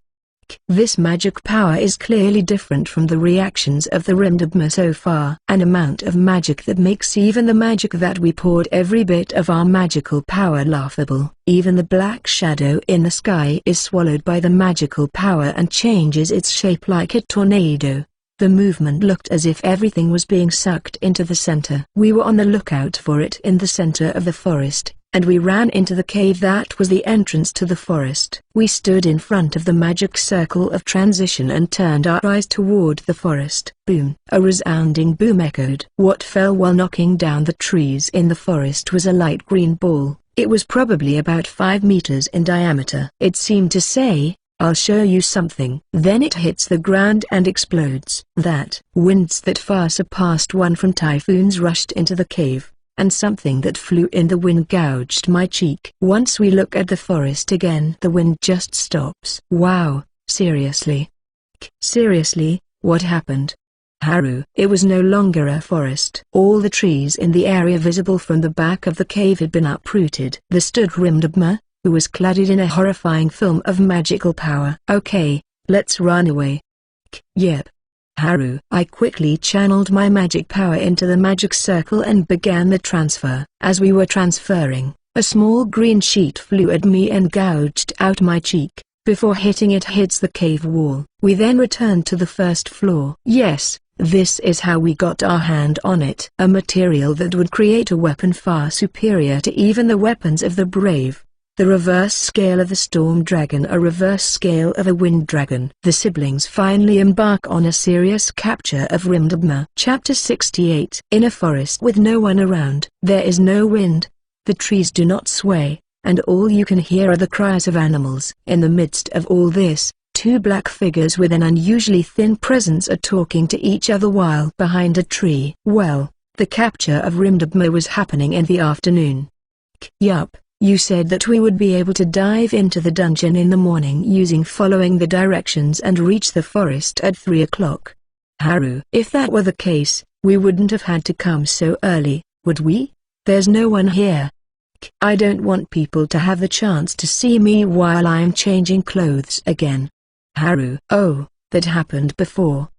This magic power is clearly different from the reactions of the Rimdabma so far. An amount of magic that makes even the magic that we poured every bit of our magical power laughable. Even the black shadow in the sky is swallowed by the magical power and changes its shape like a tornado. The movement looked as if everything was being sucked into the center. We were on the lookout for it in the center of the forest, and we ran into the cave that was the entrance to the forest. We stood in front of the magic circle of transition and turned our eyes toward the forest. Boom! A resounding boom echoed. What fell while knocking down the trees in the forest was a light green ball. It was probably about 5 meters in diameter. It seemed to say, "I'll show you something." Then it hits the ground and explodes. Winds that far surpassed one from typhoons rushed into the cave, and something that flew in the wind gouged my cheek. Once we look at the forest again, the wind just stops. Wow, seriously? Seriously, what happened? Haru. It was no longer a forest. All the trees in the area visible from the back of the cave had been uprooted. There stood Rimdabma, who was cladded in a horrifying film of magical power. Okay, let's run away. Yep. Haru. I quickly channeled my magic power into the magic circle and began the transfer. As we were transferring, a small green sheet flew at me and gouged out my cheek. Before hitting it hits the cave wall. We then returned to the first floor. Yes, this is how we got our hand on it. A material that would create a weapon far superior to even the weapons of the brave. The reverse scale of the storm dragon, a reverse scale of a wind dragon. The siblings finally embark on a serious capture of Rimdabma. Chapter 68. In a forest with no one around. There is no wind. The trees do not sway, and all you can hear are the cries of animals. In the midst of all this, two black figures with an unusually thin presence are talking to each other while behind a tree. Well, the capture of Rimdabma was happening in the afternoon. Yup. You said that we would be able to dive into the dungeon in the morning using following the directions and reach the forest at 3 o'clock. Haru. If that were the case, we wouldn't have had to come so early, would we? There's no one here. I don't want people to have the chance to see me while I'm changing clothes again. Haru. Oh, that happened before.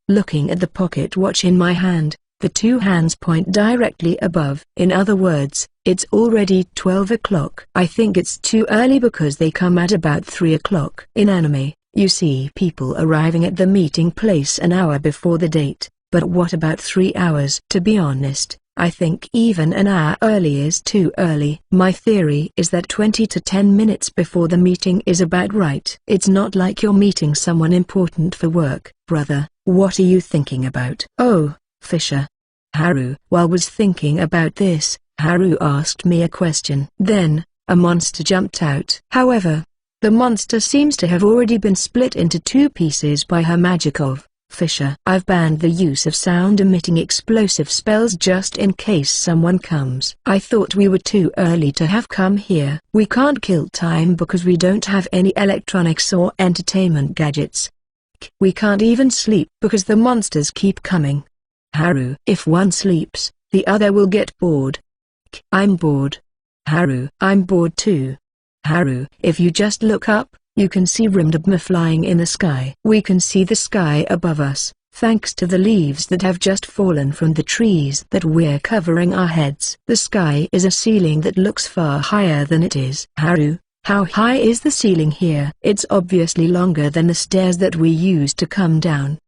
Looking at the pocket watch in my hand, the two hands point directly above. In other words, it's already 12 o'clock. I think it's too early because they come at about 3 o'clock. In anime, you see people arriving at the meeting place an hour before the date, but what about 3 hours? To be honest, I think even an hour early is too early. My theory is that 20 to 10 minutes before the meeting is about right. It's not like you're meeting someone important for work. Brother, what are you thinking about? Oh, Fisher. Haru. While was thinking about this, Haru asked me a question. Then, a monster jumped out. However, the monster seems to have already been split into two pieces by her magic of Fisher. I've banned the use of sound-emitting explosive spells just in case someone comes. I thought we were too early to have come here. We can't kill time because we don't have any electronics or entertainment gadgets. We can't even sleep because the monsters keep coming. Haru. If one sleeps, the other will get bored. I'm bored. Haru. I'm bored too. Haru. If you just look up, you can see Rimdabma flying in the sky. We can see the sky above us, thanks to the leaves that have just fallen from the trees that we're covering our heads. The sky is a ceiling that looks far higher than it is. Haru. How high is the ceiling here? It's obviously longer than the stairs that we use to come down.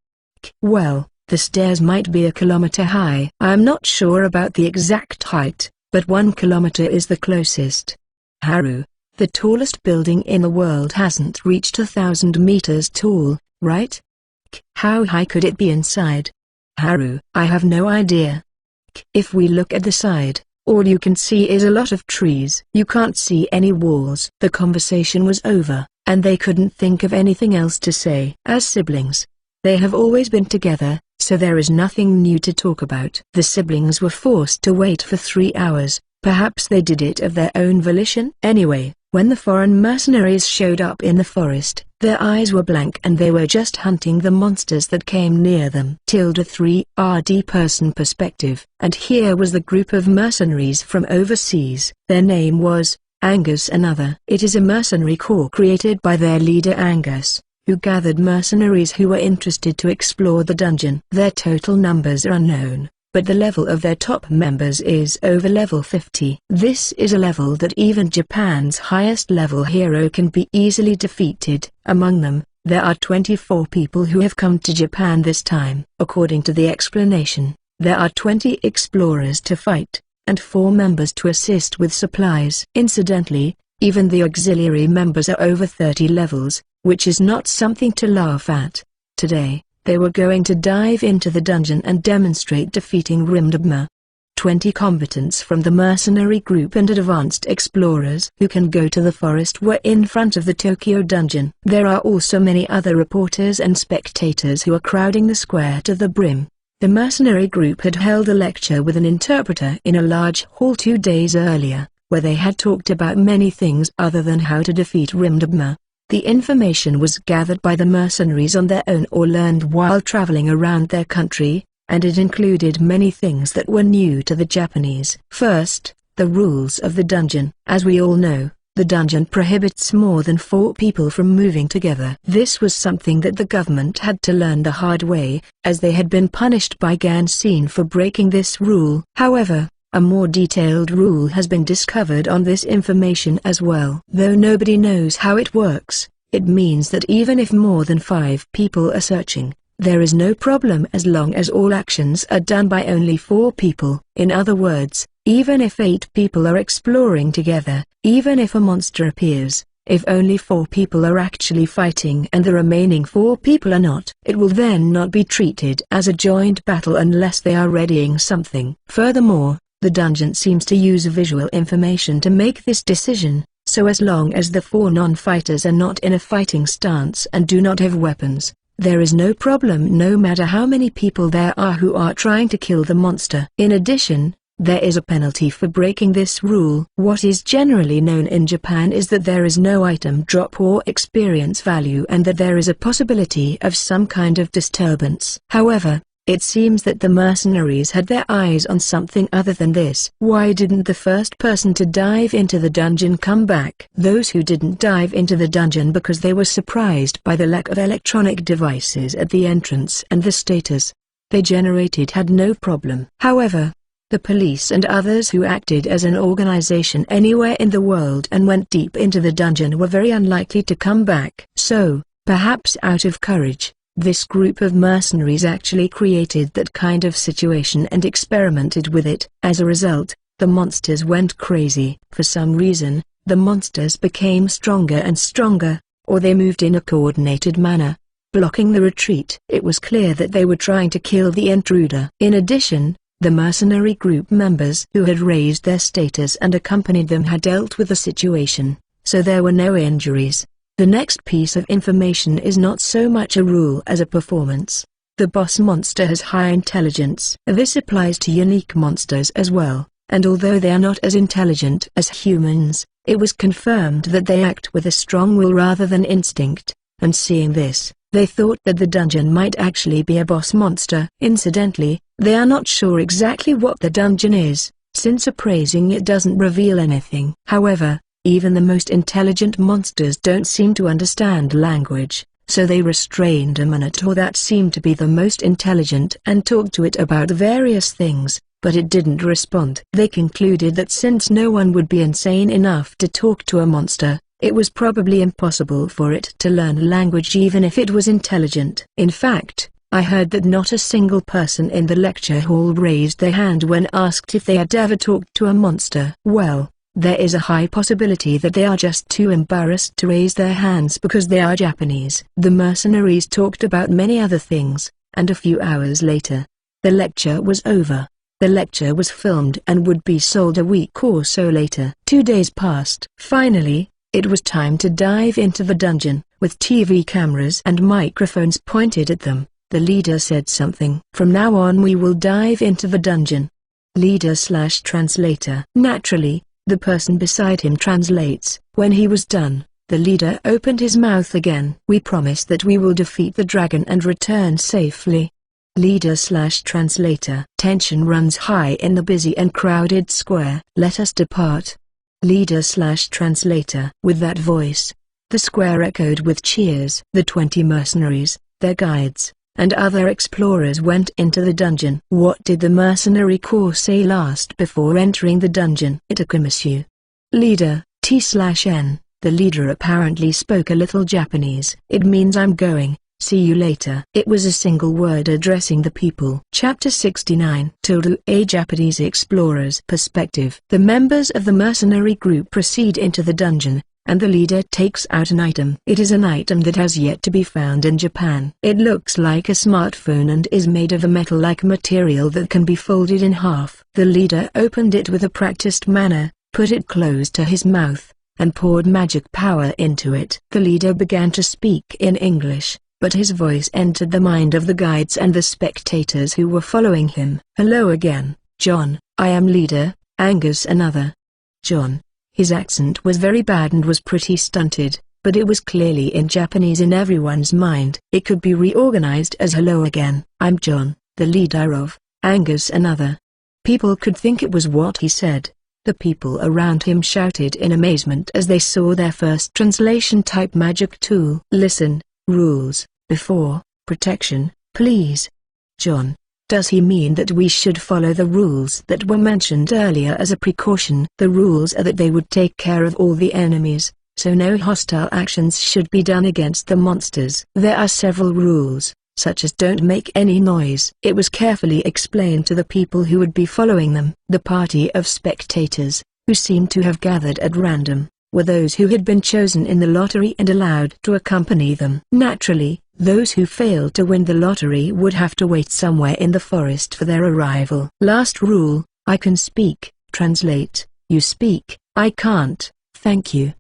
Well, the stairs might be 1 kilometer high. I'm not sure about the exact height, but 1 kilometer is the closest. Haru. The tallest building in the world hasn't reached 1,000 meters tall, right? How high could it be inside? Haru. I have no idea. If we look at the side, all you can see is a lot of trees. You can't see any walls. The conversation was over, and they couldn't think of anything else to say. As siblings, they have always been together, so there is nothing new to talk about. The siblings were forced to wait for 3 hours. Perhaps they did it of their own volition. Anyway, when the foreign mercenaries showed up in the forest, their eyes were blank and they were just hunting the monsters that came near them. 3rd person perspective. And here was the group of mercenaries from overseas. Their name was Angus Another. It is a mercenary corps created by their leader Angus, who gathered mercenaries who were interested to explore the dungeon. Their total numbers are unknown, but the level of their top members is over level 50. This is a level that even Japan's highest level hero can be easily defeated. Among them, there are 24 people who have come to Japan this time. According to the explanation, there are 20 explorers to fight, and 4 members to assist with supplies. Incidentally, even the auxiliary members are over 30 levels, which is not something to laugh at. Today, they were going to dive into the dungeon and demonstrate defeating Rimdabma. 20 combatants from the mercenary group and advanced explorers who can go to the forest were in front of the Tokyo dungeon. There are also many other reporters and spectators who are crowding the square to the brim. The mercenary group had held a lecture with an interpreter in a large hall 2 days earlier, where they had talked about many things other than how to defeat Rimdabma. The information was gathered by the mercenaries on their own or learned while traveling around their country, and it included many things that were new to the Japanese. First, the rules of the dungeon. As we all know, The dungeon prohibits more than 4 people from moving together. This was something that the government had to learn the hard way, as they had been punished by Ganseen for breaking this rule. However, a more detailed rule has been discovered on this information as well. Though nobody knows how it works, it means that even if more than 5 people are searching, there is no problem as long as all actions are done by only 4 people. In other words, even if 8 people are exploring together, even if a monster appears, if only 4 people are actually fighting and the remaining 4 people are not, it will then not be treated as a joint battle unless they are readying something. Furthermore, the dungeon seems to use visual information to make this decision, so as long as the 4 non-fighters are not in a fighting stance and do not have weapons, there is no problem no matter how many people there are who are trying to kill the monster. In addition, there is a penalty for breaking this rule. What is generally known in Japan is that there is no item drop or experience value and that there is a possibility of some kind of disturbance. However, it seems that the mercenaries had their eyes on something other than this. Why didn't the first person to dive into the dungeon come back? Those who didn't dive into the dungeon because they were surprised by the lack of electronic devices at the entrance and the status they generated had no problem. However, the police and others who acted as an organization anywhere in the world and went deep into the dungeon were very unlikely to come back. So, perhaps out of courage, this group of mercenaries actually created that kind of situation and experimented with it. As a result, the monsters went crazy. For some reason, the monsters became stronger and stronger, or they moved in a coordinated manner, blocking the retreat. It was clear that they were trying to kill the intruder. In addition, the mercenary group members who had raised their status and accompanied them had dealt with the situation, so there were no injuries. The next piece of information is not so much a rule as a performance. The boss monster has high intelligence. This applies to unique monsters as well, and although they are not as intelligent as humans, it was confirmed that they act with a strong will rather than instinct, and seeing this, they thought that the dungeon might actually be a boss monster. Incidentally, they are not sure exactly what the dungeon is, since appraising it doesn't reveal anything. However, even the most intelligent monsters don't seem to understand language, so they restrained a minotaur that seemed to be the most intelligent and talked to it about various things, but it didn't respond. They concluded that since no one would be insane enough to talk to a monster, it was probably impossible for it to learn language even if it was intelligent. In fact, I heard that not a single person in the lecture hall raised their hand when asked if they had ever talked to a monster. Well, there is a high possibility that they are just too embarrassed to raise their hands because they are Japanese. The mercenaries talked about many other things, and a few hours later, the lecture was over. The lecture was filmed and would be sold a week or so later. 2 days passed. Finally, it was time to dive into the dungeon. With TV cameras and microphones pointed at them, the leader said something. From now on we will dive into the dungeon. Leader/translator. Naturally, the person beside him translates. When he was done, the leader opened his mouth again. We promise that we will defeat the dragon and return safely. Leader/translator. Tension runs high in the busy and crowded square. Let us depart. Leader/translator. With that voice, the square echoed with cheers. The 20 mercenaries, their guides, and other explorers went into the dungeon. What did the mercenary corps say last before entering the dungeon? Itakumasu. Leader, T/N. The leader apparently spoke a little Japanese. It means I'm going, see you later. It was a single word addressing the people. Chapter 69. A Japanese explorer's perspective. The members of the mercenary group proceed into the dungeon, and the leader takes out an item. It is an item that has yet to be found in Japan. It looks like a smartphone and is made of a metal-like material that can be folded in half. The leader opened it with a practiced manner, put it close to his mouth, and poured magic power into it. The leader began to speak in English, but his voice entered the mind of the guides and the spectators who were following him. Hello again, John. I am leader, Angus another. John. His accent was very bad and was pretty stunted, but it was clearly in Japanese in everyone's mind. It could be reorganized as hello again. I'm John, the leader of Angus another. People could think it was what he said. The people around him shouted in amazement as they saw their first translation-type magic tool. Listen, rules, before, protection, please. John, does he mean that we should follow the rules that were mentioned earlier as a precaution? The rules are that they would take care of all the enemies, so no hostile actions should be done against the monsters. There are several rules, such as don't make any noise. It was carefully explained to the people who would be following them. The party of spectators, who seemed to have gathered at random, were those who had been chosen in the lottery and allowed to accompany them. Naturally, those who failed to win the lottery would have to wait somewhere in the forest for their arrival. Last rule, I can speak, translate, you speak, I can't, thank you.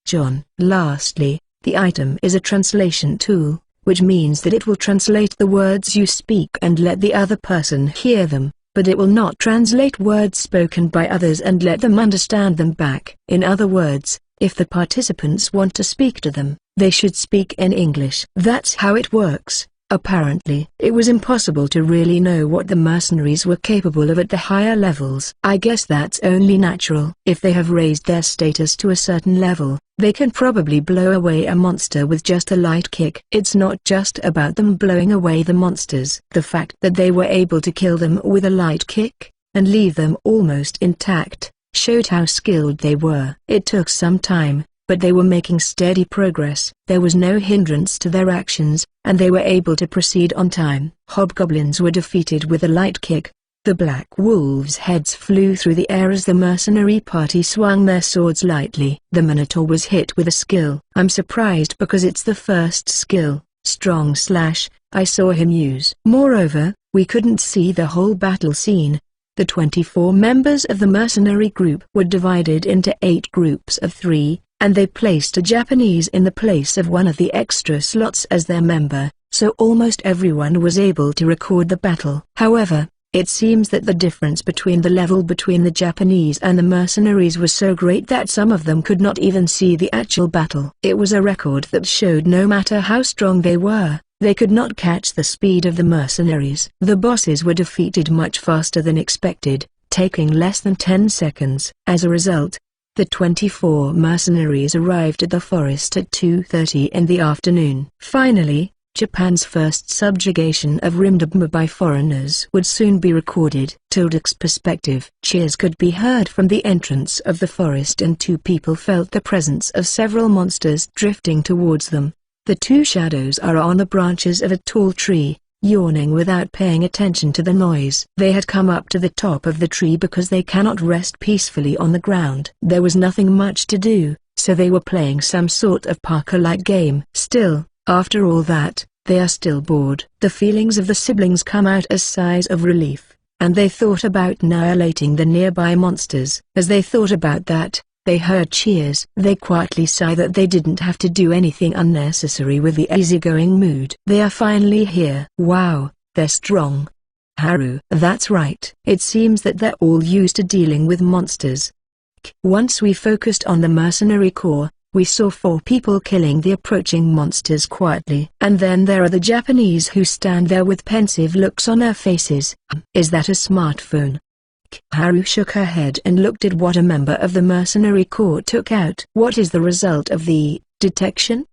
John. Lastly, the item is a translation tool, which means that it will translate the words you speak and let the other person hear them, but it will not translate words spoken by others and let them understand them back. In other words, if the participants want to speak to them, they should speak in English. That's how it works. Apparently, it was impossible to really know what the mercenaries were capable of at the higher levels. I guess that's only natural. If they have raised their status to a certain level, they can probably blow away a monster with just a light kick. It's not just about them blowing away the monsters. The fact that they were able to kill them with a light kick, and leave them almost intact, showed how skilled they were. It took some time, but they were making steady progress. There was no hindrance to their actions, and they were able to proceed on time. Hobgoblins were defeated with a light kick. The black wolves' heads flew through the air as the mercenary party swung their swords lightly. The Minotaur was hit with a skill. I'm surprised because it's the first skill, Strong Slash, I saw him use. Moreover, we couldn't see the whole battle scene. The 24 members of the mercenary group were divided into 8 groups of 3, and they placed a Japanese in the place of one of the extra slots as their member, so almost everyone was able to record the battle. However, it seems that the difference between the level between the Japanese and the mercenaries was so great that some of them could not even see the actual battle. It was a record that showed no matter how strong they were, they could not catch the speed of the mercenaries. The bosses were defeated much faster than expected, taking less than 10 seconds. As a result, the 24 mercenaries arrived at the forest at 2:30 in the afternoon. Finally, Japan's first subjugation of Rimdabma by foreigners would soon be recorded. Tildek's perspective. Cheers could be heard from the entrance of the forest and 2 people felt the presence of several monsters drifting towards them. The 2 shadows are on the branches of a tall tree, yawning without paying attention to the noise. They had come up to the top of the tree because they cannot rest peacefully on the ground. There was nothing much to do, so they were playing some sort of Parker-like game. Still, after all that, they are still bored. The feelings of the siblings come out as sighs of relief, and they thought about annihilating the nearby monsters. As they thought about that, they heard cheers. They quietly sighed that they didn't have to do anything unnecessary with the easygoing mood. They are finally here. Wow, they're strong. Haru. That's right. It seems that they're all used to dealing with monsters. Once we focused on the mercenary corps, we saw 4 people killing the approaching monsters quietly. And then there are the Japanese who stand there with pensive looks on their faces. Is that a smartphone? Haru shook her head and looked at what a member of the mercenary corps took out. What is the result of the detection?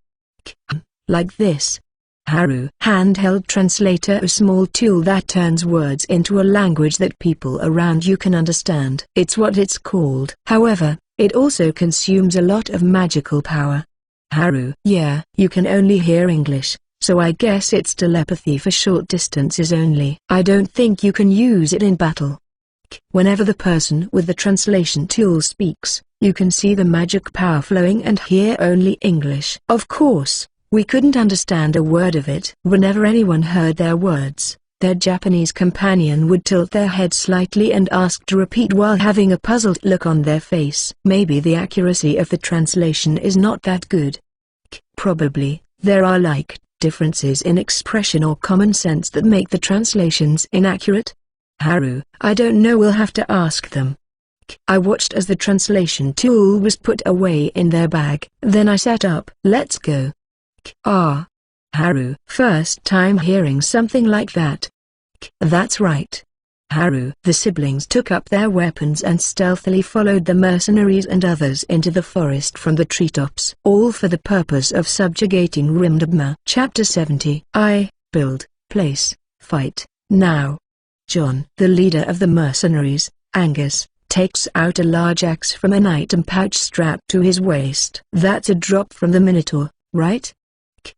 Like this. Haru. Handheld translator, a small tool that turns words into a language that people around you can understand. It's what it's called. However, it also consumes a lot of magical power. Haru. Yeah, you can only hear English, so I guess it's telepathy for short distances only. I don't think you can use it in battle. Whenever the person with the translation tool speaks, you can see the magic power flowing and hear only English. Of course, we couldn't understand a word of it. Whenever anyone heard their words, their Japanese companion would tilt their head slightly and ask to repeat while having a puzzled look on their face. Maybe the accuracy of the translation is not that good. Probably, there are differences in expression or common sense that make the translations inaccurate. Haru. I don't know, we'll have to ask them. I watched as the translation tool was put away in their bag. Then I sat up. Let's go. Haru. First time hearing something like that. That's right. Haru. The siblings took up their weapons and stealthily followed the mercenaries and others into the forest from the treetops, all for the purpose of subjugating Rimdabma. Chapter 70. Build, place, fight, now. John, the leader of the mercenaries, Angus, takes out a large axe from an item pouch strapped to his waist. That's a drop from the Minotaur, right?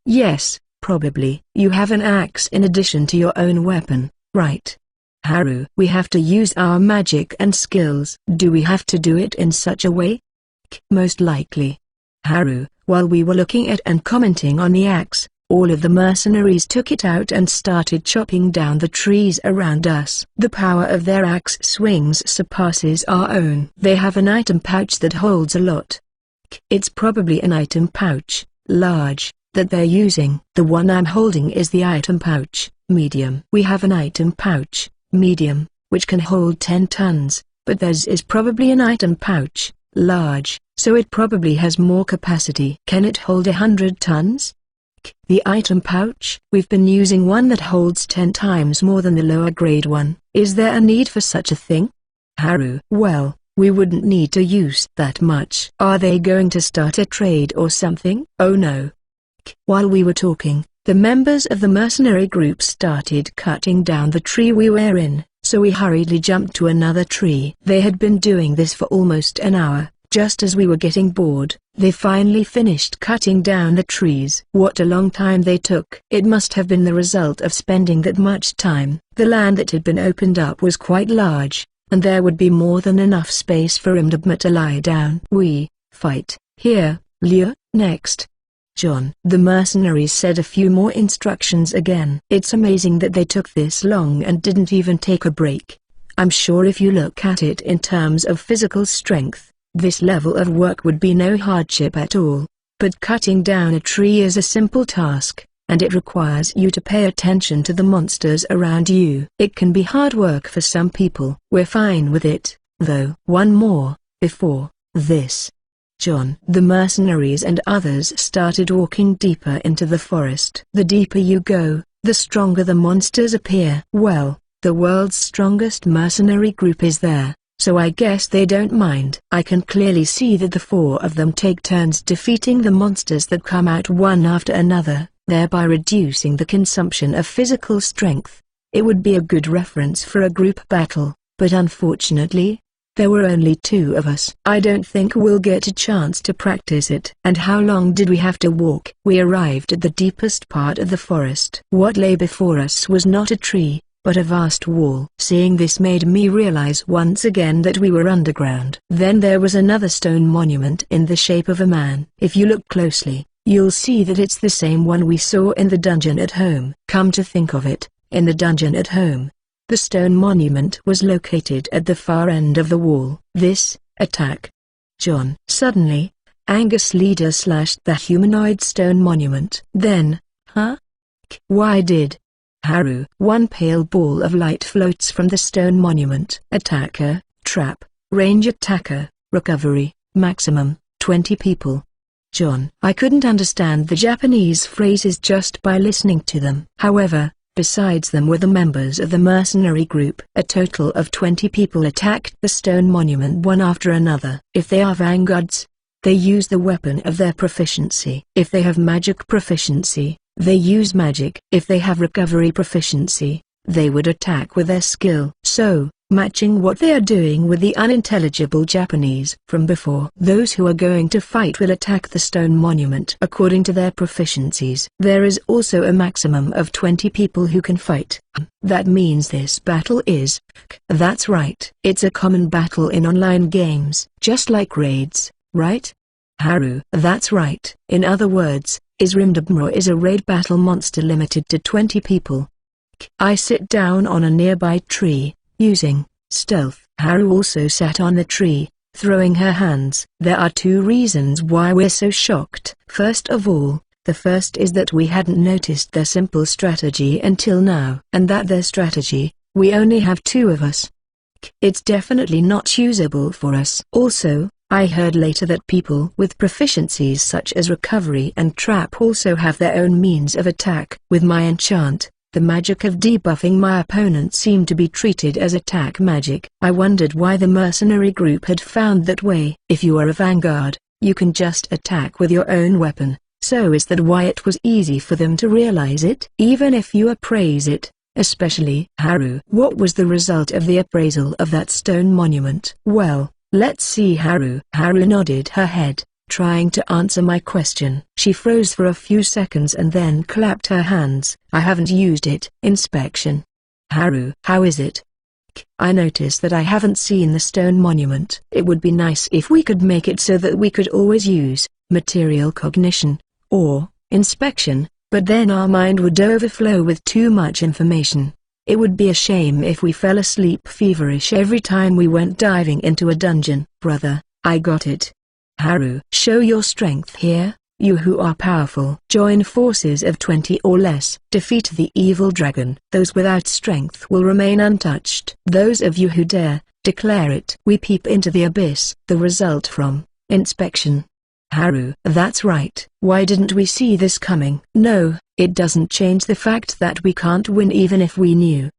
Yes, probably. You have an axe in addition to your own weapon, right? Haru. We have to use our magic and skills. Do we have to do it in such a way? Most likely. Haru. While we were looking at and commenting on the axe, all of the mercenaries took it out and started chopping down the trees around us. The power of their axe swings surpasses our own. They have an item pouch that holds a lot. It's probably an item pouch, large, that they're using. The one I'm holding is the item pouch, medium. We have an item pouch, medium, which can hold 10 tons, but theirs is probably an item pouch, large, so it probably has more capacity. Can it hold 100 tons? The item pouch? We've been using one that holds 10 times more than the lower grade one. Is there a need for such a thing? Haru. Well, we wouldn't need to use that much. Are they going to start a trade or something? Oh no. While we were talking, the members of the mercenary group started cutting down the tree we were in, so we hurriedly jumped to another tree. They had been doing this for almost an hour. Just as we were getting bored, they finally finished cutting down the trees. What a long time they took. It must have been the result of spending that much time. The land that had been opened up was quite large, and there would be more than enough space for Rimdabma to lie down. We fight here, Liu. Next. John. The mercenaries said a few more instructions again. It's amazing that they took this long and didn't even take a break. I'm sure if you look at it in terms of physical strength, this level of work would be no hardship at all. But cutting down a tree is a simple task, and it requires you to pay attention to the monsters around you. It can be hard work for some people. We're fine with it, though. One more, before this. John. The mercenaries and others started walking deeper into the forest. The deeper you go, the stronger the monsters appear. Well, the world's strongest mercenary group is there, so I guess they don't mind. I can clearly see that the 4 of them take turns defeating the monsters that come out one after another, thereby reducing the consumption of physical strength. It would be a good reference for a group battle, but unfortunately, there were only 2 of us. I don't think we'll get a chance to practice it. And how long did we have to walk? We arrived at the deepest part of the forest. What lay before us was not a tree, but a vast wall. Seeing this made me realize once again that we were underground. Then there was another stone monument in the shape of a man. If you look closely, you'll see that it's the same one we saw in the dungeon at home. Come to think of it, in the dungeon at home, the stone monument was located at the far end of the wall. This attack. John. Suddenly, Angus' leader slashed the humanoid stone monument. Then, huh? Why did? Haru. One pale ball of light floats from the stone monument. Attacker, trap, range attacker, recovery, maximum, 20 people. John. I couldn't understand the Japanese phrases just by listening to them. However, besides them were the members of the mercenary group. A total of 20 people attacked the stone monument one after another. If they are vanguards, they use the weapon of their proficiency. If they have magic proficiency, they use magic. If they have recovery proficiency, they would attack with their skill. So, matching what they are doing with the unintelligible Japanese from before. Those who are going to fight will attack the stone monument according to their proficiencies. There is also a maximum of 20 people who can fight. That means this battle is... That's right. It's a common battle in online games, just like raids, right? Haru. That's right. In other words, Rimdabma is a raid battle monster limited to 20 people. I sit down on a nearby tree, using stealth. Haru also sat on the tree, throwing her hands. There are 2 reasons why we're so shocked. First of all, the first is that we hadn't noticed their simple strategy until now. And that their strategy, we only have 2 of us. It's definitely not usable for us. Also, I heard later that people with proficiencies such as recovery and trap also have their own means of attack. With my enchant, The magic of debuffing my opponent seemed to be treated as attack magic. I wondered why the mercenary group had found that way. If you are a vanguard, you can just attack with your own weapon, so is that why it was easy for them to realize it? Even if you appraise it, especially Haru. What was the result of the appraisal of that stone monument? Well, let's see. Haru nodded her head, trying to answer my question. She froze for a few seconds and then clapped her hands. I haven't used it. Inspection. Haru, how is it? I notice that I haven't seen the stone monument. It would be nice if we could make it so that we could always use material cognition, or inspection, but then our mind would overflow with too much information. It would be a shame if we fell asleep feverish every time we went diving into a dungeon. Brother, I got it. Haru, show your strength here, you who are powerful. Join forces of 20 or less. Defeat the evil dragon. Those without strength will remain untouched. Those of you who dare, declare it. We peep into the abyss. The result from inspection. Haru, that's right. Why didn't we see this coming? No, it doesn't change the fact that we can't win even if we knew.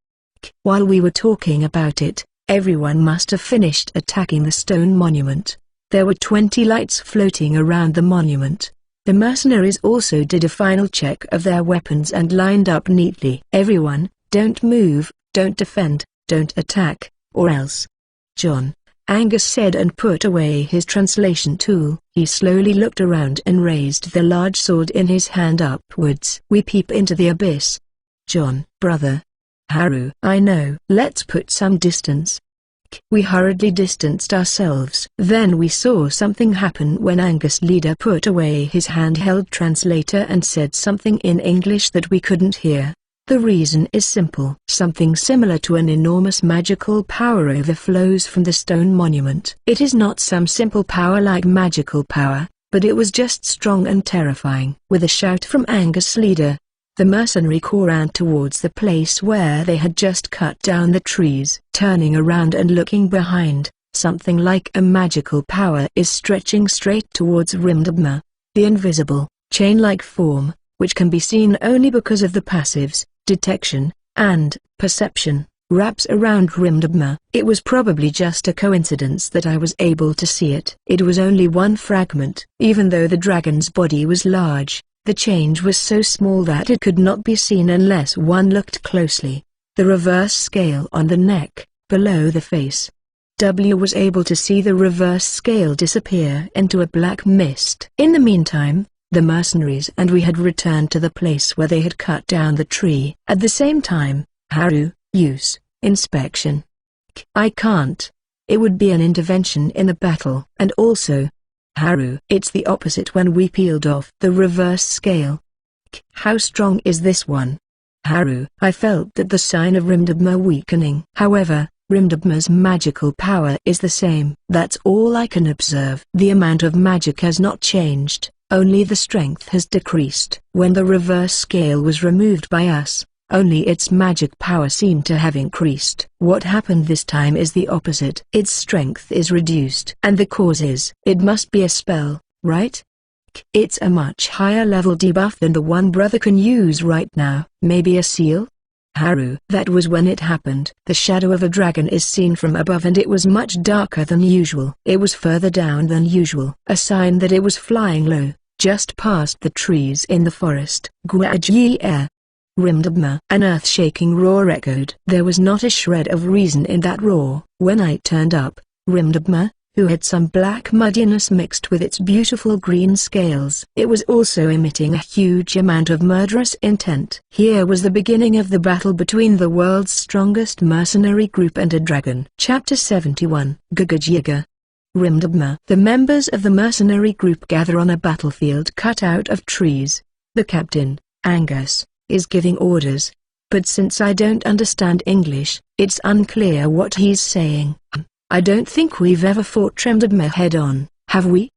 While we were talking about it, everyone must have finished attacking the stone monument. There were 20 lights floating around the monument. The mercenaries also did a final check of their weapons and lined up neatly. Everyone, don't move, don't defend, don't attack, or else. John, Angus said and put away his translation tool. He slowly looked around and raised the large sword in his hand upwards. We peep into the abyss. John, brother. Haru, I know. Let's put some distance. We hurriedly distanced ourselves. Then we saw something happen when Angus leader put away his handheld translator and said something in English that we couldn't hear. The reason is simple. Something similar to an enormous magical power overflows from the stone monument. It is not some simple power like magical power, but it was just strong and terrifying. With a shout from Angus leader, the mercenary corps ran towards the place where they had just cut down the trees. Turning around and looking behind, something like a magical power is stretching straight towards Rimdabma. The invisible, chain-like form, which can be seen only because of the passives, detection, and perception, wraps around Rimdabma. It was probably just a coincidence that I was able to see it. It was only one fragment. Even though the dragon's body was large, the change was so small that it could not be seen unless one looked closely. The reverse scale on the neck, below the face. W was able to see the reverse scale disappear into a black mist. In the meantime, the mercenaries and we had returned to the place where they had cut down the tree. At the same time, Haru, use inspection. I can't. It would be an intervention in the battle. And also, Haru, it's the opposite when we peeled off the reverse scale. How strong is this one? Haru, I felt that the sign of Rimdabma weakening. However, Rimdabma's magical power is the same. That's all I can observe. The amount of magic has not changed, only the strength has decreased. When the reverse scale was removed by us, only its magic power seemed to have increased. What happened this time is the opposite. Its strength is reduced. And the cause is, it must be a spell, right? It's a much higher level debuff than the one brother can use right now. Maybe a seal? Haru. That was when it happened. The shadow of a dragon is seen from above and it was much darker than usual. It was further down than usual. A sign that it was flying low, just past the trees in the forest. Guajie. Rimdabma. An earth-shaking roar echoed. There was not a shred of reason in that roar. When I turned up, Rimdabma, who had some black muddiness mixed with its beautiful green scales, it was also emitting a huge amount of murderous intent. Here was the beginning of the battle between the world's strongest mercenary group and a dragon. Chapter 71. Gugajiga. Rimdabma. The members of the mercenary group gather on a battlefield cut out of trees. The captain, Angus, is giving orders, but since I don't understand English, it's unclear what he's saying. I don't think we've ever fought Rimdabma head-on, have we?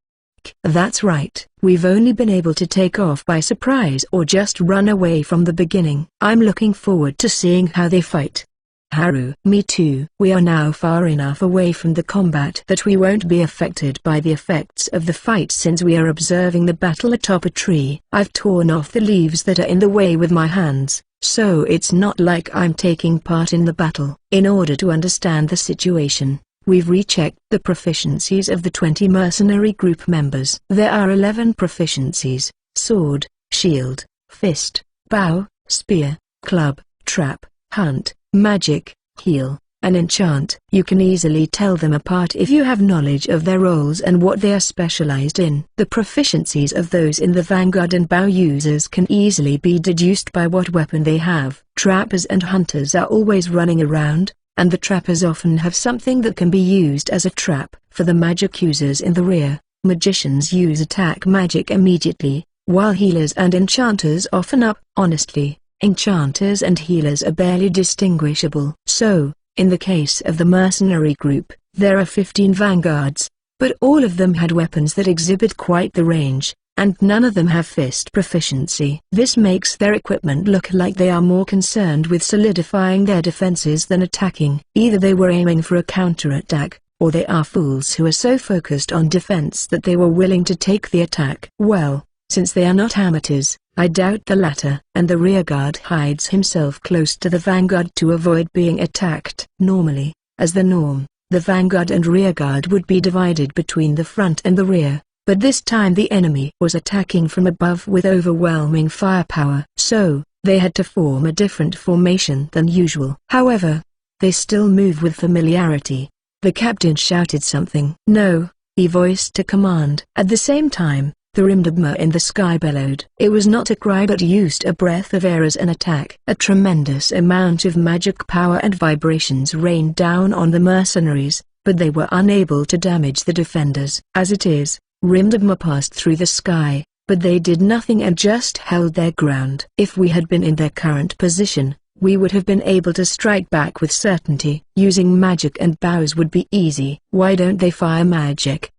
That's right. We've only been able to take off by surprise or just run away from the beginning. I'm looking forward to seeing how they fight. Haru. Me too. We are now far enough away from the combat that we won't be affected by the effects of the fight since we are observing the battle atop a tree. I've torn off the leaves that are in the way with my hands, so it's not like I'm taking part in the battle. In order to understand the situation, we've rechecked the proficiencies of the 20 mercenary group members. There are 11 proficiencies: sword, shield, fist, bow, spear, club, trap, hunt, magic, heal, and enchant. You can easily tell them apart if you have knowledge of their roles and what they are specialized in. The proficiencies of those in the vanguard and bow users can easily be deduced by what weapon they have. Trappers and hunters are always running around, and the trappers often have something that can be used as a trap. For the magic users in the rear, magicians use attack magic immediately, while healers and enchanters often up. Honestly, enchanters and healers are barely distinguishable. So, in the case of the mercenary group, there are 15 vanguards, but all of them had weapons that exhibit quite the range, and none of them have fist proficiency. This makes their equipment look like they are more concerned with solidifying their defenses than attacking. Either they were aiming for a counterattack, or they are fools who are so focused on defense that they were willing to take the attack. Well, since they are not amateurs, I doubt the latter. And the rearguard hides himself close to the vanguard to avoid being attacked. Normally, as the norm, the vanguard and rearguard would be divided between the front and the rear, but this time the enemy was attacking from above with overwhelming firepower. So, they had to form a different formation than usual. However, they still move with familiarity. The captain shouted something. "No," he voiced a command. At the same time, the Rimdabma in the sky bellowed. It was not a cry but used a breath of air as an attack. A tremendous amount of magic power and vibrations rained down on the mercenaries, but they were unable to damage the defenders. As it is, Rimdabma passed through the sky, but they did nothing and just held their ground. If we had been in their current position, we would have been able to strike back with certainty. Using magic and bows would be easy. Why don't they fire magic?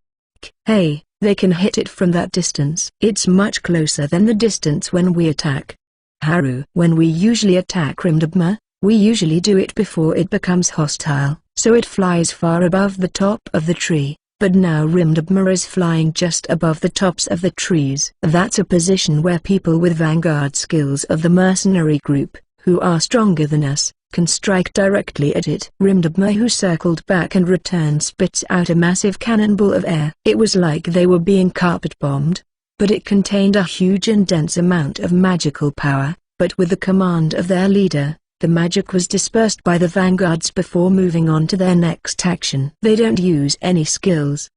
Hey, they can hit it from that distance. It's much closer than the distance when we attack. Haru. When we usually attack Rimdabma, we usually do it before it becomes hostile, so it flies far above the top of the tree. But now Rimdabma is flying just above the tops of the trees. That's a position where people with vanguard skills of the mercenary group, who are stronger than us, can strike directly at it. Rimdabma, who circled back and returned, spits out a massive cannonball of air. It was like they were being carpet-bombed, but it contained a huge and dense amount of magical power. But with the command of their leader, the magic was dispersed by the vanguards before moving on to their next action. They don't use any skills.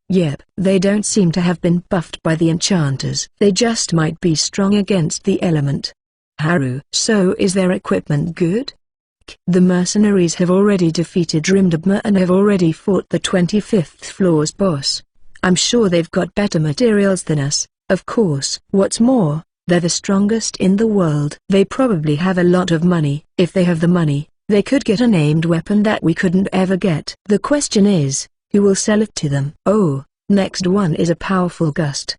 Yep, they don't seem to have been buffed by the enchanters. They just might be strong against the element. Haru. So is their equipment good? The mercenaries have already defeated Rimdabma and have already fought the 25th floor's boss. I'm sure they've got better materials than us, of course. What's more, they're the strongest in the world. They probably have a lot of money. If they have the money, they could get a named weapon that we couldn't ever get. The question is, who will sell it to them? Oh, next one is a powerful gust.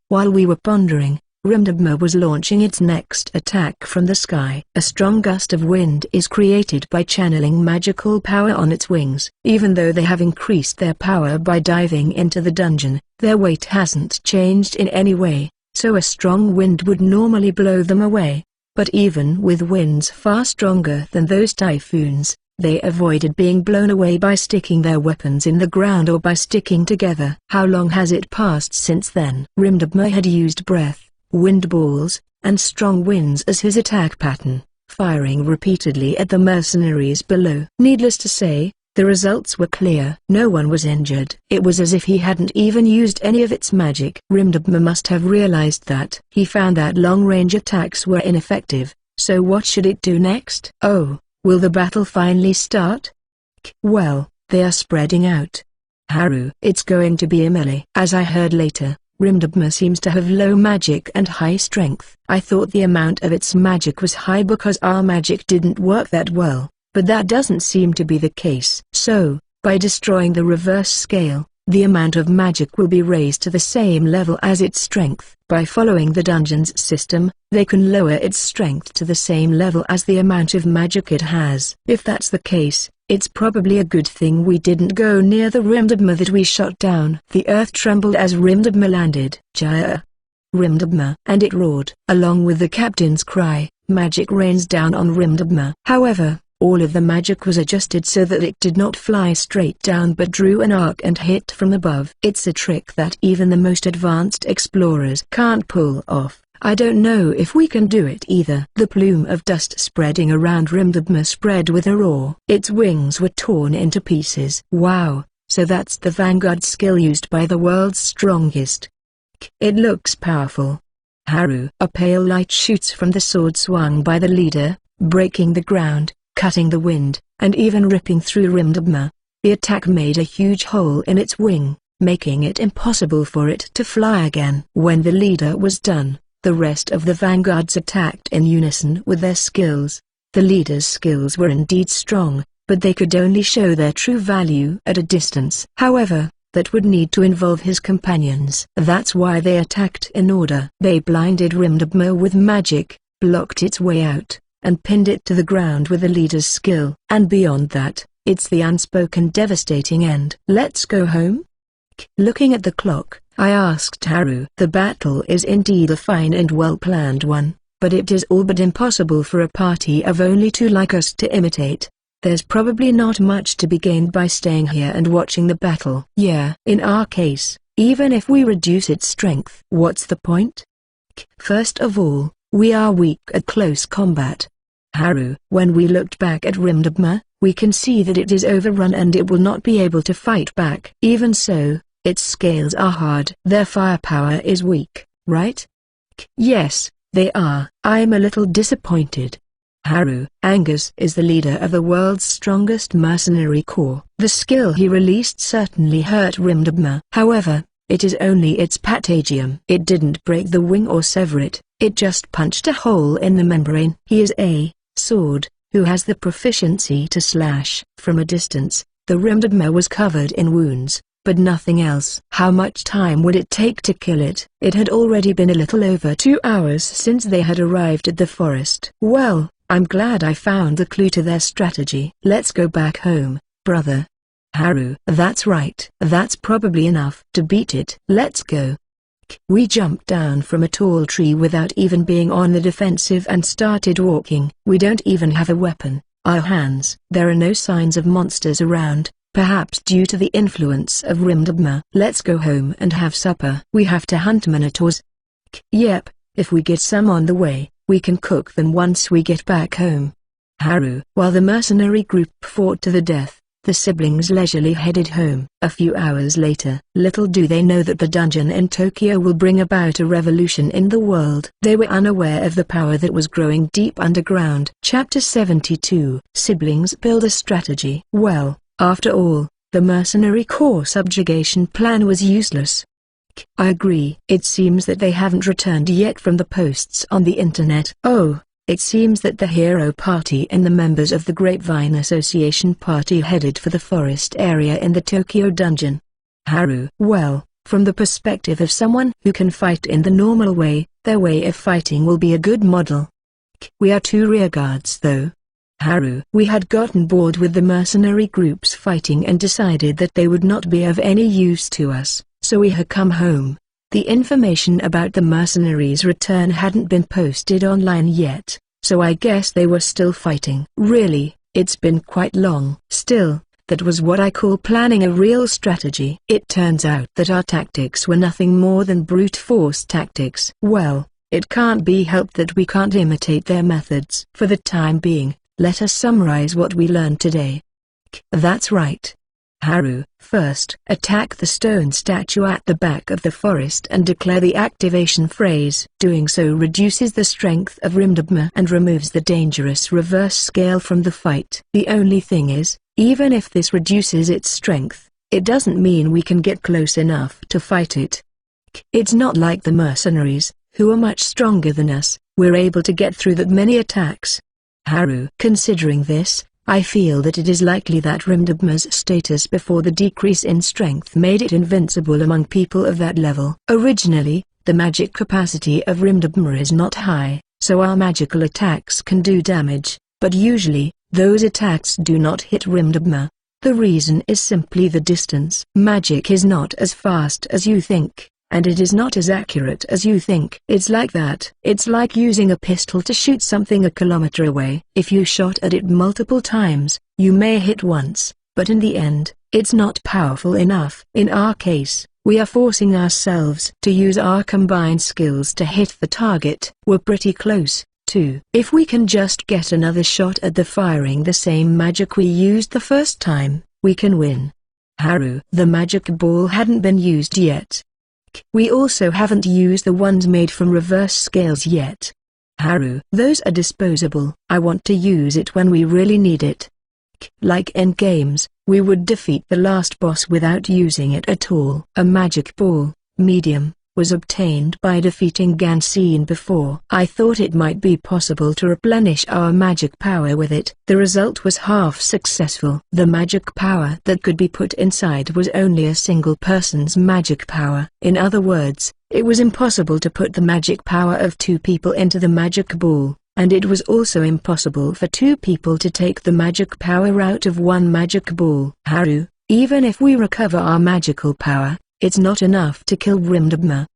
While we were pondering, Rimdabma was launching its next attack from the sky. A strong gust of wind is created by channeling magical power on its wings. Even though they have increased their power by diving into the dungeon, their weight hasn't changed in any way, so a strong wind would normally blow them away. But even with winds far stronger than those typhoons, they avoided being blown away by sticking their weapons in the ground or by sticking together. How long has it passed since then? Rimdabma had used breath, wind balls, and strong winds as his attack pattern, firing repeatedly at the mercenaries below. Needless to say, the results were clear. No one was injured. It was as if he hadn't even used any of its magic. Rimdabma must have realized that. He found that long-range attacks were ineffective, so what should it do next? Oh, will the battle finally start? Well, they are spreading out. Haru. It's going to be a melee. As I heard later, Rimdabma seems to have low magic and high strength. I thought the amount of its magic was high because our magic didn't work that well, but that doesn't seem to be the case. So, by destroying the reverse scale, the amount of magic will be raised to the same level as its strength. By following the dungeon's system, they can lower its strength to the same level as the amount of magic it has. If that's the case, it's probably a good thing we didn't go near the Rimdabma that we shot down. The earth trembled as Rimdabma landed. Jaya! Rimdabma! And it roared. Along with the captain's cry, magic rains down on Rimdabma. However, all of the magic was adjusted so that it did not fly straight down but drew an arc and hit from above. It's a trick that even the most advanced explorers can't pull off. I don't know if we can do it either. The plume of dust spreading around Rimdabma spread with a roar. Its wings were torn into pieces. Wow, so that's the vanguard skill used by the world's strongest. It looks powerful. Haru. A pale light shoots from the sword swung by the leader, breaking the ground, cutting the wind, and even ripping through Rimdabma. The attack made a huge hole in its wing, making it impossible for it to fly again. When the leader was done, the rest of the vanguards attacked in unison with their skills. The leader's skills were indeed strong, but they could only show their true value at a distance. However, that would need to involve his companions. That's why they attacked in order. They blinded Rimdabma with magic, blocked its way out, and pinned it to the ground with the leader's skill. And beyond that, it's the unspoken devastating end. Let's go home? Looking at the clock, I asked Haru. The battle is indeed a fine and well-planned one, but it is all but impossible for a party of only two like us to imitate. There's probably not much to be gained by staying here and watching the battle. Yeah. In our case, even if we reduce its strength. What's the point? First of all, we are weak at close combat. Haru. When we looked back at Rimdabma, we can see that it is overrun and it will not be able to fight back. Even so, its scales are hard. Their firepower is weak, right? Yes, they are. I'm a little disappointed. Haru. Angus is the leader of the world's strongest mercenary corps. The skill he released certainly hurt Rimdabma. However, it is only its patagium. It didn't break the wing or sever it, it just punched a hole in the membrane. He is a sword, who has the proficiency to slash. From a distance, the Rimdabma was covered in wounds, but nothing else. How much time would it take to kill it? It had already been a little over 2 hours since they had arrived at the forest. Well, I'm glad I found the clue to their strategy. Let's go back home, brother. Haru. That's right. That's probably enough to beat it. Let's go. We jumped down from a tall tree without even being on the defensive and started walking. We don't even have a weapon, our hands. There are no signs of monsters around, perhaps due to the influence of Rimdabma. Let's go home and have supper. We have to hunt minotaurs. Yep, if we get some on the way, we can cook them once we get back home. Haru. While the mercenary group fought to the death, the siblings leisurely headed home. A few hours later, little do they know that the dungeon in Tokyo will bring about a revolution in the world. They were unaware of the power that was growing deep underground. Chapter 72. Siblings build a strategy. Well, after all, the mercenary corps subjugation plan was useless. I agree. It seems that they haven't returned yet from the posts on the internet. Oh, it seems that the hero party and the members of the Grapevine Association party headed for the forest area in the Tokyo dungeon. Haru. Well, from the perspective of someone who can fight in the normal way, their way of fighting will be a good model. We are two rearguards though. Haru. We had gotten bored with the mercenary groups fighting and decided that they would not be of any use to us, so we had come home. The information about the mercenaries' return hadn't been posted online yet, so I guess they were still fighting. Really, it's been quite long. Still, that was what I call planning a real strategy. It turns out that our tactics were nothing more than brute force tactics. Well, it can't be helped that we can't imitate their methods. For the time being, let us summarize what we learned today. That's right. Haru. First, attack the stone statue at the back of the forest and declare the activation phrase. Doing so reduces the strength of Rimdabma and removes the dangerous reverse scale from the fight. The only thing is, even if this reduces its strength, it doesn't mean we can get close enough to fight it. It's not like the mercenaries, who are much stronger than us, we're able to get through that many attacks. Haru. Considering this, I feel that it is likely that Rimdabma's status before the decrease in strength made it invincible among people of that level. Originally, the magic capacity of Rimdabma is not high, so our magical attacks can do damage, but usually, those attacks do not hit Rimdabma. The reason is simply the distance. Magic is not as fast as you think, and it is not as accurate as you think. It's like that. It's like using a pistol to shoot something a kilometer away. If you shot at it multiple times, you may hit once, but in the end, it's not powerful enough. In our case, we are forcing ourselves to use our combined skills to hit the target. We're pretty close, too. If we can just get another shot at the firing the same magic we used the first time, we can win. Haru. The magic ball hadn't been used yet. We also haven't used the ones made from reverse scales yet. Haru. Those are disposable. I want to use it when we really need it. Like in games, we would defeat the last boss without using it at all. A magic ball, medium, was obtained by defeating Ganseen before. I thought it might be possible to replenish our magic power with it. The result was half successful. The magic power that could be put inside was only a single person's magic power. In other words, it was impossible to put the magic power of 2 people into the magic ball, and it was also impossible for 2 people to take the magic power out of one magic ball. Haru, even if we recover our magical power, it's not enough to kill Grimdabma.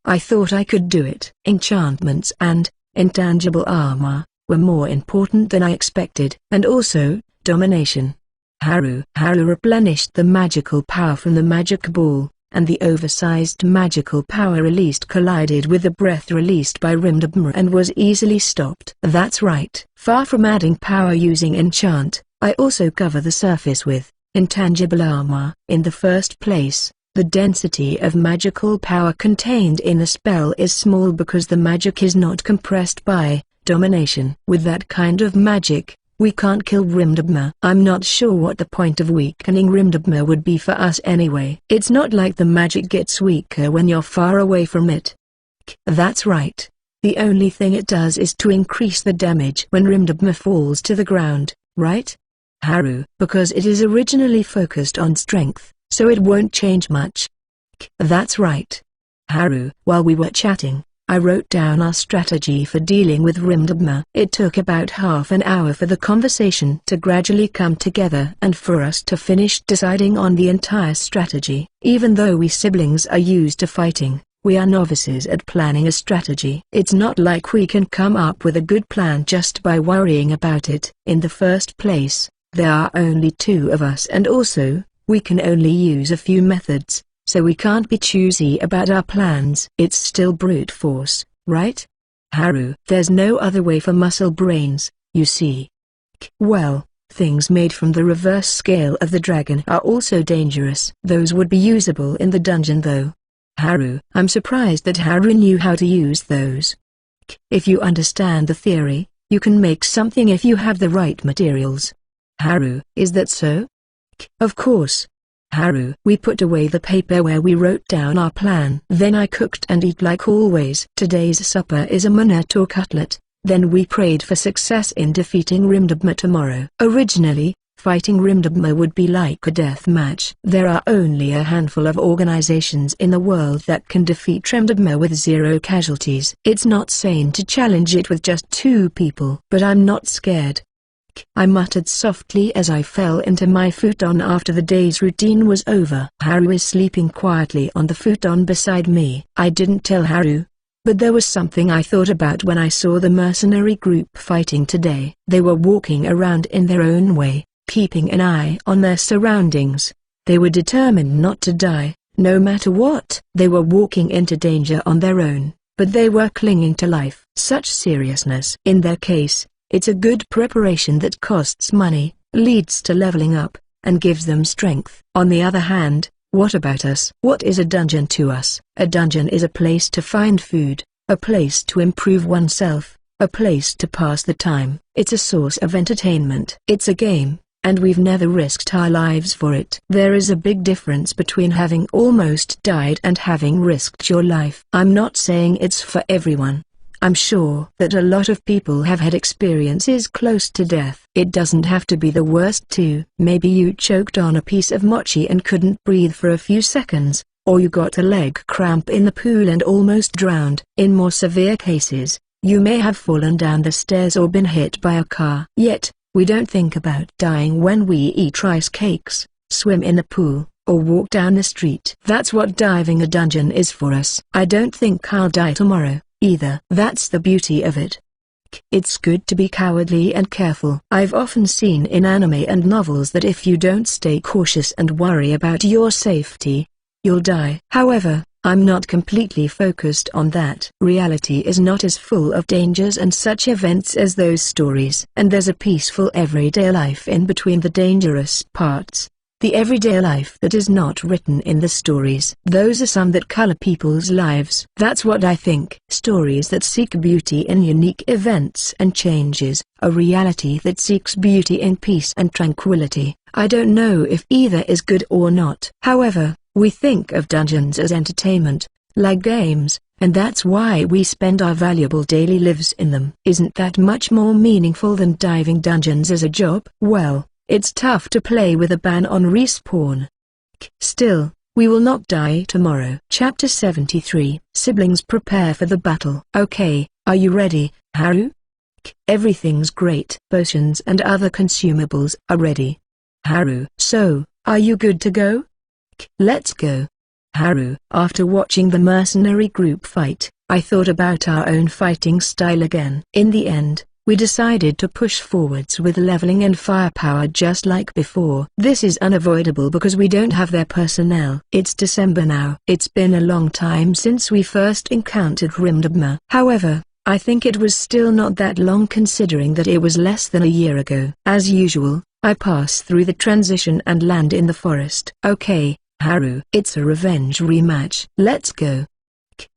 I thought I could do it. Enchantments and intangible armor were more important than I expected, and also domination. Haru replenished the magical power from the magic ball, and the oversized magical power released collided with the breath released by Grimdabma and was easily stopped. That's right. Far from adding power using enchant, I also cover the surface with intangible armor. In the first place, the density of magical power contained in a spell is small because the magic is not compressed by domination. With that kind of magic, we can't kill Grimdabma. I'm not sure what the point of weakening Grimdabma would be for us anyway. It's not like the magic gets weaker when you're far away from it. That's right. The only thing it does is to increase the damage when Grimdabma falls to the ground, right? Haru. Because it is originally focused on strength, so it won't change much. That's right. Haru. While we were chatting, I wrote down our strategy for dealing with Grimdabma. It took about half an hour for the conversation to gradually come together and for us to finish deciding on the entire strategy. Even though we siblings are used to fighting, we are novices at planning a strategy. It's not like we can come up with a good plan just by worrying about it. In the first place, there are only 2 of us, and also, we can only use a few methods, so we can't be choosy about our plans. It's still brute force, right? Haru. There's no other way for muscle brains, you see. Well, things made from the reverse scale of the dragon are also dangerous. Those would be usable in the dungeon though. Haru. I'm surprised that Haru knew how to use those. If you understand the theory, you can make something if you have the right materials. Haru. Is that so? Of course. Haru. We put away the paper where we wrote down our plan. Then I cooked and ate like always. Today's supper is a Minato cutlet. Then we prayed for success in defeating Grimdabma tomorrow. Originally, fighting Grimdabma would be like a death match. There are only a handful of organizations in the world that can defeat Grimdabma with 0 casualties. It's not sane to challenge it with just 2 people. But I'm not scared. I muttered softly as I fell into my futon after the day's routine was over. Haru is sleeping quietly on the futon beside me. I didn't tell Haru, but there was something I thought about when I saw the mercenary group fighting today. They were walking around in their own way, keeping an eye on their surroundings. They were determined not to die, no matter what. They were walking into danger on their own, but they were clinging to life. Such seriousness. In their case, it's a good preparation that costs money, leads to leveling up, and gives them strength. On the other hand, what about us? What is a dungeon to us? A dungeon is a place to find food, a place to improve oneself, a place to pass the time. It's a source of entertainment. It's a game, and we've never risked our lives for it. There is a big difference between having almost died and having risked your life. I'm not saying it's for everyone. I'm sure that a lot of people have had experiences close to death. It doesn't have to be the worst too. Maybe you choked on a piece of mochi and couldn't breathe for a few seconds, or you got a leg cramp in the pool and almost drowned. In more severe cases, you may have fallen down the stairs or been hit by a car. Yet, we don't think about dying when we eat rice cakes, swim in the pool, or walk down the street. That's what diving a dungeon is for us. I don't think I'll die tomorrow, either. That's the beauty of it. It's good to be cowardly and careful. I've often seen in anime and novels that if you don't stay cautious and worry about your safety, you'll die. However, I'm not completely focused on that. Reality is not as full of dangers and such events as those stories. And there's a peaceful everyday life in between the dangerous parts. The everyday life that is not written in the stories. Those are some that color people's lives. That's what I think. Stories that seek beauty in unique events and changes. A reality that seeks beauty in peace and tranquility. I don't know if either is good or not. However, we think of dungeons as entertainment, like games, and that's why we spend our valuable daily lives in them. Isn't that much more meaningful than diving dungeons as a job? Well, it's tough to play with a ban on respawn. Still, we will not die tomorrow. Chapter 73. Siblings prepare for the battle. Okay, are you ready, Haru? Everything's great. Potions and other consumables are ready. Haru. So, are you good to go? Let's go. Haru. After watching the mercenary group fight, I thought about our own fighting style again. In the end, we decided to push forwards with leveling and firepower just like before. This is unavoidable because we don't have their personnel. It's December now. It's been a long time since we first encountered Rimdabma. However, I think it was still not that long considering that it was less than a year ago. As usual, I pass through the transition and land in the forest. Okay, Haru. It's a revenge rematch. Let's go.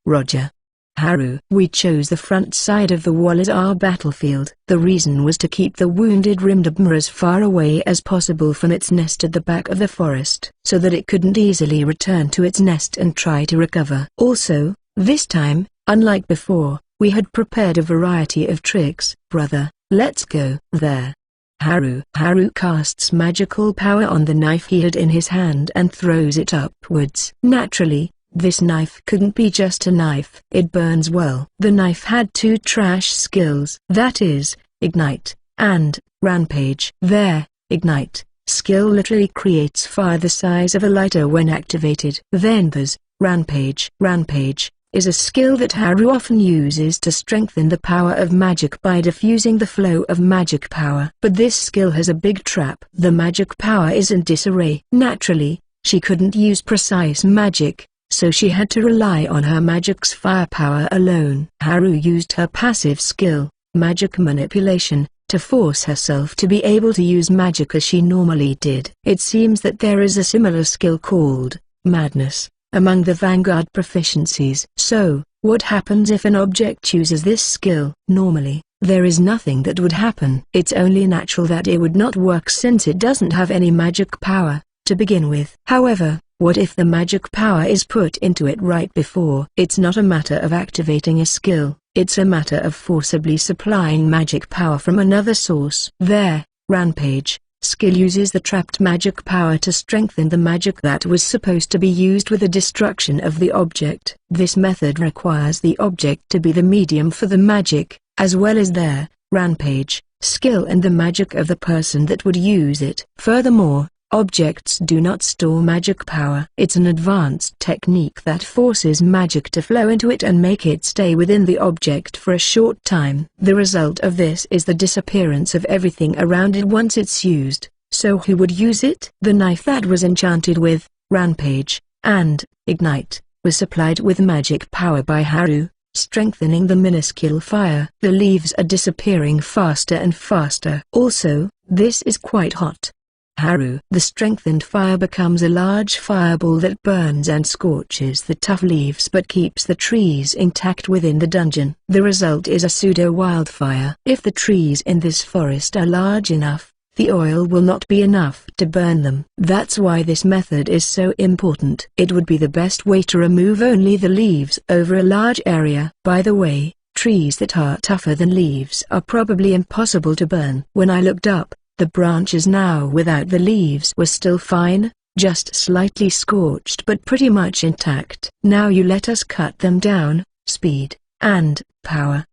Roger. Haru. We chose the front side of the wall as our battlefield. The reason was to keep the wounded Rimdabma as far away as possible from its nest at the back of the forest, so that it couldn't easily return to its nest and try to recover. Also, this time, unlike before, we had prepared a variety of tricks. Brother, let's go. There. Haru. Haru casts magical power on the knife he had in his hand and throws it upwards. Naturally, this knife couldn't be just a knife. It burns well. The knife had two trash skills. That is, Ignite, and Rampage. There, Ignite, skill literally creates fire the size of a lighter when activated. Then there's Rampage. Rampage is a skill that Haru often uses to strengthen the power of magic by diffusing the flow of magic power. But this skill has a big trap. The magic power is in disarray. Naturally, she couldn't use precise magic, so she had to rely on her magic's firepower alone. Haru used her passive skill, Magic Manipulation, to force herself to be able to use magic as she normally did. It seems that there is a similar skill called Madness among the Vanguard proficiencies. So, what happens if an object chooses this skill? Normally, there is nothing that would happen. It's only natural that it would not work since it doesn't have any magic power to begin with. However, what if the magic power is put into it right before? It's not a matter of activating a skill, it's a matter of forcibly supplying magic power from another source. There, Rampage skill uses the trapped magic power to strengthen the magic that was supposed to be used with the destruction of the object. This method requires the object to be the medium for the magic, as well as their Rampage skill and the magic of the person that would use it. Furthermore, objects do not store magic power. It's an advanced technique that forces magic to flow into it and make it stay within the object for a short time. The result of this is the disappearance of everything around it once it's used. So who would use it? The knife that was enchanted with Rampage and Ignite was supplied with magic power by Haru, strengthening the minuscule fire. The leaves are disappearing faster and faster. Also, this is quite hot. Haru. The strengthened fire becomes a large fireball that burns and scorches the tough leaves but keeps the trees intact within the dungeon. The result is a pseudo-wildfire. If the trees in this forest are large enough, the oil will not be enough to burn them. That's why this method is so important. It would be the best way to remove only the leaves over a large area. By the way, trees that are tougher than leaves are probably impossible to burn. When I looked up, the branches now without the leaves were still fine, just slightly scorched but pretty much intact. Now you let us cut them down. Speed and power.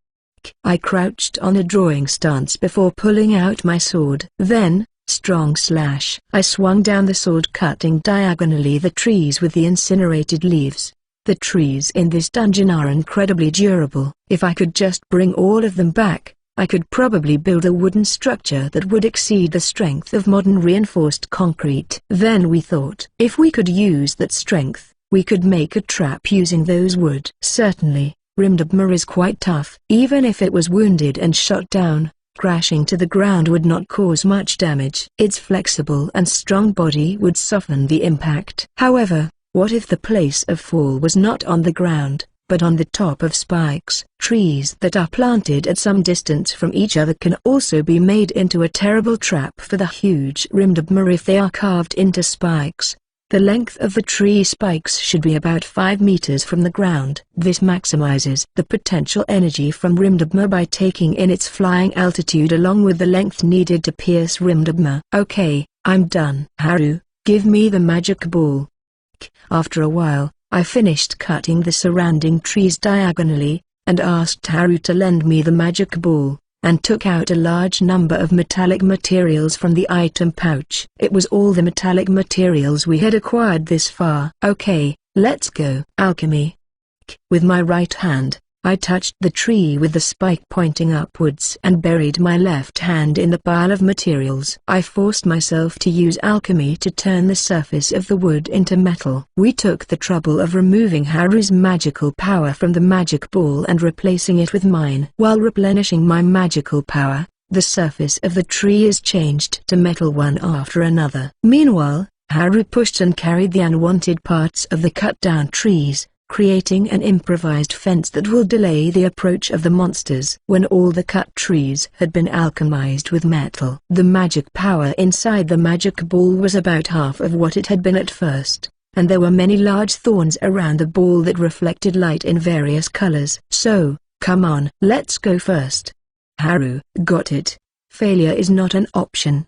I crouched on a drawing stance before pulling out my sword. Then, Strong slash. I swung down the sword, cutting diagonally the trees with the incinerated leaves. The trees in this dungeon are incredibly durable. If I could just bring all of them back, I could probably build a wooden structure that would exceed the strength of modern reinforced concrete. Then we thought, if we could use that strength, we could make a trap using those wood. Certainly, Rimdabma is quite tough. Even if it was wounded and shot down, crashing to the ground would not cause much damage. Its flexible and strong body would soften the impact. However, what if the place of fall was not on the ground, but on the top of spikes? Trees that are planted at some distance from each other can also be made into a terrible trap for the huge Rimdabma if they are carved into spikes. The length of the tree spikes should be about 5 meters from the ground. This maximizes the potential energy from Rimdabma by taking in its flying altitude along with the length needed to pierce Rimdabma. Okay, I'm done. Haru, give me the magic ball. After a while, I finished cutting the surrounding trees diagonally, and asked Haru to lend me the magic ball, and took out a large number of metallic materials from the item pouch. It was all the metallic materials we had acquired this far. Okay, let's go. Alchemy. With my right hand, I touched the tree with the spike pointing upwards and buried my left hand in the pile of materials. I forced myself to use alchemy to turn the surface of the wood into metal. We took the trouble of removing Haru's magical power from the magic ball and replacing it with mine. While replenishing my magical power, the surface of the tree is changed to metal one after another. Meanwhile, Haru pushed and carried the unwanted parts of the cut-down trees, creating an improvised fence that will delay the approach of the monsters. When all the cut trees had been alchemized with metal, the magic power inside the magic ball was about half of what it had been at first, and there were many large thorns around the ball that reflected light in various colors. So, come on, let's go first. Haru, got it. Failure is not an option.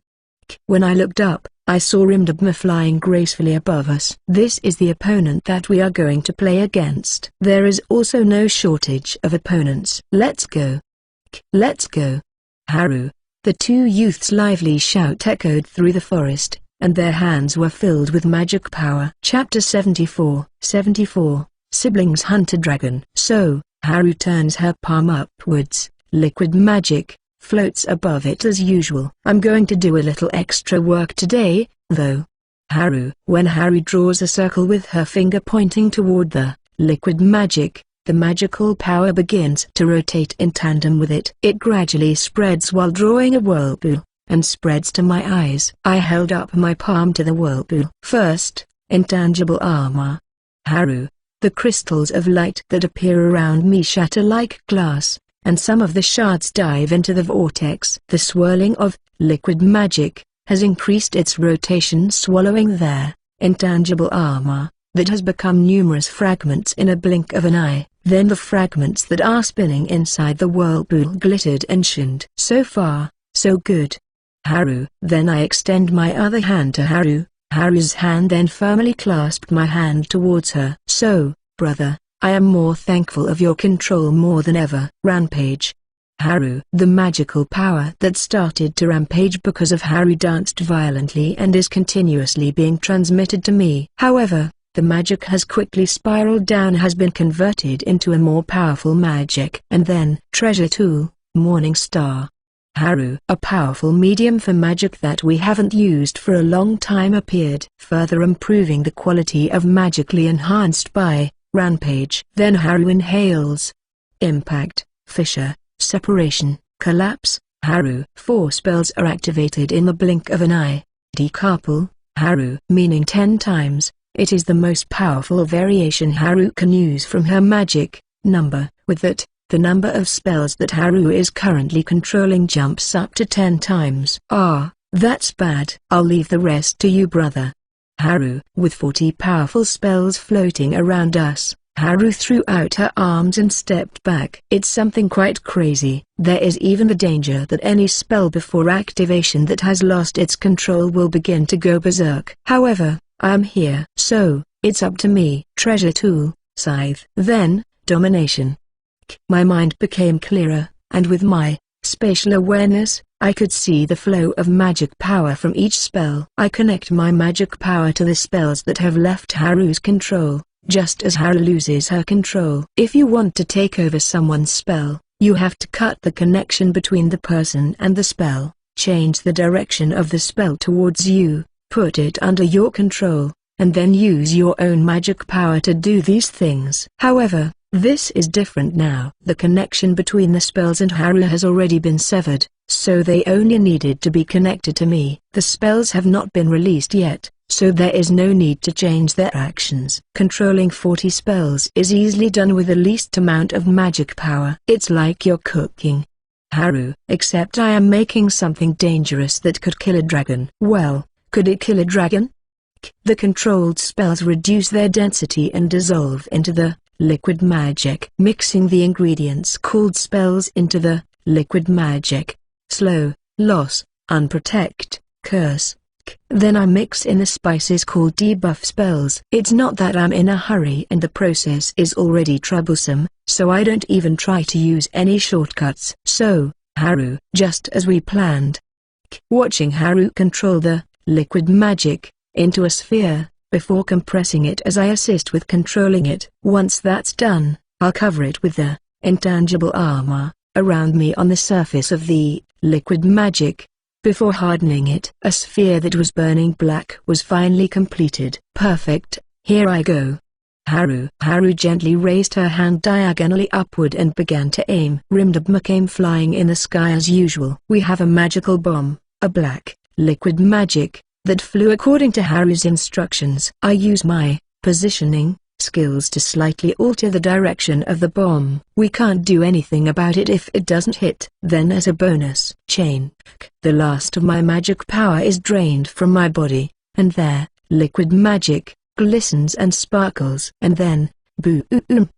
When I looked up, I saw Rimdabma flying gracefully above us. This is the opponent that we are going to play against. There is also no shortage of opponents. Let's go. Let's go. Haru. The two youths' lively shout echoed through the forest, and their hands were filled with magic power. Chapter 74. Siblings hunt a dragon. So, Haru turns her palm upwards. Liquid magic floats above it as usual. I'm going to do a little extra work today, though. Haru. When Haru draws a circle with her finger pointing toward the liquid magic, the magical power begins to rotate in tandem with it. It gradually spreads while drawing a whirlpool, and spreads to my eyes. I held up my palm to the whirlpool. First, intangible armor. Haru. The crystals of light that appear around me shatter like glass, and some of the shards dive into the vortex. The swirling of liquid magic has increased its rotation, swallowing their intangible armor, that has become numerous fragments in a blink of an eye. Then the fragments that are spinning inside the whirlpool glittered and shined. So far, so good. Haru. Then I extend my other hand to Haru. Haru's hand then firmly clasped my hand towards her. So, brother, I am more thankful of your control more than ever. Rampage. Haru. The magical power that started to rampage because of Haru danced violently and is continuously being transmitted to me. However, the magic has quickly spiraled down, has been converted into a more powerful magic. And then, treasure tool, Morning Star. Haru. A powerful medium for magic that we haven't used for a long time appeared, further improving the quality of magically enhanced by Rampage. Then Haru inhales. Impact, Fissure, Separation, Collapse. Haru. 4 spells are activated in the blink of an eye. Decouple, Haru. Meaning 10 times, it is the most powerful variation Haru can use from her magic number. With that, the number of spells that Haru is currently controlling jumps up to 10 times. Ah, that's bad. I'll leave the rest to you, brother. Haru. With 40 powerful spells floating around us, Haru threw out her arms and stepped back. It's something quite crazy. There is even the danger that any spell before activation that has lost its control will begin to go berserk. However, I am here. So, it's up to me. Treasure tool, Scythe. Then, Domination. My mind became clearer, and with my spatial awareness, I could see the flow of magic power from each spell. I connect my magic power to the spells that have left Haru's control, just as Haru loses her control. If you want to take over someone's spell, you have to cut the connection between the person and the spell, change the direction of the spell towards you, put it under your control, and then use your own magic power to do these things. However, this is different now. The connection between the spells and Haru has already been severed, so they only needed to be connected to me. The spells have not been released yet, so there is no need to change their actions. Controlling 40 spells is easily done with the least amount of magic power. It's like you're cooking, Haru. Except I am making something dangerous that could kill a dragon. Well, could it kill a dragon? The controlled spells reduce their density and dissolve into the liquid magic. Mixing the ingredients called spells into the liquid magic. Slow, loss, unprotect, curse. Then I mix in the spices called debuff spells. It's not that I'm in a hurry and the process is already troublesome, so I don't even try to use any shortcuts. So, Haru, just as we planned. Watching Haru control the liquid magic into a sphere, before compressing it as I assist with controlling it. Once that's done, I'll cover it with the intangible armor around me on the surface of the liquid magic. Before hardening it, a sphere that was burning black was finally completed. Perfect, here I go. Haru gently raised her hand diagonally upward and began to aim. Rimdabma came flying in the sky as usual. We have a magical bomb, a black, liquid magic, that flew according to Haru's instructions. I use my positioning skills to slightly alter the direction of the bomb. We can't do anything about it if it doesn't hit. Then as a bonus, chain. The last of my magic power is drained from my body, and there, liquid magic, glistens and sparkles. And then, boom.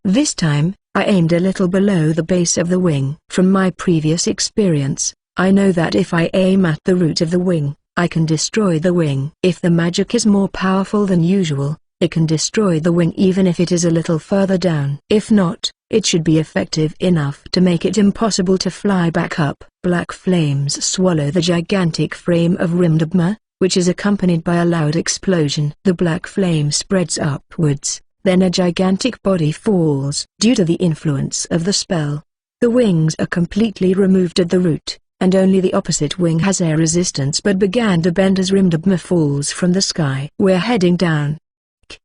This time, I aimed a little below the base of the wing. From my previous experience, I know that if I aim at the root of the wing, I can destroy the wing. If the magic is more powerful than usual, it can destroy the wing even if it is a little further down. If not, it should be effective enough to make it impossible to fly back up. Black flames swallow the gigantic frame of Rimdabma, which is accompanied by a loud explosion. The black flame spreads upwards, then a gigantic body falls. Due to the influence of the spell, the wings are completely removed at the root, and only the opposite wing has air resistance but began to bend as Rimdabma falls from the sky. We're heading down.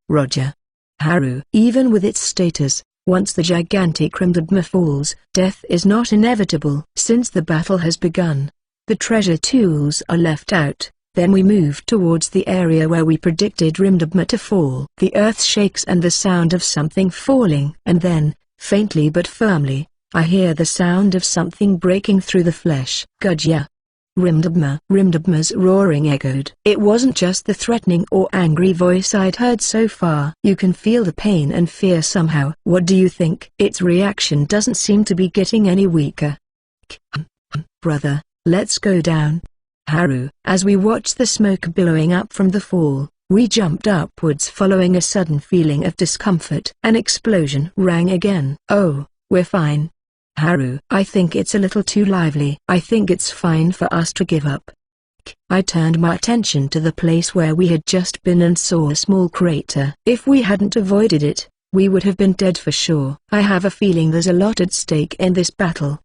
Roger. Haru. Even with its status, once the gigantic Rimdabma falls, death is not inevitable. Since the battle has begun, the treasure tools are left out. Then we move towards the area where we predicted Rimdabma to fall. The earth shakes and the sound of something falling. And then, faintly but firmly, I hear the sound of something breaking through the flesh. Gudja. Rimdabma's roaring echoed. It wasn't just the threatening or angry voice I'd heard so far. You can feel the pain and fear somehow. What do you think? Its reaction doesn't seem to be getting any weaker. Brother, let's go down. Haru. As we watched the smoke billowing up from the fall, we jumped upwards following a sudden feeling of discomfort. An explosion rang again. Oh, we're fine. Haru. I think it's a little too lively. I think it's fine for us to give up. I turned my attention to the place where we had just been and saw a small crater. If we hadn't avoided it, we would have been dead for sure. I have a feeling there's a lot at stake in this battle.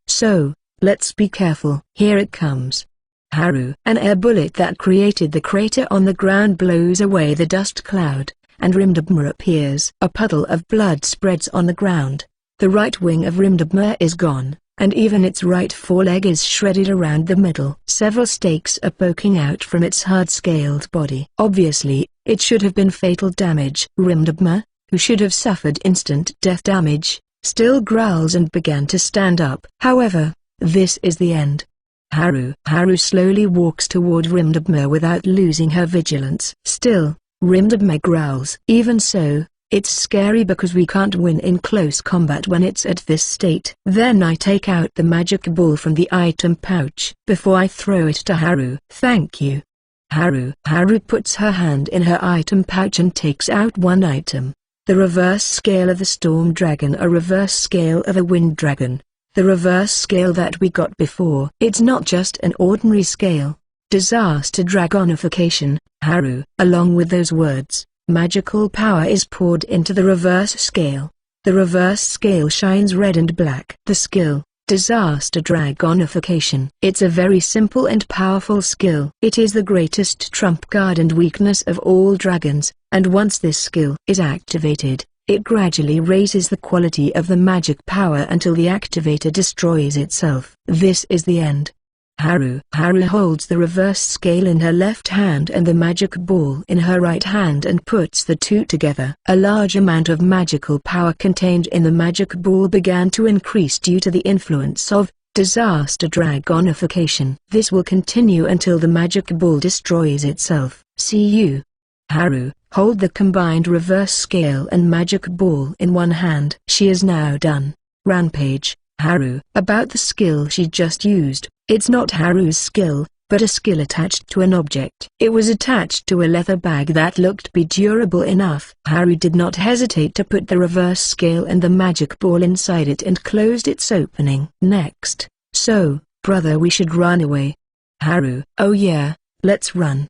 So, let's be careful. Here it comes. Haru. An air bullet that created the crater on the ground blows away the dust cloud, and Rimdabma appears. A puddle of blood spreads on the ground. The right wing of Rimdabma is gone, and even its right foreleg is shredded around the middle. Several stakes are poking out from its hard-scaled body. Obviously, it should have been fatal damage. Rimdabma, who should have suffered instant death damage, still growls and began to stand up. However, this is the end. Haru slowly walks toward Rimdabma without losing her vigilance. Still, Rimdabma growls. Even so, it's scary because we can't win in close combat when it's at this state. Then I take out the magic ball from the item pouch before I throw it to Haru. Thank you. Haru puts her hand in her item pouch and takes out one item. The reverse scale of the storm dragon, a reverse scale of a wind dragon. the reverse scale that we got before. It's not just an ordinary scale. Disaster Dragonification, Haru. Along with those words, magical power is poured into the reverse scale. The reverse scale shines red and black. The skill, Disaster Dragonification. It's a very simple and powerful skill. It is the greatest trump card and weakness of all dragons, and once this skill is activated, it gradually raises the quality of the magic power until the activator destroys itself. This is the end. Haru holds the reverse scale in her left hand and the magic ball in her right hand and puts the two together. A large amount of magical power contained in the magic ball began to increase due to the influence of Disaster Dragonification. This will continue until the magic ball destroys itself. See you. Haru, hold the combined reverse scale and magic ball in one hand. She is now done. Rampage. Haru. About the skill she just used, it's not Haru's skill, but a skill attached to an object. It was attached to a leather bag that looked to be durable enough. Haru did not hesitate to put the reverse scale and the magic ball inside it and closed its opening. Next, so, brother, we should run away. Haru. Oh yeah, let's run.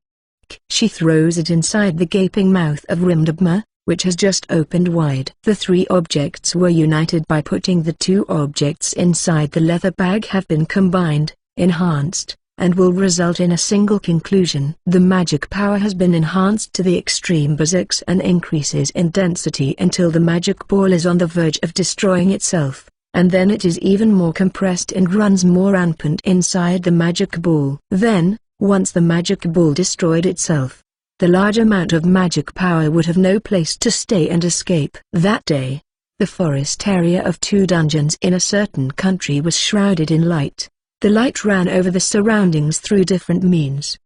She throws it inside the gaping mouth of Rimdabma, which has just opened wide. The three objects were united by putting the two objects inside the leather bag have been combined, enhanced, and will result in a single conclusion. The magic power has been enhanced to the extreme berserks and increases in density until the magic ball is on the verge of destroying itself, and then it is even more compressed and runs more rampant inside the magic ball. Then, once the magic ball destroyed itself, the large amount of magic power would have no place to stay and escape. That day, the forest area of two dungeons in a certain country was shrouded in light. The light ran over the surroundings through different means.